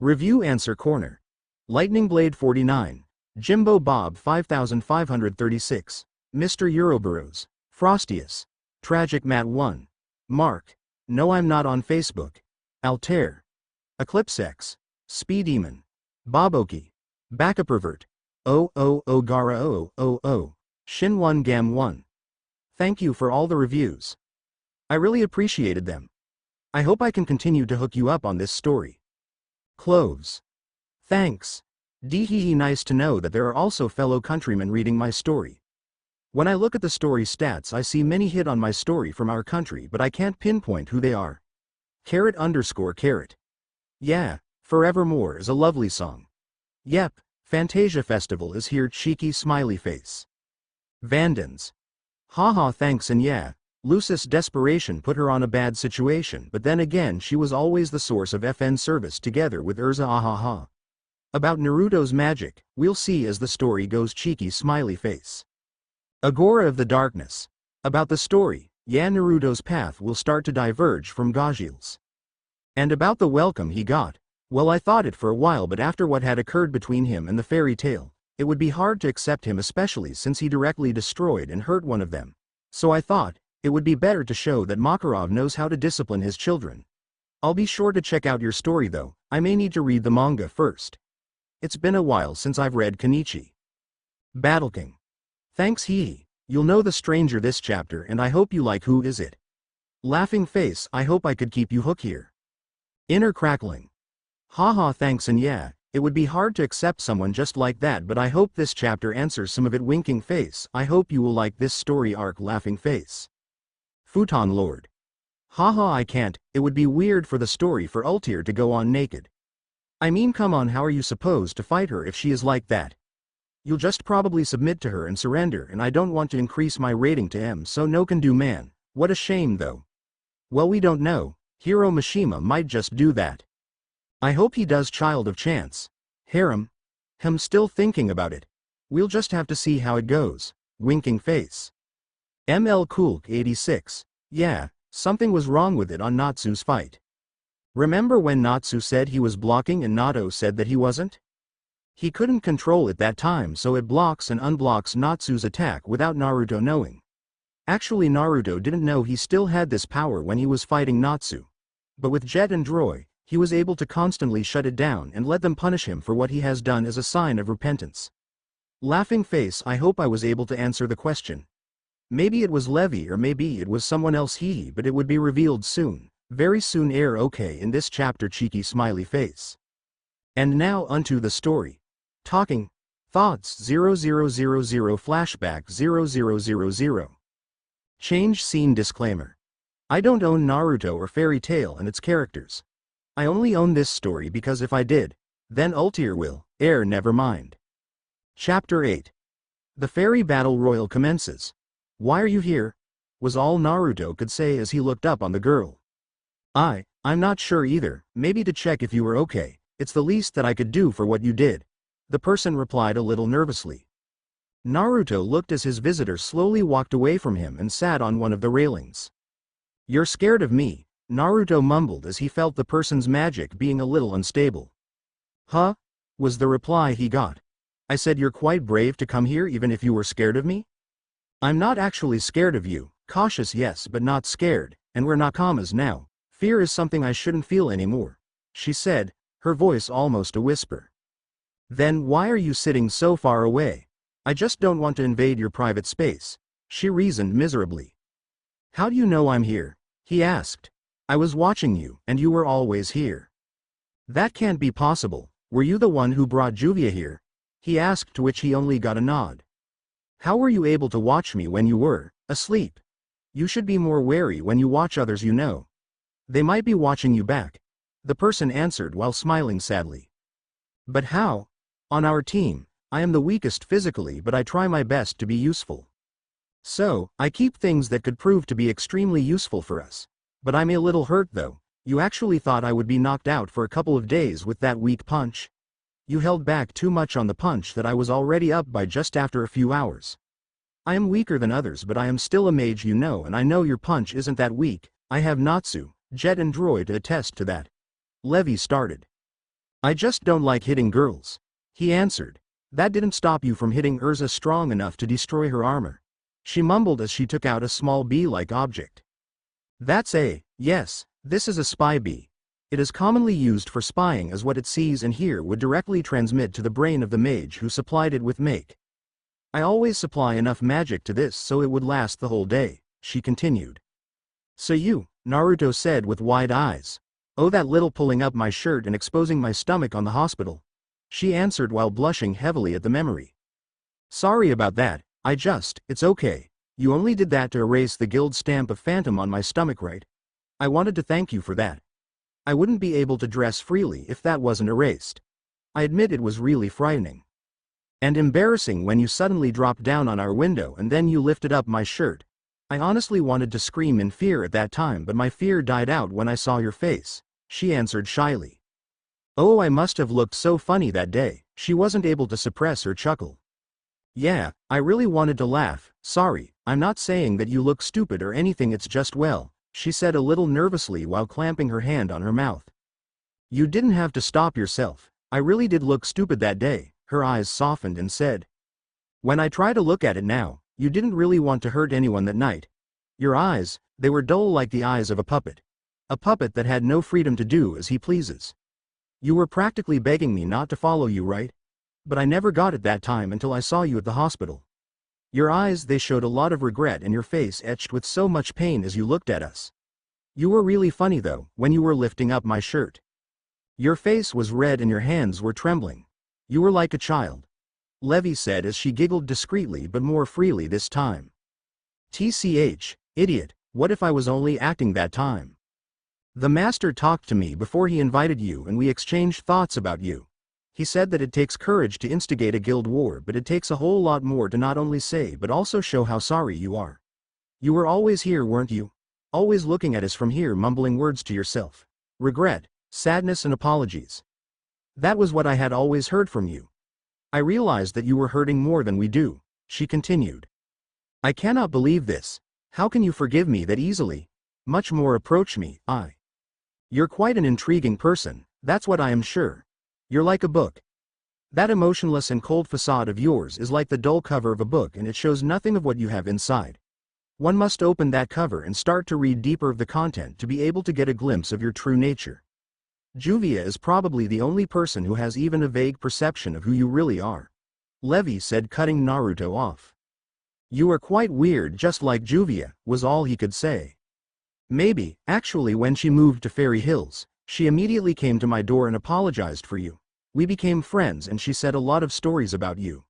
Review Answer Corner. Lightning Blade 49, Jimbo Bob 5536, Mr. Euroburrows, Frostius, Tragic Matt 1, Mark, No I'm Not on Facebook, Altair, Eclipsex, Speedemon, Boboki, Backapervert, Gara Shin1 Gam 1. Thank you for all the reviews. I really appreciated them. I hope I can continue to hook you up on this story. Cloves. Thanks. Dehehe, nice to know that there are also fellow countrymen reading my story. When I look at the story stats, I see many hit on my story from our country, but I can't pinpoint who they are. _. Yeah, Forevermore is a lovely song. Yep, Fantasia Festival is here, cheeky smiley face. Vandans. Haha, thanks, and yeah, Lucis desperation put her on a bad situation, but then again she was always the source of FN service together with Urza, ahaha. About Naruto's magic, we'll see as the story goes, cheeky smiley face. Agora of the Darkness. About the story, yeah, Naruto's path will start to diverge from Gajil's. And about the welcome he got, well, I thought it for a while, but after what had occurred between him and the Fairytail, it would be hard to accept him, especially since he directly destroyed and hurt one of them. So I thought, it would be better to show that Makarov knows how to discipline his children. I'll be sure to check out your story though, I may need to read the manga first. It's been a while since I've read Kenichi. Battle King. Thanks Hee. You'll know the stranger this chapter and I hope you like who is it. Laughing face, I hope I could keep you hooked here. Inner crackling. Haha, thanks, and yeah, it would be hard to accept someone just like that, but I hope this chapter answers some of it. Winking face, I hope you will like this story arc. Laughing face. Futon Lord. Haha, I can't, it would be weird for the story for Ultier to go on naked. I mean, come on, how are you supposed to fight her if she is like that? You'll just probably submit to her and surrender, and I don't want to increase my rating to M, so no can do, man. What a shame though. Well, we don't know. Hiro Mishima might just do that. I hope he does, child of chance. Harem. Still thinking about it. We'll just have to see how it goes. Winking face. ML Coolk 86. Yeah, something was wrong with it on Natsu's fight. Remember when Natsu said he was blocking and Nato said that he wasn't? He couldn't control it that time, so it blocks and unblocks Natsu's attack without Naruto knowing. Actually, Naruto didn't know he still had this power when he was fighting Natsu. But with Jet and Droy, he was able to constantly shut it down and let them punish him for what he has done as a sign of repentance. Laughing face. I hope I was able to answer the question. Maybe it was Levy or maybe it was someone else, but it would be revealed soon. Very soon. Okay, in this chapter, cheeky smiley face. And now unto the story. Talking. Thoughts 0000 flashback 0000. Change scene. Disclaimer. I don't own Naruto or Fairytail and its characters. I only own this story because if I did, then Ultier will. Never mind. Chapter 8. The fairy battle royal commences. Why are you here? Was all Naruto could say as he looked up on the girl. I'm not sure either, maybe to check if you were okay. It's the least that I could do for what you did. The person replied a little nervously. Naruto looked as his visitor slowly walked away from him and sat on one of the railings. You're scared of me, Naruto mumbled as he felt the person's magic being a little unstable. Huh? Was the reply he got. I said you're quite brave to come here even if you were scared of me? I'm not actually scared of you, cautious yes but not scared, and we're nakamas now. Fear is something I shouldn't feel anymore, she said, her voice almost a whisper. Then why are you sitting so far away? I just don't want to invade your private space, she reasoned miserably. How do you know I'm here? He asked. I was watching you, and you were always here. That can't be possible. Were you the one who brought Juvia here? He asked, to which he only got a nod. How were you able to watch me when you were asleep? You should be more wary when you watch others, you know. They might be watching you back. The person answered while smiling sadly. But how? On our team, I am the weakest physically, but I try my best to be useful. So, I keep things that could prove to be extremely useful for us. But I'm a little hurt though. You actually thought I would be knocked out for a couple of days with that weak punch? You held back too much on the punch that I was already up by just after a few hours. I am weaker than others, but I am still a mage, you know, and I know your punch isn't that weak. I have Natsu, Jet and Droid to attest to that. Levy started. I just don't like hitting girls. He answered. That didn't stop you from hitting Urza strong enough to destroy her armor. She mumbled as she took out a small bee-like object. That's yes, this is a spy bee. It is commonly used for spying, as what it sees and hears would directly transmit to the brain of the mage who supplied it with make. I always supply enough magic to this so it would last the whole day, she continued. So you, Naruto said with wide eyes. Oh, that little pulling up my shirt and exposing my stomach on the hospital. She answered while blushing heavily at the memory. Sorry about that, it's okay. You only did that to erase the guild stamp of Phantom on my stomach, right? I wanted to thank you for that. I wouldn't be able to dress freely if that wasn't erased. I admit it was really frightening. And embarrassing when you suddenly dropped down on our window and then you lifted up my shirt. I honestly wanted to scream in fear at that time, but my fear died out when I saw your face, she answered shyly. Oh, I must have looked so funny that day. She wasn't able to suppress her chuckle. Yeah, I really wanted to laugh. Sorry, I'm not saying that you look stupid or anything, it's just she said a little nervously while clamping her hand on her mouth. You didn't have to stop yourself. I really did look stupid that day, her eyes softened and said. When I try to look at it now, you didn't really want to hurt anyone that night. Your eyes, they were dull like the eyes of a puppet. A puppet that had no freedom to do as he pleases. You were practically begging me not to follow you, right? But I never got it that time until I saw you at the hospital. Your eyes, they showed a lot of regret and your face etched with so much pain as you looked at us. You were really funny though, when you were lifting up my shirt. Your face was red and your hands were trembling. You were like a child. Levy said as she giggled discreetly but more freely this time. TCH, idiot, what if I was only acting that time? The master talked to me before he invited you and we exchanged thoughts about you. He said that it takes courage to instigate a guild war, but it takes a whole lot more to not only say but also show how sorry you are. You were always here, weren't you? Always looking at us from here, mumbling words to yourself. Regret, sadness and apologies. That was what I had always heard from you. I realized that you were hurting more than we do, she continued. I cannot believe this. How can you forgive me that easily? Much more approach me, You're quite an intriguing person, that's what I am sure. You're like a book. That emotionless and cold facade of yours is like the dull cover of a book, and it shows nothing of what you have inside. One must open that cover and start to read deeper of the content to be able to get a glimpse of your true nature. Juvia is probably the only person who has even a vague perception of who you really are. Levy said, cutting Naruto off. You are quite weird, just like Juvia, was all he could say. Maybe, actually, when she moved to Fairy Hills, she immediately came to my door and apologized for you. We became friends and she said a lot of stories about you.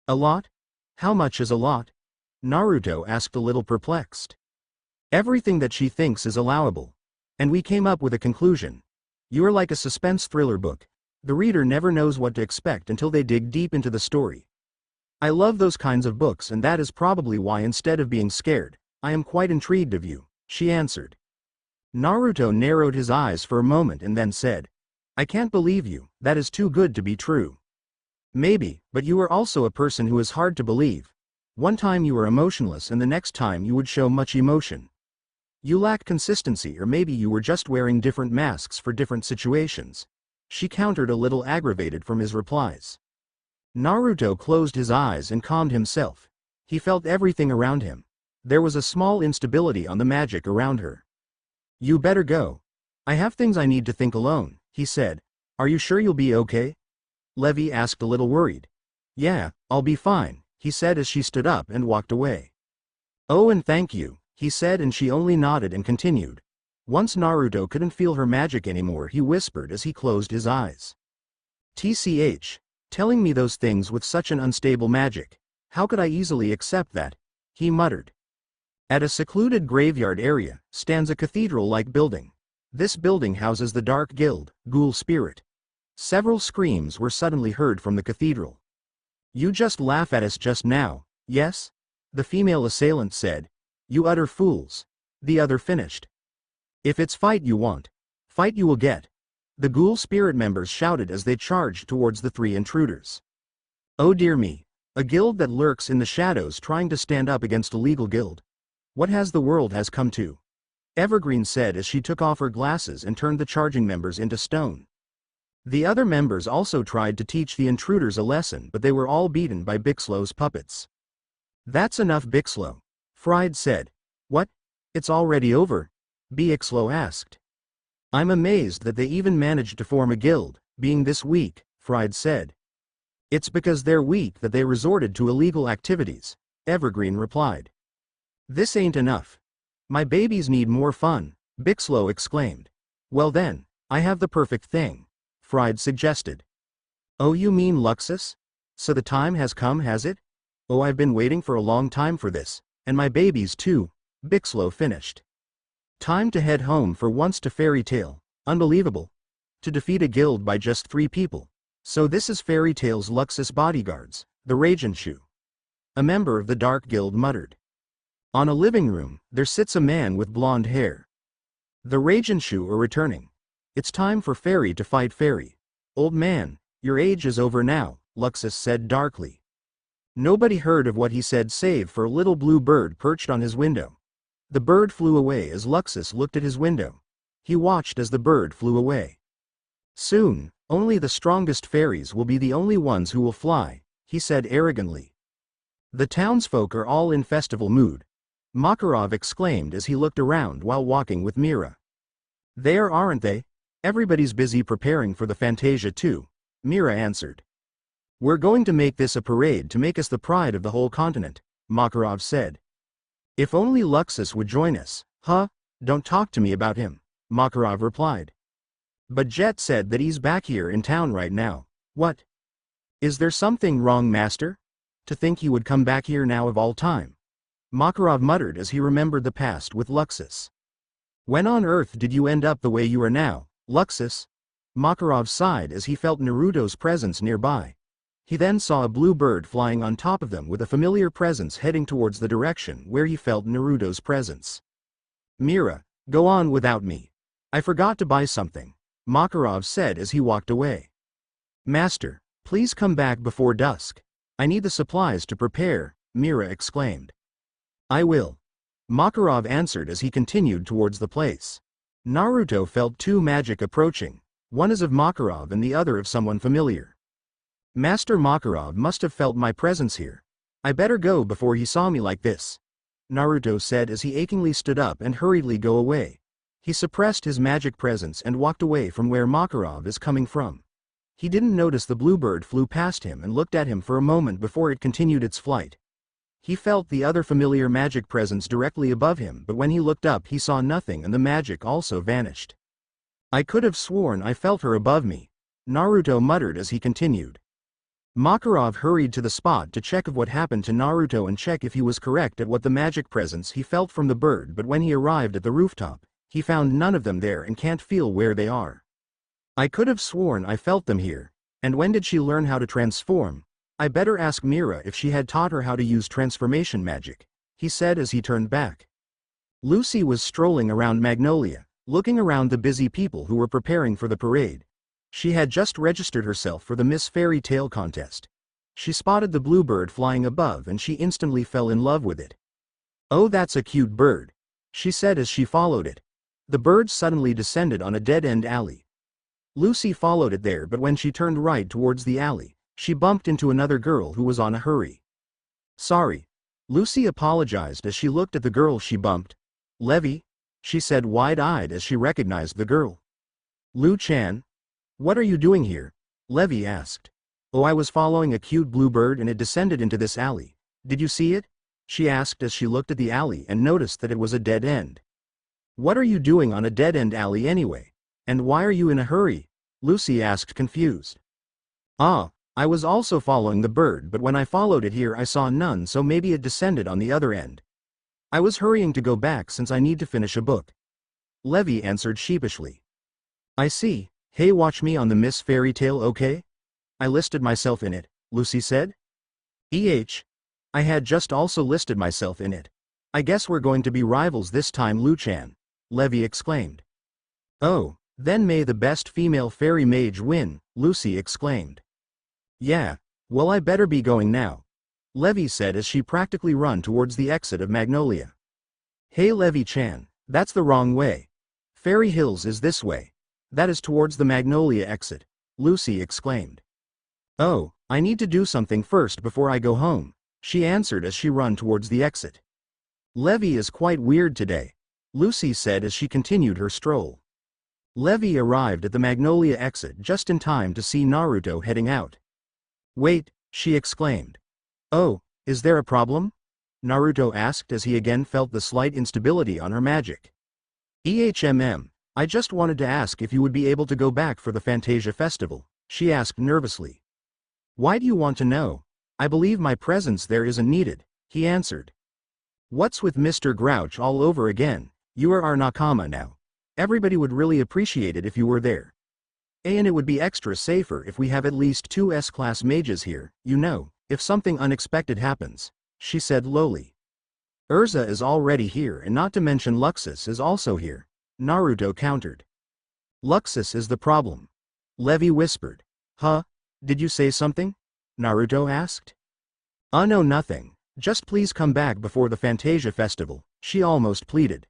A lot? How much is a lot? Naruto asked, a little perplexed. Everything that she thinks is allowable. And we came up with a conclusion. You are like a suspense thriller book. The reader never knows what to expect until they dig deep into the story. I love those kinds of books, and that is probably why, instead of being scared, I am quite intrigued of you, she answered. Naruto narrowed his eyes for a moment and then said, I can't believe you, that is too good to be true. Maybe, but you are also a person who is hard to believe. One time you are emotionless and the next time you would show much emotion. You lack consistency, or maybe you were just wearing different masks for different situations. She countered, a little aggravated from his replies. Naruto closed his eyes and calmed himself. He felt everything around him. There was a small instability on the magic around her. You better go. I have things I need to think alone, he said. Are you sure you'll be okay? Levy asked, a little worried. Yeah, I'll be fine, he said as she stood up and walked away. Oh, and thank you, he said, and she only nodded and continued. Once Naruto couldn't feel her magic anymore, he whispered as he closed his eyes. TCH, telling me those things with such an unstable magic. How could I easily accept that? He muttered. At a secluded graveyard area stands a cathedral-like building. This building houses the Dark Guild, Ghoul Spirit. Several screams were suddenly heard from the cathedral. You just laugh at us just now, yes? The female assailant said. You utter fools. The other finished. If it's fight you want, fight you will get. The Ghoul Spirit members shouted as they charged towards the three intruders. Oh dear me, a guild that lurks in the shadows trying to stand up against a legal guild. What has the world has come to? Evergreen said as she took off her glasses and turned the charging members into stone. The other members also tried to teach the intruders a lesson, but they were all beaten by Bixlow's puppets. That's enough, Bixlow, Fried said. What? It's already over? Bixlow asked. I'm amazed that they even managed to form a guild, being this weak, Fried said. It's because they're weak that they resorted to illegal activities, Evergreen replied. This ain't enough. My babies need more fun, Bixlow exclaimed. Well then, I have the perfect thing, Fried suggested. Oh, you mean Luxus? So the time has come, has it? Oh, I've been waiting for a long time for this, and my babies too, Bixlow finished. Time to head home for once to Fairytail. Unbelievable. To defeat a guild by just 3 people. So this is Fairytail's Luxus bodyguards, the Ragenshu. A member of the Dark Guild muttered. On a living room, there sits a man with blonde hair. The Ragenshu are returning. It's time for Fairy to fight Fairy. Old man, your age is over now, Luxus said darkly. Nobody heard of what he said save for a little blue bird perched on his window. The bird flew away as Luxus looked at his window. He watched as the bird flew away. Soon, only the strongest fairies will be the only ones who will fly, he said arrogantly. The townsfolk are all in festival mood, Makarov exclaimed as he looked around while walking with Mira. They are, aren't they? Everybody's busy preparing for the Fantasia too, Mira answered. We're going to make this a parade to make us the pride of the whole continent, Makarov said. If only Luxus would join us. Huh? Don't talk to me about him, Makarov replied. But Jet said that he's back here in town right now. What? Is there something wrong, master? To think he would come back here now of all time. Makarov muttered as he remembered the past with Luxus. When on earth did you end up the way you are now, Luxus? Makarov sighed as he felt Naruto's presence nearby. He then saw a blue bird flying on top of them with a familiar presence heading towards the direction where he felt Naruto's presence. Mira, go on without me. I forgot to buy something, Makarov said as he walked away. Master, please come back before dusk. I need the supplies to prepare, Mira exclaimed. I will. Makarov answered as he continued towards the place. Naruto felt two magic approaching, one is of Makarov and the other of someone familiar. Master Makarov must have felt my presence here. I better go before he saw me like this, Naruto said as he achingly stood up and hurriedly go away. He suppressed his magic presence and walked away from where Makarov is coming from. He didn't notice the bluebird flew past him and looked at him for a moment before it continued its flight. He felt the other familiar magic presence directly above him, but when he looked up he saw nothing and the magic also vanished. I could have sworn I felt her above me, Naruto muttered as he continued. Makarov hurried to the spot to check of what happened to Naruto and check if he was correct at what the magic presence he felt from the bird, but when he arrived at the rooftop, he found none of them there and can't feel where they are. I could have sworn I felt them here, and when did she learn how to transform? I better ask Mira if she had taught her how to use transformation magic, he said as he turned back. Lucy was strolling around Magnolia, looking around the busy people who were preparing for the parade. She had just registered herself for the Miss Fairytail contest. She spotted the bluebird flying above and she instantly fell in love with it. Oh, that's a cute bird, she said as she followed it. The bird suddenly descended on a dead-end alley. Lucy followed it there, but when she turned right towards the alley, she bumped into another girl who was on a hurry. Sorry. Lucy apologized as she looked at the girl she bumped. Levy? She said wide-eyed as she recognized the girl. Lu-chan? What are you doing here? Levy asked. Oh, I was following a cute bluebird and it descended into this alley. Did you see it? She asked as she looked at the alley and noticed that it was a dead end. What are you doing on a dead-end alley anyway? And why are you in a hurry? Lucy asked confused. Ah, I was also following the bird, but when I followed it here I saw none, so maybe it descended on the other end. I was hurrying to go back since I need to finish a book. Levy answered sheepishly. I see. Hey, watch me on the Miss Fairytail, okay? I listed myself in it, Lucy said. I had just also listed myself in it. I guess we're going to be rivals this time, Lu-chan, Levy exclaimed. Oh, then may the best female fairy mage win, Lucy exclaimed. Yeah, well I better be going now, Levy said as she practically ran towards the exit of Magnolia. Hey Levy-chan, that's the wrong way. Fairy Hills is this way. That is towards the Magnolia exit, Lucy exclaimed. Oh, I need to do something first before I go home, she answered as she ran towards the exit. Levy is quite weird today, Lucy said as she continued her stroll. Levy arrived at the Magnolia exit just in time to see Naruto heading out. Wait, she exclaimed. Oh, is there a problem? Naruto asked as he again felt the slight instability on her magic. I just wanted to ask if you would be able to go back for the Fantasia Festival, she asked nervously. Why do you want to know? I believe my presence there isn't needed, he answered. What's with Mr. Grouch all over again? You are our nakama now. Everybody would really appreciate it if you were there. And it would be extra safer if we have at least 2 S-class mages here, you know, if something unexpected happens, she said lowly. Urza is already here, and not to mention Luxus is also here, Naruto countered. Luxus is the problem, Levy whispered. Huh? Did you say something? Naruto asked. No, nothing. Just please come back before the Fantasia Festival, she almost pleaded.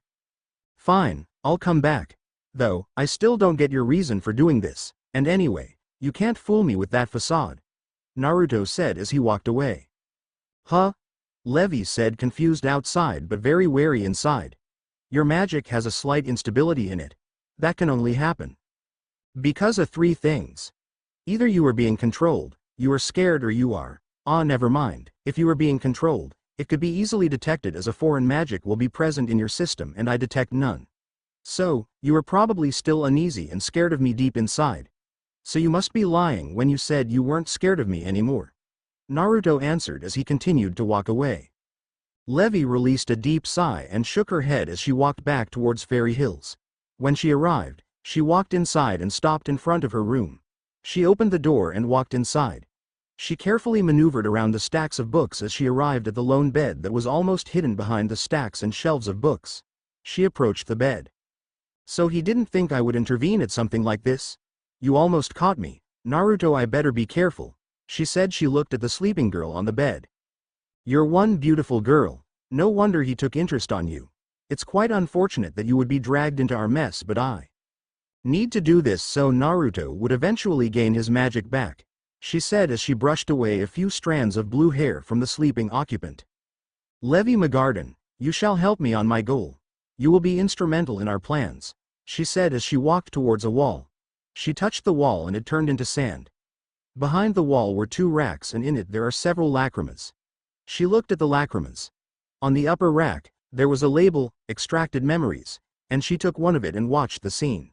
Fine, I'll come back. Though, I still don't get your reason for doing this, and anyway, you can't fool me with that facade, Naruto said as he walked away. Huh? Levy said, confused outside but very wary inside. Your magic has a slight instability in it. That can only happen because of 3 things. Either you are being controlled, you are scared, or you are, never mind. If you are being controlled, it could be easily detected as a foreign magic will be present in your system and I detect none. So, you are probably still uneasy and scared of me deep inside. So you must be lying when you said you weren't scared of me anymore, Naruto answered as he continued to walk away. Levy released a deep sigh and shook her head as she walked back towards Fairy Hills. When she arrived, She walked inside and stopped in front of her room. She opened the door and walked inside. She carefully maneuvered around the stacks of books as she arrived at the lone bed that was almost hidden behind the stacks and shelves of books. She approached the bed. So he didn't think I would intervene at something like this? You almost caught me. Naruto, I better be careful, she said. She looked at the sleeping girl on the bed. You're one beautiful girl. No wonder he took interest on you. It's quite unfortunate that you would be dragged into our mess, but I need to do this so Naruto would eventually gain his magic back, she said as she brushed away a few strands of blue hair from the sleeping occupant. Levy McGarden, you shall help me on my goal. You will be instrumental in our plans, she said as she walked towards a wall. She touched the wall and it turned into sand. Behind the wall were 2 racks and in it there are several lacrimas. She looked at the lacrimas. On the upper rack, there was a label, Extracted Memories, and she took one of it and watched the scene.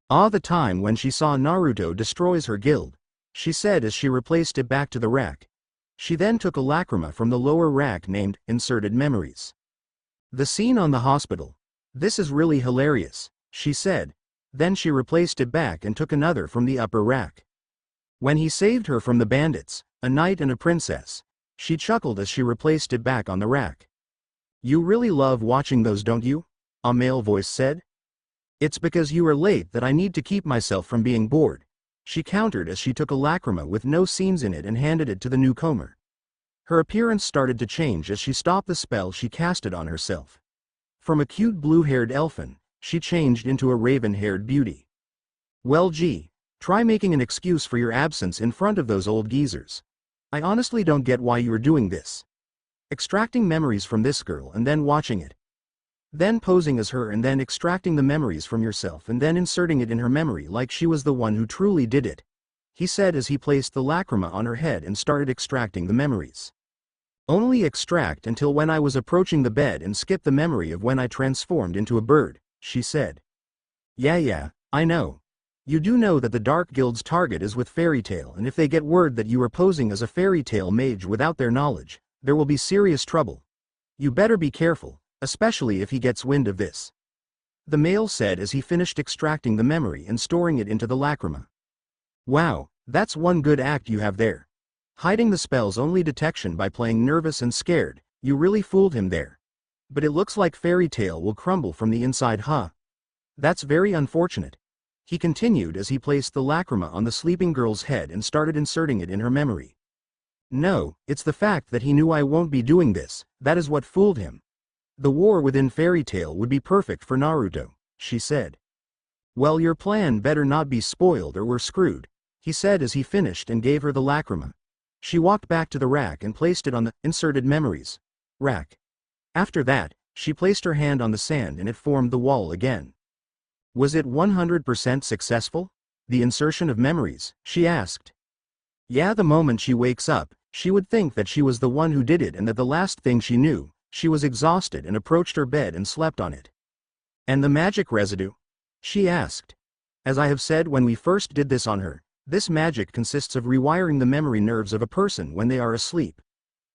Ah, the time when she saw Naruto destroys her guild, she said as she replaced it back to the rack. She then took a lacrima from the lower rack named Inserted Memories. The scene on the hospital. This is really hilarious, she said. Then she replaced it back and took another from the upper rack. When he saved her from the bandits, a knight and a princess, she chuckled as she replaced it back on the rack. You really love watching those, don't you? A male voice said. It's because you are late that I need to keep myself from being bored, she countered as she took a lacrima with no scenes in it and handed it to the newcomer. Her appearance started to change as she stopped the spell she casted on herself. From a cute blue-haired elfin, she changed into a raven-haired beauty. Well gee, try making an excuse for your absence in front of those old geezers. I honestly don't get why you are doing this. Extracting memories from this girl and then watching it. Then posing as her and then extracting the memories from yourself and then inserting it in her memory like she was the one who truly did it, he said as he placed the lacrima on her head and started extracting the memories. Only extract until when I was approaching the bed and skip the memory of when I transformed into a bird, she said. Yeah, I know. You do know that the Dark Guild's target is with Fairytail, and if they get word that you are posing as a Fairytail mage without their knowledge, there will be serious trouble. You better be careful, especially if he gets wind of this, the male said as he finished extracting the memory and storing it into the lacrima. Wow, that's one good act you have there. Hiding the spell's only detection by playing nervous and scared, you really fooled him there. But it looks like Fairytail will crumble from the inside, huh? That's very unfortunate, he continued as he placed the lacrima on the sleeping girl's head and started inserting it in her memory. No, it's the fact that he knew I won't be doing this, that is what fooled him. The war within Fairytail would be perfect for Naruto, she said. Well, your plan better not be spoiled or we're screwed, he said as he finished and gave her the lacrima. She walked back to the rack and placed it on the Inserted Memories rack. After that, she placed her hand on the sand and it formed the wall again. Was it 100% successful? The insertion of memories, she asked. Yeah, the moment she wakes up, she would think that she was the one who did it and that the last thing she knew, she was exhausted and approached her bed and slept on it. And the magic residue? She asked. As I have said when we first did this on her, this magic consists of rewiring the memory nerves of a person when they are asleep.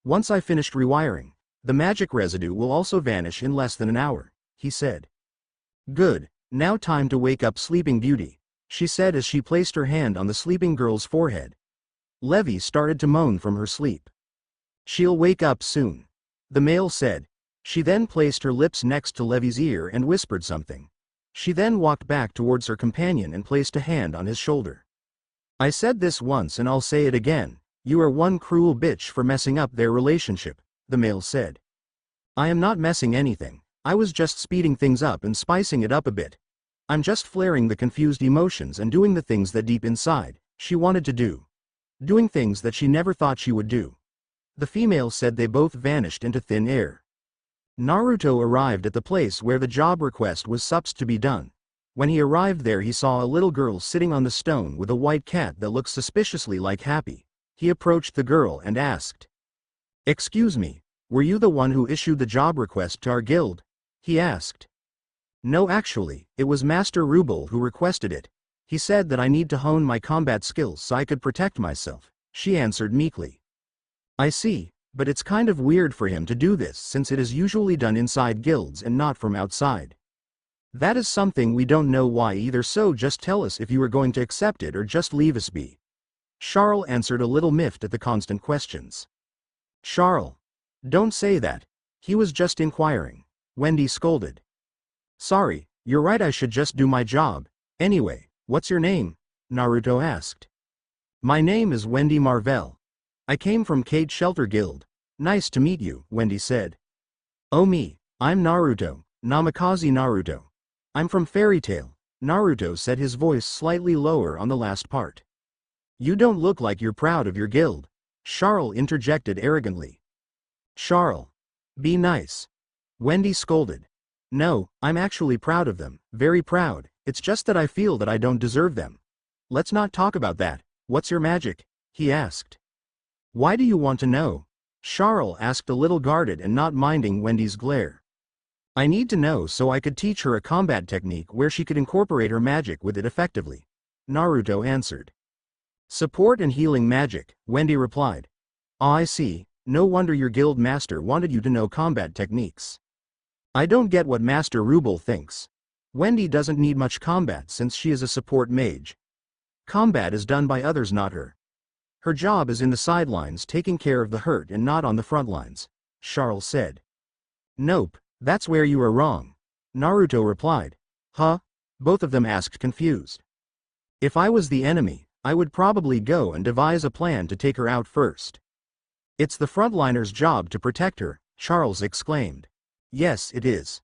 Once I finished rewiring, the magic residue will also vanish in less than an hour, he said. Good, now time to wake up Sleeping Beauty, she said as she placed her hand on the sleeping girl's forehead. Levy started to moan from her sleep. She'll wake up soon, the male said. She then placed her lips next to Levy's ear and whispered something. She then walked back towards her companion and placed a hand on his shoulder. I said this once and I'll say it again, you are one cruel bitch for messing up their relationship, the male said. I am not messing anything, I was just speeding things up and spicing it up a bit. I'm just flaring the confused emotions and doing the things that deep inside, she wanted to do. Doing things that she never thought she would do. The female said. They both vanished into thin air. Naruto arrived at the place where the job request was supposed to be done. When he arrived there he saw a little girl sitting on the stone with a white cat that looked suspiciously like Happy. He approached the girl and asked. Excuse me, were you the one who issued the job request to our guild? He asked. No, actually, it was Master Rubel who requested it. He said that I need to hone my combat skills so I could protect myself, she answered meekly. I see, but it's kind of weird for him to do this since it is usually done inside guilds and not from outside. That is something we don't know why either, so just tell us if you are going to accept it or just leave us be. Charles answered, a little miffed at the constant questions. Charles, don't say that. He was just inquiring. Wendy scolded. Sorry, you're right, I should just do my job. Anyway, what's your name? Naruto asked. My name is Wendy Marvell. I came from Cade Shelter Guild. Nice to meet you, Wendy said. Oh me, I'm Naruto, Namikaze Naruto. I'm from Fairytail, Naruto said, his voice slightly lower on the last part. You don't look like you're proud of your guild, Charles interjected arrogantly. Charles, be nice. Wendy scolded. No, I'm actually proud of them, very proud, it's just that I feel that I don't deserve them. Let's not talk about that. What's your magic? He asked. Why do you want to know? Charles asked, a little guarded and not minding Wendy's glare. I need to know so I could teach her a combat technique where she could incorporate her magic with it effectively, Naruto answered. Support and healing magic, Wendy replied. Ah, I see, no wonder your guild master wanted you to know combat techniques. I don't get what Master Ruble thinks. Wendy doesn't need much combat since she is a support mage. Combat is done by others, not her. Her job is in the sidelines taking care of the hurt and not on the front lines, Charles said. Nope, that's where you are wrong, Naruto replied. Huh? Both of them asked, confused. If I was the enemy, I would probably go and devise a plan to take her out first. It's the frontliner's job to protect her, Charles exclaimed. Yes, it is.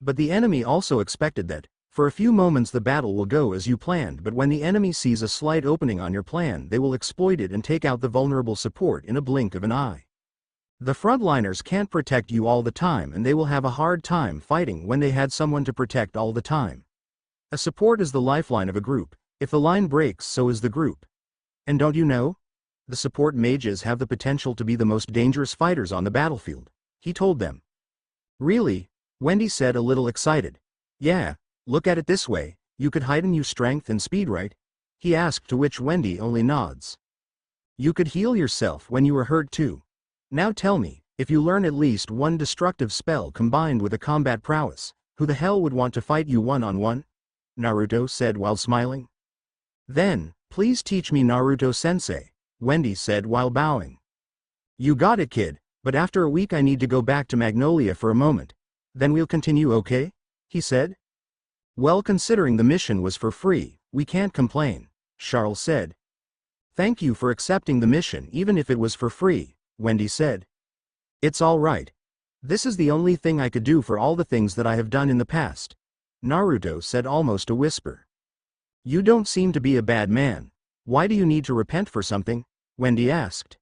But the enemy also expected that, for a few moments the battle will go as you planned, but when the enemy sees a slight opening on your plan, they will exploit it and take out the vulnerable support in a blink of an eye. The frontliners can't protect you all the time, and they will have a hard time fighting when they had someone to protect all the time. A support is the lifeline of a group. If the line breaks, so is the group. And don't you know? The support mages have the potential to be the most dangerous fighters on the battlefield, he told them. Really? Wendy said, a little excited. Yeah, look at it this way, you could heighten your strength and speed, right? He asked, to which Wendy only nods. You could heal yourself when you were hurt too. Now tell me, if you learn at least one destructive spell combined with a combat prowess, who the hell would want to fight you one-on-one? Naruto said while smiling. Then, please teach me, Naruto-sensei, Wendy said while bowing. You got it, kid, but after a week I need to go back to Magnolia for a moment. Then we'll continue, okay? He said. Well, considering the mission was for free, we can't complain, Charles said. Thank you for accepting the mission even if it was for free, Wendy said. It's all right. This is the only thing I could do for all the things that I have done in the past, Naruto said, almost a whisper. You don't seem to be a bad man. Why do you need to repent for something? Wendy asked.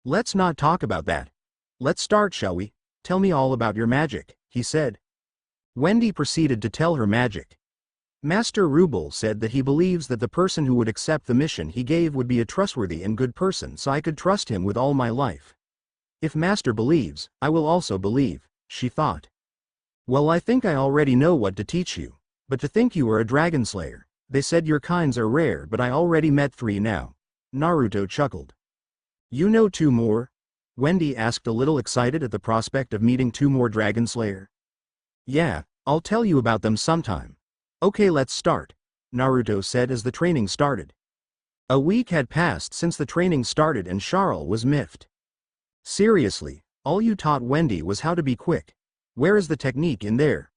Let's not talk about that. Let's start, shall we? Tell me all about your magic, he said. Wendy proceeded to tell her magic. Master Ruble said that he believes that the person who would accept the mission he gave would be a trustworthy and good person, so I could trust him with all my life. If Master believes, I will also believe, she thought. Well, I think I already know what to teach you, but to think you are a dragon slayer. They said your kinds are rare, but I already met 3 now. Naruto chuckled. You know 2 more? Wendy asked, a little excited at the prospect of meeting 2 more dragon slayer. Yeah, I'll tell you about them sometime. Okay, let's start, Naruto said as the training started. A week had passed since the training started and Charles was miffed. Seriously, all you taught Wendy was how to be quick. Where is the technique in there?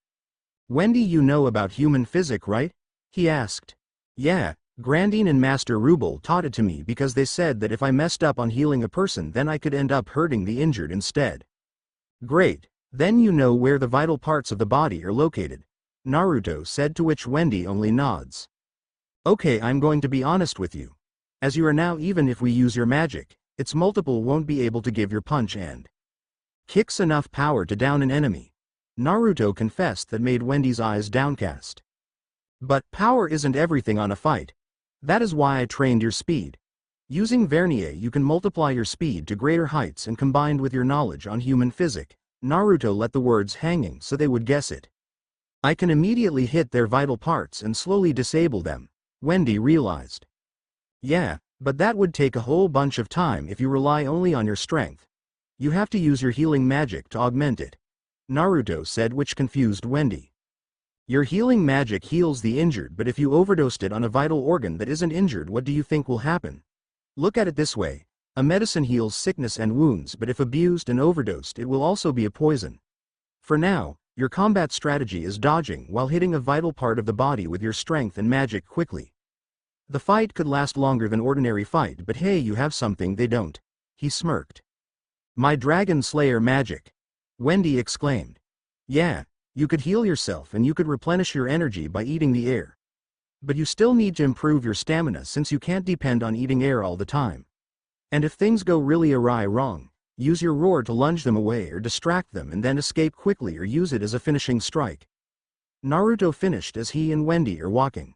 Wendy, you know about human physics, right? He asked. Yeah, Grandine and Master Ruble taught it to me because they said that if I messed up on healing a person then I could end up hurting the injured instead. Great, then you know where the vital parts of the body are located, Naruto said, to which Wendy only nods. Okay, I'm going to be honest with you. As you are now, even if we use your magic, its multiple won't be able to give your punch and kicks enough power to down an enemy. Naruto confessed, that made Wendy's eyes downcast. But power isn't everything on a fight. That is why I trained your speed. Using Vernier you can multiply your speed to greater heights, and combined with your knowledge on human physics, Naruto let the words hanging so they would guess it. I can immediately hit their vital parts and slowly disable them, Wendy realized. Yeah, but that would take a whole bunch of time if you rely only on your strength. You have to use your healing magic to augment it, Naruto said, which confused Wendy. Your healing magic heals the injured, but if you overdosed it on a vital organ that isn't injured, what do you think will happen? Look at it this way. A medicine heals sickness and wounds, but if abused and overdosed, it will also be a poison. For now, your combat strategy is dodging while hitting a vital part of the body with your strength and magic quickly. The fight could last longer than ordinary fight, but hey, you have something they don't. He smirked. My Dragon Slayer magic. Wendy exclaimed. Yeah, you could heal yourself and you could replenish your energy by eating the air. But you still need to improve your stamina since you can't depend on eating air all the time. And if things go really wrong, use your roar to lunge them away or distract them and then escape quickly or use it as a finishing strike. Naruto finished as he and Wendy are walking.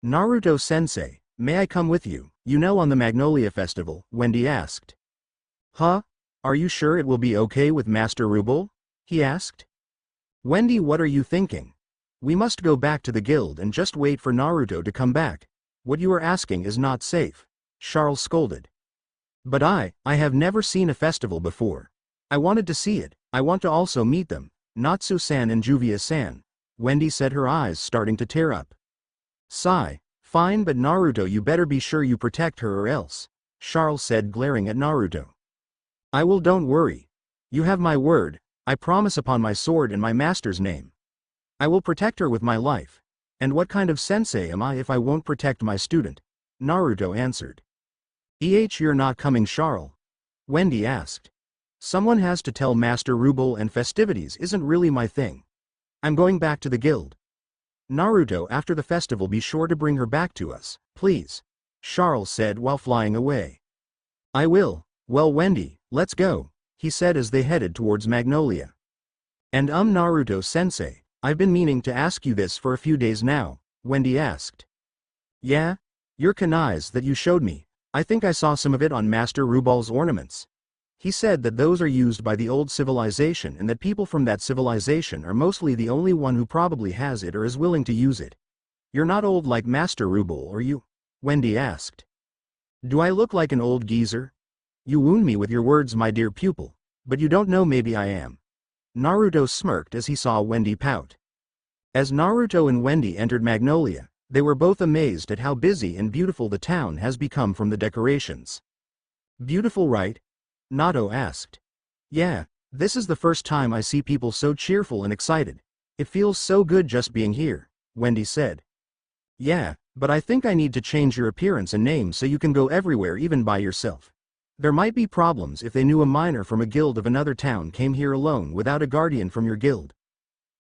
Naruto-sensei, may I come with you, on the Magnolia Festival? Wendy asked. Huh? Are you sure it will be okay with Master Ruble? He asked. Wendy, what are you thinking? We must go back to the guild and just wait for Naruto to come back. What you are asking is not safe, Charles scolded. But I have never seen a festival before. I wanted to see it. I want to also meet them, Natsu-san and Juvia-san. Wendy said, her eyes starting to tear up. Sigh. Fine, but Naruto, you better be sure you protect her or else, Charles said, glaring at Naruto. I will, don't worry. You have my word. I promise upon my sword and my master's name. I will protect her with my life. And what kind of sensei am I if I won't protect my student? Naruto answered. You're not coming, Charles? Wendy asked. Someone has to tell Master Ruble, and festivities isn't really my thing. I'm going back to the guild. Naruto, after the festival be sure to bring her back to us, please, Charles said while flying away. I will. Well, Wendy, let's go, he said as they headed towards Magnolia. And Naruto-sensei, I've been meaning to ask you this for a few days now, Wendy asked. Yeah? Your kunais that you showed me, I think I saw some of it on Master Ruble's ornaments. He said that those are used by the old civilization and that people from that civilization are mostly the only one who probably has it or is willing to use it. You're not old like Master Ruble, are you? Wendy asked. Do I look like an old geezer? You wound me with your words, my dear pupil, but you don't know, maybe I am. Naruto smirked as he saw Wendy pout. As Naruto and Wendy entered Magnolia, they were both amazed at how busy and beautiful the town has become from the decorations. Beautiful, right? Nato asked. Yeah, this is the first time I see people so cheerful and excited. It feels so good just being here, Wendy said. Yeah, but I think I need to change your appearance and name so you can go everywhere even by yourself. There might be problems if they knew a miner from a guild of another town came here alone without a guardian from your guild.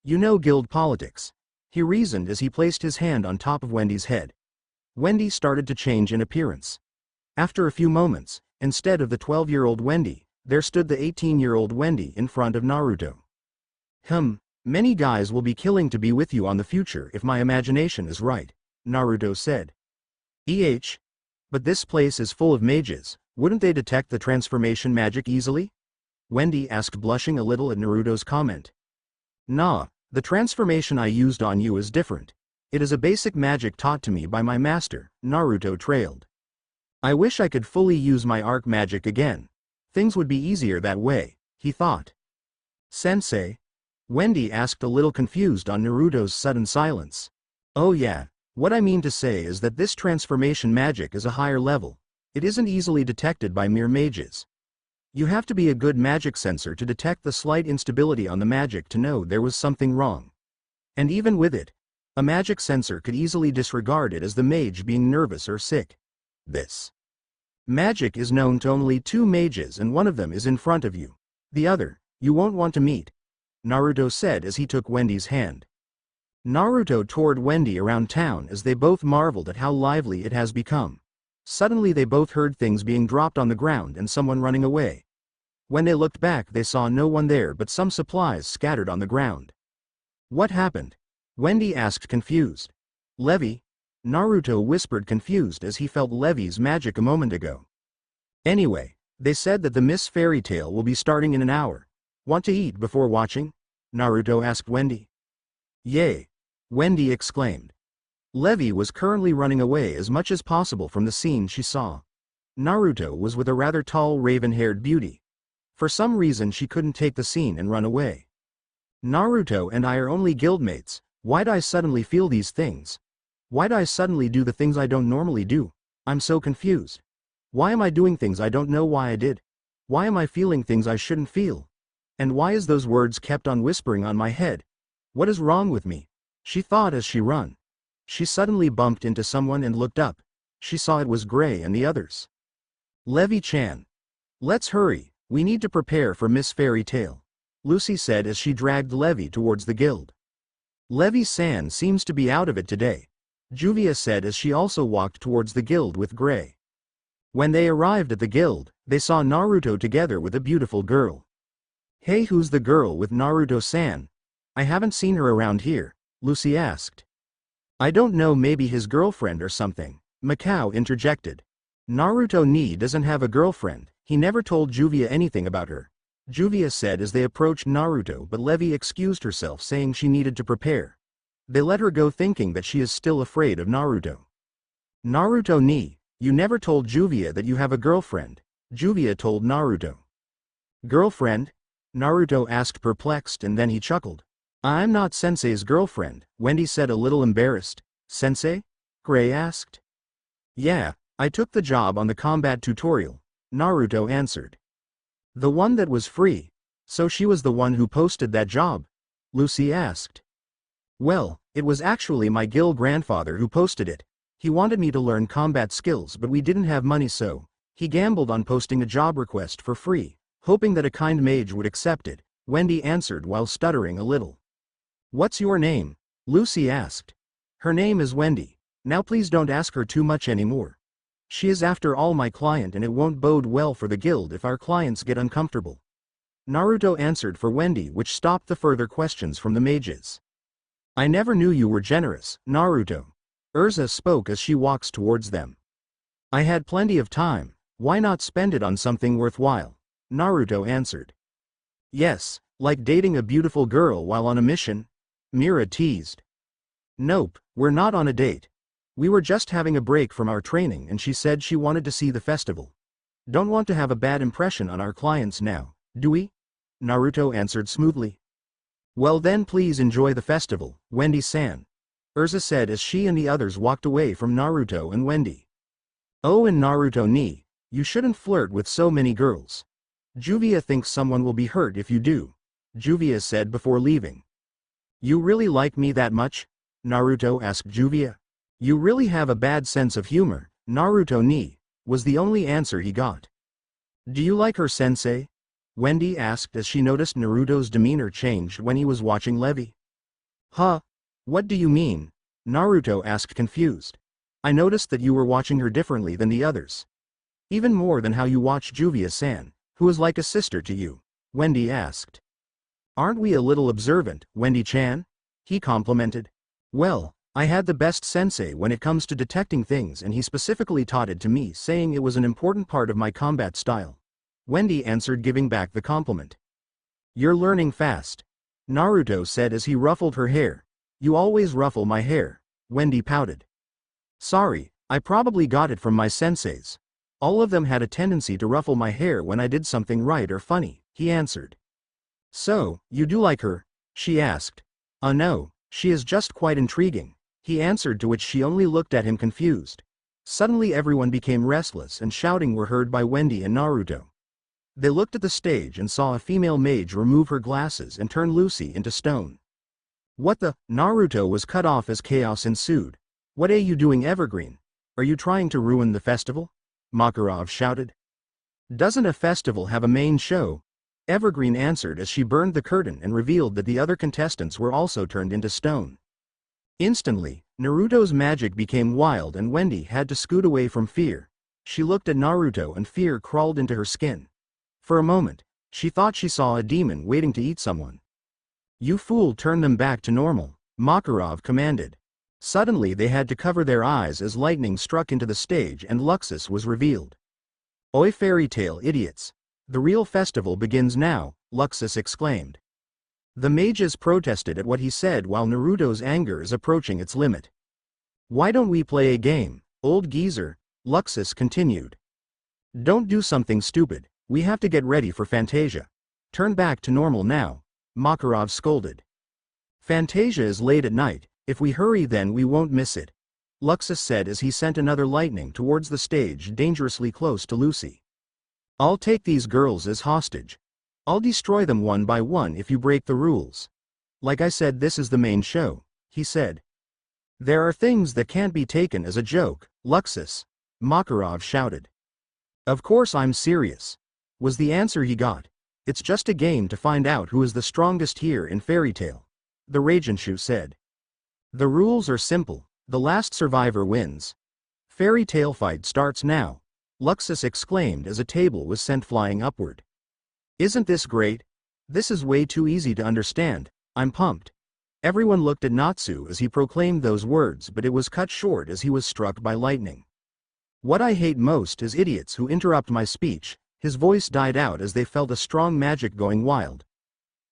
You know guild politics, he reasoned as he placed his hand on top of Wendy's head. Wendy started to change in appearance. After a few moments, instead of the 12-year-old Wendy, there stood the 18-year-old Wendy in front of Naruto. Many guys will be killing to be with you on the future if my imagination is right, Naruto said. But this place is full of mages, wouldn't they detect the transformation magic easily? Wendy asked, blushing a little at Naruto's comment. Nah, the transformation I used on you is different. It is a basic magic taught to me by my master, Naruto trailed. I wish I could fully use my arc magic again. Things would be easier that way, he thought. Sensei? Wendy asked, a little confused on Naruto's sudden silence. Oh yeah, what I mean to say is that this transformation magic is a higher level. It isn't easily detected by mere mages. You have to be a good magic sensor to detect the slight instability on the magic to know there was something wrong. And even with it, a magic sensor could easily disregard it as the mage being nervous or sick. This magic is known to only 2 mages and one of them is in front of you. The other, you won't want to meet, Naruto said as he took Wendy's hand. Naruto toured Wendy around town as they both marveled at how lively it has become. Suddenly they both heard things being dropped on the ground and someone running away. When they looked back they saw no one there but some supplies scattered on the ground. What happened? Wendy asked, confused. Levy? Naruto whispered, confused as he felt Levy's magic a moment ago. Anyway, they said that the Miss Fairytail will be starting in an hour. Want to eat before watching? Naruto asked Wendy. Yay! Wendy exclaimed. Levy was currently running away as much as possible from the scene she saw. Naruto was with a rather tall raven-haired beauty. For some reason she couldn't take the scene and run away. Naruto and I are only guildmates, Why'd I suddenly feel these things? Why'd I suddenly do the things I don't normally do? I'm so confused. Why am I doing things I don't know why I did? Why am I feeling things I shouldn't feel? And why is those words kept on whispering on my head? What is wrong with me? She thought as she run. She suddenly bumped into someone and looked up. She saw it was Gray and the others. Levy-chan. Let's hurry, we need to prepare for Miss Fairytail, Lucy said as she dragged Levy towards the guild. Levy-san seems to be out of it today, Juvia said as she also walked towards the guild with Gray. When they arrived at the guild, they saw Naruto together with a beautiful girl. Hey, who's the girl with Naruto-san? I haven't seen her around here, Lucy asked. I don't know, maybe his girlfriend or something, Mikao interjected. Naruto doesn't have a girlfriend, he never told Juvia anything about her, Juvia said as they approached Naruto, but Levy excused herself saying she needed to prepare. They let her go thinking that she is still afraid of Naruto. Naruto, you never told Juvia that you have a girlfriend, Juvia told Naruto. Girlfriend? Naruto asked perplexed, and then he chuckled. I'm not Sensei's girlfriend, Wendy said a little embarrassed. Sensei? Gray asked. Yeah, I took the job on the combat tutorial, Naruto answered. The one that was free, so she was the one who posted that job? Lucy asked. Well, it was actually my guild grandfather who posted it. He wanted me to learn combat skills, but we didn't have money, so he gambled on posting a job request for free, hoping that a kind mage would accept it, Wendy answered while stuttering a little. What's your name? Lucy asked. Her name is Wendy. Now please don't ask her too much anymore. She is after all my client, and it won't bode well for the guild if our clients get uncomfortable. Naruto answered for Wendy, which stopped the further questions from the mages. I never knew you were generous, Naruto. Urza spoke as she walks towards them. I had plenty of time, why not spend it on something worthwhile? Naruto answered. Yes, like dating a beautiful girl while on a mission? Mira teased. Nope, we're not on a date. We were just having a break from our training and she said she wanted to see the festival. Don't want to have a bad impression on our clients now, do we? Naruto answered smoothly. Well then please enjoy the festival, Wendy-san, Urza said as she and the others walked away from Naruto and Wendy. Oh, and Naruto, you shouldn't flirt with so many girls. Juvia thinks someone will be hurt if you do, Juvia said before leaving. You really like me that much? Naruto asked Juvia. You really have a bad sense of humor, Naruto, was the only answer he got. Do you like her, sensei? Wendy asked as she noticed Naruto's demeanor changed when he was watching Levy. Huh? What do you mean? Naruto asked confused. I noticed that you were watching her differently than the others. Even more than how you watch Juvia-san, who is like a sister to you, Wendy asked. Aren't we a little observant, Wendy-chan? He complimented. Well, I had the best sensei when it comes to detecting things, and he specifically taught it to me, saying it was an important part of my combat style, Wendy answered, giving back the compliment. You're learning fast, Naruto said as he ruffled her hair. You always ruffle my hair, Wendy pouted. Sorry, I probably got it from my senseis. All of them had a tendency to ruffle my hair when I did something right or funny, he answered. So, you do like her? She asked. No, she is just quite intriguing, he answered, to which she only looked at him confused. Suddenly everyone became restless and shouting were heard by Wendy and Naruto. They looked at the stage and saw a female mage remove her glasses and turn Lucy into stone. What the? Naruto was cut off as chaos ensued. What are you doing, Evergreen? Are you trying to ruin the festival? Makarov shouted. Doesn't a festival have a main show? Evergreen answered as she burned the curtain and revealed that the other contestants were also turned into stone. Instantly, Naruto's magic became wild and Wendy had to scoot away from fear. She looked at Naruto and fear crawled into her skin. For a moment, she thought she saw a demon waiting to eat someone. You fool, turn them back to normal, Makarov commanded. Suddenly they had to cover their eyes as lightning struck into the stage and Luxus was revealed. Oi, Fairytail idiots! The real festival begins now, Luxus exclaimed. The mages protested at what he said while Naruto's anger is approaching its limit. Why don't we play a game, old geezer? Luxus continued. Don't do something stupid, we have to get ready for Fantasia. Turn back to normal now, Makarov scolded. Fantasia is late at night, if we hurry then we won't miss it, Luxus said as he sent another lightning towards the stage dangerously close to Lucy. I'll take these girls as hostage. I'll destroy them one by one if you break the rules. Like I said, this is the main show, he said. There are things that can't be taken as a joke, Luxus, Makarov shouted. Of course I'm serious, was the answer he got. It's just a game to find out who is the strongest here in Fairytail, the Rajanshu said. The rules are simple, the last survivor wins. Fairytail fight starts now, Luxus exclaimed as a table was sent flying upward. Isn't this great? This is way too easy to understand, I'm pumped. Everyone looked at Natsu as he proclaimed those words, but it was cut short as he was struck by lightning. What I hate most is idiots who interrupt my speech. His voice died out as they felt a strong magic going wild.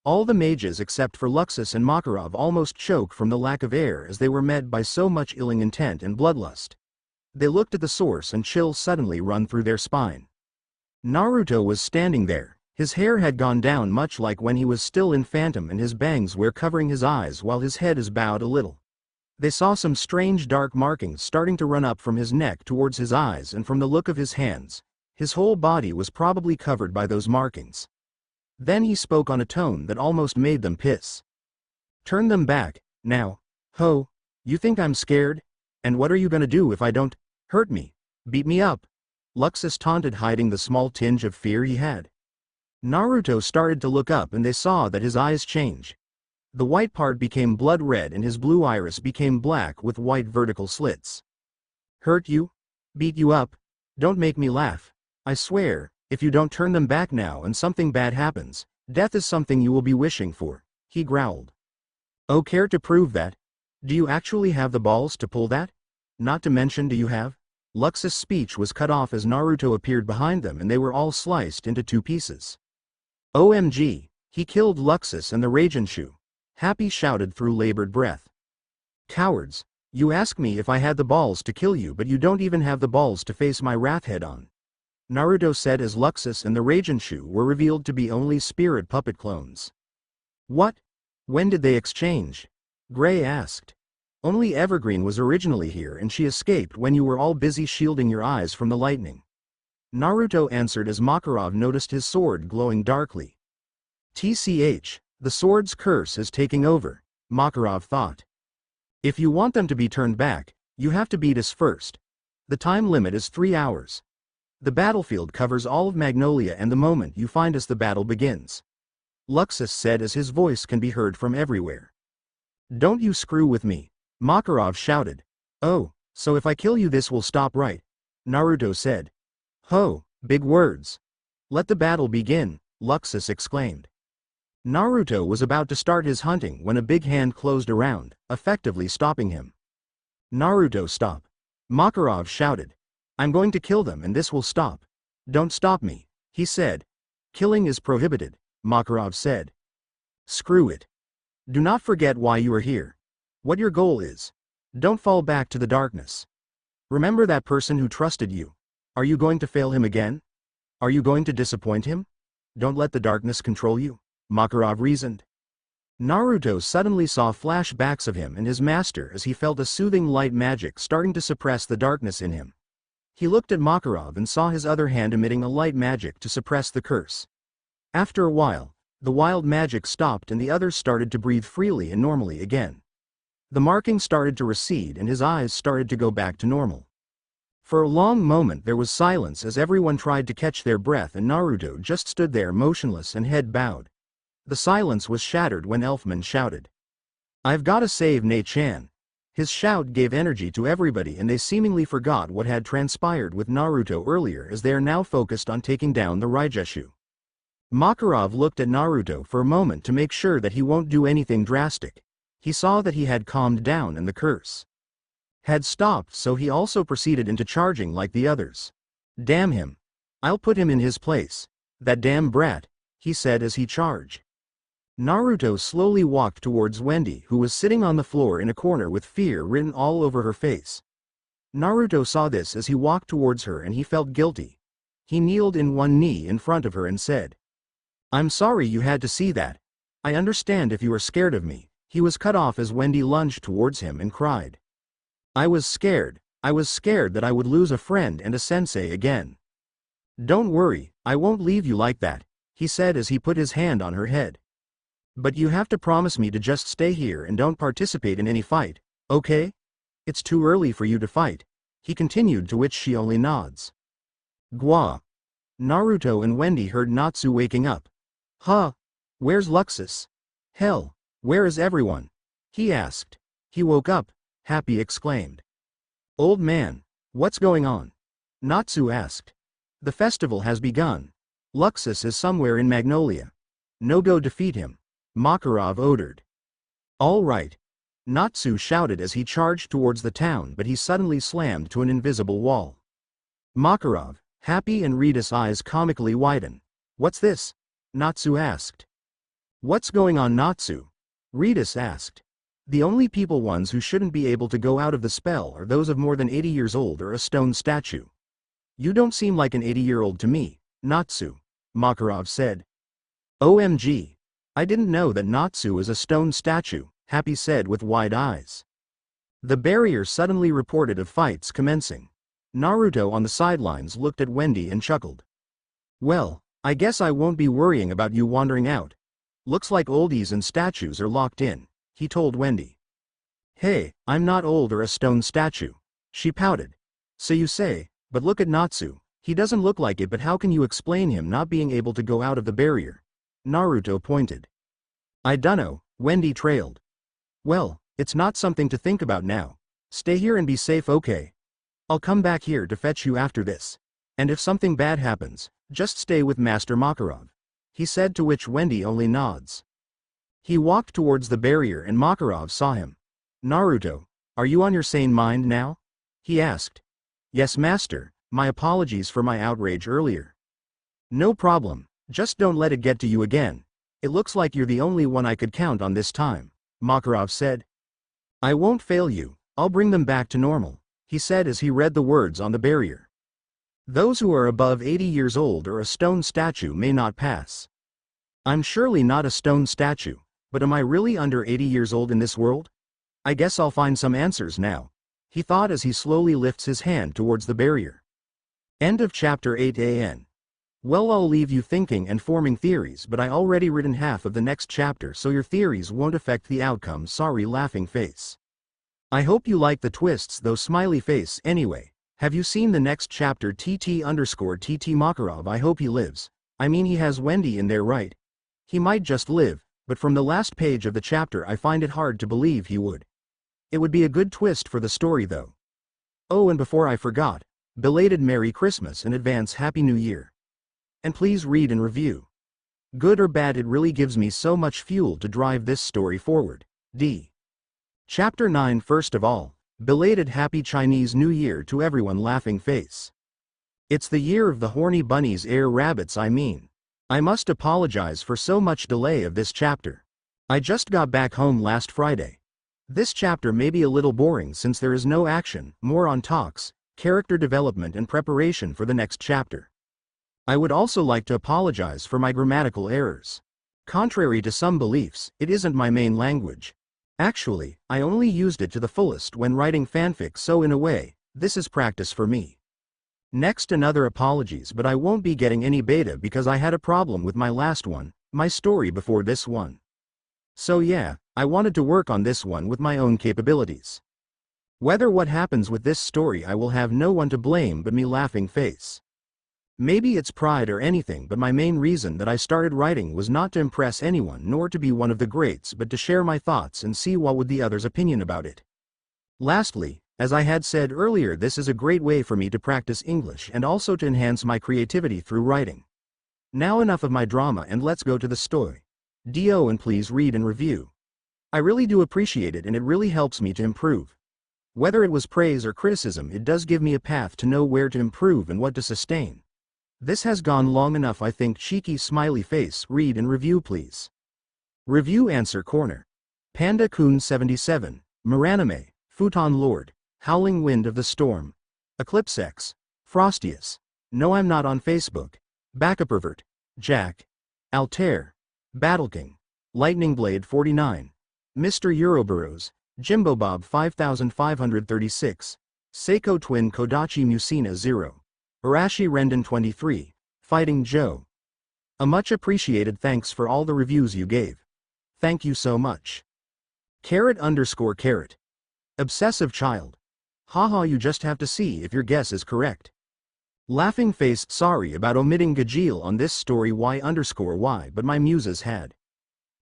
All the mages except for Luxus and Makarov almost choke from the lack of air as they were met by so much ill intent and bloodlust. They looked at the source and chills suddenly run through their spine. Naruto was standing there. His hair had gone down much like when he was still in Phantom, and his bangs were covering his eyes while his head is bowed a little. They saw some strange dark markings starting to run up from his neck towards his eyes, and from the look of his hands, his whole body was probably covered by those markings. Then he spoke on a tone that almost made them piss. Turn them back, now. Ho, you think I'm scared? And what are you gonna do if I don't? Hurt me? Beat me up? Luxus taunted, hiding the small tinge of fear he had. Naruto started to look up and they saw that his eyes change. The white part became blood red and his blue iris became black with white vertical slits. Hurt you? Beat you up? Don't make me laugh. I swear, if you don't turn them back now and something bad happens, death is something you will be wishing for, he growled. Oh, care to prove that? Do you actually have the balls to pull that? Not to mention, do you have? Luxus' speech was cut off as Naruto appeared behind them and they were all sliced into two pieces. OMG, he killed Luxus and the Rajanshu, Happy shouted through labored breath. Cowards, you ask me if I had the balls to kill you, but you don't even have the balls to face my wrath head on, Naruto said as Luxus and the Rajanshu were revealed to be only spirit puppet clones. What? When did they exchange? Gray asked. Only Evergreen was originally here and she escaped when you were all busy shielding your eyes from the lightning, Naruto answered as Makarov noticed his sword glowing darkly. TCH, the sword's curse is taking over, Makarov thought. If you want them to be turned back, you have to beat us first. The time limit is 3 hours. The battlefield covers all of Magnolia and the moment you find us the battle begins, Luxus said as his voice can be heard from everywhere. Don't you screw with me, Makarov shouted. Oh, so if I kill you this will stop, right? Naruto said. Ho, big words. Let the battle begin, Luxus exclaimed. Naruto was about to start his hunting when a big hand closed around, effectively stopping him. Naruto, stop. Makarov shouted. I'm going to kill them and this will stop. Don't stop me, he said. Killing is prohibited, Makarov said. Screw it. Do not forget why you are here. What your goal is. Don't fall back to the darkness. Remember that person who trusted you. Are you going to fail him again? Are you going to disappoint him? Don't let the darkness control you, Makarov reasoned. Naruto suddenly saw flashbacks of him and his master as he felt a soothing light magic starting to suppress the darkness in him. He looked at Makarov and saw his other hand emitting a light magic to suppress the curse. After a while, the wild magic stopped and the others started to breathe freely and normally again. The marking started to recede and his eyes started to go back to normal. For a long moment there was silence as everyone tried to catch their breath and Naruto just stood there motionless and head bowed. The silence was shattered when Elfman shouted. I've gotta save Ne-chan. His shout gave energy to everybody and they seemingly forgot what had transpired with Naruto earlier as they are now focused on taking down the Raijushu. Makarov looked at Naruto for a moment to make sure that he won't do anything drastic. He saw that he had calmed down and the curse had stopped, so he also proceeded into charging like the others. Damn him. I'll put him in his place. That damn brat, he said as he charged. Naruto slowly walked towards Wendy, who was sitting on the floor in a corner with fear written all over her face. Naruto saw this as he walked towards her and he felt guilty. He kneeled in one knee in front of her and said, I'm sorry you had to see that. I understand if you are scared of me, He was cut off as Wendy lunged towards him and cried. I was scared that I would lose a friend and a sensei again. Don't worry, I won't leave you like that, he said as he put his hand on her head. But you have to promise me to just stay here and don't participate in any fight, okay? It's too early for you to fight, he continued, to which she only nods. Gwa. Naruto and Wendy heard Natsu waking up. Huh? Where's Luxus? Hell, where is everyone? He asked. He woke up, Happy exclaimed. Old man, what's going on? Natsu asked. The festival has begun. Luxus is somewhere in Magnolia. No, go defeat him, Makarov ordered. All right. Natsu shouted as he charged towards the town, but he suddenly slammed to an invisible wall. Makarov, Happy and Rita's eyes comically widen. What's this? Natsu asked. What's going on, Natsu? Ritas asked. The only ones who shouldn't be able to go out of the spell are those of more than 80 years old or a stone statue. You don't seem like an 80-year-old to me, Natsu, Makarov said. OMG. I didn't know that Natsu is a stone statue, Happy said with wide eyes. The barrier suddenly reported of fights commencing. Naruto on the sidelines looked at Wendy and chuckled. Well, I guess I won't be worrying about you wandering out. Looks like oldies and statues are locked in, he told Wendy. Hey, I'm not old or a stone statue, she pouted. So you say, but look at Natsu, he doesn't look like it, but how can you explain him not being able to go out of the barrier? Naruto pointed. I dunno, Wendy trailed. Well, it's not something to think about now. Stay here and be safe, okay? I'll come back here to fetch you after this. And if something bad happens, just stay with Master Makarov, he said, to which Wendy only nods. He walked towards the barrier and Makarov saw him. Naruto, are you on your sane mind now? He asked. Yes, master, my apologies for my outrage earlier. No problem, just don't let it get to you again. It looks like you're the only one I could count on this time, Makarov said. I won't fail you, I'll bring them back to normal, he said as he read the words on the barrier. Those who are above 80 years old or a stone statue may not pass. I'm surely not a stone statue, but am I really under 80 years old in this world? I guess I'll find some answers now, he thought as he slowly lifts his hand towards the barrier. End of chapter 8 Well, I'll leave you thinking and forming theories, but I already written half of the next chapter, so your theories won't affect the outcome. Sorry, laughing face. I hope you like the twists though, smiley face. Anyway, have you seen the next chapter? TT_TT Makarov. I hope he lives. I mean, he has Wendy in there, right? He might just live, but from the last page of the chapter I find it hard to believe he would. It would be a good twist for the story though. Oh, and before I forgot, belated Merry Christmas and advance Happy New Year. And please read and review. Good or bad, it really gives me so much fuel to drive this story forward. Chapter 9. First of all, belated Happy Chinese New Year to everyone, laughing face. It's the year of the horny bunnies, rabbits I mean. I must apologize for so much delay of this chapter. I just got back home last Friday. This chapter may be a little boring since there is no action, more on talks, character development and preparation for the next chapter. I would also like to apologize for my grammatical errors. Contrary to some beliefs, it isn't my main language. Actually, I only used it to the fullest when writing fanfic, so in a way, this is practice for me. Next, another apologies, but I won't be getting any beta because I had a problem with my last one, my story before this one. So yeah, I wanted to work on this one with my own capabilities. Whether what happens with this story, I will have no one to blame but me, laughing face. Maybe it's pride or anything, but my main reason that I started writing was not to impress anyone nor to be one of the greats, but to share my thoughts and see what would the others' opinion about it. Lastly, as I had said earlier, this is a great way for me to practice English and also to enhance my creativity through writing. Now enough of my drama and let's go to the story. And please read and review. I really do appreciate it and it really helps me to improve. Whether it was praise or criticism, it does give me a path to know where to improve and what to sustain. This has gone long enough, I think. Cheeky smiley face. Read and review please. Review answer corner. Panda Kun 77, Maranime, Futon Lord, Howling Wind of the Storm, Eclipsex, Frostius, No I'm Not on Facebook, Backupervert, Jack, Altair, Battleking, Lightning Blade 49, Mr. Euroburrows, Jimbo Bob 5536, Seiko Twin Kodachi Musina 0. Arashi Rendon 23, Fighting Joe. A much appreciated thanks for all the reviews you gave. Thank you so much. _carrot. Obsessive child. Haha, you just have to see if your guess is correct. Laughing face, sorry about omitting Gajeel on this story y_y, but my muses had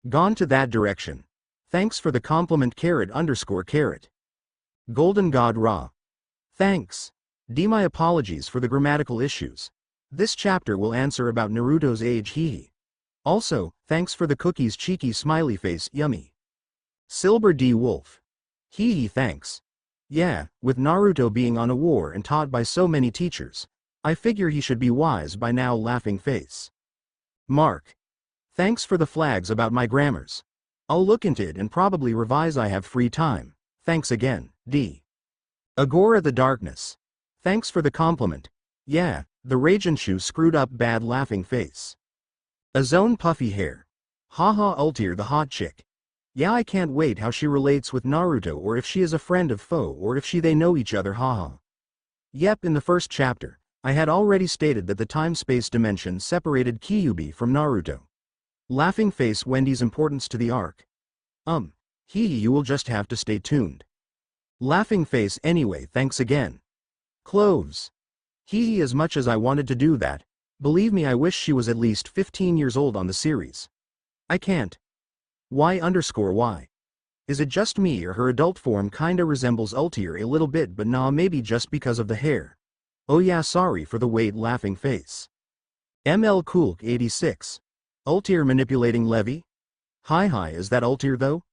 gone to that direction. Thanks for the compliment _carrot. Golden God Ra. Thanks. My apologies for the grammatical issues. This chapter will answer about Naruto's age hehe. Also, thanks for the cookies cheeky smiley face yummy. Silber D. Wolf. Hehe thanks. Yeah, with Naruto being on a war and taught by so many teachers, I figure he should be wise by now laughing face. Mark. Thanks for the flags about my grammars. I'll look into it and probably revise I have free time. Thanks again, D. Agora the Darkness. Thanks for the compliment. Yeah, the Ragenshu screwed up bad laughing face. Azone puffy hair. Haha Ultir the hot chick. Yeah, I can't wait how she relates with Naruto, or if she is a friend of foe, or if they know each other haha. Yep, in the first chapter, I had already stated that the time-space dimension separated Kyuubi from Naruto. Laughing face Wendy's importance to the arc. You will just have to stay tuned. Laughing face anyway, thanks again. Cloves. As much as I wanted to do that, believe me, I wish she was at least 15 years old on the series. I can't. Y_y. Is it just me, or her adult form kinda resembles Ultir a little bit, but nah, maybe just because of the hair. Oh yeah, sorry for the wait laughing face. ML Coolk 86. Ultir manipulating Levy? Hi, is that Ultir though?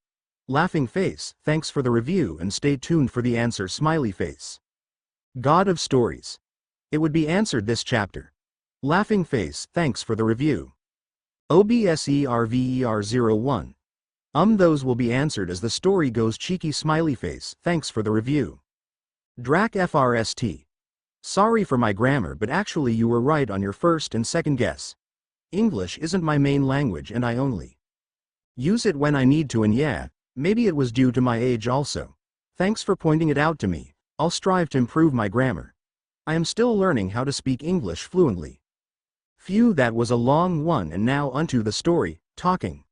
Laughing face, thanks for the review and stay tuned for the answer smiley face. God of Stories. It would be answered this chapter. Laughing face, thanks for the review. OBSERVER01. Those will be answered as the story goes cheeky smiley face, thanks for the review. Drac FRST. Sorry for my grammar, but actually you were right on your first and second guess. English isn't my main language and I only use it when I need to, and yeah, maybe it was due to my age also. Thanks for pointing it out to me. I'll strive to improve my grammar. I am still learning how to speak English fluently. Phew, that was a long one, and now unto the story, talking.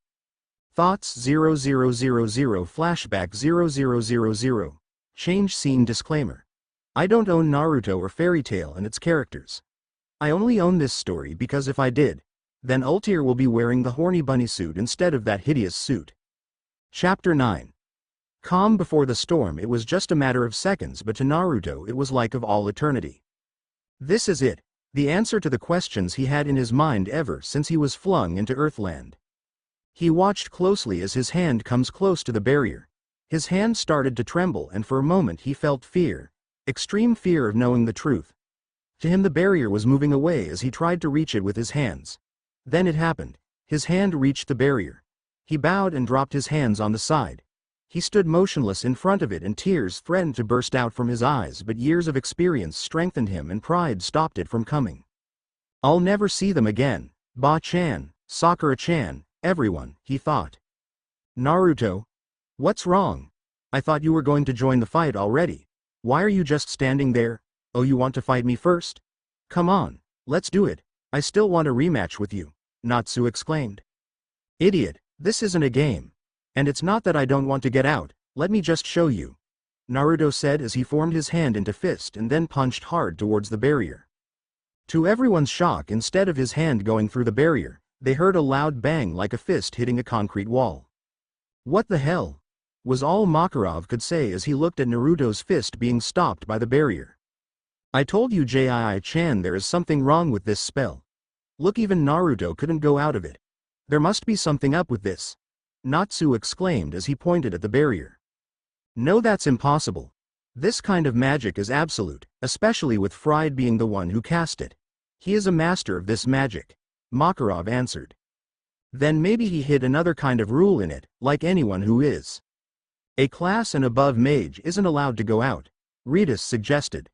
Thoughts 0000 flashback 0000. Change scene disclaimer. I don't own Naruto or Fairytail and its characters. I only own this story because if I did, then Ultir will be wearing the horny bunny suit instead of that hideous suit. Chapter 9. Calm before the storm. It was just a matter of seconds, but to Naruto it was like of all eternity. This is it, the answer to the questions he had in his mind ever since he was flung into Earthland. He watched closely as his hand comes close to the barrier. His hand started to tremble, and for a moment he felt fear, extreme fear of knowing the truth. To him the barrier was moving away as he tried to reach it with his hands. Then it happened. His hand reached the barrier. He bowed and dropped his hands on the side. He stood motionless in front of it, and tears threatened to burst out from his eyes, but years of experience strengthened him and pride stopped it from coming. I'll never see them again. Ba-chan, Sakura-chan, everyone, he thought. Naruto? What's wrong? I thought you were going to join the fight already. Why are you just standing there? Oh, you want to fight me first? Come on, let's do it. I still want a rematch with you, Natsu exclaimed. Idiot, this isn't a game. And it's not that I don't want to get out, let me just show you. Naruto said as he formed his hand into fist and then punched hard towards the barrier. To everyone's shock, instead of his hand going through the barrier, they heard a loud bang like a fist hitting a concrete wall. What the hell? Was all Makarov could say as he looked at Naruto's fist being stopped by the barrier. I told you Jii-chan, there is something wrong with this spell. Look, even Naruto couldn't go out of it. There must be something up with this. Natsu exclaimed as he pointed at the barrier. No, that's impossible. This kind of magic is absolute, especially with Fried being the one who cast it. He is a master of this magic, Makarov answered. Then maybe he hid another kind of rule in it, like anyone who is a class and above mage isn't allowed to go out, Ritas suggested.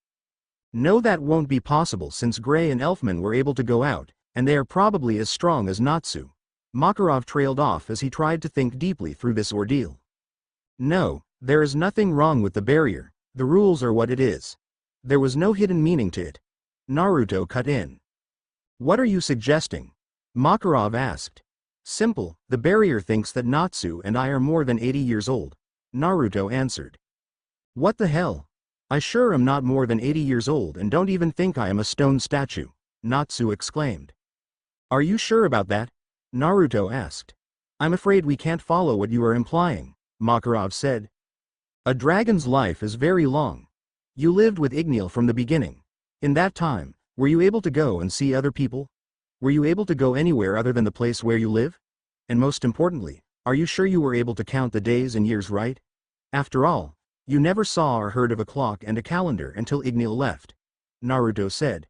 No, that won't be possible since Gray and Elfman were able to go out, and they are probably as strong as Natsu. Makarov trailed off as he tried to think deeply through this ordeal. No, there is nothing wrong with the barrier, the rules are what it is. There was no hidden meaning to it. Naruto cut in. What are you suggesting? Makarov asked. Simple, the barrier thinks that Natsu and I are more than 80 years old. Naruto answered. What the hell? I sure am not more than 80 years old and don't even think I am a stone statue, Natsu exclaimed. Are you sure about that? Naruto asked. I'm afraid we can't follow what you are implying, Makarov said. A dragon's life is very long. You lived with Igneel from the beginning. In that time, were you able to go and see other people? Were you able to go anywhere other than the place where you live? And most importantly, are you sure you were able to count the days and years right? After all, you never saw or heard of a clock and a calendar until Igneel left, Naruto said.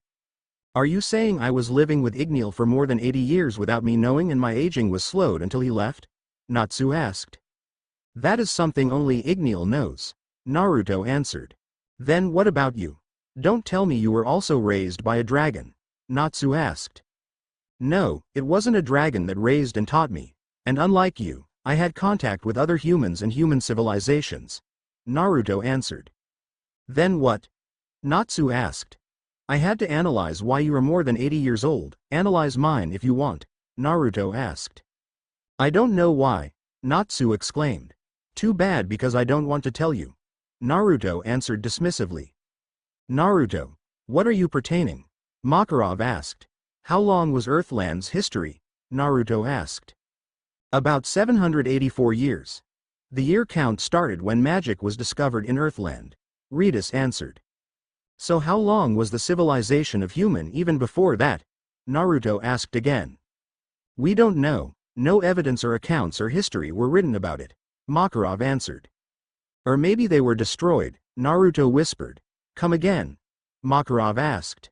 Are you saying I was living with Igneel for more than 80 years without me knowing and my aging was slowed until he left? Natsu asked. That is something only Igneel knows, Naruto answered. Then what about you? Don't tell me you were also raised by a dragon, Natsu asked. No, it wasn't a dragon that raised and taught me, and unlike you, I had contact with other humans and human civilizations, Naruto answered. Then what? Natsu asked. I had to analyze why you are more than 80 years old, analyze mine if you want, Naruto asked. I don't know why, Natsu exclaimed. Too bad because I don't want to tell you, Naruto answered dismissively. Naruto, what are you pertaining? Makarov asked. How long was Earthland's history? Naruto asked. About 784 years. The year count started when magic was discovered in Earthland, Redis answered. So how long was the civilization of human even before that? Naruto asked again. We don't know, no evidence or accounts or history were written about it, Makarov answered. Or maybe they were destroyed, Naruto whispered. Come again? Makarov asked.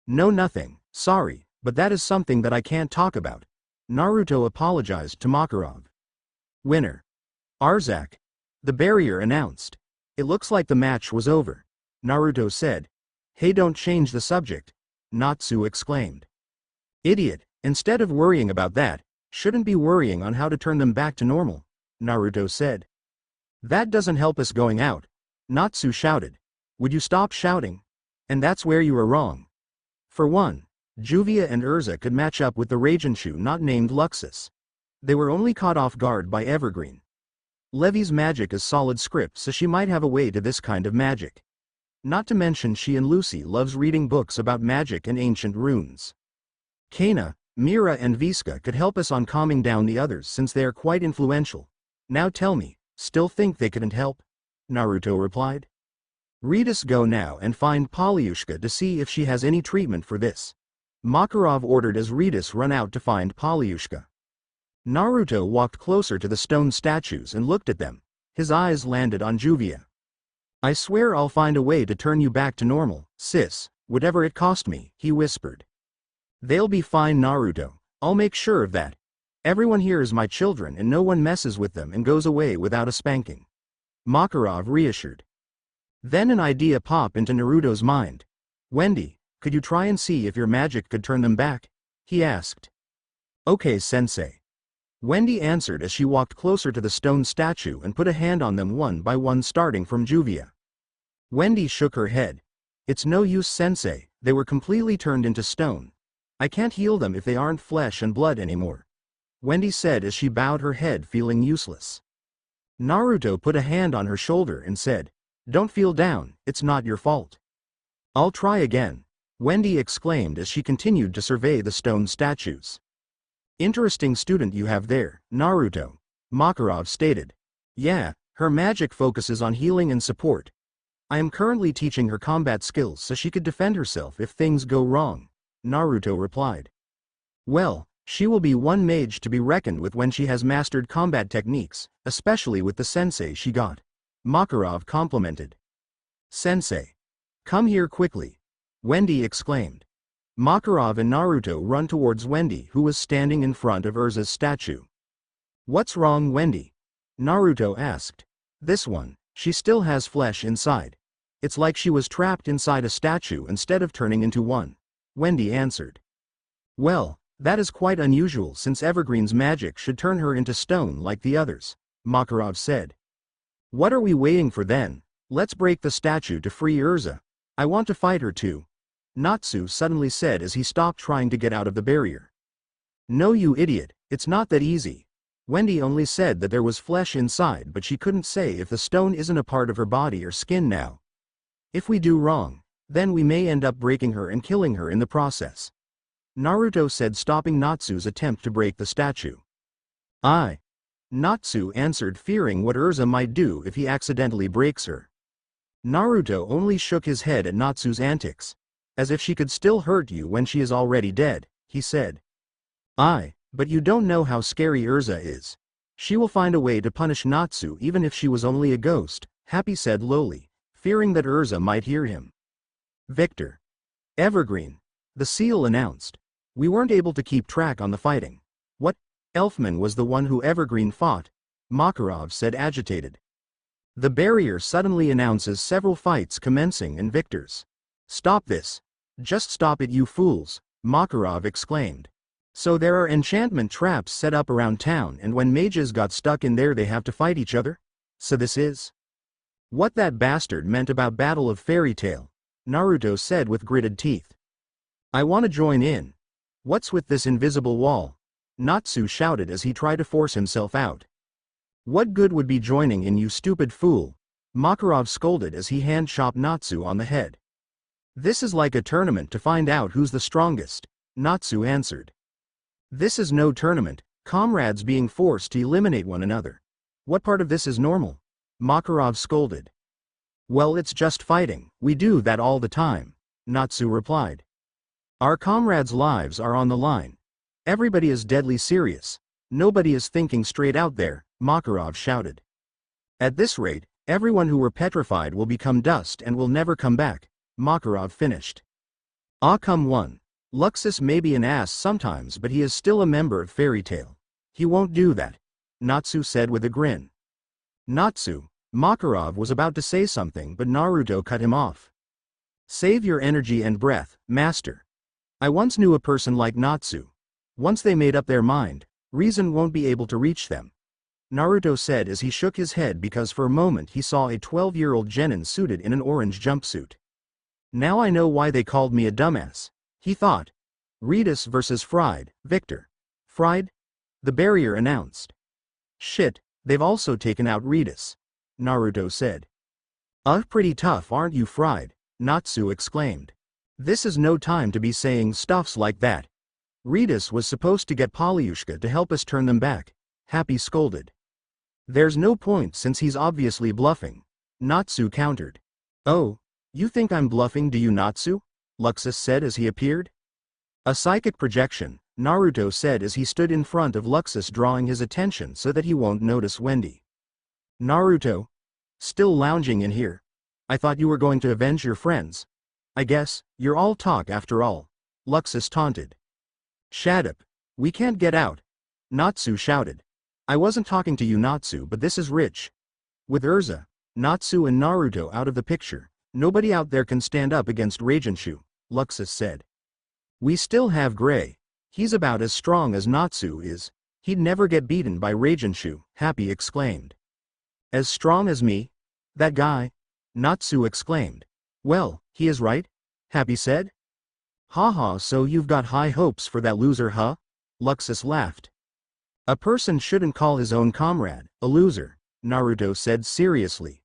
No, nothing, sorry, but that is something that I can't talk about. Naruto apologized to Makarov. Winner. Arzak. The barrier announced. It looks like the match was over, Naruto said. Hey, don't change the subject, Natsu exclaimed. Idiot, instead of worrying about that, shouldn't be worrying on how to turn them back to normal, Naruto said. That doesn't help us going out, Natsu shouted. Would you stop shouting? And that's where you are wrong. For one, Juvia and Urza could match up with the Ragenshu not named Luxus. They were only caught off guard by Evergreen. Levy's magic is solid script, so she might have a way to this kind of magic. Not to mention she and Lucy loves reading books about magic and ancient runes. Kana, Mira and Viska could help us on calming down the others since they are quite influential. Now tell me, still think they couldn't help? Naruto replied. Read us go now and find Polyushka to see if she has any treatment for this. Makarov ordered as Redis run out to find Polyushka. Naruto walked closer to the stone statues and looked at them. His eyes landed on Juvia. I swear I'll find a way to turn you back to normal, sis, whatever it cost me, he whispered. They'll be fine, Naruto, I'll make sure of that. Everyone here is my children and no one messes with them and goes away without a spanking. Makarov reassured. Then an idea popped into Naruto's mind. Wendy, could you try and see if your magic could turn them back? He asked. Okay, sensei. Wendy answered as she walked closer to the stone statue and put a hand on them one by one starting from Juvia. Wendy shook her head. It's no use, sensei, they were completely turned into stone. I can't heal them if they aren't flesh and blood anymore, Wendy said as she bowed her head feeling useless. Naruto put a hand on her shoulder and said, Don't feel down, it's not your fault. I'll try again, Wendy exclaimed as she continued to survey the stone statues. Interesting student you have there, Naruto, Makarov stated. Yeah, her magic focuses on healing and support. I am currently teaching her combat skills so she could defend herself if things go wrong, Naruto replied. Well, she will be one mage to be reckoned with when she has mastered combat techniques, especially with the sensei she got, Makarov complimented. Sensei. Come here quickly, Wendy exclaimed. Makarov and Naruto run towards Wendy, who was standing in front of Urza's statue. What's wrong, Wendy? Naruto asked. This one, she still has flesh inside. It's like she was trapped inside a statue instead of turning into one, Wendy answered. Well, that is quite unusual since Evergreen's magic should turn her into stone like the others, Makarov said. What are we waiting for then? Let's break the statue to free Urza. I want to fight her too. Natsu suddenly said as he stopped trying to get out of the barrier. No, you idiot, it's not that easy. Wendy only said that there was flesh inside, but she couldn't say if the stone isn't a part of her body or skin now. If we do wrong, then we may end up breaking her and killing her in the process. Naruto said, stopping Natsu's attempt to break the statue. Natsu answered, fearing what Urza might do if he accidentally breaks her. Naruto only shook his head at Natsu's antics. As if she could still hurt you when she is already dead, he said. But you don't know how scary Urza is. She will find a way to punish Natsu even if she was only a ghost, Happy said lowly, fearing that Urza might hear him. Victor. Evergreen. The seal announced. We weren't able to keep track on the fighting. What? Elfman was the one who Evergreen fought, Makarov said, agitated. The barrier suddenly announces several fights commencing and victors. Stop this. Just stop it, you fools, Makarov exclaimed. So there are enchantment traps set up around town, and when mages got stuck in there they have to fight each other? So this is what that bastard meant about Battle of Fairytail, Naruto said with gritted teeth. I want to join in. What's with this invisible wall? Natsu shouted as he tried to force himself out. What good would be joining in, you stupid fool? Makarov scolded as he hand-chopped Natsu on the head. This is like a tournament to find out who's the strongest, Natsu answered. This is no tournament, comrades being forced to eliminate one another. What part of this is normal? Makarov scolded. Well, it's just fighting, we do that all the time, Natsu replied. Our comrades' lives are on the line. Everybody is deadly serious. Nobody is thinking straight out there, Makarov shouted. At this rate, everyone who were petrified will become dust and will never come back, Makarov finished. Come on. Luxus may be an ass sometimes, but he is still a member of Fairytail. He won't do that, Natsu said with a grin. Natsu, Makarov was about to say something, but Naruto cut him off. Save your energy and breath, master. I once knew a person like Natsu. Once they made up their mind, reason won't be able to reach them, Naruto said as he shook his head because for a moment he saw a 12-year-old genin suited in an orange jumpsuit. Now I know why they called me a dumbass, he thought. Redis versus Fried, Victor. Fried? The barrier announced. Shit, they've also taken out Redis, Naruto said. Pretty tough, aren't you, Fried? Natsu exclaimed. This is no time to be saying stuffs like that. Redis was supposed to get Polyushka to help us turn them back, Happy scolded. There's no point since he's obviously bluffing, Natsu countered. Oh, you think I'm bluffing, do you, Natsu? Luxus said as he appeared. A psychic projection, Naruto said as he stood in front of Luxus, drawing his attention so that he won't notice Wendy. Naruto? Still lounging in here? I thought you were going to avenge your friends. I guess, you're all talk after all, Luxus taunted. Shut up. We can't get out, Natsu shouted. I wasn't talking to you, Natsu, but this is rich. With Urza, Natsu and Naruto out of the picture, nobody out there can stand up against Reijenshu, Luxus said. We still have Gray. He's about as strong as Natsu is. He'd never get beaten by Reijenshu, Happy exclaimed. As strong as me? That guy? Natsu exclaimed. Well, he is right, Happy said. Haha, so you've got high hopes for that loser, huh? Luxus laughed. A person shouldn't call his own comrade a loser, Naruto said seriously.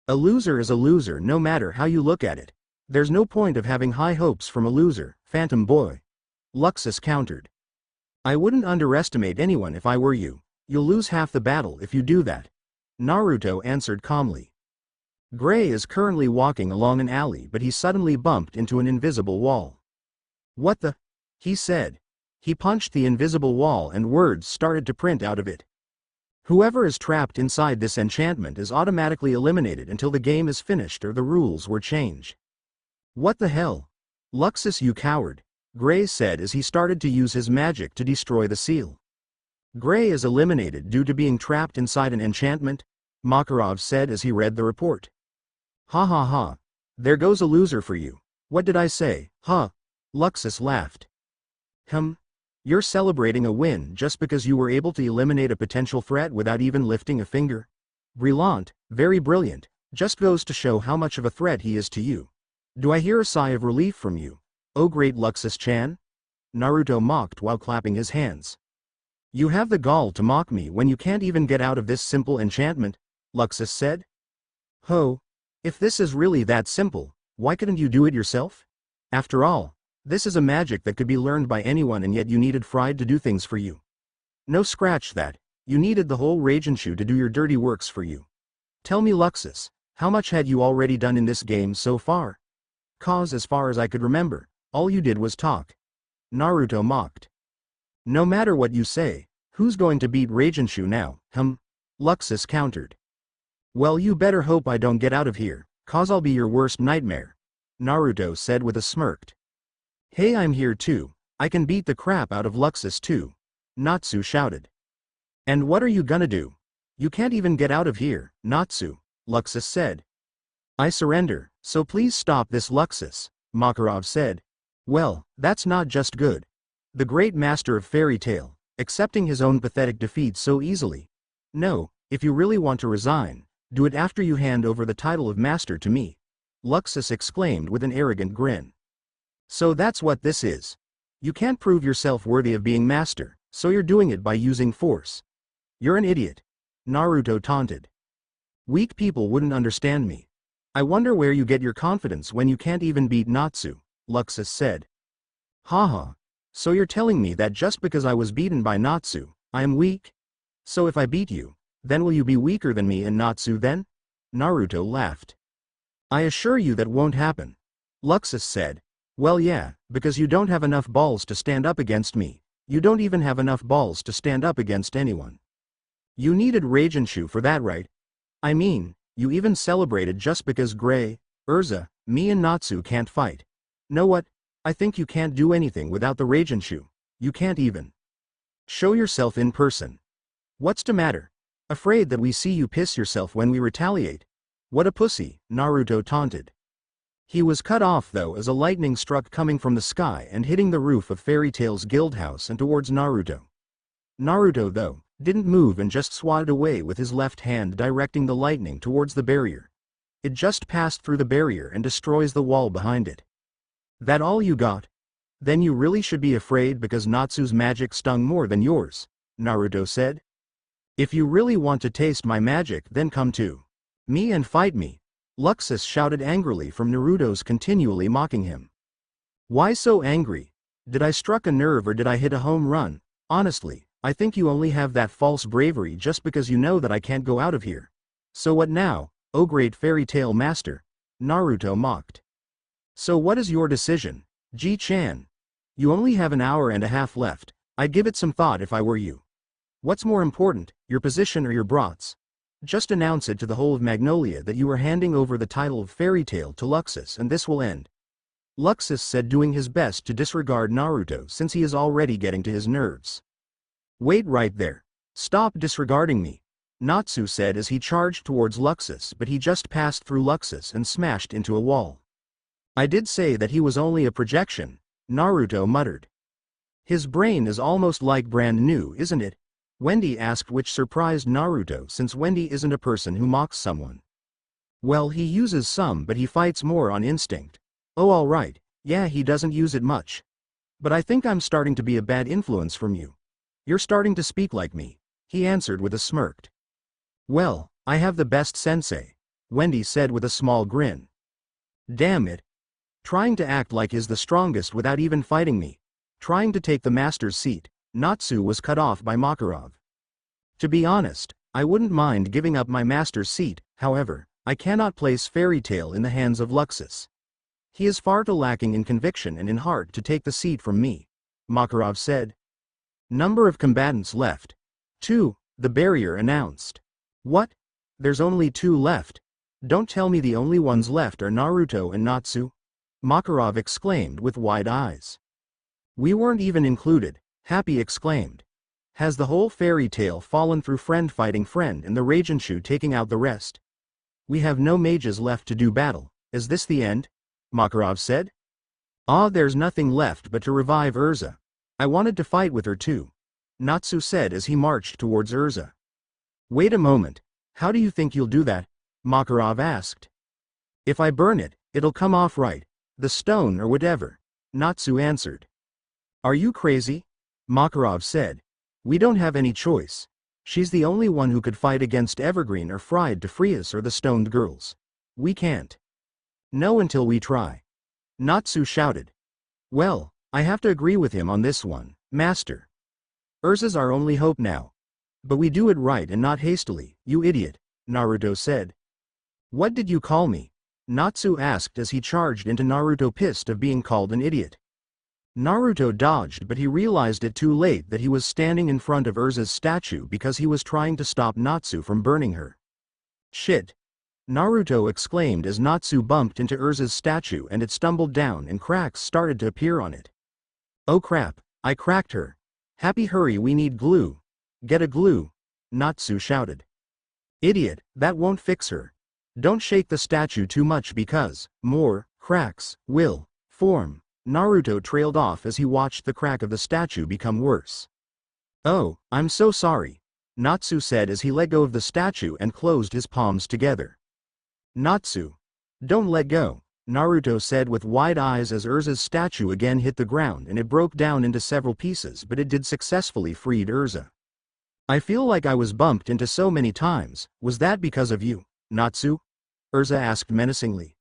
A loser is a loser no matter how you look at it. There's no point of having high hopes from a loser, Phantom Boy. Luxus countered. I wouldn't underestimate anyone if I were you. You'll lose half the battle if you do that, Naruto answered calmly. Gray is currently walking along an alley, but he suddenly bumped into an invisible wall. What the? He said. He punched the invisible wall and words started to print out of it. Whoever is trapped inside this enchantment is automatically eliminated until the game is finished or the rules were changed. What the hell? Luxus, you coward, Gray said as he started to use his magic to destroy the seal. Gray is eliminated due to being trapped inside an enchantment, Makarov said as he read the report. Ha ha ha. There goes a loser for you. What did I say, huh? Luxus laughed. You're celebrating a win just because you were able to eliminate a potential threat without even lifting a finger? Brilliant, very brilliant, just goes to show how much of a threat he is to you. Do I hear a sigh of relief from you? Oh great Luxus-chan? Naruto mocked while clapping his hands. You have the gall to mock me when you can't even get out of this simple enchantment, Luxus said. Ho! If this is really that simple, why couldn't you do it yourself? After all, this is a magic that could be learned by anyone and yet you needed Fried to do things for you. No scratch that, you needed the whole Ragenshu to do your dirty works for you. Tell me Luxus, how much had you already done in this game so far? 'Cause as far as I could remember, all you did was talk. Naruto mocked. No matter what you say, who's going to beat Ragenshu now, Luxus countered. Well you better hope I don't get out of here, 'cause I'll be your worst nightmare, Naruto said with a smirk. Hey I'm here too, I can beat the crap out of Luxus too, Natsu shouted. And what are you gonna do? You can't even get out of here, Natsu, Luxus said. I surrender, so please stop this Luxus, Makarov said. Well, that's not just good. The great master of Fairytail, accepting his own pathetic defeat so easily. No, if you really want to resign, do it after you hand over the title of master to me, Luxus exclaimed with an arrogant grin. So that's what this is. You can't prove yourself worthy of being master, so you're doing it by using force. You're an idiot, Naruto taunted. Weak people wouldn't understand me. I wonder where you get your confidence when you can't even beat Natsu, Luxus said. Haha. So you're telling me that just because I was beaten by Natsu, I am weak? So if I beat you, then will you be weaker than me and Natsu then? Naruto laughed. I assure you that won't happen, Luxus said. Well yeah, because you don't have enough balls to stand up against me. You don't even have enough balls to stand up against anyone. You needed Ragenshu for that, right? I mean, you even celebrated just because Gray, Urza, me and Natsu can't fight. Know what? I think you can't do anything without the Ragenshu. You can't even show yourself in person. What's the matter? Afraid that we see you piss yourself when we retaliate? What a pussy, Naruto taunted. He was cut off though as a lightning struck coming from the sky and hitting the roof of Fairytail's guild house and towards Naruto. Naruto though, didn't move and just swatted away with his left hand directing the lightning towards the barrier. It just passed through the barrier and destroys the wall behind it. That all you got? Then you really should be afraid because Natsu's magic stung more than yours, Naruto said. If you really want to taste my magic then come to me and fight me, Luxus shouted angrily from Naruto's continually mocking him. Why so angry? Did I struck a nerve or did I hit a home run? Honestly, I think you only have that false bravery just because you know that I can't go out of here. So what now, oh great Fairytail master? Naruto mocked. So what is your decision, Ji-chan? You only have an hour and a half left. I'd give it some thought if I were you. What's more important, your position or your brats? Just announce it to the whole of Magnolia that you are handing over the title of Fairytail to Luxus and this will end. Luxus said, doing his best to disregard Naruto since he is already getting to his nerves. Wait right there. Stop disregarding me, Natsu said as he charged towards Luxus, but he just passed through Luxus and smashed into a wall. I did say that he was only a projection, Naruto muttered. His brain is almost like brand new, isn't it? Wendy asked, which surprised Naruto since Wendy isn't a person who mocks someone. Well, he uses some, but he fights more on instinct. Oh alright, yeah, he doesn't use it much. But I think I'm starting to be a bad influence from you. You're starting to speak like me, he answered with a smirk. Well, I have the best sensei, Wendy said with a small grin. Damn it. Trying to act like he's the strongest without even fighting me. Trying to take the master's seat, Natsu was cut off by Makarov. To be honest, I wouldn't mind giving up my master's seat, however, I cannot place Fairytail in the hands of Luxus. He is far too lacking in conviction and in heart to take the seat from me, Makarov said. Number of combatants left. 2, the barrier announced. What? There's only 2 left. Don't tell me the only ones left are Naruto and Natsu? Makarov exclaimed with wide eyes. We weren't even included, Happy exclaimed. Has the whole Fairytail fallen through friend fighting friend and the Ragenshu taking out the rest? We have no mages left to do battle, is this the end? Makarov said. Ah, there's nothing left but to revive Urza. I wanted to fight with her too, Natsu said as he marched towards Urza. Wait a moment. How do you think you'll do that? Makarov asked. If I burn it, it'll come off right. The stone or whatever. Natsu answered. Are you crazy? Makarov said. We don't have any choice. She's the only one who could fight against Evergreen or Fried to free us or the stoned girls. We can't. No until we try. Natsu shouted. Well, I have to agree with him on this one, Master. Urza's our only hope now. But we do it right and not hastily, you idiot, Naruto said. What did you call me? Natsu asked as he charged into Naruto, pissed of being called an idiot. Naruto dodged, but he realized it too late that he was standing in front of Urza's statue because he was trying to stop Natsu from burning her. Shit! Naruto exclaimed as Natsu bumped into Urza's statue and it stumbled down and cracks started to appear on it. Oh crap, I cracked her. Happy, hurry, we need glue. Get a glue, Natsu shouted. Idiot, that won't fix her. Don't shake the statue too much because more cracks will form. Naruto trailed off as he watched the crack of the statue become worse. Oh, I'm so sorry, Natsu said as he let go of the statue and closed his palms together. Natsu. Don't let go, Naruto said with wide eyes as Urza's statue again hit the ground and it broke down into several pieces, but it did successfully freed Urza. I feel like I was bumped into so many times. Was that because of you, Natsu? Urza asked menacingly.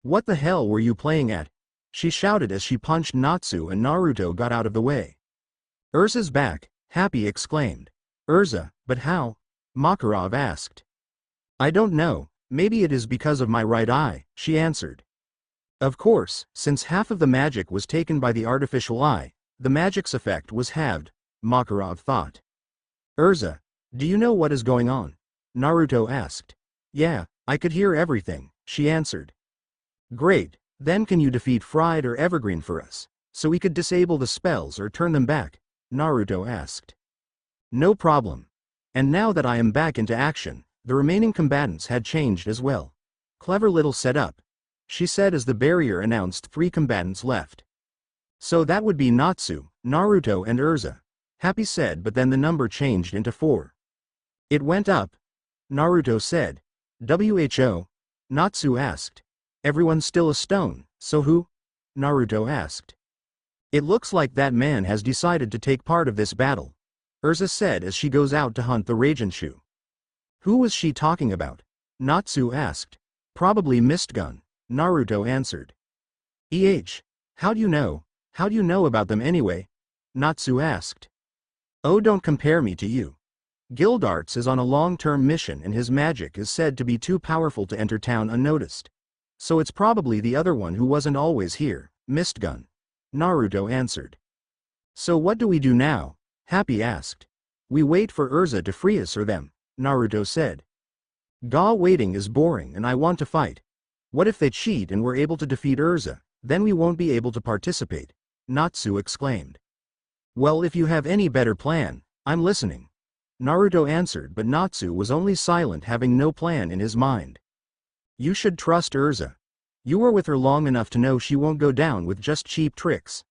What the hell were you playing at? She shouted as she punched Natsu and Naruto got out of the way. Urza's back, Happy exclaimed. Urza, but how? Makarov asked. I don't know, maybe it is because of my right eye, she answered. Of course, since half of the magic was taken by the artificial eye, the magic's effect was halved, Makarov thought. Urza, do you know what is going on? Naruto asked. Yeah, I could hear everything, she answered. Great, then can you defeat Fried or Evergreen for us, so we could disable the spells or turn them back? Naruto asked. No problem. And now that I am back into action, the remaining combatants had changed as well. Clever little setup, she said as the barrier announced 3 combatants left. So that would be Natsu, Naruto and Urza, Happy said, but then the number changed into 4. It went up, Naruto said. Who? Natsu asked. Everyone's still a stone, so who? Naruto asked. It looks like that man has decided to take part of this battle, Urza said as she goes out to hunt the Ragenshu. Who was she talking about? Natsu asked. Probably Mistgun, Naruto answered. How do you know? How do you know about them anyway? Natsu asked. Oh, don't compare me to you. Gildarts is on a long-term mission and his magic is said to be too powerful to enter town unnoticed. So it's probably the other one who wasn't always here, Mistgun, Naruto answered. So what do we do now? Happy asked. We wait for Urza to free us or them, Naruto said. Waiting is boring and I want to fight. What if they cheat and we're able to defeat Urza, then we won't be able to participate, Natsu exclaimed. Well, if you have any better plan, I'm listening, Naruto answered, but Natsu was only silent, having no plan in his mind. You should trust Urza. You were with her long enough to know she won't go down with just cheap tricks.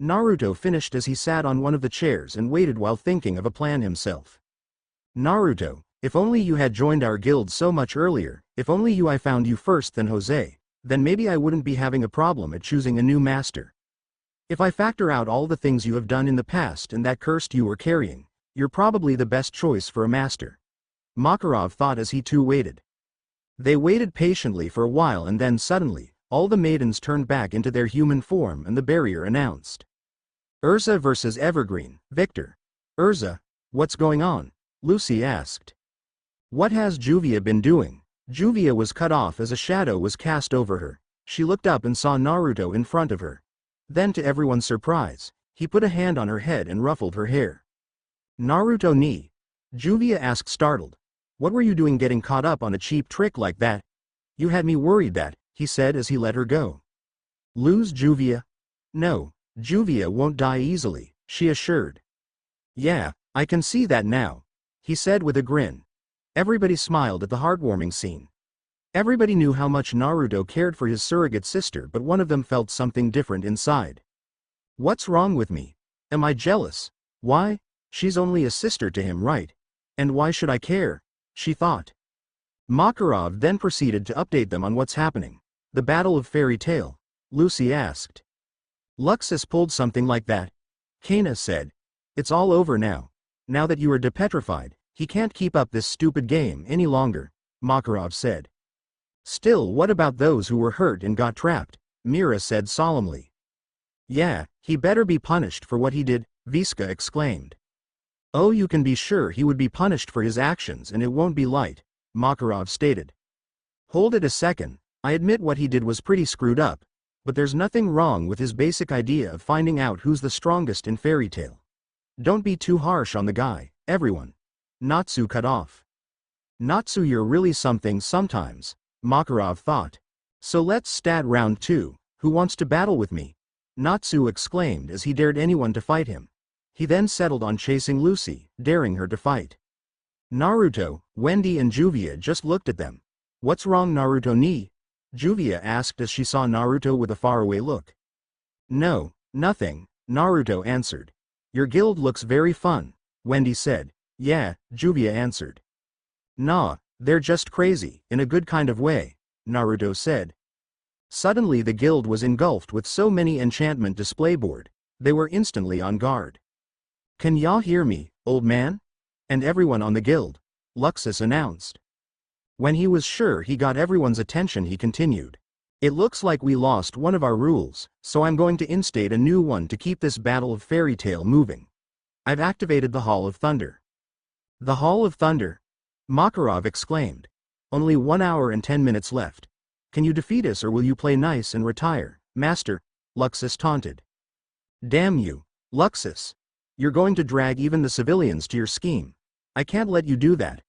Naruto finished as he sat on one of the chairs and waited while thinking of a plan himself. Naruto, if only you had joined our guild so much earlier, if only I found you first than Jose, then maybe I wouldn't be having a problem at choosing a new master. If I factor out all the things you have done in the past and that curse you were carrying, you're probably the best choice for a master. Makarov thought as he too waited. They waited patiently for a while and then suddenly, all the maidens turned back into their human form and the barrier announced. Urza versus Evergreen, Victor. Urza, what's going on? Lucy asked. What has Juvia been doing? Juvia was cut off as a shadow was cast over her. She looked up and saw Naruto in front of her. Then to everyone's surprise, he put a hand on her head and ruffled her hair. Naruto ni? Juvia asked startled. What were you doing getting caught up on a cheap trick like that? You had me worried that, he said as he let her go. Lose Juvia? No, Juvia won't die easily, she assured. Yeah, I can see that now, he said with a grin. Everybody smiled at the heartwarming scene. Everybody knew how much Naruto cared for his surrogate sister, but one of them felt something different inside. What's wrong with me? Am I jealous? Why? She's only a sister to him, right? And why should I care? she thought. Makarov then proceeded to update them on what's happening. The Battle of Fairytail? Lucy asked. Luxus pulled something like that. Kana said. It's all over now. Now that you are depetrified, he can't keep up this stupid game any longer, Makarov said. Still, what about those who were hurt and got trapped? Mira said solemnly. Yeah, he better be punished for what he did, Viska exclaimed. Oh, you can be sure he would be punished for his actions and it won't be light, Makarov stated. Hold it a second, I admit what he did was pretty screwed up, but there's nothing wrong with his basic idea of finding out who's the strongest in Fairytail. Don't be too harsh on the guy, everyone. Natsu cut off. Natsu, you're really something sometimes, Makarov thought. So let's stat round 2, who wants to battle with me? Natsu exclaimed as he dared anyone to fight him. He then settled on chasing Lucy, daring her to fight. Naruto, Wendy and Juvia just looked at them. What's wrong, Naruto ni? Juvia asked as she saw Naruto with a faraway look. No, nothing, Naruto answered. Your guild looks very fun, Wendy said. Yeah, Juvia answered. Nah, they're just crazy, in a good kind of way, Naruto said. Suddenly the guild was engulfed with so many enchantment display board, they were instantly on guard. Can y'all hear me, old man? And everyone on the guild, Luxus announced. When he was sure he got everyone's attention, he continued. It looks like we lost one of our rules, so I'm going to instate a new one to keep this Battle of Fairytail moving. I've activated the Hall of Thunder. The Hall of Thunder? Makarov exclaimed. Only 1 hour and 10 minutes left. Can you defeat us or will you play nice and retire, Master? Luxus taunted. Damn you, Luxus. You're going to drag even the civilians to your scheme. I can't let you do that.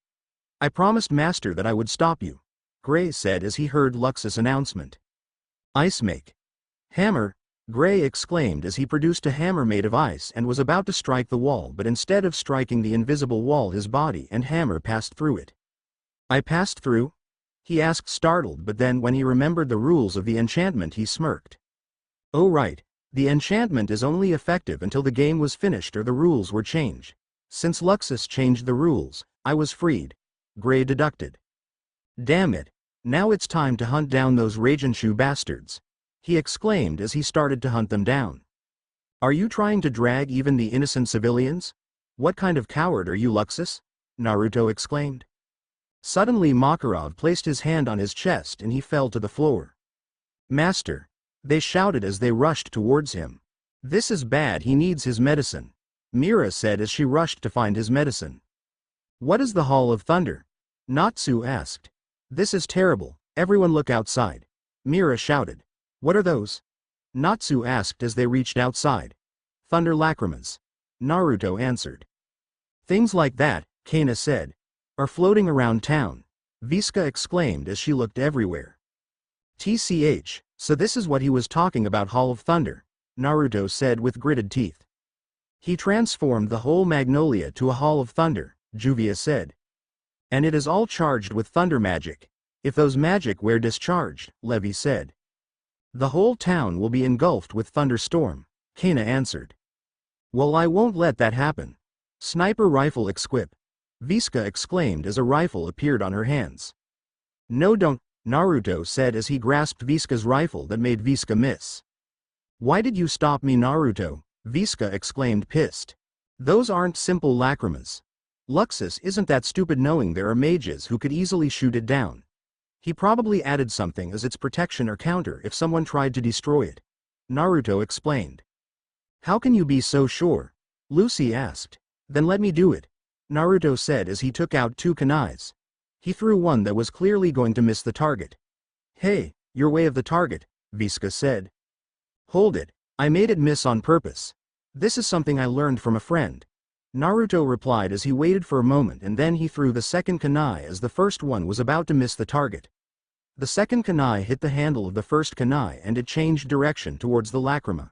I promised Master that I would stop you, Gray said as he heard Luxus' announcement. Ice make. Hammer, Gray exclaimed as he produced a hammer made of ice and was about to strike the wall, but instead of striking the invisible wall, his body and hammer passed through it. I passed through? He asked, startled, but then when he remembered the rules of the enchantment he smirked. Oh right, the enchantment is only effective until the game was finished or the rules were changed. Since Luxus changed the rules, I was freed, Gray deducted. Damn it, now it's time to hunt down those Ragenshu bastards, he exclaimed as he started to hunt them down. Are you trying to drag even the innocent civilians? What kind of coward are you, Luxus? Naruto exclaimed. Suddenly Makarov placed his hand on his chest and he fell to the floor. Master, they shouted as they rushed towards him. This is bad, he needs his medicine, Mira said as she rushed to find his medicine. What is the Hall of Thunder? Natsu asked. This is terrible, everyone look outside, Mira shouted. What are those? Natsu asked as they reached outside. Thunder lacrimas, Naruto answered. Things like that, Kana said, are floating around town, Viska exclaimed as she looked everywhere. TCH, so this is what he was talking about, Hall of Thunder, Naruto said with gritted teeth. He transformed the whole Magnolia to a Hall of Thunder, Juvia said. And it is all charged with thunder magic. If those magic were discharged, Levy said. The whole town will be engulfed with thunderstorm, Kana answered. Well, I won't let that happen. Sniper rifle equip, Viska exclaimed as a rifle appeared on her hands. No, don't, Naruto said as he grasped Viska's rifle that made Viska miss. Why did you stop me, Naruto? Viska exclaimed, pissed. Those aren't simple lacrimas. Luxus isn't that stupid, knowing there are mages who could easily shoot it down. He probably added something as its protection or counter if someone tried to destroy it, Naruto explained. How can you be so sure? Lucy asked. Then let me do it, Naruto said as he took out 2 kunais. He threw one that was clearly going to miss the target. Hey, you're way of the target, Viska said. Hold it, I made it miss on purpose. This is something I learned from a friend, Naruto replied as he waited for a moment, and then he threw the second kunai as the first one was about to miss the target. The second kunai hit the handle of the first kunai and it changed direction towards the lacrima.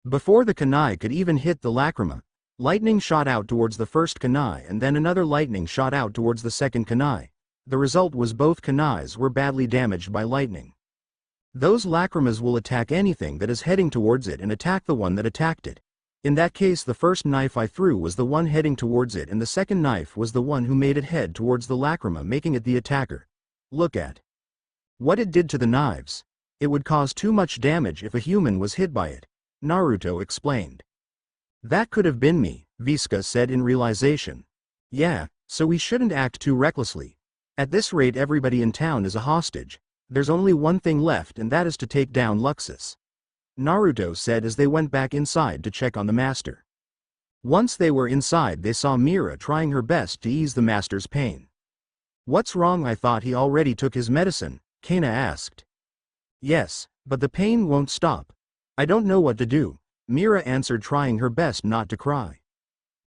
Before the kunai could even hit the lacrima, lightning shot out towards the first kunai and then another lightning shot out towards the second kunai. The result was both kunais were badly damaged by lightning. Those lacrimas will attack anything that is heading towards it and attack the one that attacked it, In that case the first knife I threw was the one heading towards it and the second knife was the one who made it head towards the lacrima, making it the attacker. Look at what it did to the knives. It would cause too much damage if a human was hit by it, Naruto explained. That could have been me, Visca said in realization. Yeah, so we shouldn't act too recklessly. At this rate everybody in town is a hostage. There's only one thing left and that is to take down Luxus, Naruto said as they went back inside to check on the master. Once they were inside they saw Mira trying her best to ease the master's pain. What's wrong? I thought he already took his medicine, Kana asked. Yes, but the pain won't stop. I don't know what to do, Mira answered, trying her best not to cry.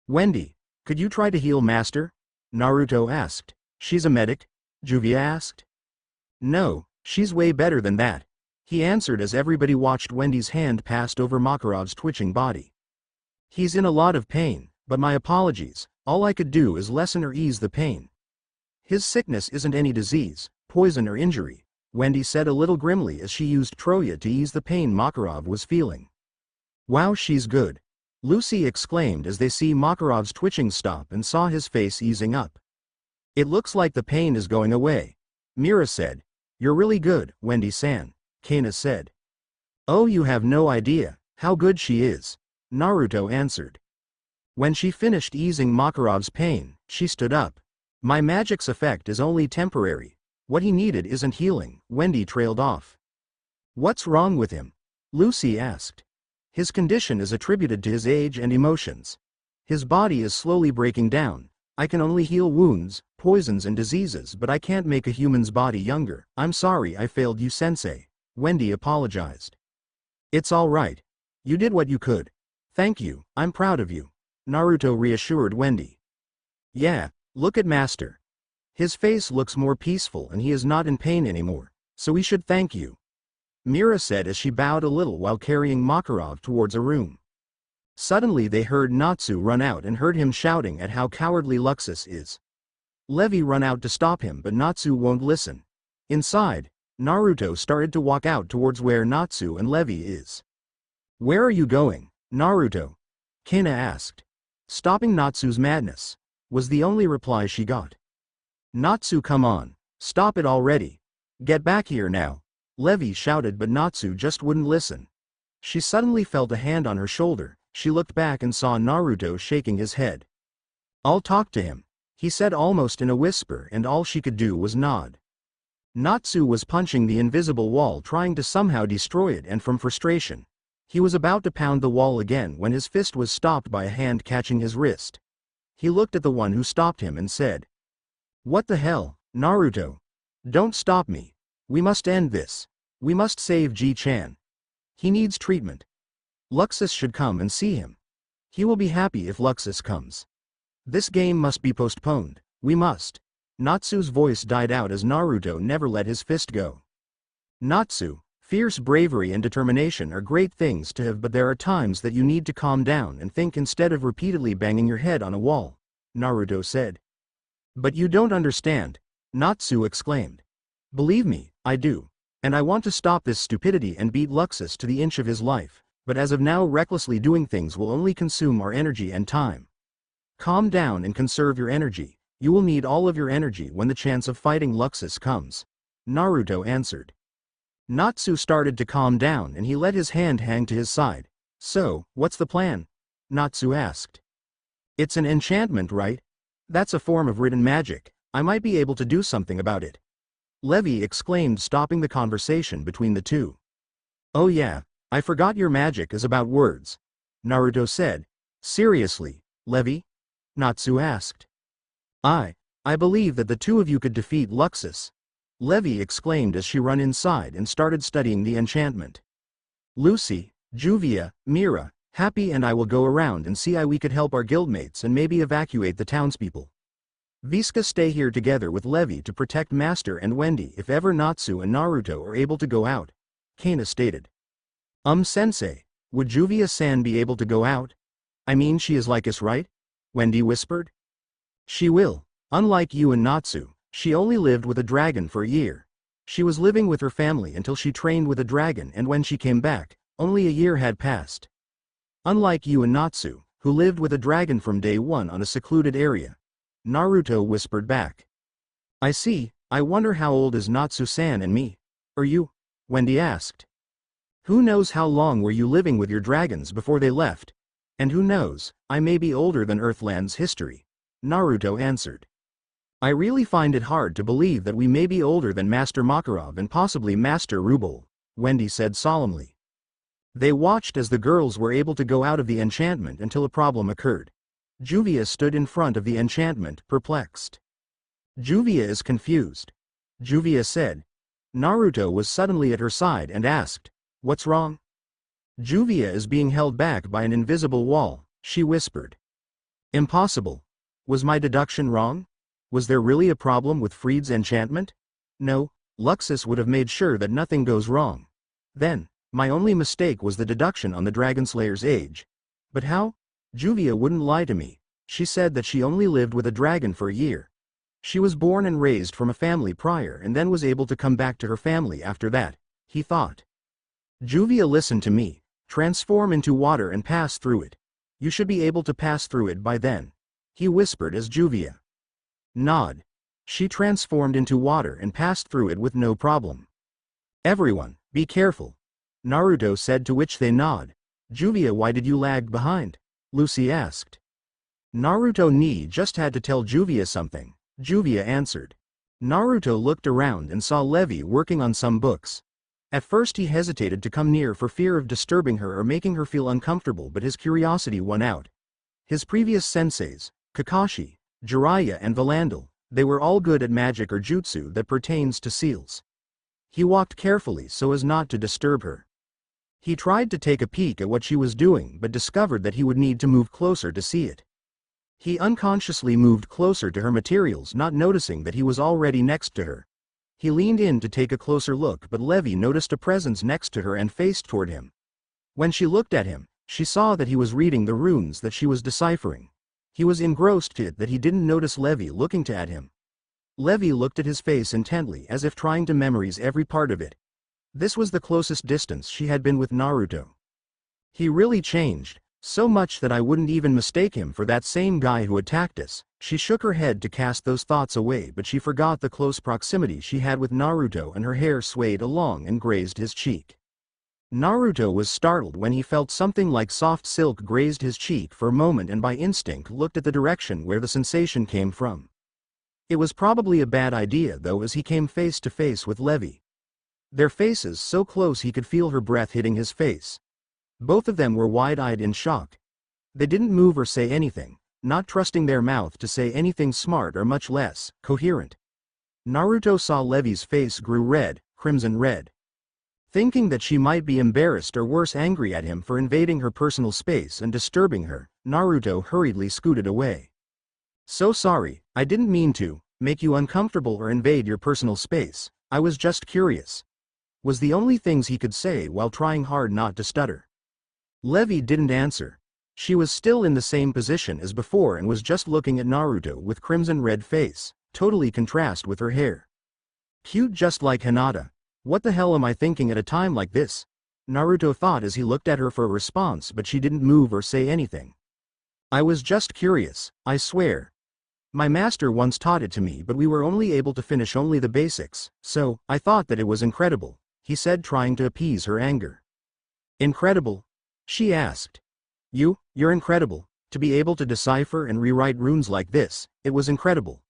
Wendy, could you try to heal master? Naruto asked. She's a medic? Juvia asked. No, she's way better than that, he answered as everybody watched Wendy's hand passed over Makarov's twitching body. He's in a lot of pain, but my apologies, all I could do is lessen or ease the pain. His sickness isn't any disease, poison or injury, Wendy said a little grimly as she used Troya to ease the pain Makarov was feeling. Wow, she's good, Lucy exclaimed as they see Makarov's twitching stop and saw his face easing up. It looks like the pain is going away, Mira said. You're really good, Wendy-san, Kana said. Oh, you have no idea how good she is, Naruto answered. When she finished easing Makarov's pain, she stood up. My magic's effect is only temporary. What he needed isn't healing, Wendy trailed off. What's wrong with him? Lucy asked. His condition is attributed to his age and emotions. His body is slowly breaking down. I can only heal wounds, poisons and diseases, but I can't make a human's body younger. I'm sorry I failed you, sensei, Wendy apologized. It's all right. You did what you could. Thank you, I'm proud of you, Naruto reassured Wendy. Yeah, look at master. His face looks more peaceful and he is not in pain anymore, so we should thank you, Mira said as she bowed a little while carrying Makarov towards a room. Suddenly they heard Natsu run out and heard him shouting at how cowardly Luxus is. Levy run out to stop him, but Natsu won't listen. Inside, Naruto started to walk out towards where Natsu and Levy is. Where are you going, Naruto? Kana asked. Stopping Natsu's madness, was the only reply she got. Natsu, come on, stop it already. Get back here now, Levy shouted, but Natsu just wouldn't listen. She suddenly felt a hand on her shoulder. She looked back and saw Naruto shaking his head. I'll talk to him, he said almost in a whisper, and all she could do was nod. Natsu was punching the invisible wall, trying to somehow destroy it, and from frustration, he was about to pound the wall again when his fist was stopped by a hand catching his wrist. He looked at the one who stopped him and said, What the hell, Naruto? Don't stop me. We must end this. We must save Ji-chan. He needs treatment. Luxus should come and see him. He will be happy if Luxus comes. This game must be postponed. We must. Natsu's voice died out as Naruto never let his fist go. Natsu, fierce bravery and determination are great things to have, but there are times that you need to calm down and think instead of repeatedly banging your head on a wall, Naruto said. But you don't understand, Natsu exclaimed. Believe me, I do. And I want to stop this stupidity and beat Luxus to the inch of his life, but as of now recklessly doing things will only consume our energy and time. Calm down and conserve your energy. You will need all of your energy when the chance of fighting Luxus comes, Naruto answered. Natsu started to calm down and he let his hand hang to his side. So, what's the plan? Natsu asked. It's an enchantment, right? That's a form of written magic. I might be able to do something about it, Levy exclaimed, stopping the conversation between the two. Oh yeah, I forgot your magic is about words, Naruto said. Seriously, Levy? Natsu asked. I believe that the two of you could defeat Luxus, Levy exclaimed as she ran inside and started studying the enchantment. Lucy, Juvia, Mira, Happy and I will go around and see how we could help our guildmates and maybe evacuate the townspeople. Visca stay here together with Levy to protect Master and Wendy if ever Natsu and Naruto are able to go out, Kana stated. Sensei, would Juvia-san be able to go out? I mean, she is like us, right? Wendy whispered. She will. Unlike you and Natsu, she only lived with a dragon for a year. She was living with her family until she trained with a dragon, and when she came back, only a year had passed. Unlike you and Natsu, who lived with a dragon from day one on a secluded area. Naruto whispered back. I see, I wonder how old is Natsu-san and me? Or you? Wendy asked. Who knows how long were you living with your dragons before they left? And who knows, I may be older than Earthland's history. Naruto answered. I really find it hard to believe that we may be older than Master Makarov and possibly Master Rubel, Wendy said solemnly. They watched as the girls were able to go out of the enchantment until a problem occurred. Juvia stood in front of the enchantment, perplexed. Juvia is confused. Juvia said. Naruto was suddenly at her side and asked, What's wrong? Juvia is being held back by an invisible wall, she whispered. Impossible. Was my deduction wrong? Was there really a problem with Freed's enchantment? No, Luxus would have made sure that nothing goes wrong. Then, my only mistake was the deduction on the Dragonslayer's age. But how? Juvia wouldn't lie to me. She said that she only lived with a dragon for a year. She was born and raised from a family prior and then was able to come back to her family after that, he thought. Juvia listened to me. Transform into water and pass through it. You should be able to pass through it by then. He whispered as Juvia. Nod. She transformed into water and passed through it with no problem. Everyone, be careful. Naruto said, to which they nod. Juvia, why did you lag behind? Lucy asked. Naruto just had to tell Juvia something, Juvia answered. Naruto looked around and saw Levy working on some books. At first he hesitated to come near for fear of disturbing her or making her feel uncomfortable, but his curiosity won out. His previous senseis, Kakashi, Jiraiya and Valandal, they were all good at magic or jutsu that pertains to seals. He walked carefully so as not to disturb her. He tried to take a peek at what she was doing but discovered that he would need to move closer to see it. He unconsciously moved closer to her materials, not noticing that he was already next to her. He leaned in to take a closer look, but Levy noticed a presence next to her and faced toward him. When she looked at him, she saw that he was reading the runes that she was deciphering. He was engrossed in it that he didn't notice Levy looking at him. Levy looked at his face intently as if trying to memorize every part of it. This was the closest distance she had been with Naruto. He really changed, so much that I wouldn't even mistake him for that same guy who attacked us. She shook her head to cast those thoughts away, but she forgot the close proximity she had with Naruto, and her hair swayed along and grazed his cheek. Naruto was startled when he felt something like soft silk grazed his cheek for a moment and by instinct looked at the direction where the sensation came from. It was probably a bad idea though, as he came face to face with Levy. Their faces so close he could feel her breath hitting his face. Both of them were wide-eyed in shock. They didn't move or say anything, not trusting their mouth to say anything smart or much less coherent. Naruto saw Levy's face grew red, crimson red. Thinking that she might be embarrassed or worse angry at him for invading her personal space and disturbing her, Naruto hurriedly scooted away. So sorry, I didn't mean to make you uncomfortable or invade your personal space, I was just curious, was the only things he could say while trying hard not to stutter. Levy didn't answer. She was still in the same position as before and was just looking at Naruto with crimson red face, totally contrast with her hair. Cute just like Hinata. What the hell am I thinking at a time like this? Naruto thought as he looked at her for a response, but she didn't move or say anything. I was just curious, I swear. My master once taught it to me, but we were only able to finish only the basics, so I thought that it was incredible, he said, trying to appease her anger. Incredible? She asked. You're incredible. To be able to decipher and rewrite runes like this, it was incredible.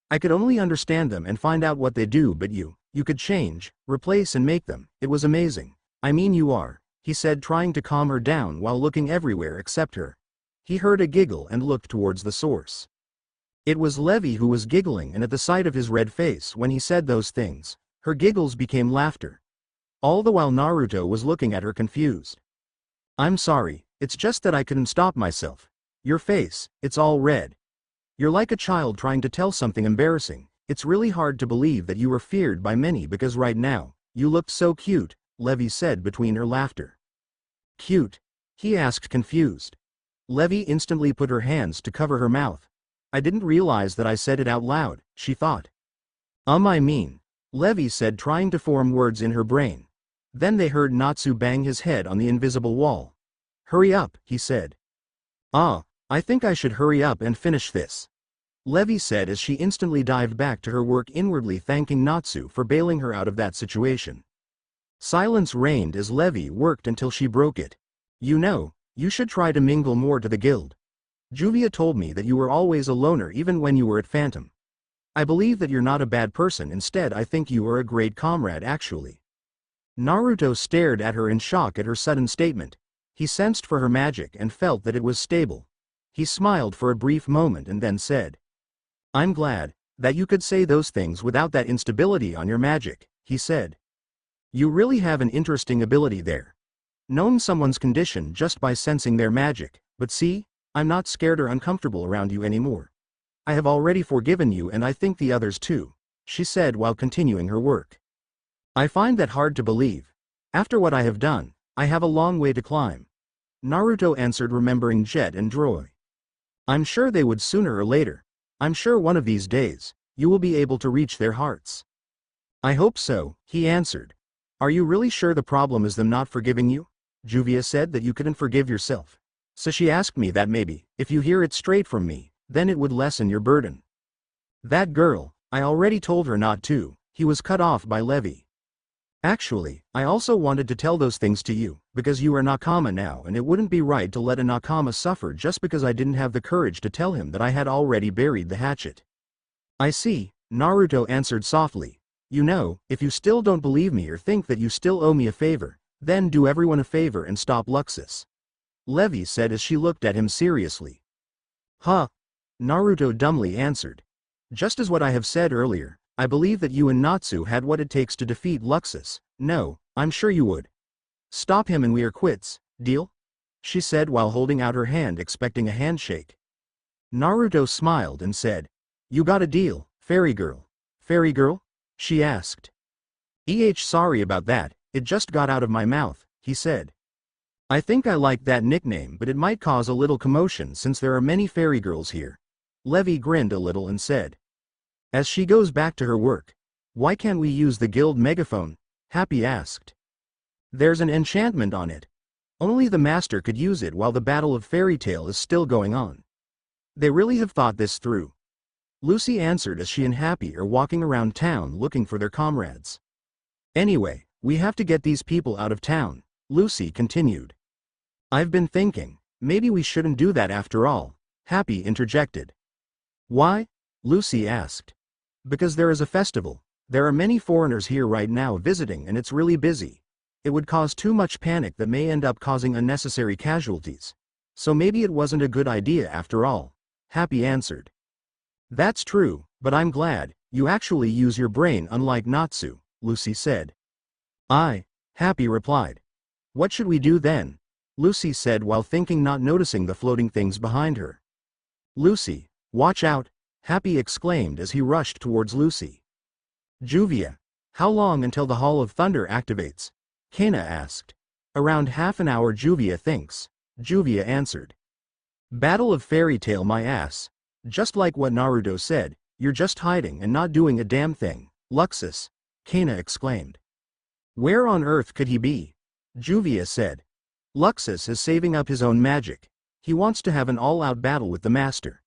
I could only understand them and find out what they do, but you could change, replace and make them. It was amazing. I mean you are, he said, trying to calm her down while looking everywhere except her. He heard a giggle and looked towards the source. It was Levy who was giggling, and at the sight of his red face when he said those things, her giggles became laughter. All the while Naruto was looking at her confused. I'm sorry, it's just that I couldn't stop myself. Your face, it's all red. You're like a child trying to tell something embarrassing. It's really hard to believe that you were feared by many because right now, you looked so cute, Levy said between her laughter. Cute? He asked, confused. Levy instantly put her hands to cover her mouth. I didn't realize that I said it out loud, she thought. I mean, Levy said, trying to form words in her brain. Then they heard Natsu bang his head on the invisible wall. Hurry up, he said. Ah, I think I should hurry up and finish this, Levy said as she instantly dived back to her work, inwardly thanking Natsu for bailing her out of that situation. Silence reigned as Levy worked until she broke it. You know, you should try to mingle more to the guild. Juvia told me that you were always a loner even when you were at Phantom. I believe that you're not a bad person, instead I think you are a great comrade actually. Naruto stared at her in shock at her sudden statement. He sensed for her magic and felt that it was stable. He smiled for a brief moment and then said, I'm glad that you could say those things without that instability on your magic, he said. You really have an interesting ability there. Knowing someone's condition just by sensing their magic, but see, I'm not scared or uncomfortable around you anymore. I have already forgiven you and I think the others too, she said while continuing her work. I find that hard to believe. After what I have done, I have a long way to climb. Naruto answered, remembering Jet and Droy. I'm sure they would sooner or later. I'm sure one of these days, you will be able to reach their hearts. I hope so, he answered. Are you really sure the problem is them not forgiving you? Juvia said that you couldn't forgive yourself. So she asked me that maybe, if you hear it straight from me, then it would lessen your burden. That girl, I already told her not to, he was cut off by Levy. Actually, I also wanted to tell those things to you, because you are Nakama now and it wouldn't be right to let a Nakama suffer just because I didn't have the courage to tell him that I had already buried the hatchet. I see, Naruto answered softly. You know, if you still don't believe me or think that you still owe me a favor, then do everyone a favor and stop Luxus. Levy said as she looked at him seriously. Huh? Naruto dumbly answered. Just as what I have said earlier, I believe that you and Natsu had what it takes to defeat Luxus. No, I'm sure you would. Stop him and we are quits, deal? She said while holding out her hand expecting a handshake. Naruto smiled and said, You got a deal, fairy girl. Fairy girl? She asked. Sorry about that, it just got out of my mouth, he said. I think I like that nickname, but it might cause a little commotion since there are many fairy girls here. Levy grinned a little and said. As she goes back to her work. Why can't we use the guild megaphone? Happy asked. There's an enchantment on it. Only the master could use it while the Battle of Fairytail is still going on. They really have thought this through. Lucy answered as she and Happy are walking around town looking for their comrades. Anyway, we have to get these people out of town, Lucy continued. I've been thinking, maybe we shouldn't do that after all, Happy interjected. Why? Lucy asked. Because there is a festival. There are many foreigners here right now visiting and it's really busy. It would cause too much panic that may end up causing unnecessary casualties. So maybe it wasn't a good idea after all, Happy answered. That's true, but I'm glad you actually use your brain unlike Natsu, Lucy said. Happy replied. What should we do then? Lucy said while thinking, not noticing the floating things behind her. Lucy, watch out, Happy exclaimed as he rushed towards Lucy. Juvia, how long until the Hall of Thunder activates? Kana asked. Around half an hour, Juvia thinks, Juvia answered. Battle of Fairytail, my ass. Just like what Naruto said, you're just hiding and not doing a damn thing, Luxus, Kana exclaimed. Where on earth could he be? Juvia said. Luxus is saving up his own magic. He wants to have an all-out battle with the master.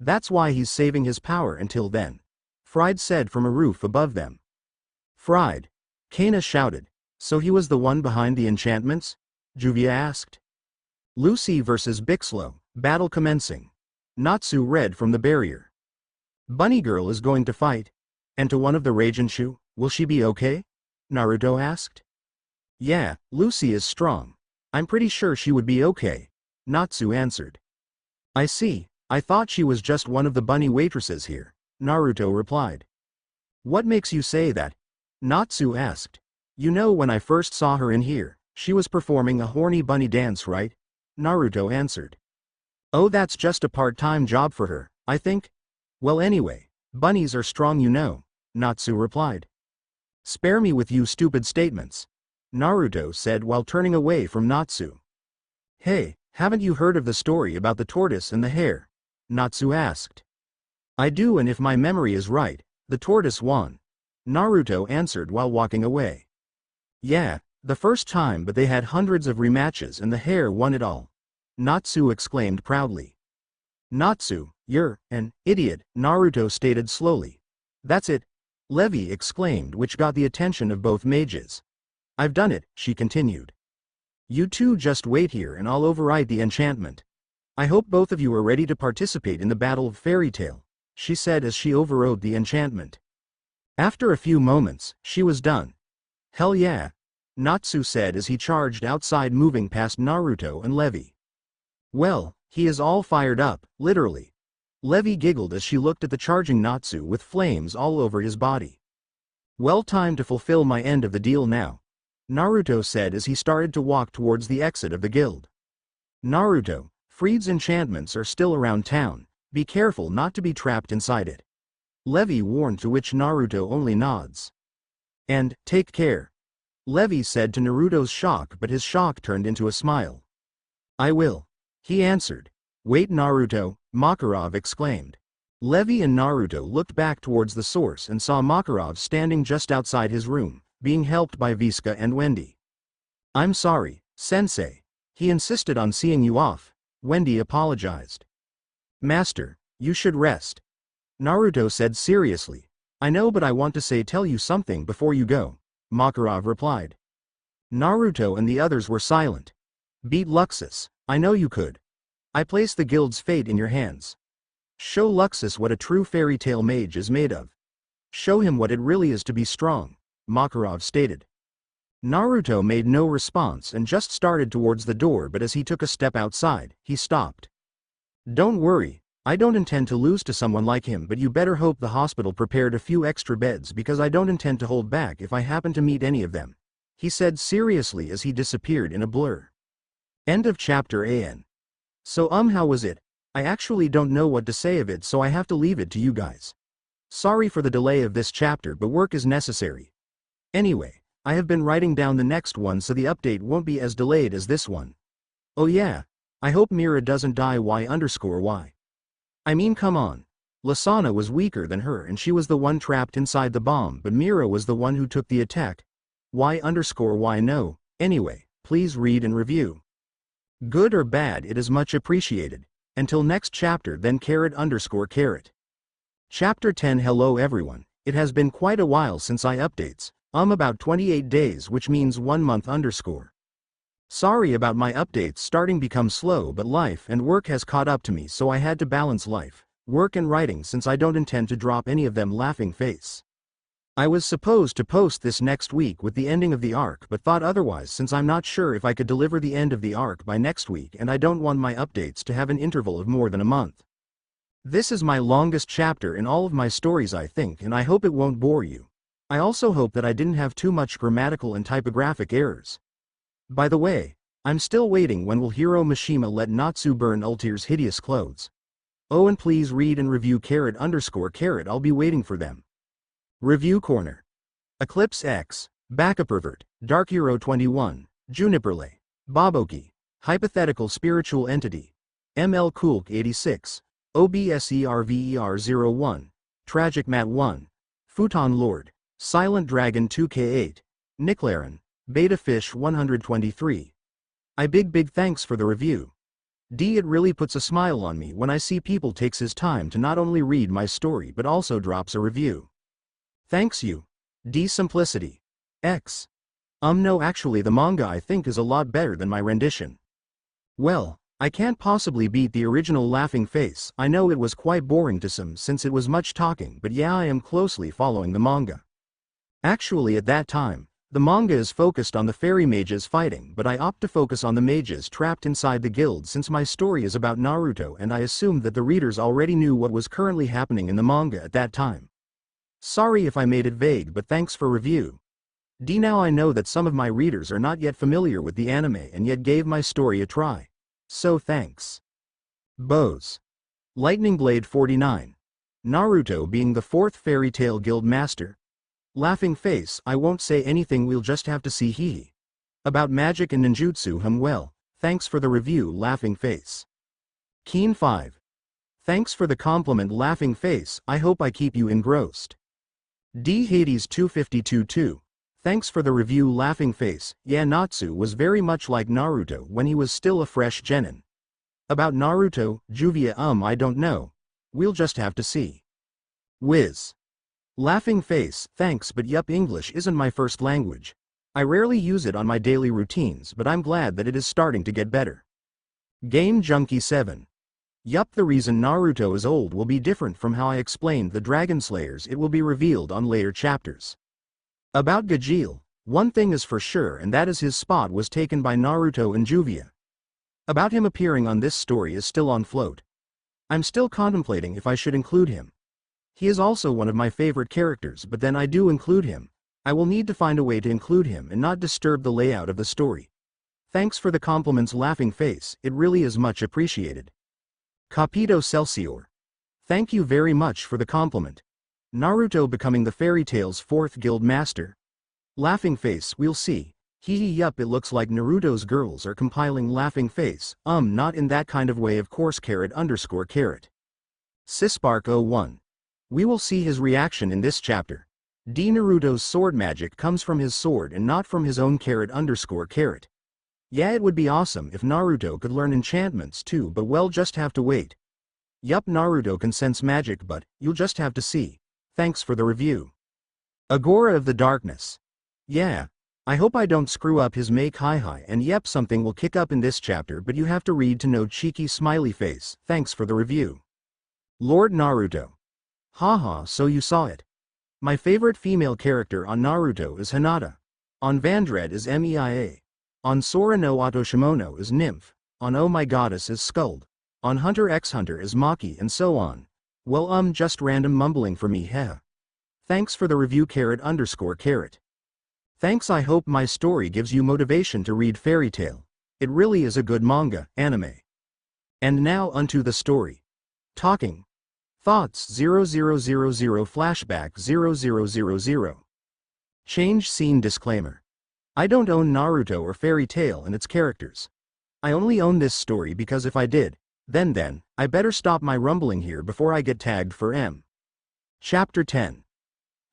That's why he's saving his power until then, Fried said from a roof above them. Fried? Kana shouted. So he was the one behind the enchantments? Juvia asked. Lucy versus Bixlow, battle commencing. Natsu read from the barrier. Bunny Girl is going to fight. And to one of the Ragenshu, will she be okay? Naruto asked. Yeah, Lucy is strong. I'm pretty sure she would be okay, Natsu answered. I see, I thought she was just one of the bunny waitresses here, Naruto replied. What makes you say that? Natsu asked. You know, when I first saw her in here, she was performing a horny bunny dance, right? Naruto answered. Oh, that's just a part-time job for her, I think? Well, anyway, bunnies are strong, you know, Natsu replied. Spare me with you stupid statements, Naruto said while turning away from Natsu. Hey, haven't you heard of the story about the tortoise and the hare? Natsu asked. I do, and if my memory is right, the tortoise won, Naruto answered while walking away. Yeah, The first time, but they had hundreds of rematches and the hair won it all. Natsu exclaimed proudly. Natsu, you're an idiot, Naruto stated slowly. That's it, Levy exclaimed, which got the attention of both mages. I've done it, she continued. You two just wait here and I'll override the enchantment. I hope both of you are ready to participate in the Battle of Fairytail, she said as she overrode the enchantment. After a few moments, she was done. Hell yeah, Natsu said as he charged outside, moving past Naruto and Levy. Well, he is all fired up, literally. Levy giggled as she looked at the charging Natsu with flames all over his body. Well, time to fulfill my end of the deal now, Naruto said as he started to walk towards the exit of the guild. Naruto, Freed's enchantments are still around town, be careful not to be trapped inside it. Levy warned, to which Naruto only nods. And, take care, Levy said to Naruto's shock, but his shock turned into a smile. I will, he answered. Wait, Naruto, Makarov exclaimed. Levy and Naruto looked back towards the source and saw Makarov standing just outside his room, being helped by Viska and Wendy. I'm sorry, Sensei. He insisted on seeing you off, Wendy apologized. Master, you should rest, Naruto said seriously. I know, but I want to tell you something before you go, Makarov replied. Naruto and the others were silent. Beat Luxus, I know you could. I place the guild's fate in your hands. Show Luxus what a true fairy tale mage is made of. Show him what it really is to be strong, Makarov stated. Naruto made no response and just started towards the door, but as he took a step outside, he stopped. Don't worry, I don't intend to lose to someone like him, but you better hope the hospital prepared a few extra beds, because I don't intend to hold back if I happen to meet any of them, he said seriously as he disappeared in a blur. End of chapter. An. So how was it? I actually don't know what to say of it, so I have to leave it to you guys. Sorry for the delay of this chapter, but work is necessary. Anyway, I have been writing down the next one so the update won't be as delayed as this one. Oh yeah, I hope Mira doesn't die. Y_Y. I mean, come on. Lasana was weaker than her and she was the one trapped inside the bomb, but Mira was the one who took the attack. Y_Y no. Anyway, please read and review. Good or bad, it is much appreciated. Until next chapter then. _. Chapter 10. Hello everyone, it has been quite a while since I updates, about 28 days, which means 1 month _. Sorry about my updates starting become slow, but life and work has caught up to me, so I had to balance life, work and writing since I don't intend to drop any of them. Laughing face. I was supposed to post this next week with the ending of the arc, but thought otherwise since I'm not sure if I could deliver the end of the arc by next week and I don't want my updates to have an interval of more than a month. This is my longest chapter in all of my stories, I think, and I hope it won't bore you. I also hope that I didn't have too much grammatical and typographic errors. By the way, I'm still waiting when will Hiro Mishima let Natsu burn Ultir's hideous clothes. Oh, and please read and review _. I'll be waiting for them. Review Corner. Eclipse X, Bakapervert, Dark Hero 21, Juniperlay, Boboki, Hypothetical Spiritual Entity, ML Kulk 86, OBSERVER01, Tragic Mat 1, Futon Lord, Silent Dragon 2K8, Niclaren, Beta Fish 123. Big thanks for the review. It really puts a smile on me when I see people takes his time to not only read my story but also drops a review. Thanks you. Simplicity. X. No, actually the manga I think is a lot better than my rendition. Well, I can't possibly beat the original. Laughing face. I know it was quite boring to some since it was much talking, but yeah, I am closely following the manga. Actually at that time, the manga is focused on the fairy mages fighting, but I opt to focus on the mages trapped inside the guild since my story is about Naruto and I assumed that the readers already knew what was currently happening in the manga at that time. Sorry if I made it vague, but thanks for review. Now I know that some of my readers are not yet familiar with the anime and yet gave my story a try. So thanks. Bose. Lightning Blade 49. Naruto being the 4th Fairy Tail Guild Master. Laughing face. I won't say anything, we'll just have to see. Hee. About magic and ninjutsu. Well, thanks for the review. Laughing face. Keen 5. Thanks for the compliment. Laughing face. I hope I keep you engrossed. Hades 252 2. Thanks for the review laughing face. Yeah, Natsu was very much like Naruto when he was still a fresh genin. About Naruto, Juvia I don't know. We'll just have to see. Wiz. Laughing face, thanks but yup, English isn't my first language. I rarely use it on my daily routines, but I'm glad that it is starting to get better. Game Junkie 7. Yup, the reason Naruto is old will be different from how I explained the Dragon Slayers. It will be revealed on later chapters. About Gajeel, one thing is for sure, and that is his spot was taken by Naruto and Juvia. About him appearing on this story is still on float. I'm still contemplating if I should include him. He is also one of my favorite characters, but then I do include him. I will need to find a way to include him and not disturb the layout of the story. Thanks for the compliments laughing face, it really is much appreciated. Capito Celsior. Thank you very much for the compliment. Naruto becoming the Fairytail's 4th guild master? Laughing face, we'll see. Hee yup, it looks like Naruto's girls are compiling laughing face, not in that kind of way of course. _carrot. Sispark01. We will see his reaction in this chapter. Naruto's sword magic comes from his sword and not from his own _carrot. Yeah, it would be awesome if Naruto could learn enchantments too, but we'll just have to wait. Yup, Naruto can sense magic, but you'll just have to see. Thanks for the review. Agora of the Darkness. Yeah. I hope I don't screw up his make hi and yep, something will kick up in this chapter, but you have to read to know. Cheeky smiley face, thanks for the review. Lord Naruto. Haha, so you saw it. My favorite female character on Naruto is Hinata. On Vandred is Meia. On Sora no Otoshimono is Nymph. On Oh My Goddess is Skuld. On Hunter x Hunter is Maki, and so on. Well, just random mumbling for me, heh. Thanks for the review _carrot. Thanks, I hope my story gives you motivation to read Fairytail. It really is a good manga, anime. And now unto the story. Talking. Thoughts 0000 flashback 0000. Change scene disclaimer. I don't own Naruto or Fairytail and its characters. I only own this story because if I did, then, I better stop my rumbling here before I get tagged for M. Chapter 10.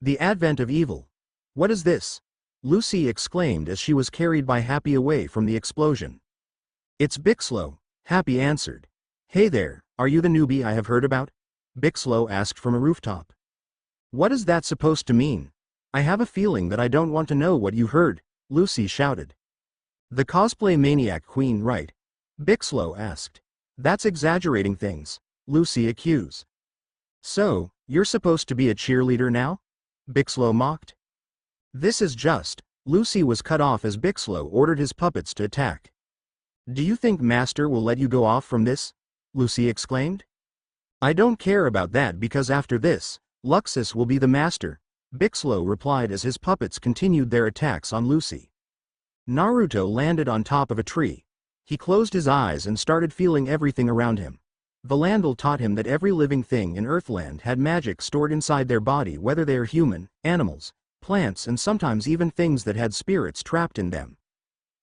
The Advent of Evil. What is this? Lucy exclaimed as she was carried by Happy away from the explosion. It's Bixlow, Happy answered. Hey there, are you the newbie I have heard about? Bixlow asked from a rooftop. What is that supposed to mean? I have a feeling that I don't want to know what you heard, Lucy shouted. The cosplay maniac queen, right? Bixlow asked. That's exaggerating things, Lucy accused. So, you're supposed to be a cheerleader now? Bixlow mocked. This is just, Lucy was cut off as Bixlow ordered his puppets to attack. Do you think Master will let you go off from this? Lucy exclaimed. I don't care about that because after this, Luxus will be the master, Bixlow replied as his puppets continued their attacks on Lucy. Naruto landed on top of a tree. He closed his eyes and started feeling everything around him. Valandal taught him that every living thing in Earthland had magic stored inside their body, whether they are human, animals, plants, and sometimes even things that had spirits trapped in them.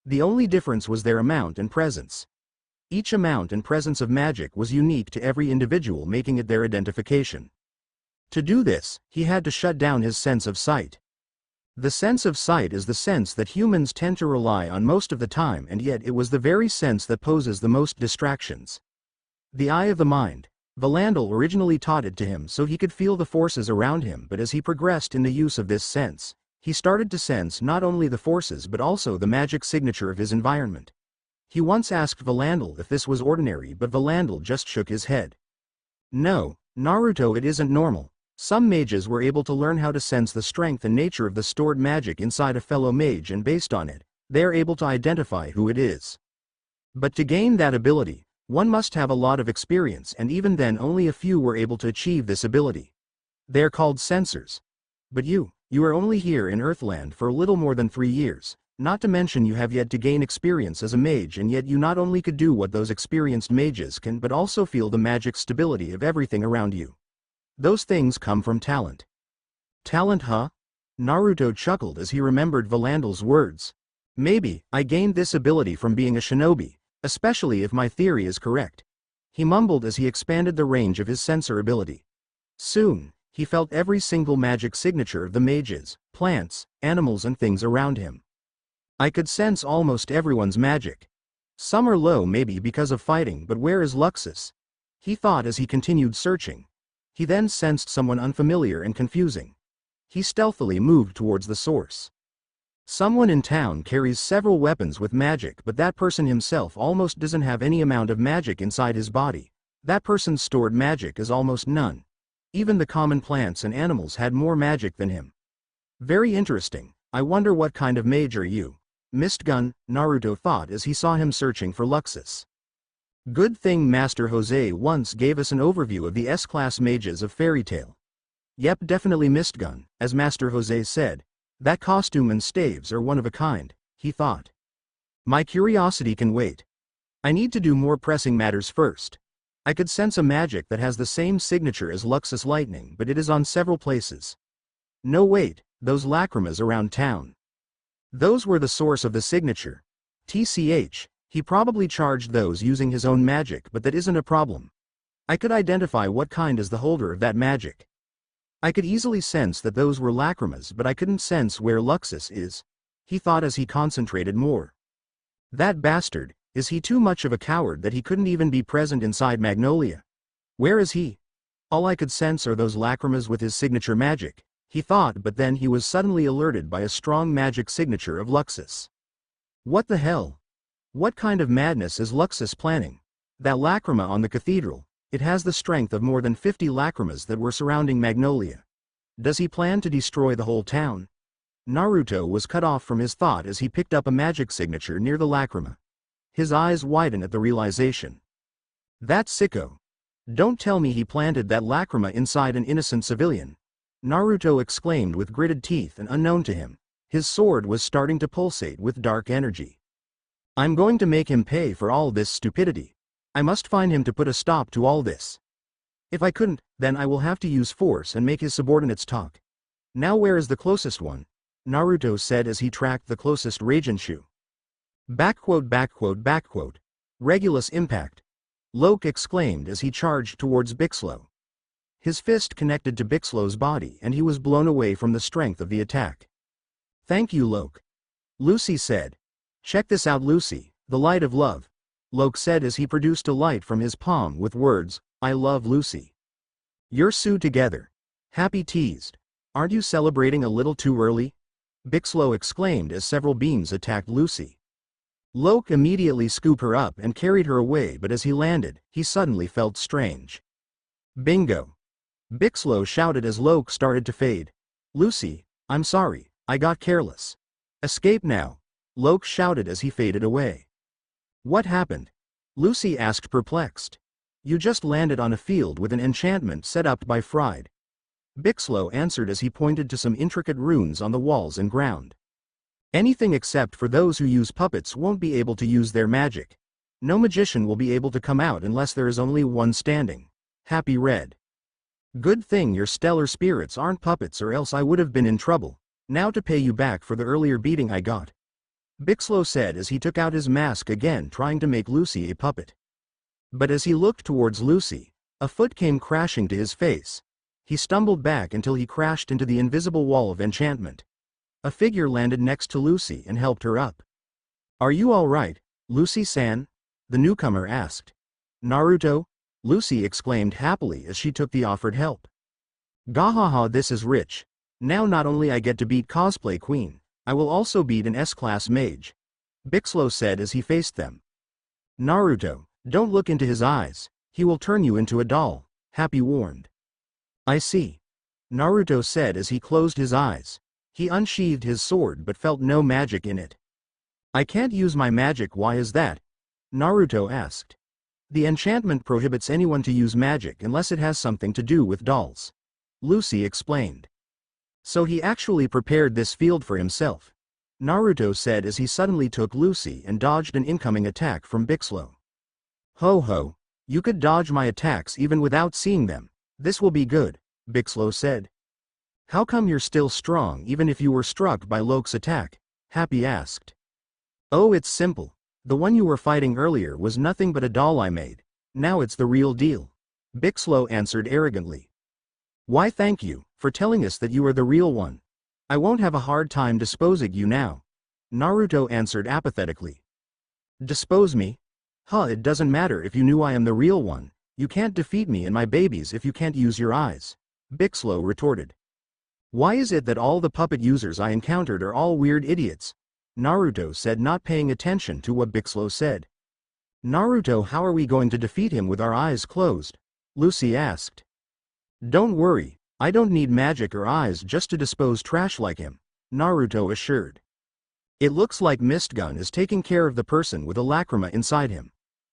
The only difference was their amount and presence. Each amount and presence of magic was unique to every individual, making it their identification. To do this, he had to shut down his sense of sight. The sense of sight is the sense that humans tend to rely on most of the time, and yet it was the very sense that poses the most distractions. The eye of the mind. Valandal originally taught it to him so he could feel the forces around him, but as he progressed in the use of this sense, he started to sense not only the forces but also the magic signature of his environment. He once asked Valandal if this was ordinary, but Valandal just shook his head. No, Naruto, it isn't normal. Some mages were able to learn how to sense the strength and nature of the stored magic inside a fellow mage, and based on it, they are able to identify who it is. But to gain that ability, one must have a lot of experience, and even then only a few were able to achieve this ability. They are called sensors. But you are only here in Earthland for a little more than 3 years, not to mention you have yet to gain experience as a mage, and yet you not only could do what those experienced mages can but also feel the magic stability of everything around you. Those things come from talent. Talent, huh? Naruto chuckled as he remembered Valandal's words. Maybe I gained this ability from being a shinobi, especially if my theory is correct. He mumbled as he expanded the range of his sensor ability. Soon, he felt every single magic signature of the mages, plants, animals and things around him. I could sense almost everyone's magic. Some are low maybe because of fighting, but where is Luxus? He thought as he continued searching. He then sensed someone unfamiliar and confusing. He stealthily moved towards the source. Someone in town carries several weapons with magic, but that person himself almost doesn't have any amount of magic inside his body. That person's stored magic is almost none. Even the common plants and animals had more magic than him. Very interesting. I wonder what kind of mage are you? Mistgun, Naruto thought as he saw him searching for Luxus. Good thing Master Jose once gave us an overview of the S-class mages of Fairytail. Yep, definitely Mistgun, as Master Jose said. That costume and staves are one of a kind, he thought. My curiosity can wait. I need to do more pressing matters first. I could sense a magic that has the same signature as Luxus lightning, but it is on several places. No wait, those lacrimas around town. Those were the source of the signature. TCH, he probably charged those using his own magic, but that isn't a problem. I could identify what kind is the holder of that magic. I could easily sense that those were lacrimas, but I couldn't sense where Luxus is, he thought as he concentrated more. That bastard, is he too much of a coward that he couldn't even be present inside Magnolia? Where is he? All I could sense are those lacrimas with his signature magic, he thought, but then he was suddenly alerted by a strong magic signature of Luxus. What the hell? What kind of madness is Luxus planning? That lacrima on the cathedral, it has the strength of more than 50 lacrimas that were surrounding Magnolia. Does he plan to destroy the whole town? Naruto was cut off from his thought as he picked up a magic signature near the lacrima. His eyes widened at the realization. That sicko. Don't tell me he planted that lacrima inside an innocent civilian. Naruto exclaimed with gritted teeth, and unknown to him, his sword was starting to pulsate with dark energy. I'm going to make him pay for all this stupidity. I must find him to put a stop to all this. If I couldn't, then I will have to use force and make his subordinates talk. Now where is the closest one? Naruto said as he tracked the closest Raijenshu. Regulus impact. Loke exclaimed as he charged towards Bixlow. His fist connected to Bixlow's body and he was blown away from the strength of the attack. Thank you, Loke. Lucy said. Check this out, Lucy, the light of love. Loke said as he produced a light from his palm with words, I love Lucy. You're Sue together. Happy teased. Aren't you celebrating a little too early? Bixlow exclaimed as several beams attacked Lucy. Loke immediately scooped her up and carried her away, but as he landed, he suddenly felt strange. Bingo! Bixlow shouted as Loke started to fade. Lucy, I'm sorry, I got careless. Escape now! Loke shouted as he faded away. What happened? Lucy asked, perplexed. You just landed on a field with an enchantment set up by Fried. Bixlow answered as he pointed to some intricate runes on the walls and ground. Anything except for those who use puppets won't be able to use their magic. No magician will be able to come out unless there is only one standing. Happy Red. Good thing your stellar spirits aren't puppets, or else I would have been in trouble. Now to pay you back for the earlier beating I got. Bixlow said as he took out his mask again, trying to make Lucy a puppet. But as he looked towards Lucy, a foot came crashing to his face. He stumbled back until he crashed into the invisible wall of enchantment. A figure landed next to Lucy and helped her up. Are you all right, Lucy-san? The newcomer asked. Naruto? Lucy exclaimed happily as she took the offered help. Gahaha, this is rich. Now not only I get to beat Cosplay Queen, I will also beat an S-class mage. Bixlow said as he faced them. Naruto, don't look into his eyes, he will turn you into a doll, Happy warned. I see. Naruto said as he closed his eyes. He unsheathed his sword but felt no magic in it. I can't use my magic, why is that? Naruto asked. The enchantment prohibits anyone to use magic unless it has something to do with dolls. Lucy explained. So he actually prepared this field for himself. Naruto said as he suddenly took Lucy and dodged an incoming attack from Bixlow. Ho ho, you could dodge my attacks even without seeing them. This will be good, Bixlow said. How come you're still strong even if you were struck by Loke's attack? Happy asked. Oh, it's simple. The one you were fighting earlier was nothing but a doll I made. Now it's the real deal. Bixlow answered arrogantly. Why, thank you for telling us that you are the real one. I won't have a hard time disposing you now. Naruto answered apathetically. Dispose me? Huh, it doesn't matter if you knew I am the real one. You can't defeat me and my babies if you can't use your eyes. Bixlo retorted. Why is it that all the puppet users I encountered are all weird idiots? Naruto said, not paying attention to what Bixlo said. Naruto, how are we going to defeat him with our eyes closed? Lucy asked. Don't worry, I don't need magic or eyes just to dispose trash like him, Naruto assured. It looks like Mistgun is taking care of the person with a lacrima inside him,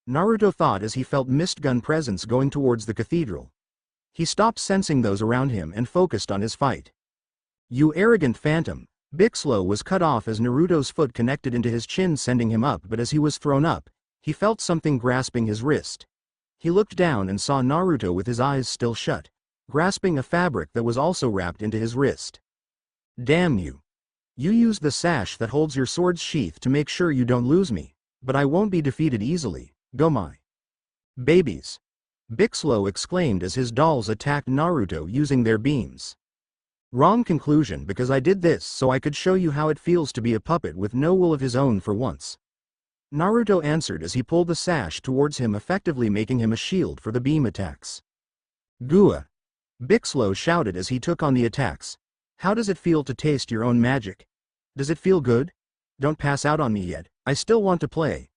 Naruto thought as he felt Mistgun presence going towards the cathedral. He stopped sensing those around him and focused on his fight. You arrogant phantom! Bixlo was cut off as Naruto's foot connected into his chin, sending him up, but as he was thrown up, he felt something grasping his wrist. He looked down and saw Naruto with his eyes still shut, grasping a fabric that was also wrapped into his wrist. Damn you! You used the sash that holds your sword's sheath to make sure you don't lose me, but I won't be defeated easily, go my babies! Bixlo exclaimed as his dolls attacked Naruto using their beams. Wrong conclusion, because I did this so I could show you how it feels to be a puppet with no will of his own for once. Naruto answered as he pulled the sash towards him, effectively making him a shield for the beam attacks. Gua! Bixlo shouted as he took on the attacks. How does it feel to taste your own magic? Does it feel good? Don't pass out on me yet, I still want to play.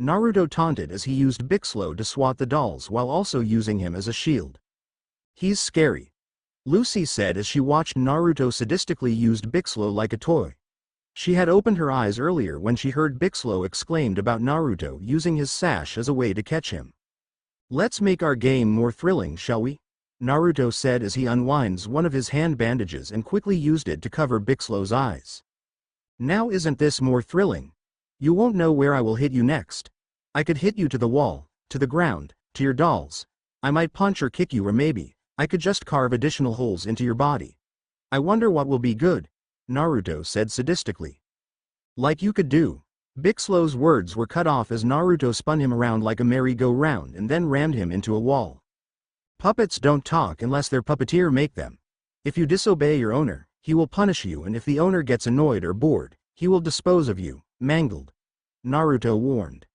Naruto taunted as he used Bixlo to swat the dolls while also using him as a shield. He's scary, Lucy said as she watched Naruto sadistically used Bixlo like a toy. She had opened her eyes earlier when she heard Bixlo exclaimed about Naruto using his sash as a way to catch him. Let's make our game more thrilling, shall we? Naruto said as he unwinds one of his hand bandages and quickly used it to cover Bixlo's eyes. Now isn't this more thrilling? You won't know where I will hit you next. I could hit you to the wall, to the ground, to your dolls. I might punch or kick you, or maybe I could just carve additional holes into your body. I wonder what will be good, Naruto said sadistically. Like you could do. Bixlo's words were cut off as Naruto spun him around like a merry-go-round and then rammed him into a wall. Puppets don't talk unless their puppeteer make them. If you disobey your owner, he will punish you, and if the owner gets annoyed or bored, he will dispose of you, mangled, Naruto warned.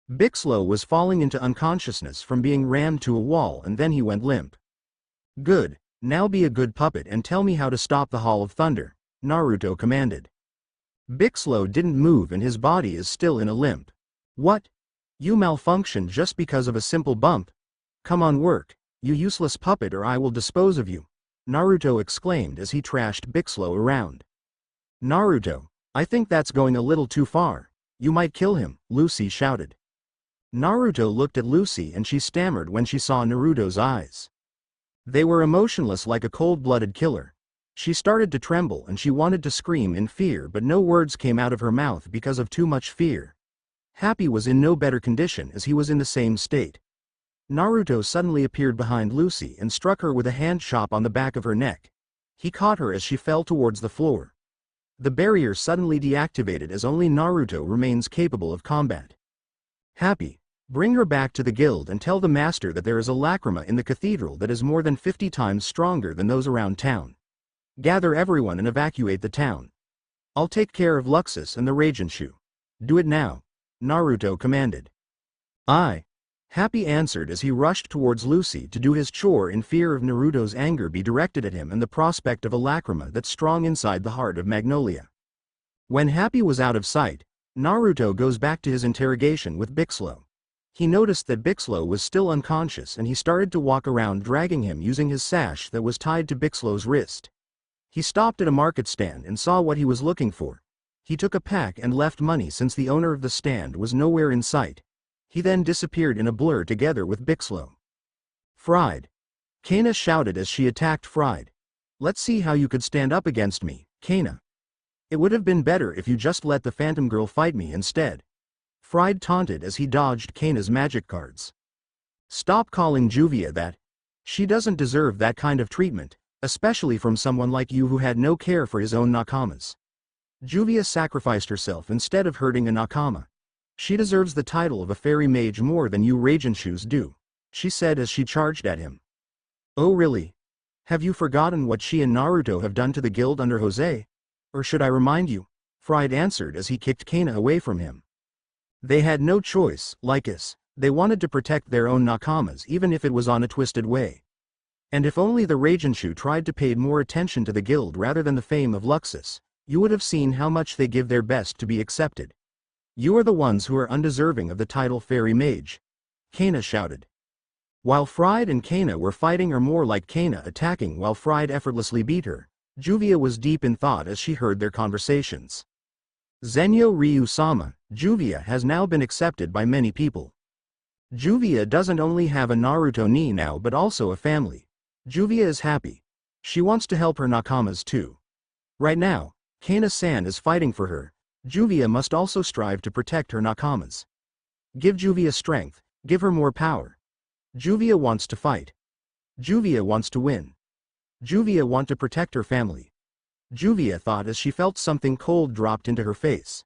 Bixlo was falling into unconsciousness from being rammed to a wall, and then he went limp. Good, now be a good puppet and tell me how to stop the Hall of Thunder, Naruto commanded. Bixlo didn't move and his body is still in a limp. What? You malfunctioned just because of a simple bump? Come on, work, you useless puppet, or I will dispose of you, Naruto exclaimed as he trashed Bixlo around. Naruto, I think that's going a little too far. You might kill him, Lucy shouted. Naruto looked at Lucy and she stammered when she saw Naruto's eyes. They were emotionless like a cold-blooded killer. She started to tremble and she wanted to scream in fear, but no words came out of her mouth because of too much fear. Happy was in no better condition as he was in the same state. Naruto suddenly appeared behind Lucy and struck her with a hand chop on the back of her neck. He caught her as she fell towards the floor. The barrier suddenly deactivated as only Naruto remains capable of combat. Happy, bring her back to the guild and tell the master that there is a lacrima in the cathedral that is more than 50 times stronger than those around town. Gather everyone and evacuate the town. I'll take care of Luxus and the Raijenshu. Do it now, Naruto commanded. Aye. Happy answered as he rushed towards Lucy to do his chore in fear of Naruto's anger be directed at him and the prospect of a lacrima that's strong inside the heart of Magnolia. When Happy was out of sight, Naruto goes back to his interrogation with Bixlo. He noticed that Bixlo was still unconscious and he started to walk around dragging him using his sash that was tied to Bixlo's wrist. He stopped at a market stand and saw what he was looking for. He took a pack and left money since the owner of the stand was nowhere in sight. He then disappeared in a blur together with Bixlo. Fried. Kana shouted as she attacked Fried. Let's see how you could stand up against me, Kana. It would have been better if you just let the Phantom Girl fight me instead. Fried taunted as he dodged Kana's magic cards. Stop calling Juvia that. She doesn't deserve that kind of treatment, especially from someone like you who had no care for his own nakamas. Juvia sacrificed herself instead of hurting a nakama. She deserves the title of a fairy mage more than you Raijenshu's do, she said as she charged at him. Oh really? Have you forgotten what she and Naruto have done to the guild under Jose? Or should I remind you? Fried answered as he kicked Kana away from him. They had no choice, Lycus. They wanted to protect their own nakamas even if it was on a twisted way. And if only the Ragenshu tried to pay more attention to the guild rather than the fame of Luxus, you would have seen how much they give their best to be accepted. You are the ones who are undeserving of the title Fairy Mage. Kana shouted. While Fried and Kana were fighting, or more like Kana attacking while Fried effortlessly beat her, Juvia was deep in thought as she heard their conversations. Zenyo Ryu-sama, Juvia has now been accepted by many people. Juvia doesn't only have a Naruto ni now but also a family. Juvia is happy. She wants to help her nakamas too. Right now, Kana-san is fighting for her. Juvia must also strive to protect her nakamas. Give Juvia strength, give her more power. Juvia wants to fight. Juvia wants to win. Juvia wants to protect her family. Juvia thought as she felt something cold dropped into her face.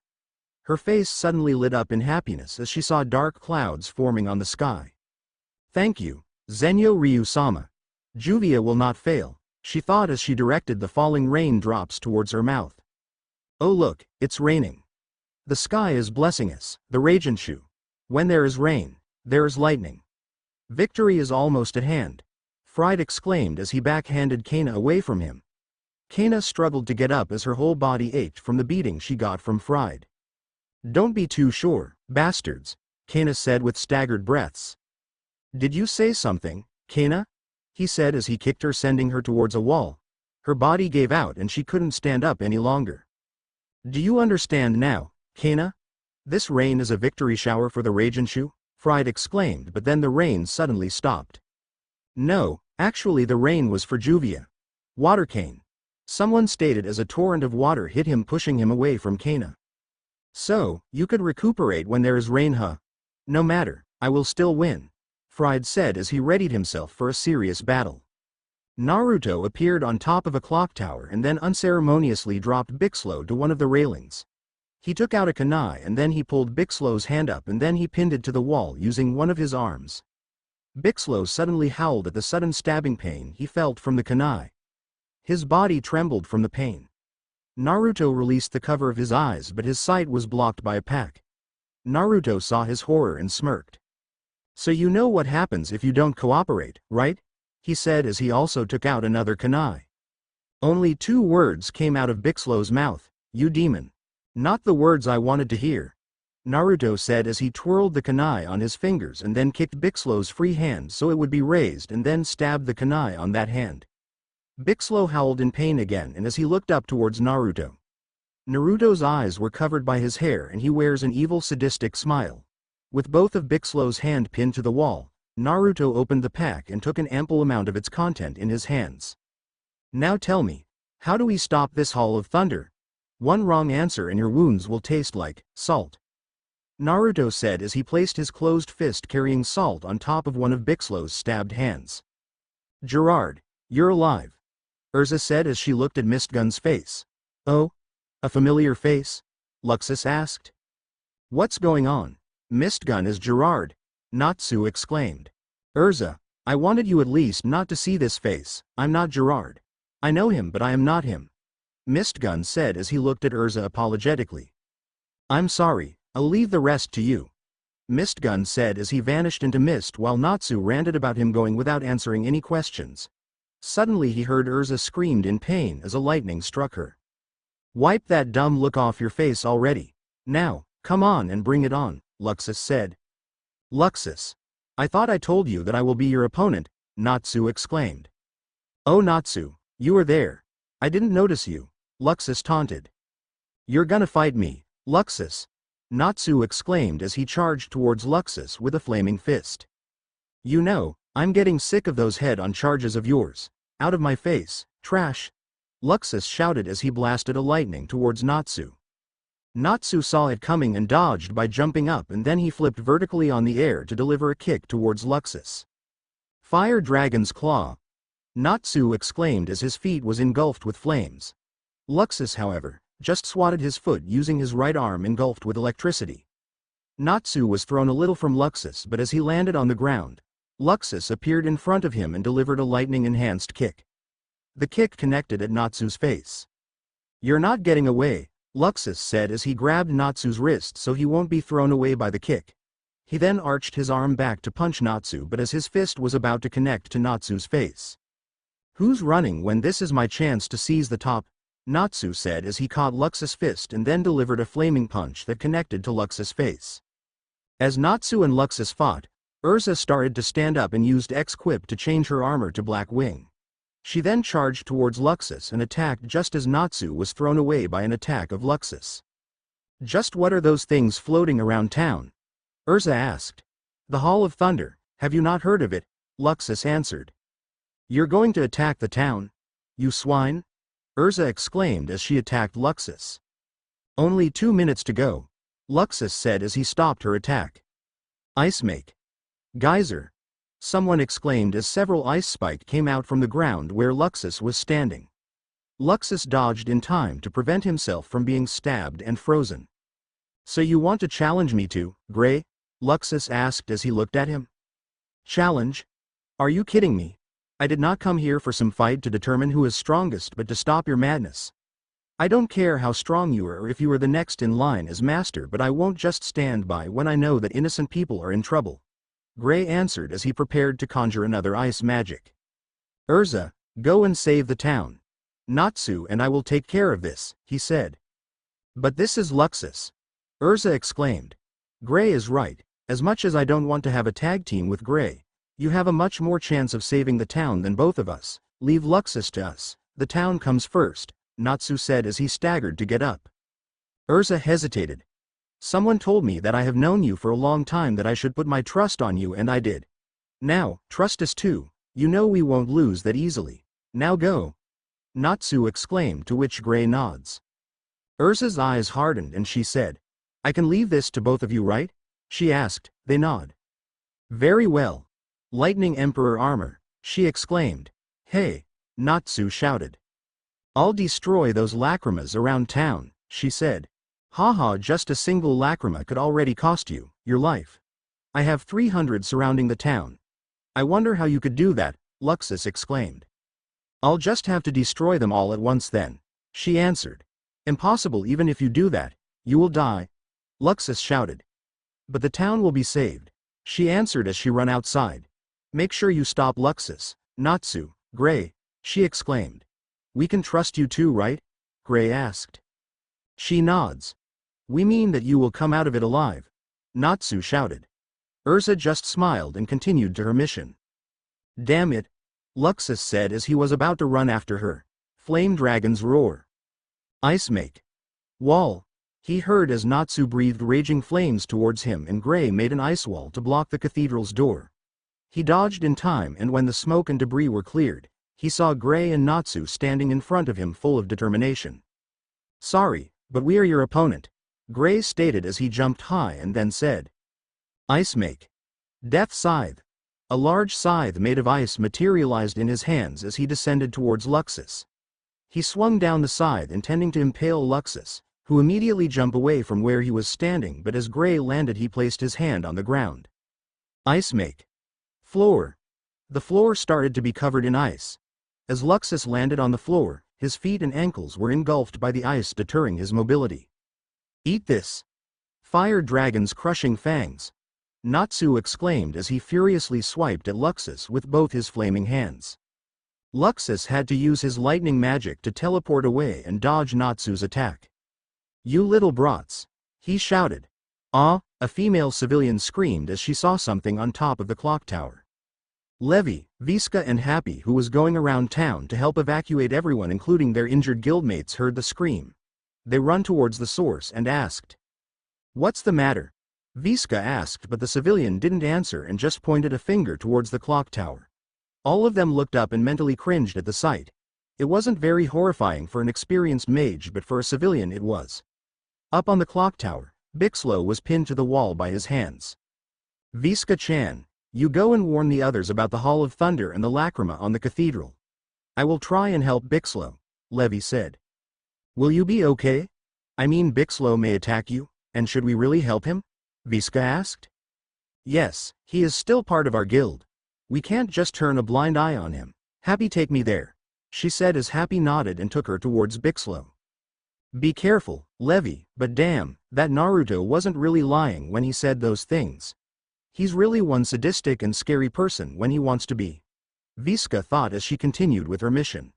Her face suddenly lit up in happiness as she saw dark clouds forming on the sky. Thank you, Zenyo Ryu-sama. Juvia will not fail, she thought as she directed the falling rain drops towards her mouth. Oh look, it's raining. The sky is blessing us, the Ragenshu. When there is rain, there is lightning. Victory is almost at hand. Fried exclaimed as he backhanded Kana away from him. Kana struggled to get up as her whole body ached from the beating she got from Fried. Don't be too sure, bastards, Kana said with staggered breaths. Did you say something, Kana? He said as he kicked her, sending her towards a wall. Her body gave out and she couldn't stand up any longer. Do you understand now, Kana? This rain is a victory shower for the Ragenshu? Fried exclaimed, but then the rain suddenly stopped. No, actually the rain was for Juvia. Watercane. Someone stated as a torrent of water hit him, pushing him away from Kana. So, you could recuperate when there is rain, huh? No matter, I will still win, Fried said as he readied himself for a serious battle. Naruto appeared on top of a clock tower and then unceremoniously dropped Bixlow to one of the railings. He took out a kunai and then he pulled Bixlow's hand up and then he pinned it to the wall using one of his arms. Bixlow suddenly howled at the sudden stabbing pain he felt from the kunai. His body trembled from the pain. Naruto released the cover of his eyes, but his sight was blocked by a pack. Naruto saw his horror and smirked. So you know what happens if you don't cooperate, right? He said as he also took out another kunai. Only 2 words came out of Bixlow's mouth, you demon. Not the words I wanted to hear, Naruto said as he twirled the kunai on his fingers and then kicked Bixlow's free hand so it would be raised and then stabbed the kunai on that hand. Bixlow howled in pain again and as he looked up towards Naruto. Naruto's eyes were covered by his hair and he wears an evil sadistic smile. With both of Bixlow's hand pinned to the wall, Naruto opened the pack and took an ample amount of its content in his hands. Now tell me, how do we stop this Hall of Thunder? One wrong answer and your wounds will taste like salt, Naruto said as he placed his closed fist carrying salt on top of one of Bixlow's stabbed hands. Gerard, you're alive, Urza said as she looked at Mistgun's face. Oh? A familiar face? Luxus asked. What's going on? Mistgun is Gerard, Natsu exclaimed. Urza, I wanted you at least not to see this face. I'm not Gerard. I know him but I am not him, Mistgun said as he looked at Urza apologetically. I'm sorry, I'll leave the rest to you, Mistgun said as he vanished into mist while Natsu ranted about him going without answering any questions. Suddenly he heard Urza screamed in pain as a lightning struck her. Wipe that dumb look off your face already. Now, come on and bring it on, Luxus said. Luxus. I thought I told you that I will be your opponent, Natsu exclaimed. Oh Natsu, you are there. I didn't notice you, Luxus taunted. You're gonna fight me, Luxus, Natsu exclaimed as he charged towards Luxus with a flaming fist. You know, I'm getting sick of those head-on charges of yours. Out of my face, trash, Luxus shouted as he blasted a lightning towards Natsu. Natsu saw it coming and dodged by jumping up and then he flipped vertically on the air to deliver a kick towards Luxus. Fire Dragon's Claw, Natsu exclaimed as his feet was engulfed with flames. Luxus, however, just swatted his foot using his right arm engulfed with electricity. Natsu was thrown a little from Luxus but as he landed on the ground, Luxus appeared in front of him and delivered a lightning-enhanced kick. The kick connected at Natsu's face. "You're not getting away," Luxus said as he grabbed Natsu's wrist so he won't be thrown away by the kick. He then arched his arm back to punch Natsu, but as his fist was about to connect to Natsu's face. "Who's running when this is my chance to seize the top?" Natsu said as he caught Luxus' fist and then delivered a flaming punch that connected to Luxus' face. As Natsu and Luxus fought, Urza started to stand up and used X-Quip to change her armor to Black Wing. She then charged towards Luxus and attacked just as Natsu was thrown away by an attack of Luxus. "Just what are those things floating around town?" Urza asked. "The Hall of Thunder, have you not heard of it?" Luxus answered. "You're going to attack the town? You swine?" Urza exclaimed as she attacked Luxus. "Only 2 minutes to go," Luxus said as he stopped her attack. "Ice make. Geyser," someone exclaimed as several ice spikes came out from the ground where Luxus was standing. Luxus dodged in time to prevent himself from being stabbed and frozen. "So you want to challenge me to, Gray?" Luxus asked as he looked at him. "Challenge? Are you kidding me? I did not come here for some fight to determine who is strongest but to stop your madness. I don't care how strong you are or if you are the next in line as master, but I won't just stand by when I know that innocent people are in trouble," Gray answered as he prepared to conjure another ice magic. "Urza, go and save the town. Natsu and I will take care of this," he said. "But this is Luxus," Urza exclaimed. "Gray is right. As much as I don't want to have a tag team with Gray, you have a much more chance of saving the town than both of us. Leave Luxus to us. The town comes first," Natsu said as he staggered to get up. Urza hesitated. "Someone told me that I have known you for a long time, that I should put my trust on you, and I did. Now, trust us too. You know we won't lose that easily. Now go," Natsu exclaimed, to which Gray nods. Urza's eyes hardened and she said, "I can leave this to both of you, right?" she asked. They nod. "Very well. Lightning Emperor armor," she exclaimed. "Hey," Natsu shouted. "I'll destroy those lacrimas around town," she said. "Haha, just a single lacrima could already cost you your life. I have 300 surrounding the town. I wonder how you could do that," Luxus exclaimed. "I'll just have to destroy them all at once then," she answered. "Impossible, even if you do that, you will die," Luxus shouted. "But the town will be saved," she answered as she ran outside. "Make sure you stop Luxus, Natsu, Gray," she exclaimed. "We can trust you too, right?" Gray asked. She nods. "We mean that you will come out of it alive," Natsu shouted. Urza just smiled and continued to her mission. "Damn it," Luxus said as he was about to run after her. Flame dragons roar. "Ice make. Wall," he heard as Natsu breathed raging flames towards him, and Gray made an ice wall to block the cathedral's door. He dodged in time, and when the smoke and debris were cleared, he saw Gray and Natsu standing in front of him full of determination. "Sorry, but we are your opponent," Gray stated as he jumped high and then said, "Ice make. Death scythe." A large scythe made of ice materialized in his hands as he descended towards Luxus. He swung down the scythe intending to impale Luxus, who immediately jumped away from where he was standing, but as Gray landed he placed his hand on the ground. "Ice make. Floor." The floor started to be covered in ice. As Luxus landed on the floor, his feet and ankles were engulfed by the ice, deterring his mobility. "Eat this. Fire dragon's crushing fangs," Natsu exclaimed as he furiously swiped at Luxus with both his flaming hands. Luxus had to use his lightning magic to teleport away and dodge Natsu's attack. "You little brats," he shouted. "Ah!" a female civilian screamed as she saw something on top of the clock tower. Levy, Viska and Happy, who was going around town to help evacuate everyone including their injured guildmates, heard the scream. They run towards the source and asked, "What's the matter?" Viska asked, but the civilian didn't answer and just pointed a finger towards the clock tower. All of them looked up and mentally cringed at the sight. It wasn't very horrifying for an experienced mage, but for a civilian it was. Up on the clock tower, Bixlow was pinned to the wall by his hands. "Viska-chan, you go and warn the others about the Hall of Thunder and the lacrima on the cathedral. I will try and help Bixlow," Levy said. "Will you be okay? I mean, Bixlow may attack you, and should we really help him?" Viska asked. "Yes, he is still part of our guild. We can't just turn a blind eye on him." "Happy, take me there," she said as Happy nodded and took her towards Bixlow. Be careful, Levy, but damn, that Naruto wasn't really lying when he said those things. He's really one sadistic and scary person when he wants to be. Visca thought as she continued with her mission.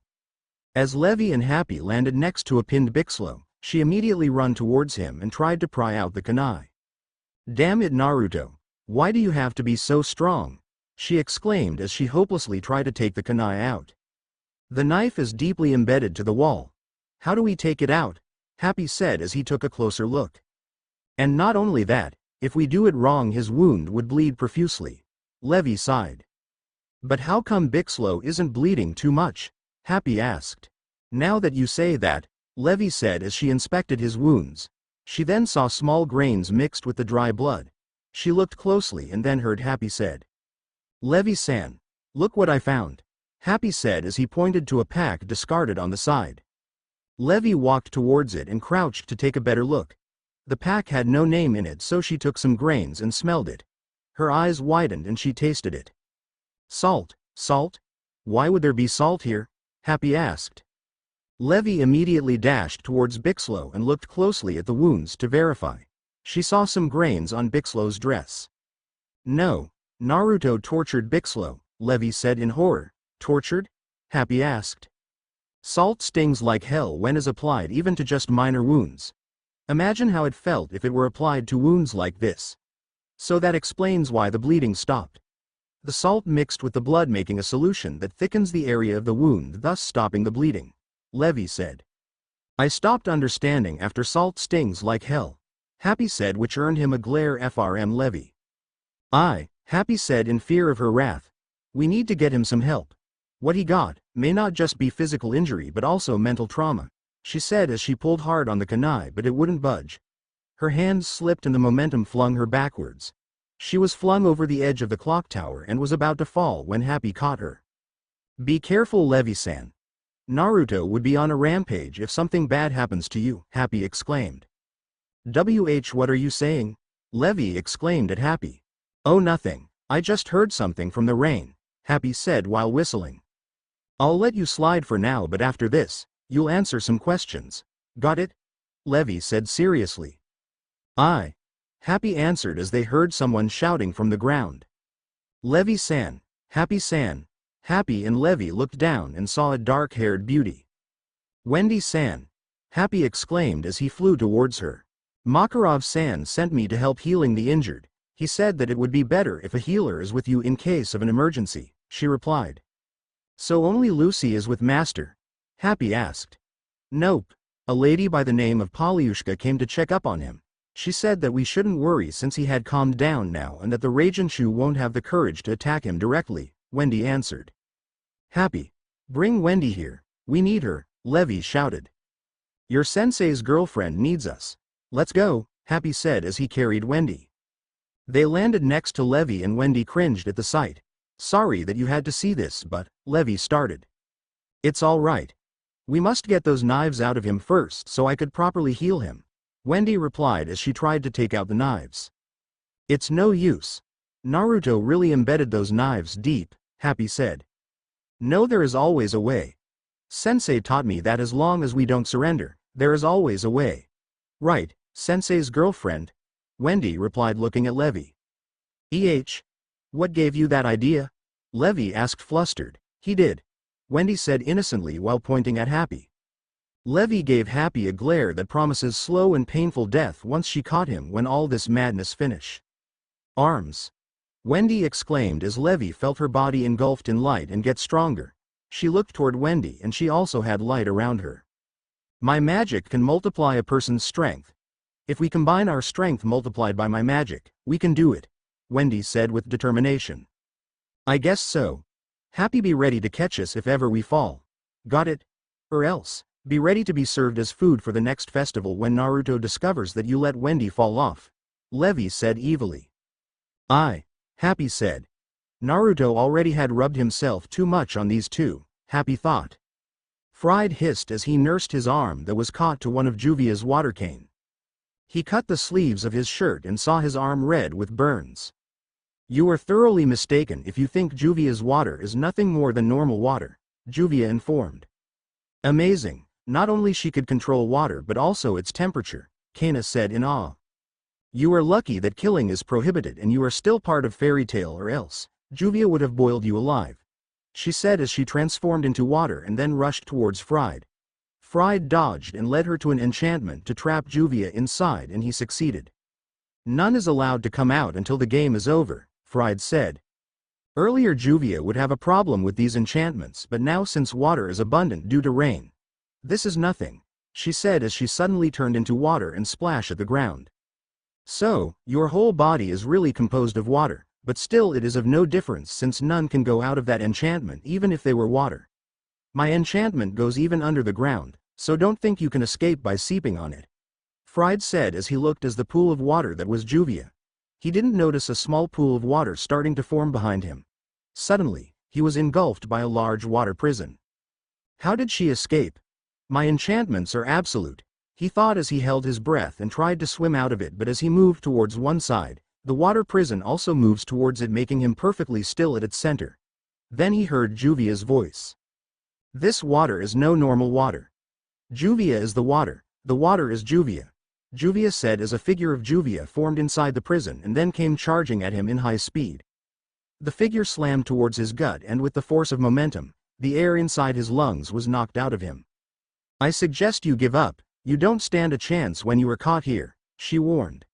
As Levy and Happy landed next to a pinned Bixlow, she immediately ran towards him and tried to pry out the kunai. Damn it, Naruto. Why do you have to be so strong? She exclaimed as she hopelessly tried to take the kunai out. The knife is deeply embedded to the wall. How do we take it out? Happy said as he took a closer look. And not only that, if we do it wrong his wound would bleed profusely. Levy sighed. But how come Bixlow isn't bleeding too much? Happy asked. Now that you say that, Levy said as she inspected his wounds. She then saw small grains mixed with the dry blood. She looked closely and then heard Happy said. Levy-san, look what I found. Happy said as he pointed to a pack discarded on the side. Levy walked towards it and crouched to take a better look. The pack had no name in it, so she took some grains and smelled it. Her eyes widened and she tasted it. Salt, salt? Why would there be salt here? Happy asked. Levy immediately dashed towards Bixlow and looked closely at the wounds to verify. She saw some grains on Bixlow's dress. No, Naruto tortured Bixlow, Levy said in horror. Tortured? Happy asked. Salt stings like hell when is applied even to just minor wounds. Imagine how it felt if it were applied to wounds like this. So that explains why the bleeding stopped. The salt mixed with the blood making a solution that thickens the area of the wound, thus stopping the bleeding. Levy said. I stopped understanding after salt stings like hell. Happy said, which earned him a glare from Levy. Happy said in fear of her wrath. We need to get him some help. What he got may not just be physical injury but also mental trauma, she said as she pulled hard on the kunai but it wouldn't budge. Her hands slipped and the momentum flung her backwards. She was flung over the edge of the clock tower and was about to fall when Happy caught her. Be careful, Levy-san. Naruto would be on a rampage if something bad happens to you, Happy exclaimed. What are you saying? Levy exclaimed at Happy. Oh, nothing. I just heard something from the rain, Happy said while whistling. I'll let you slide for now, but after this, you'll answer some questions. Got it? Levy said seriously. Aye. Happy answered as they heard someone shouting from the ground. Levy-san, Happy-san. Happy and Levy looked down and saw a dark-haired beauty. Wendy-san, Happy exclaimed as he flew towards her. Makarov-san sent me to help healing the injured. He said that it would be better if a healer is with you in case of an emergency, she replied. So only Lucy is with Master? Happy asked. Nope. A lady by the name of Polyushka came to check up on him. She said that we shouldn't worry since he had calmed down now and that the Raijenshu won't have the courage to attack him directly, Wendy answered. Happy. Bring Wendy here. We need her, Levy shouted. Your sensei's girlfriend needs us. Let's go, Happy said as he carried Wendy. They landed next to Levy and Wendy cringed at the sight. Sorry that you had to see this, but, Levy started. It's all right. We must get those knives out of him first so I could properly heal him, Wendy replied as she tried to take out the knives. It's no use. Naruto really embedded those knives deep, Happy said. No, there is always a way. Sensei taught me that as long as we don't surrender, there is always a way. Right, Sensei's girlfriend? Wendy replied looking at Levy. What gave you that idea? Levy asked flustered. He did, Wendy said innocently while pointing at Happy. Levy gave Happy a glare that promises slow and painful death once she caught him when all this madness finish. Arms. Wendy exclaimed as Levy felt her body engulfed in light and get stronger. She looked toward Wendy and she also had light around her. My magic can multiply a person's strength. If we combine our strength multiplied by my magic, we can do it, Wendy said with determination. I guess so. Happy, be ready to catch us if ever we fall. Got it? Or else, be ready to be served as food for the next festival when Naruto discovers that you let Wendy fall off, Levy said evilly. Happy said. Naruto already had rubbed himself too much on these two, Happy thought. Fried hissed as he nursed his arm that was caught to one of Juvia's water cane. He cut the sleeves of his shirt and saw his arm red with burns. You are thoroughly mistaken if you think Juvia's water is nothing more than normal water, Juvia informed. Amazing, not only she could control water but also its temperature, Kana said in awe. You are lucky that killing is prohibited and you are still part of Fairytail, or else Juvia would have boiled you alive, she said as she transformed into water and then rushed towards Fried. Fried dodged and led her to an enchantment to trap Juvia inside, and he succeeded. None is allowed to come out until the game is over, Fried said. Earlier Juvia would have a problem with these enchantments, but now since water is abundant due to rain, this is nothing, she said as she suddenly turned into water and splashed at the ground. So, your whole body is really composed of water, but still it is of no difference since none can go out of that enchantment even if they were water. My enchantment goes even under the ground, so don't think you can escape by seeping on it, Fried said as he looked as the pool of water that was Juvia. He didn't notice a small pool of water starting to form behind him. Suddenly, he was engulfed by a large water prison. How did she escape? My enchantments are absolute, he thought as he held his breath and tried to swim out of it, but as he moved towards one side, the water prison also moves towards it, making him perfectly still at its center. Then he heard Juvia's voice. This water is no normal water. Juvia is the water is Juvia. Juvia said as a figure of Juvia formed inside the prison and then came charging at him in high speed. The figure slammed towards his gut, and with the force of momentum, the air inside his lungs was knocked out of him. I suggest you give up, you don't stand a chance when you are caught here, she warned.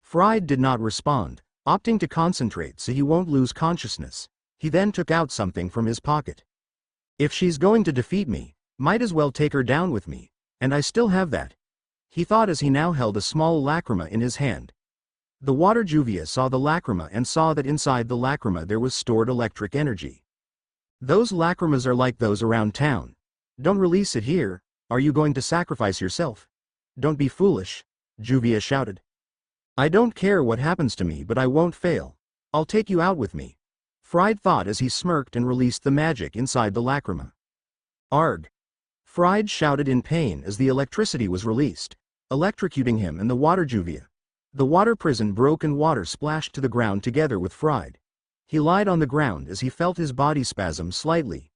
Fried did not respond, opting to concentrate so he won't lose consciousness. He then took out something from his pocket. If she's going to defeat me, might as well take her down with me, and I still have that, he thought as he now held a small lacrima in his hand. The water Juvia saw the lacrima and saw that inside the lacrima there was stored electric energy. Those lacrimas are like those around town. Don't release it here, are you going to sacrifice yourself? Don't be foolish, Juvia shouted. I don't care what happens to me, but I won't fail. I'll take you out with me, Fried thought as he smirked and released the magic inside the lacrima. Arg! Fried shouted in pain as the electricity was released, electrocuting him and the water Juvia. The water prison broke and water splashed to the ground together with Fried. He lied on the ground as he felt his body spasm slightly.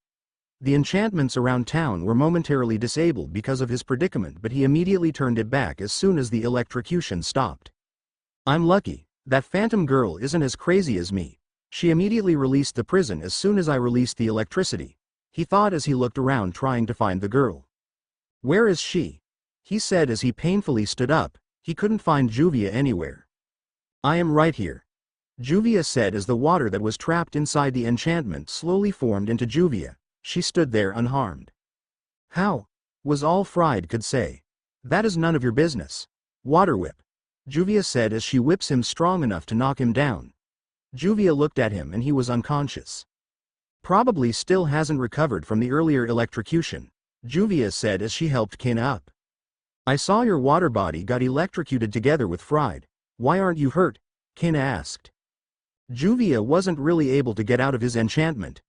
The enchantments around town were momentarily disabled because of his predicament, but he immediately turned it back as soon as the electrocution stopped. I'm lucky, that phantom girl isn't as crazy as me. She immediately released the prison as soon as I released the electricity, he thought as he looked around trying to find the girl. Where is she? He said as he painfully stood up. He couldn't find Juvia anywhere. I am right here, Juvia said as the water that was trapped inside the enchantment slowly formed into Juvia. She stood there unharmed. How? Was all Fried could say. That is none of your business. Water whip, Juvia said as she whips him strong enough to knock him down. Juvia looked at him and he was unconscious. Probably still hasn't recovered from the earlier electrocution, Juvia said as she helped Kana up. I saw your water body got electrocuted together with Fried. Why aren't you hurt? Kana asked. Juvia wasn't really able to get out of his enchantment.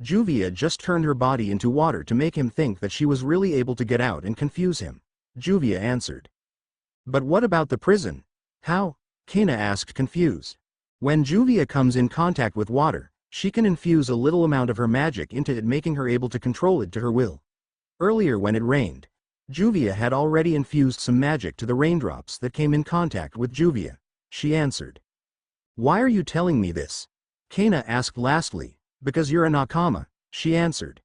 Juvia just turned her body into water to make him think that she was really able to get out and confuse him, Juvia answered. But what about the prison? How? Kana asked confused. When Juvia comes in contact with water, she can infuse a little amount of her magic into it, making her able to control it to her will. Earlier when it rained, Juvia had already infused some magic to the raindrops that came in contact with Juvia, she answered. Why are you telling me this? Kana asked lastly. Because you're a nakama, she answered.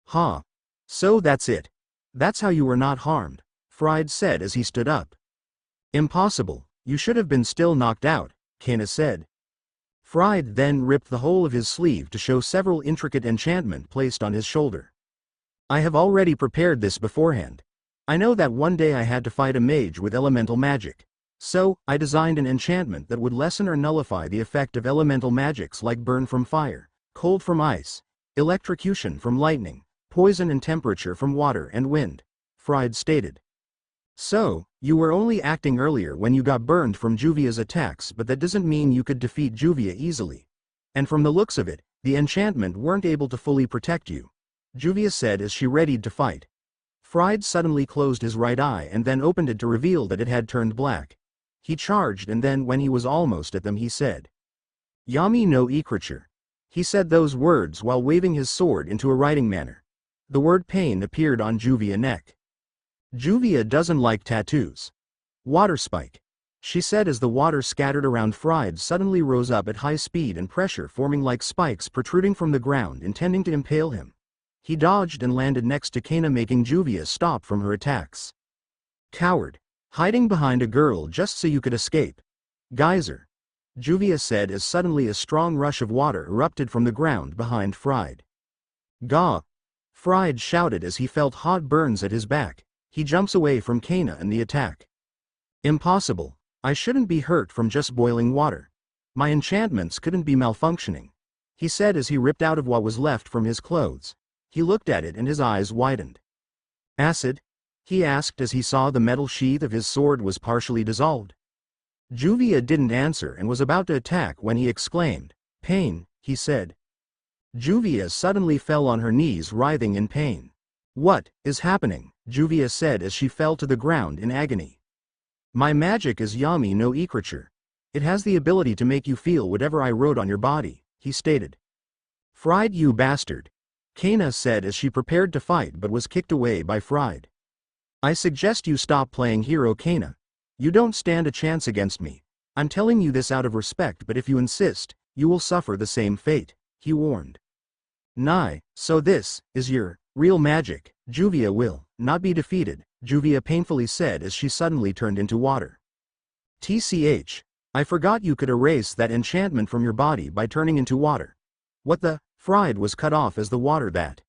Huh. So that's it. That's how you were not harmed, Fried said as he stood up. Impossible, you should have been still knocked out, Kana said. Fried then ripped the whole of his sleeve to show several intricate enchantment placed on his shoulder. I have already prepared this beforehand. I know that one day I had to fight a mage with elemental magic. So, I designed an enchantment that would lessen or nullify the effect of elemental magics like burn from fire, cold from ice, electrocution from lightning, poison and temperature from water and wind, Fried stated. So, you were only acting earlier when you got burned from Juvia's attacks, but that doesn't mean you could defeat Juvia easily. And from the looks of it, the enchantment weren't able to fully protect you, Juvia said as she readied to fight. Fried suddenly closed his right eye and then opened it to reveal that it had turned black. He charged, and then when he was almost at them he said, Yami no Ikrature. He said those words while waving his sword into a writing manner. The word pain appeared on Juvia's neck. Juvia doesn't like tattoos. Water spike, she said as the water scattered around Fried suddenly rose up at high speed and pressure forming like spikes protruding from the ground intending to impale him. He dodged and landed next to Kana making Juvia stop from her attacks. Coward. Hiding behind a girl just so you could escape. Geyser. Juvia said as suddenly a strong rush of water erupted from the ground behind Fried. Gah! Fried shouted as he felt hot burns at his back. He jumps away from Kana and the attack. Impossible. I shouldn't be hurt from just boiling water. My enchantments couldn't be malfunctioning, he said as he ripped out of what was left from his clothes. He looked at it and his eyes widened. Acid? He asked as he saw the metal sheath of his sword was partially dissolved. Juvia didn't answer and was about to attack when he exclaimed, "Pain," he said. Juvia suddenly fell on her knees writhing in pain. "What is happening?" Juvia said as she fell to the ground in agony. "My magic is Yami no Ikriture. It has the ability to make you feel whatever I wrote on your body," he stated. "Fried, you bastard," Kana said as she prepared to fight but was kicked away by Fried. "I suggest you stop playing hero, Kana. You don't stand a chance against me. I'm telling you this out of respect, but if you insist, you will suffer the same fate," he warned. "Nigh, so this is your real magic. Juvia will not be defeated," Juvia painfully said as she suddenly turned into water. "TCH, I forgot you could erase that enchantment from your body by turning into water." "What the?" Fried was cut off as the water that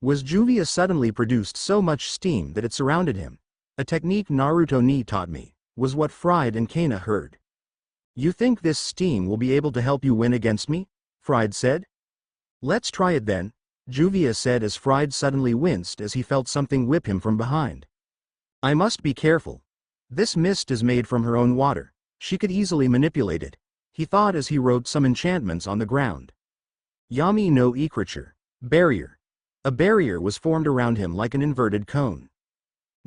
was Juvia suddenly produced so much steam that it surrounded him. "A technique Naruto ni taught me," was what Fried and Kana heard. "You think this steam will be able to help you win against me?" Fried said. "Let's try it then," Juvia said as Fried suddenly winced as he felt something whip him from behind. "I must be careful. This mist is made from her own water. She could easily manipulate it," he thought as he wrote some enchantments on the ground. Yami no Ikriture. Barrier. A barrier was formed around him like an inverted cone.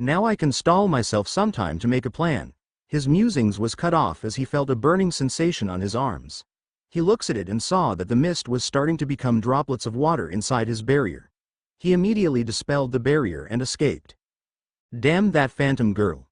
"Now I can stall myself sometime to make a plan." His musings was cut off as he felt a burning sensation on his arms. He looks at it and saw that the mist was starting to become droplets of water inside his barrier. He immediately dispelled the barrier and escaped. "Damn that phantom girl.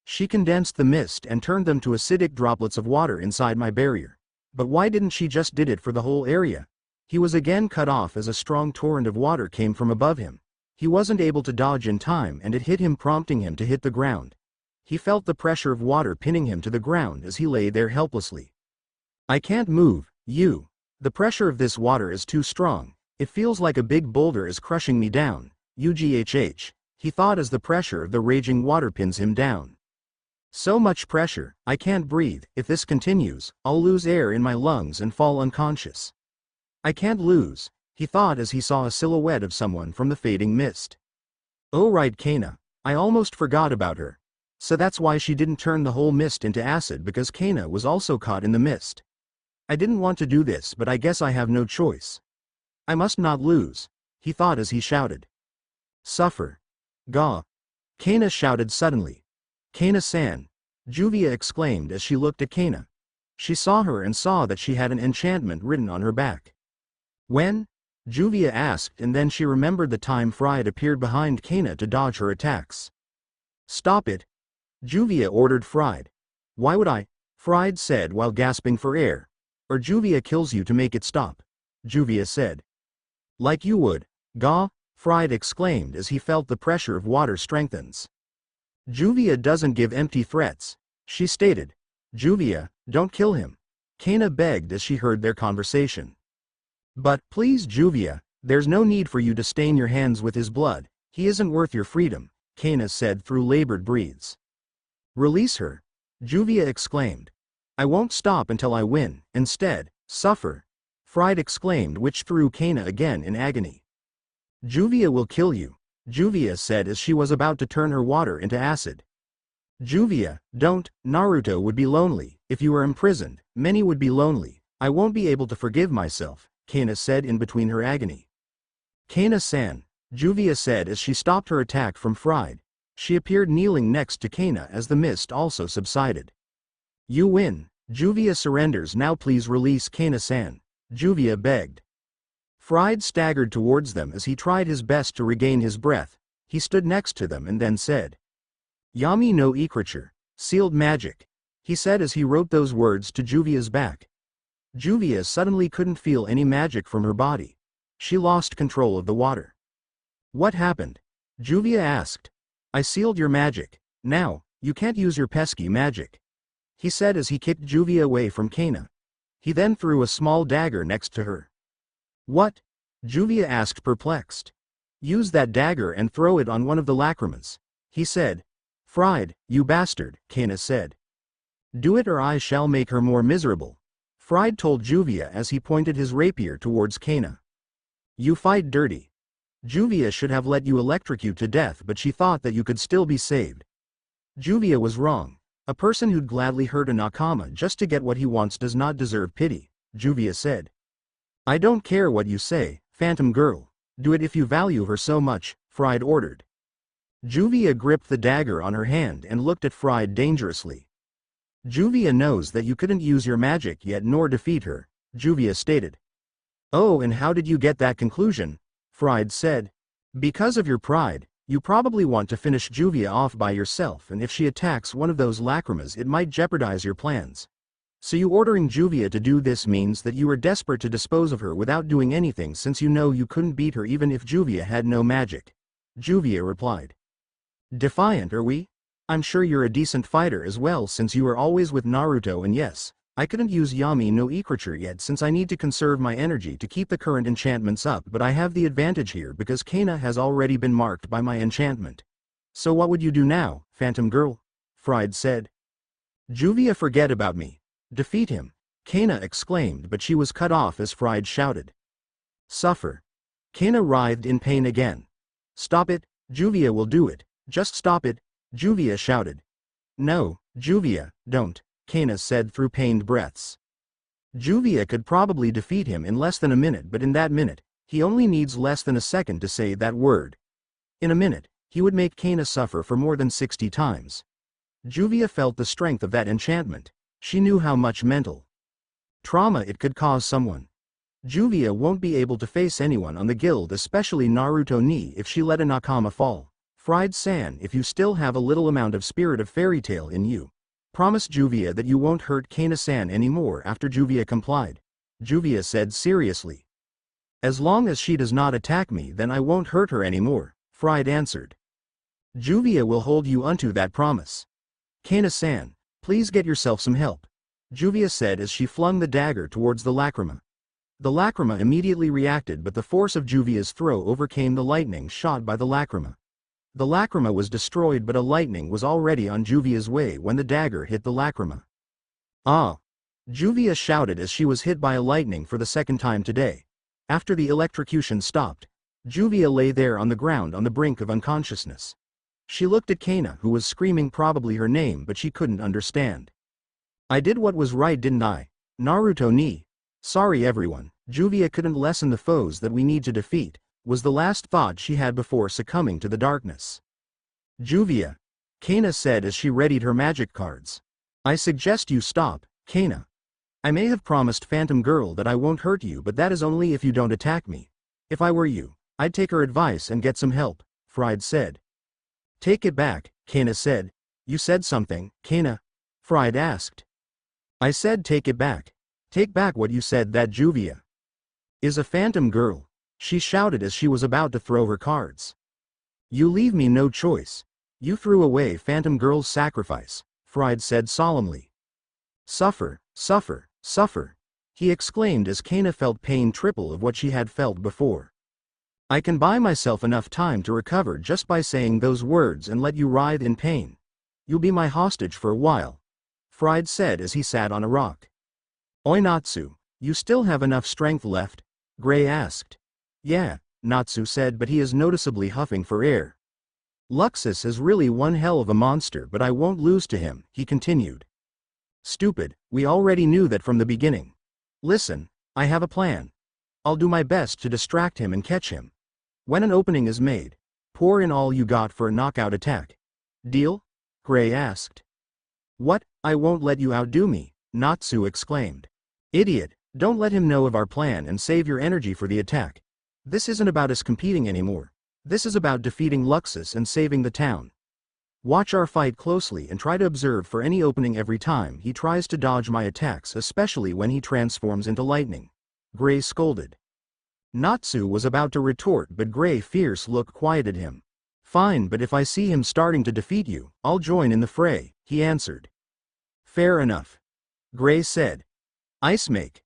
She condensed the mist and turned them to acidic droplets of water inside my barrier. But why didn't she just did it for the whole area?" He was again cut off as a strong torrent of water came from above him. He wasn't able to dodge in time and it hit him, prompting him to hit the ground. He felt the pressure of water pinning him to the ground as he lay there helplessly. "I can't move, you. The pressure of this water is too strong. It feels like a big boulder is crushing me down. UGHH, he thought as the pressure of the raging water pins him down. "So much pressure, I can't breathe. If this continues, I'll lose air in my lungs and fall unconscious. I can't lose," he thought as he saw a silhouette of someone from the fading mist. "Oh right, Kana. I almost forgot about her. So that's why she didn't turn the whole mist into acid, because Kana was also caught in the mist. I didn't want to do this, but I guess I have no choice. I must not lose," he thought as he shouted. "Suffer. Gah!" Kana shouted suddenly. "Kana-san!" Juvia exclaimed as she looked at Kana. She saw her and saw that she had an enchantment written on her back. "When?" Juvia asked, and then she remembered the time Fried appeared behind Kana to dodge her attacks. "Stop it!" Juvia ordered Fried. "Why would I?" Fried said while gasping for air. "Or Juvia kills you to make it stop," Juvia said. "Like you would." "Gah!" Fried exclaimed as he felt the pressure of water strengthens. "Juvia doesn't give empty threats," she stated. "Juvia, don't kill him," Kana begged as she heard their conversation. "But, please Juvia, there's no need for you to stain your hands with his blood. He isn't worth your freedom," Kana said through labored breaths. "Release her," Juvia exclaimed. "I won't stop until I win. Instead, suffer," Fried exclaimed, which threw Kana again in agony. "Juvia will kill you," Juvia said as she was about to turn her water into acid. "Juvia, don't. Naruto would be lonely. If you were imprisoned, many would be lonely. I won't be able to forgive myself," Kana said in between her agony. "Kana-san," Juvia said as she stopped her attack from Fried. She appeared kneeling next to Kana as the mist also subsided. "You win. Juvia surrenders now, please release Kana-san," Juvia begged. Fried staggered towards them as he tried his best to regain his breath. He stood next to them and then said, Yami no Ikriture, sealed magic, he said as he wrote those words to Juvia's back. Juvia suddenly couldn't feel any magic from her body. She lost control of the water. What happened? Juvia asked. I sealed your magic. Now, you can't use your pesky magic, he said as he kicked Juvia away from Kana. He then threw a small dagger next to her. What? Juvia asked perplexed. Use that dagger and throw it on one of the lacrimas, he said. Fried, you bastard, Kana said. Do it or I shall make her more miserable, Fried told Juvia as he pointed his rapier towards Kana. You fight dirty. Juvia should have let you electrocute to death, but she thought that you could still be saved. Juvia was wrong. A person who'd gladly hurt a nakama just to get what he wants does not deserve pity, Juvia said. I don't care what you say, Phantom Girl. Do it if you value her so much, Fried ordered. Juvia gripped the dagger on her hand and looked at Fried dangerously. Juvia knows that you couldn't use your magic yet nor defeat her, Juvia stated. Oh, and how did you get that conclusion? Fried said. Because of your pride, you probably want to finish Juvia off by yourself, and if she attacks one of those lacrimas it might jeopardize your plans. So you ordering Juvia to do this means that you are desperate to dispose of her without doing anything, since you know you couldn't beat her even if Juvia had no magic. Juvia replied. Defiant, are we? I'm sure you're a decent fighter as well, since you are always with Naruto, and yes, I couldn't use Yami no Ikriture yet since I need to conserve my energy to keep the current enchantments up, but I have the advantage here because Kana has already been marked by my enchantment. So what would you do now, Phantom Girl? Fried said. Juvia, forget about me. Defeat him, Kana exclaimed, but she was cut off as Fried shouted. Suffer. Kana writhed in pain again. Stop it, Juvia will do it, just stop it, Juvia shouted. No, Juvia, don't, Kana said through pained breaths. Juvia could probably defeat him in less than a minute, but in that minute, he only needs less than a second to say that word. In a minute, he would make Kana suffer for more than 60 times. Juvia felt the strength of that enchantment. She knew how much mental trauma it could cause someone. Juvia won't be able to face anyone on the guild, especially Naruto ni, if she let a nakama fall. Fried-san, if you still have a little amount of spirit of Fairytail in you, promise Juvia that you won't hurt Kana-san anymore. After Juvia complied, Juvia said seriously. As long as she does not attack me, then I won't hurt her anymore, Fried answered. Juvia will hold you unto that promise. Kana-san, please get yourself some help, Juvia said as she flung the dagger towards the lacrima. The lacrima immediately reacted, but the force of Juvia's throw overcame the lightning shot by the lacrima. The lacrima was destroyed, but a lightning was already on Juvia's way when the dagger hit the lacrima. Ah! Juvia shouted as she was hit by a lightning for the second time today. After the electrocution stopped, Juvia lay there on the ground on the brink of unconsciousness. She looked at Kana, who was screaming probably her name, but she couldn't understand. I did what was right, didn't I? Naruto ni. Sorry everyone, Juvia couldn't lessen the foes that we need to defeat, was the last thought she had before succumbing to the darkness. Juvia, Kana said as she readied her magic cards. I suggest you stop, Kana. I may have promised Phantom Girl that I won't hurt you, but that is only if you don't attack me. If I were you, I'd take her advice and get some help, Fried said. Take it back, Kana said. You said something, Kana? Fried asked. I said take it back. Take back what you said. That Juvia is a Phantom Girl, she shouted as she was about to throw her cards. You leave me no choice. You threw away Phantom Girl's sacrifice, Fried said solemnly. Suffer, suffer, suffer, he exclaimed as Kana felt pain triple of what she had felt before. I can buy myself enough time to recover just by saying those words and let you writhe in pain. You'll be my hostage for a while, Fried said as he sat on a rock. Oi Natsu, you still have enough strength left? Gray asked. Yeah, Natsu said, but he is noticeably huffing for air. Luxus is really one hell of a monster, but I won't lose to him, he continued. Stupid, we already knew that from the beginning. Listen, I have a plan. I'll do my best to distract him and catch him. When an opening is made, pour in all you got for a knockout attack. Deal? Gray asked. What? I won't let you outdo me, Natsu exclaimed. Idiot, Don't let him know of our plan and save your energy for the attack. This isn't about us competing anymore. This is about defeating Luxus and saving the town. Watch our fight closely and try to observe for any opening every time he tries to dodge my attacks, especially when he transforms into lightning," Gray scolded. Natsu was about to retort, but Gray's fierce look quieted him. "Fine, but if I see him starting to defeat you, I'll join in the fray," he answered. "Fair enough," Gray said. "Ice make.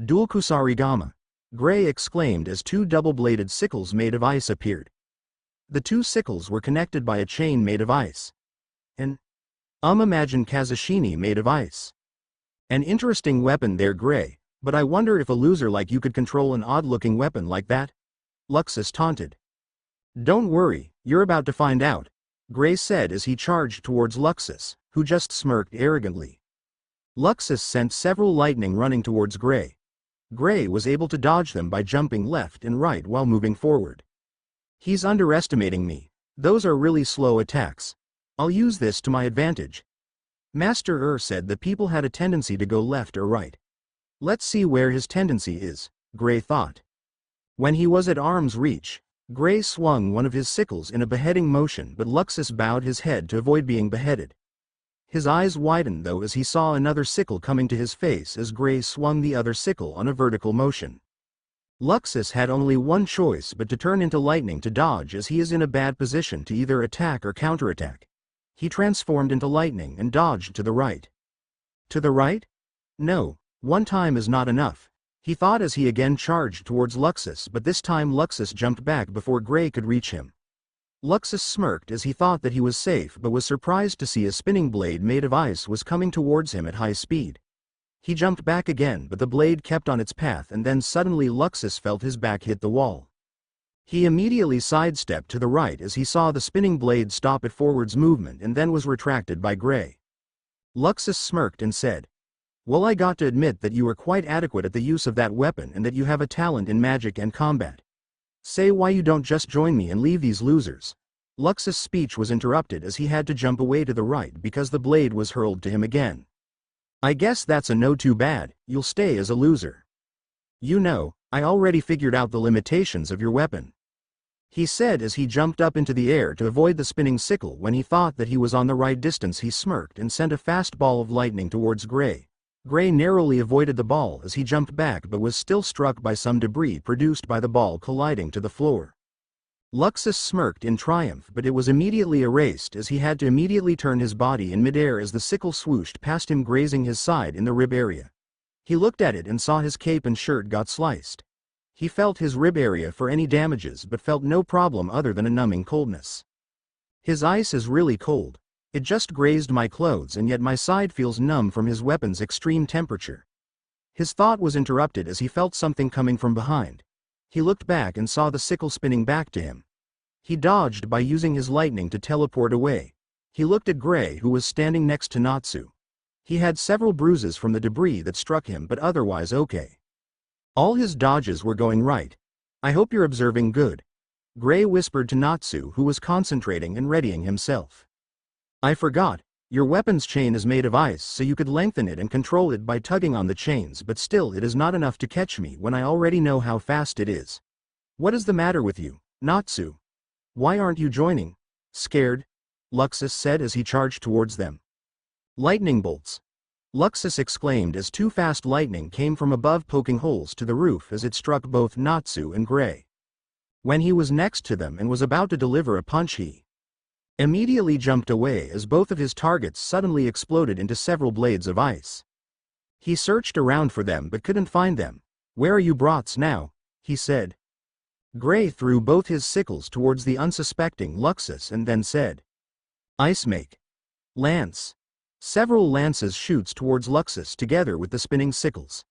Dual Kusarigama," Gray exclaimed as two double-bladed sickles made of ice appeared. The two sickles were connected by a chain made of ice. Imagine Kazushini made of ice. An interesting weapon there, Gray, but I wonder if a loser like you could control an odd-looking weapon like that?" Luxus taunted. "Don't worry, you're about to find out," Gray said as he charged towards Luxus, who just smirked arrogantly. Luxus sent several lightning running towards Gray. Gray was able to dodge them by jumping left and right while moving forward. "He's underestimating me. Those are really slow attacks. I'll use this to my advantage." Master said that people had a tendency to go left or right. Let's see where his tendency is, Gray thought. When he was at arm's reach, Gray swung one of his sickles in a beheading motion, but Luxus bowed his head to avoid being beheaded. His eyes widened though as he saw another sickle coming to his face as Gray swung the other sickle on a vertical motion. Luxus had only one choice but to turn into lightning to dodge, as he is in a bad position to either attack or counterattack. He transformed into lightning and dodged to the right. To the right? No, one time is not enough, he thought as he again charged towards Luxus, but this time Luxus jumped back before Gray could reach him. Luxus smirked as he thought that he was safe, but was surprised to see a spinning blade made of ice was coming towards him at high speed. He jumped back again, but the blade kept on its path, and then suddenly Luxus felt his back hit the wall. He immediately sidestepped to the right as he saw the spinning blade stop at forward's movement and then was retracted by Gray. Luxus smirked and said, "Well, I got to admit that you are quite adequate at the use of that weapon and that you have a talent in magic and combat. Say why you don't just join me and leave these losers." Luxus' speech was interrupted as he had to jump away to the right because the blade was hurled to him again. "I guess that's a no too bad, you'll stay as a loser. You know, I already figured out the limitations of your weapon," he said as he jumped up into the air to avoid the spinning sickle. When he thought that he was on the right distance, he smirked and sent a fast ball of lightning towards Gray. Gray narrowly avoided the ball as he jumped back, but was still struck by some debris produced by the ball colliding to the floor. Luxus smirked in triumph, but it was immediately erased as he had to immediately turn his body in midair as the sickle swooshed past him, grazing his side in the rib area. He looked at it and saw his cape and shirt got sliced. He felt his rib area for any damages but felt no problem other than a numbing coldness. "His ice is really cold. It just grazed my clothes and yet my side feels numb from his weapon's extreme temperature." His thought was interrupted as he felt something coming from behind. He looked back and saw the sickle spinning back to him. He dodged by using his lightning to teleport away. He looked at Gray, who was standing next to Natsu. He had several bruises from the debris that struck him, but otherwise okay. All his dodges were going right. "I hope you're observing good," Gray whispered to Natsu, who was concentrating and readying himself. "I forgot, your weapon's chain is made of ice, so you could lengthen it and control it by tugging on the chains, but still it is not enough to catch me when I already know how fast it is. What is the matter with you, Natsu? Why aren't you joining?" "Scared," Luxus said as he charged towards them. "Lightning bolts!" Luxus exclaimed as two fast lightning came from above, poking holes to the roof as it struck both Natsu and Gray. When he was next to them and was about to deliver a punch, he immediately jumped away as both of his targets suddenly exploded into several blades of ice. He searched around for them but couldn't find them. "Where are you brats now?" he said. Gray threw both his sickles towards the unsuspecting Luxus and then said, "Ice make. Lance." Several lances shoots towards Luxus together with the spinning sickles.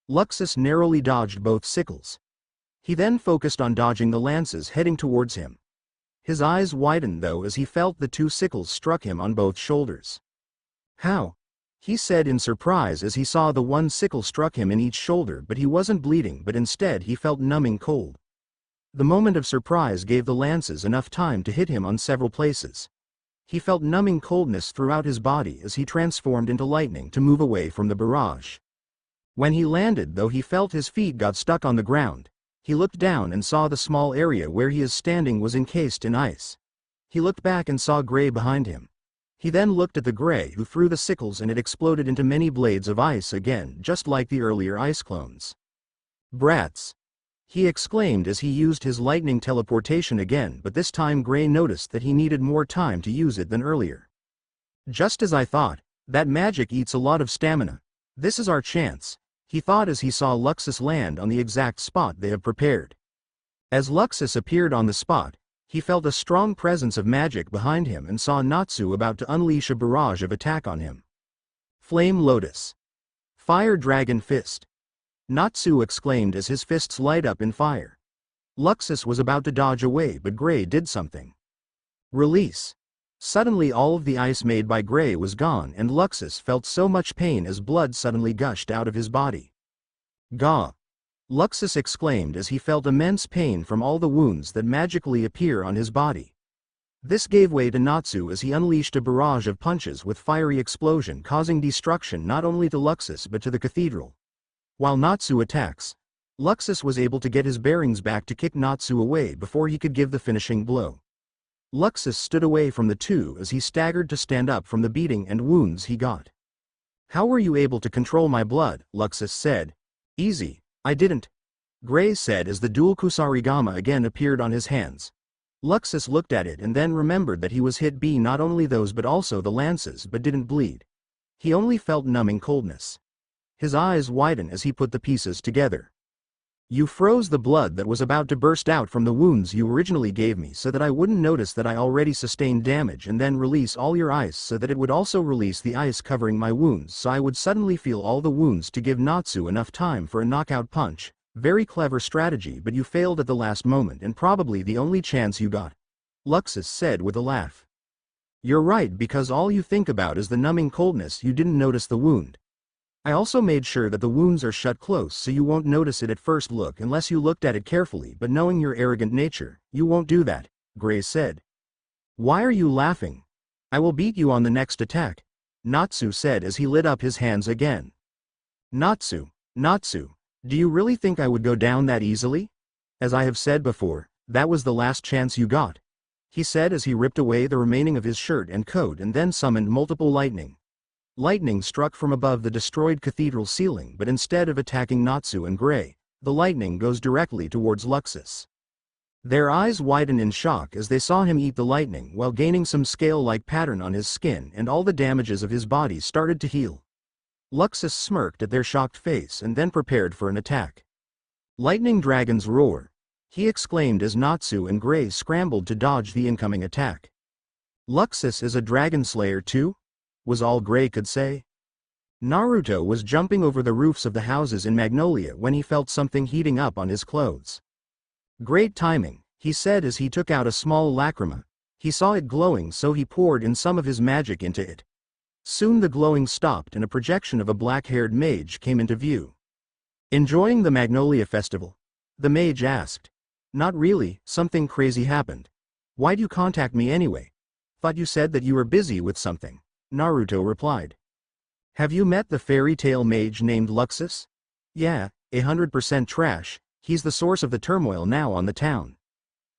Luxus narrowly dodged both sickles. He then focused on dodging the lances heading towards him. His eyes widened though as he felt the two sickles struck him on both shoulders. "How?" he said in surprise as he saw the one sickle struck him in each shoulder, but he wasn't bleeding, but instead he felt numbing cold. The moment of surprise gave the lances enough time to hit him on several places. He felt numbing coldness throughout his body as he transformed into lightning to move away from the barrage. When he landed, though, he felt his feet got stuck on the ground. He looked down and saw the small area where he is standing was encased in ice. He looked back and saw Gray behind him. He then looked at the Gray, who threw the sickles, and it exploded into many blades of ice again, just like the earlier ice clones. "Brats!" he exclaimed as he used his lightning teleportation again, but this time Gray noticed that he needed more time to use it than earlier. "Just as I thought, that magic eats a lot of stamina. This is our chance," he thought as he saw Luxus land on the exact spot they have prepared. As Luxus appeared on the spot, he felt a strong presence of magic behind him and saw Natsu about to unleash a barrage of attack on him. Flame Lotus. Fire Dragon Fist. Natsu exclaimed as his fists light up in fire. Luxus was about to dodge away, but Gray did something. Release. Suddenly all of the ice made by Gray was gone, and Luxus felt so much pain as blood suddenly gushed out of his body. "Gah!" Luxus exclaimed as he felt immense pain from all the wounds that magically appear on his body. This gave way to Natsu as he unleashed a barrage of punches with fiery explosion, causing destruction not only to Luxus but to the cathedral. While Natsu attacks, Luxus was able to get his bearings back to kick Natsu away before he could give the finishing blow. Luxus stood away from the two as he staggered to stand up from the beating and wounds he got. "How were you able to control my blood?" Luxus said. "Easy, I didn't," Gray said as the dual Kusarigama again appeared on his hands. Luxus looked at it and then remembered that he was hit by not only those but also the lances, but didn't bleed. He only felt numbing coldness. His eyes widened as he put the pieces together. "You froze the blood that was about to burst out from the wounds you originally gave me so that I wouldn't notice that I already sustained damage, and then release all your ice so that it would also release the ice covering my wounds so I would suddenly feel all the wounds to give Natsu enough time for a knockout punch. Very clever strategy, but you failed at the last moment and probably the only chance you got," Luxus said with a laugh. "You're right, because all you think about is the numbing coldness. You didn't notice the wound. I also made sure that the wounds are shut close so you won't notice it at first look unless you looked at it carefully, but knowing your arrogant nature, you won't do that," Gray said. "Why are you laughing? I will beat you on the next attack," Natsu said as he lit up his hands again. Natsu, do you really think I would go down that easily? As I have said before, that was the last chance you got," he said as he ripped away the remaining of his shirt and coat and then summoned multiple lightning. Lightning struck from above the destroyed cathedral ceiling, but instead of attacking Natsu and Gray, the lightning goes directly towards Luxus. Their eyes widen in shock as they saw him eat the lightning while gaining some scale-like pattern on his skin, and all the damages of his body started to heal. Luxus smirked at their shocked face and then prepared for an attack. "Lightning Dragon's Roar," he exclaimed as Natsu and Gray scrambled to dodge the incoming attack. "Luxus is a dragon slayer too?" was all Gray could say. Naruto was jumping over the roofs of the houses in Magnolia when he felt something heating up on his clothes. "Great timing," he said as he took out a small lacrima. He saw it glowing, so he poured in some of his magic into it. Soon the glowing stopped and a projection of a black-haired mage came into view. "Enjoying the Magnolia Festival?" the mage asked. "Not really, something crazy happened." "Why'd you contact me anyway?" "Thought you said that you were busy with something," Naruto replied. "Have you met the Fairytail mage named Luxus?" "Yeah, 100% trash, he's the source of the turmoil now on the town.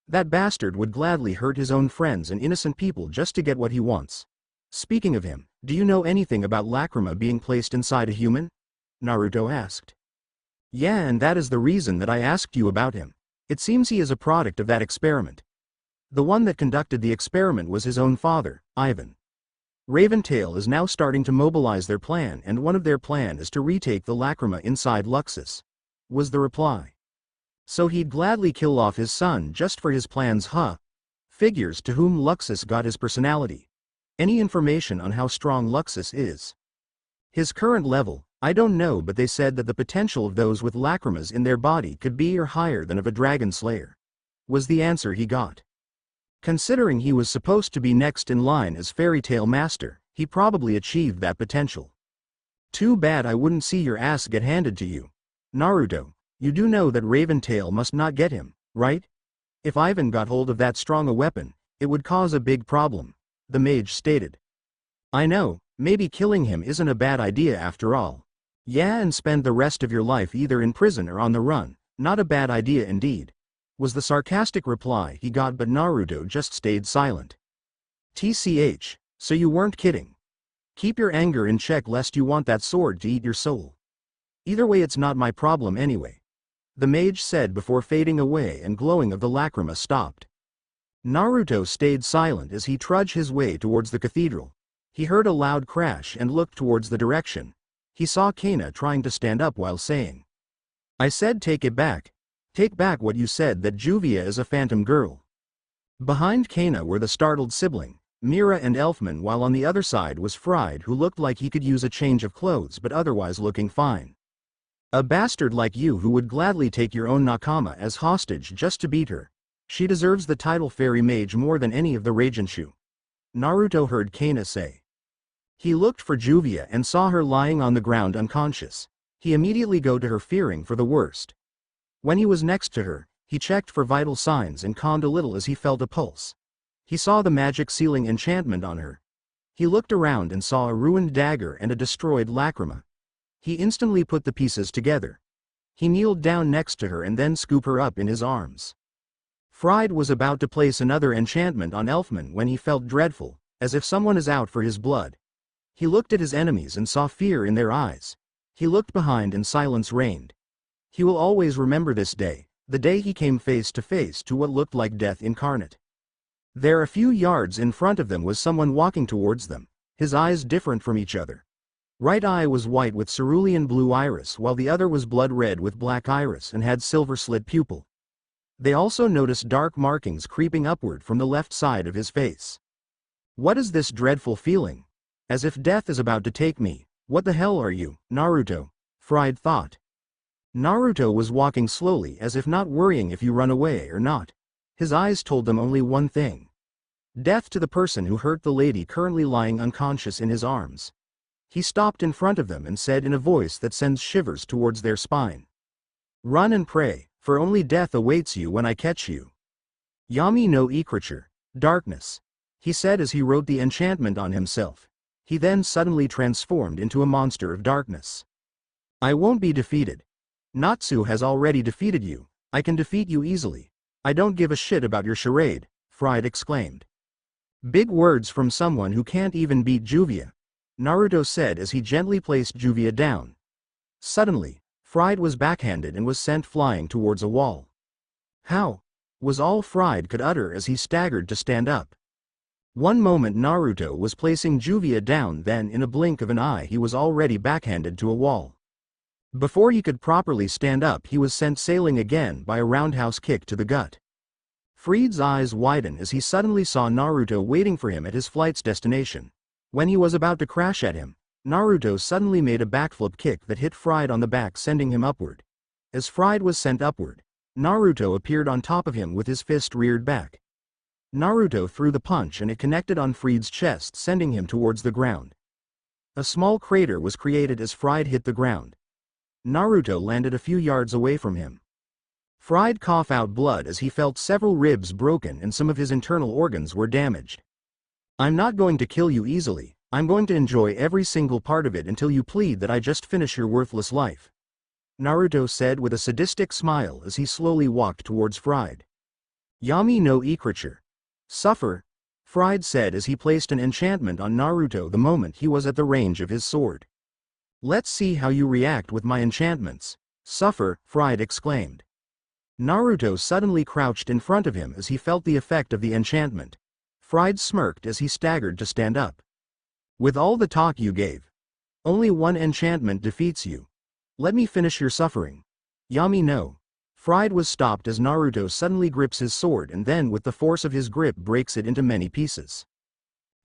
That bastard would gladly hurt his own friends and innocent people just to get what he wants. Speaking of him, do you know anything about lacrima being placed inside a human?" Naruto asked. "Yeah, and that is the reason that I asked you about him. It seems he is a product of that experiment. The one that conducted the experiment was his own father, Ivan. Raventail is now starting to mobilize their plan, and one of their plan is to retake the lacrima inside Luxus," was the reply. "So he'd gladly kill off his son just for his plans, huh? Figures to whom Luxus got his personality. Any information on how strong Luxus is?" "His current level, I don't know, but they said that the potential of those with lacrimas in their body could be or higher than of a dragon slayer," was the answer he got. Considering he was supposed to be next in line as Fairytail Master, he probably achieved that potential. "Too bad I wouldn't see your ass get handed to you. Naruto, you do know that Raventail must not get him, right? If Ivan got hold of that strong a weapon, it would cause a big problem," the mage stated. "I know, maybe killing him isn't a bad idea after all. Yeah, and spend the rest of your life either in prison or on the run. Not a bad idea indeed, was the sarcastic reply he got, but Naruto just stayed silent. TCH, so you weren't kidding. Keep your anger in check lest you want that sword to eat your soul. Either way, it's not my problem anyway, the mage said before fading away and glowing of the lacrima stopped. Naruto stayed silent as he trudged his way towards the cathedral. He heard a loud crash and looked towards the direction. He saw Kana trying to stand up while saying, "I said take it back. Take back what you said that Juvia is a phantom girl." Behind Kana were the startled sibling, Mira and Elfman, while on the other side was Fried, who looked like he could use a change of clothes but otherwise looking fine. "A bastard like you who would gladly take your own Nakama as hostage just to beat her. She deserves the title Fairy Mage more than any of the Reijenshu," Naruto heard Kana say. He looked for Juvia and saw her lying on the ground unconscious. He immediately go to her, fearing for the worst. When he was next to her, he checked for vital signs and calmed a little as he felt a pulse. He saw the magic sealing enchantment on her. He looked around and saw a ruined dagger and a destroyed lacrima. He instantly put the pieces together. He kneeled down next to her and then scooped her up in his arms. Fried was about to place another enchantment on Elfman when he felt dreadful, as if someone is out for his blood. He looked at his enemies and saw fear in their eyes. He looked behind and silence reigned. He will always remember this day, the day he came face to face to what looked like death incarnate. There, a few yards in front of them, was someone walking towards them, his eyes different from each other. Right eye was white with cerulean blue iris, while the other was blood red with black iris and had silver slit pupil. They also noticed dark markings creeping upward from the left side of his face. "What is this dreadful feeling? As if death is about to take me. What the hell are you, Naruto?" Fried thought. Naruto was walking slowly, as if not worrying if you run away or not. His eyes told them only one thing. Death to the person who hurt the lady currently lying unconscious in his arms. He stopped in front of them and said in a voice that sends shivers towards their spine, "Run and pray, for only death awaits you when I catch you." Yami no Ikriture, darkness, he said as he wrote the enchantment on himself. He then suddenly transformed into a monster of darkness. "I won't be defeated. Natsu has already defeated you. I can defeat you easily. I don't give a shit about your charade," Fried exclaimed. "Big words from someone who can't even beat Juvia," Naruto said as he gently placed Juvia down. Suddenly, Fried was backhanded and was sent flying towards a wall. "How?" was all Fried could utter as he staggered to stand up. One moment Naruto was placing Juvia down, then in a blink of an eye he was already backhanded to a wall. Before he could properly stand up, he was sent sailing again by a roundhouse kick to the gut. Fried's eyes widened as he suddenly saw Naruto waiting for him at his flight's destination. When he was about to crash at him, Naruto suddenly made a backflip kick that hit Fried on the back, sending him upward. As Fried was sent upward, Naruto appeared on top of him with his fist reared back. Naruto threw the punch and it connected on Fried's chest, sending him towards the ground. A small crater was created as Fried hit the ground. Naruto landed a few yards away from him. Fried coughed out blood as he felt several ribs broken and some of his internal organs were damaged. "I'm not going to kill you easily. I'm going to enjoy every single part of it until you plead that I just finish your worthless life," Naruto said with a sadistic smile as he slowly walked towards Fried. "Yami no Ikriture. Suffer," Fried said as he placed an enchantment on Naruto the moment he was at the range of his sword. "Let's see how you react with my enchantments." "Suffer," Fried exclaimed. Naruto suddenly crouched in front of him as he felt the effect of the enchantment. Fried smirked as he staggered to stand up. "With all the talk you gave, only one enchantment defeats you. Let me finish your suffering." "Yami no." Fried was stopped as Naruto suddenly grips his sword and then with the force of his grip breaks it into many pieces.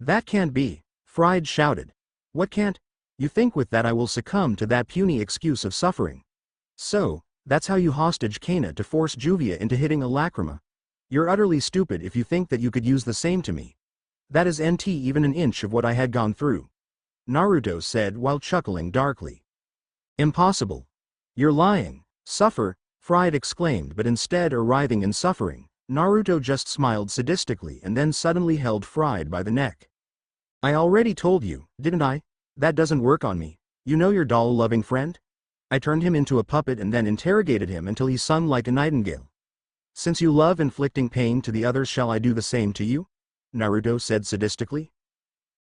"That can't be," Fried shouted. "What can't? You think with that I will succumb to that puny excuse of suffering? So, that's how you hostage Kana to force Juvia into hitting a lacrima? You're utterly stupid if you think that you could use the same to me. That is nt even an inch of what I had gone through," Naruto said while chuckling darkly. "Impossible. You're lying." "Suffer," Fried exclaimed, but instead of writhing in suffering, Naruto just smiled sadistically and then suddenly held Fried by the neck. "I already told you, didn't I? That doesn't work on me. You know your doll-loving friend? I turned him into a puppet and then interrogated him until he sung like a nightingale. Since you love inflicting pain to the others, shall I do the same to you? Naruto said sadistically.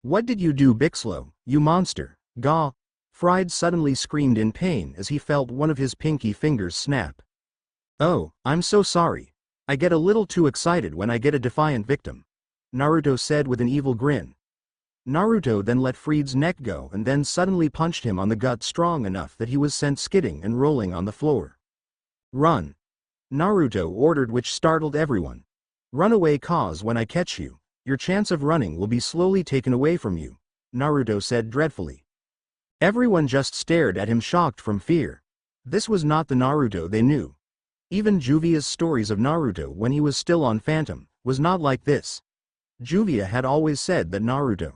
What did you do, Bixlo, you monster? Gah! Fried suddenly screamed in pain as he felt one of his pinky fingers snap. Oh, I'm so sorry. I get a little too excited when I get a defiant victim, Naruto said with an evil grin. Naruto then let Fried's neck go and then suddenly punched him on the gut strong enough that he was sent skidding and rolling on the floor. Run! Naruto ordered, which startled everyone. Run away, cause when I catch you, your chance of running will be slowly taken away from you, Naruto said dreadfully. Everyone just stared at him, shocked from fear. This was not the Naruto they knew. Even Juvia's stories of Naruto when he was still on Phantom was not like this. Juvia had always said that Naruto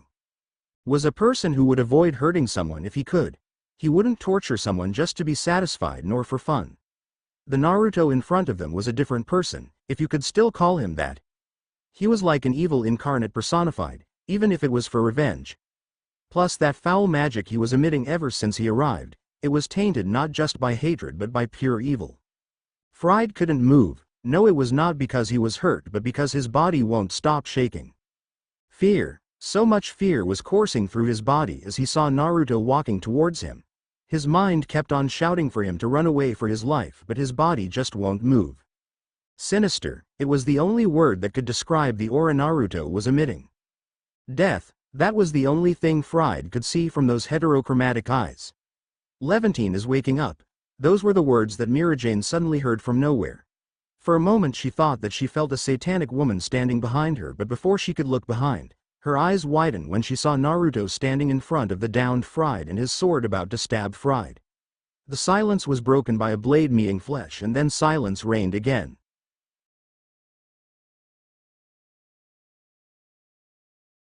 was a person who would avoid hurting someone if he could. He wouldn't torture someone just to be satisfied nor for fun. The Naruto in front of them was a different person, if you could still call him that. He was like an evil incarnate personified, even if it was for revenge. Plus that foul magic he was emitting ever since he arrived, it was tainted not just by hatred but by pure evil. Fried couldn't move. No, it was not because he was hurt but because his body won't stop shaking. Fear, so much fear was coursing through his body as he saw Naruto walking towards him. His mind kept on shouting for him to run away for his life, but his body just won't move. Sinister, it was the only word that could describe the aura Naruto was emitting. Death, that was the only thing Fried could see from those heterochromatic eyes. Levantine is waking up. Those were the words that Mirajane suddenly heard from nowhere. For a moment she thought that she felt a satanic woman standing behind her, but before she could look behind, her eyes widened when she saw Naruto standing in front of the downed Fried and his sword about to stab Fried. The silence was broken by a blade meeting flesh, and then silence reigned again.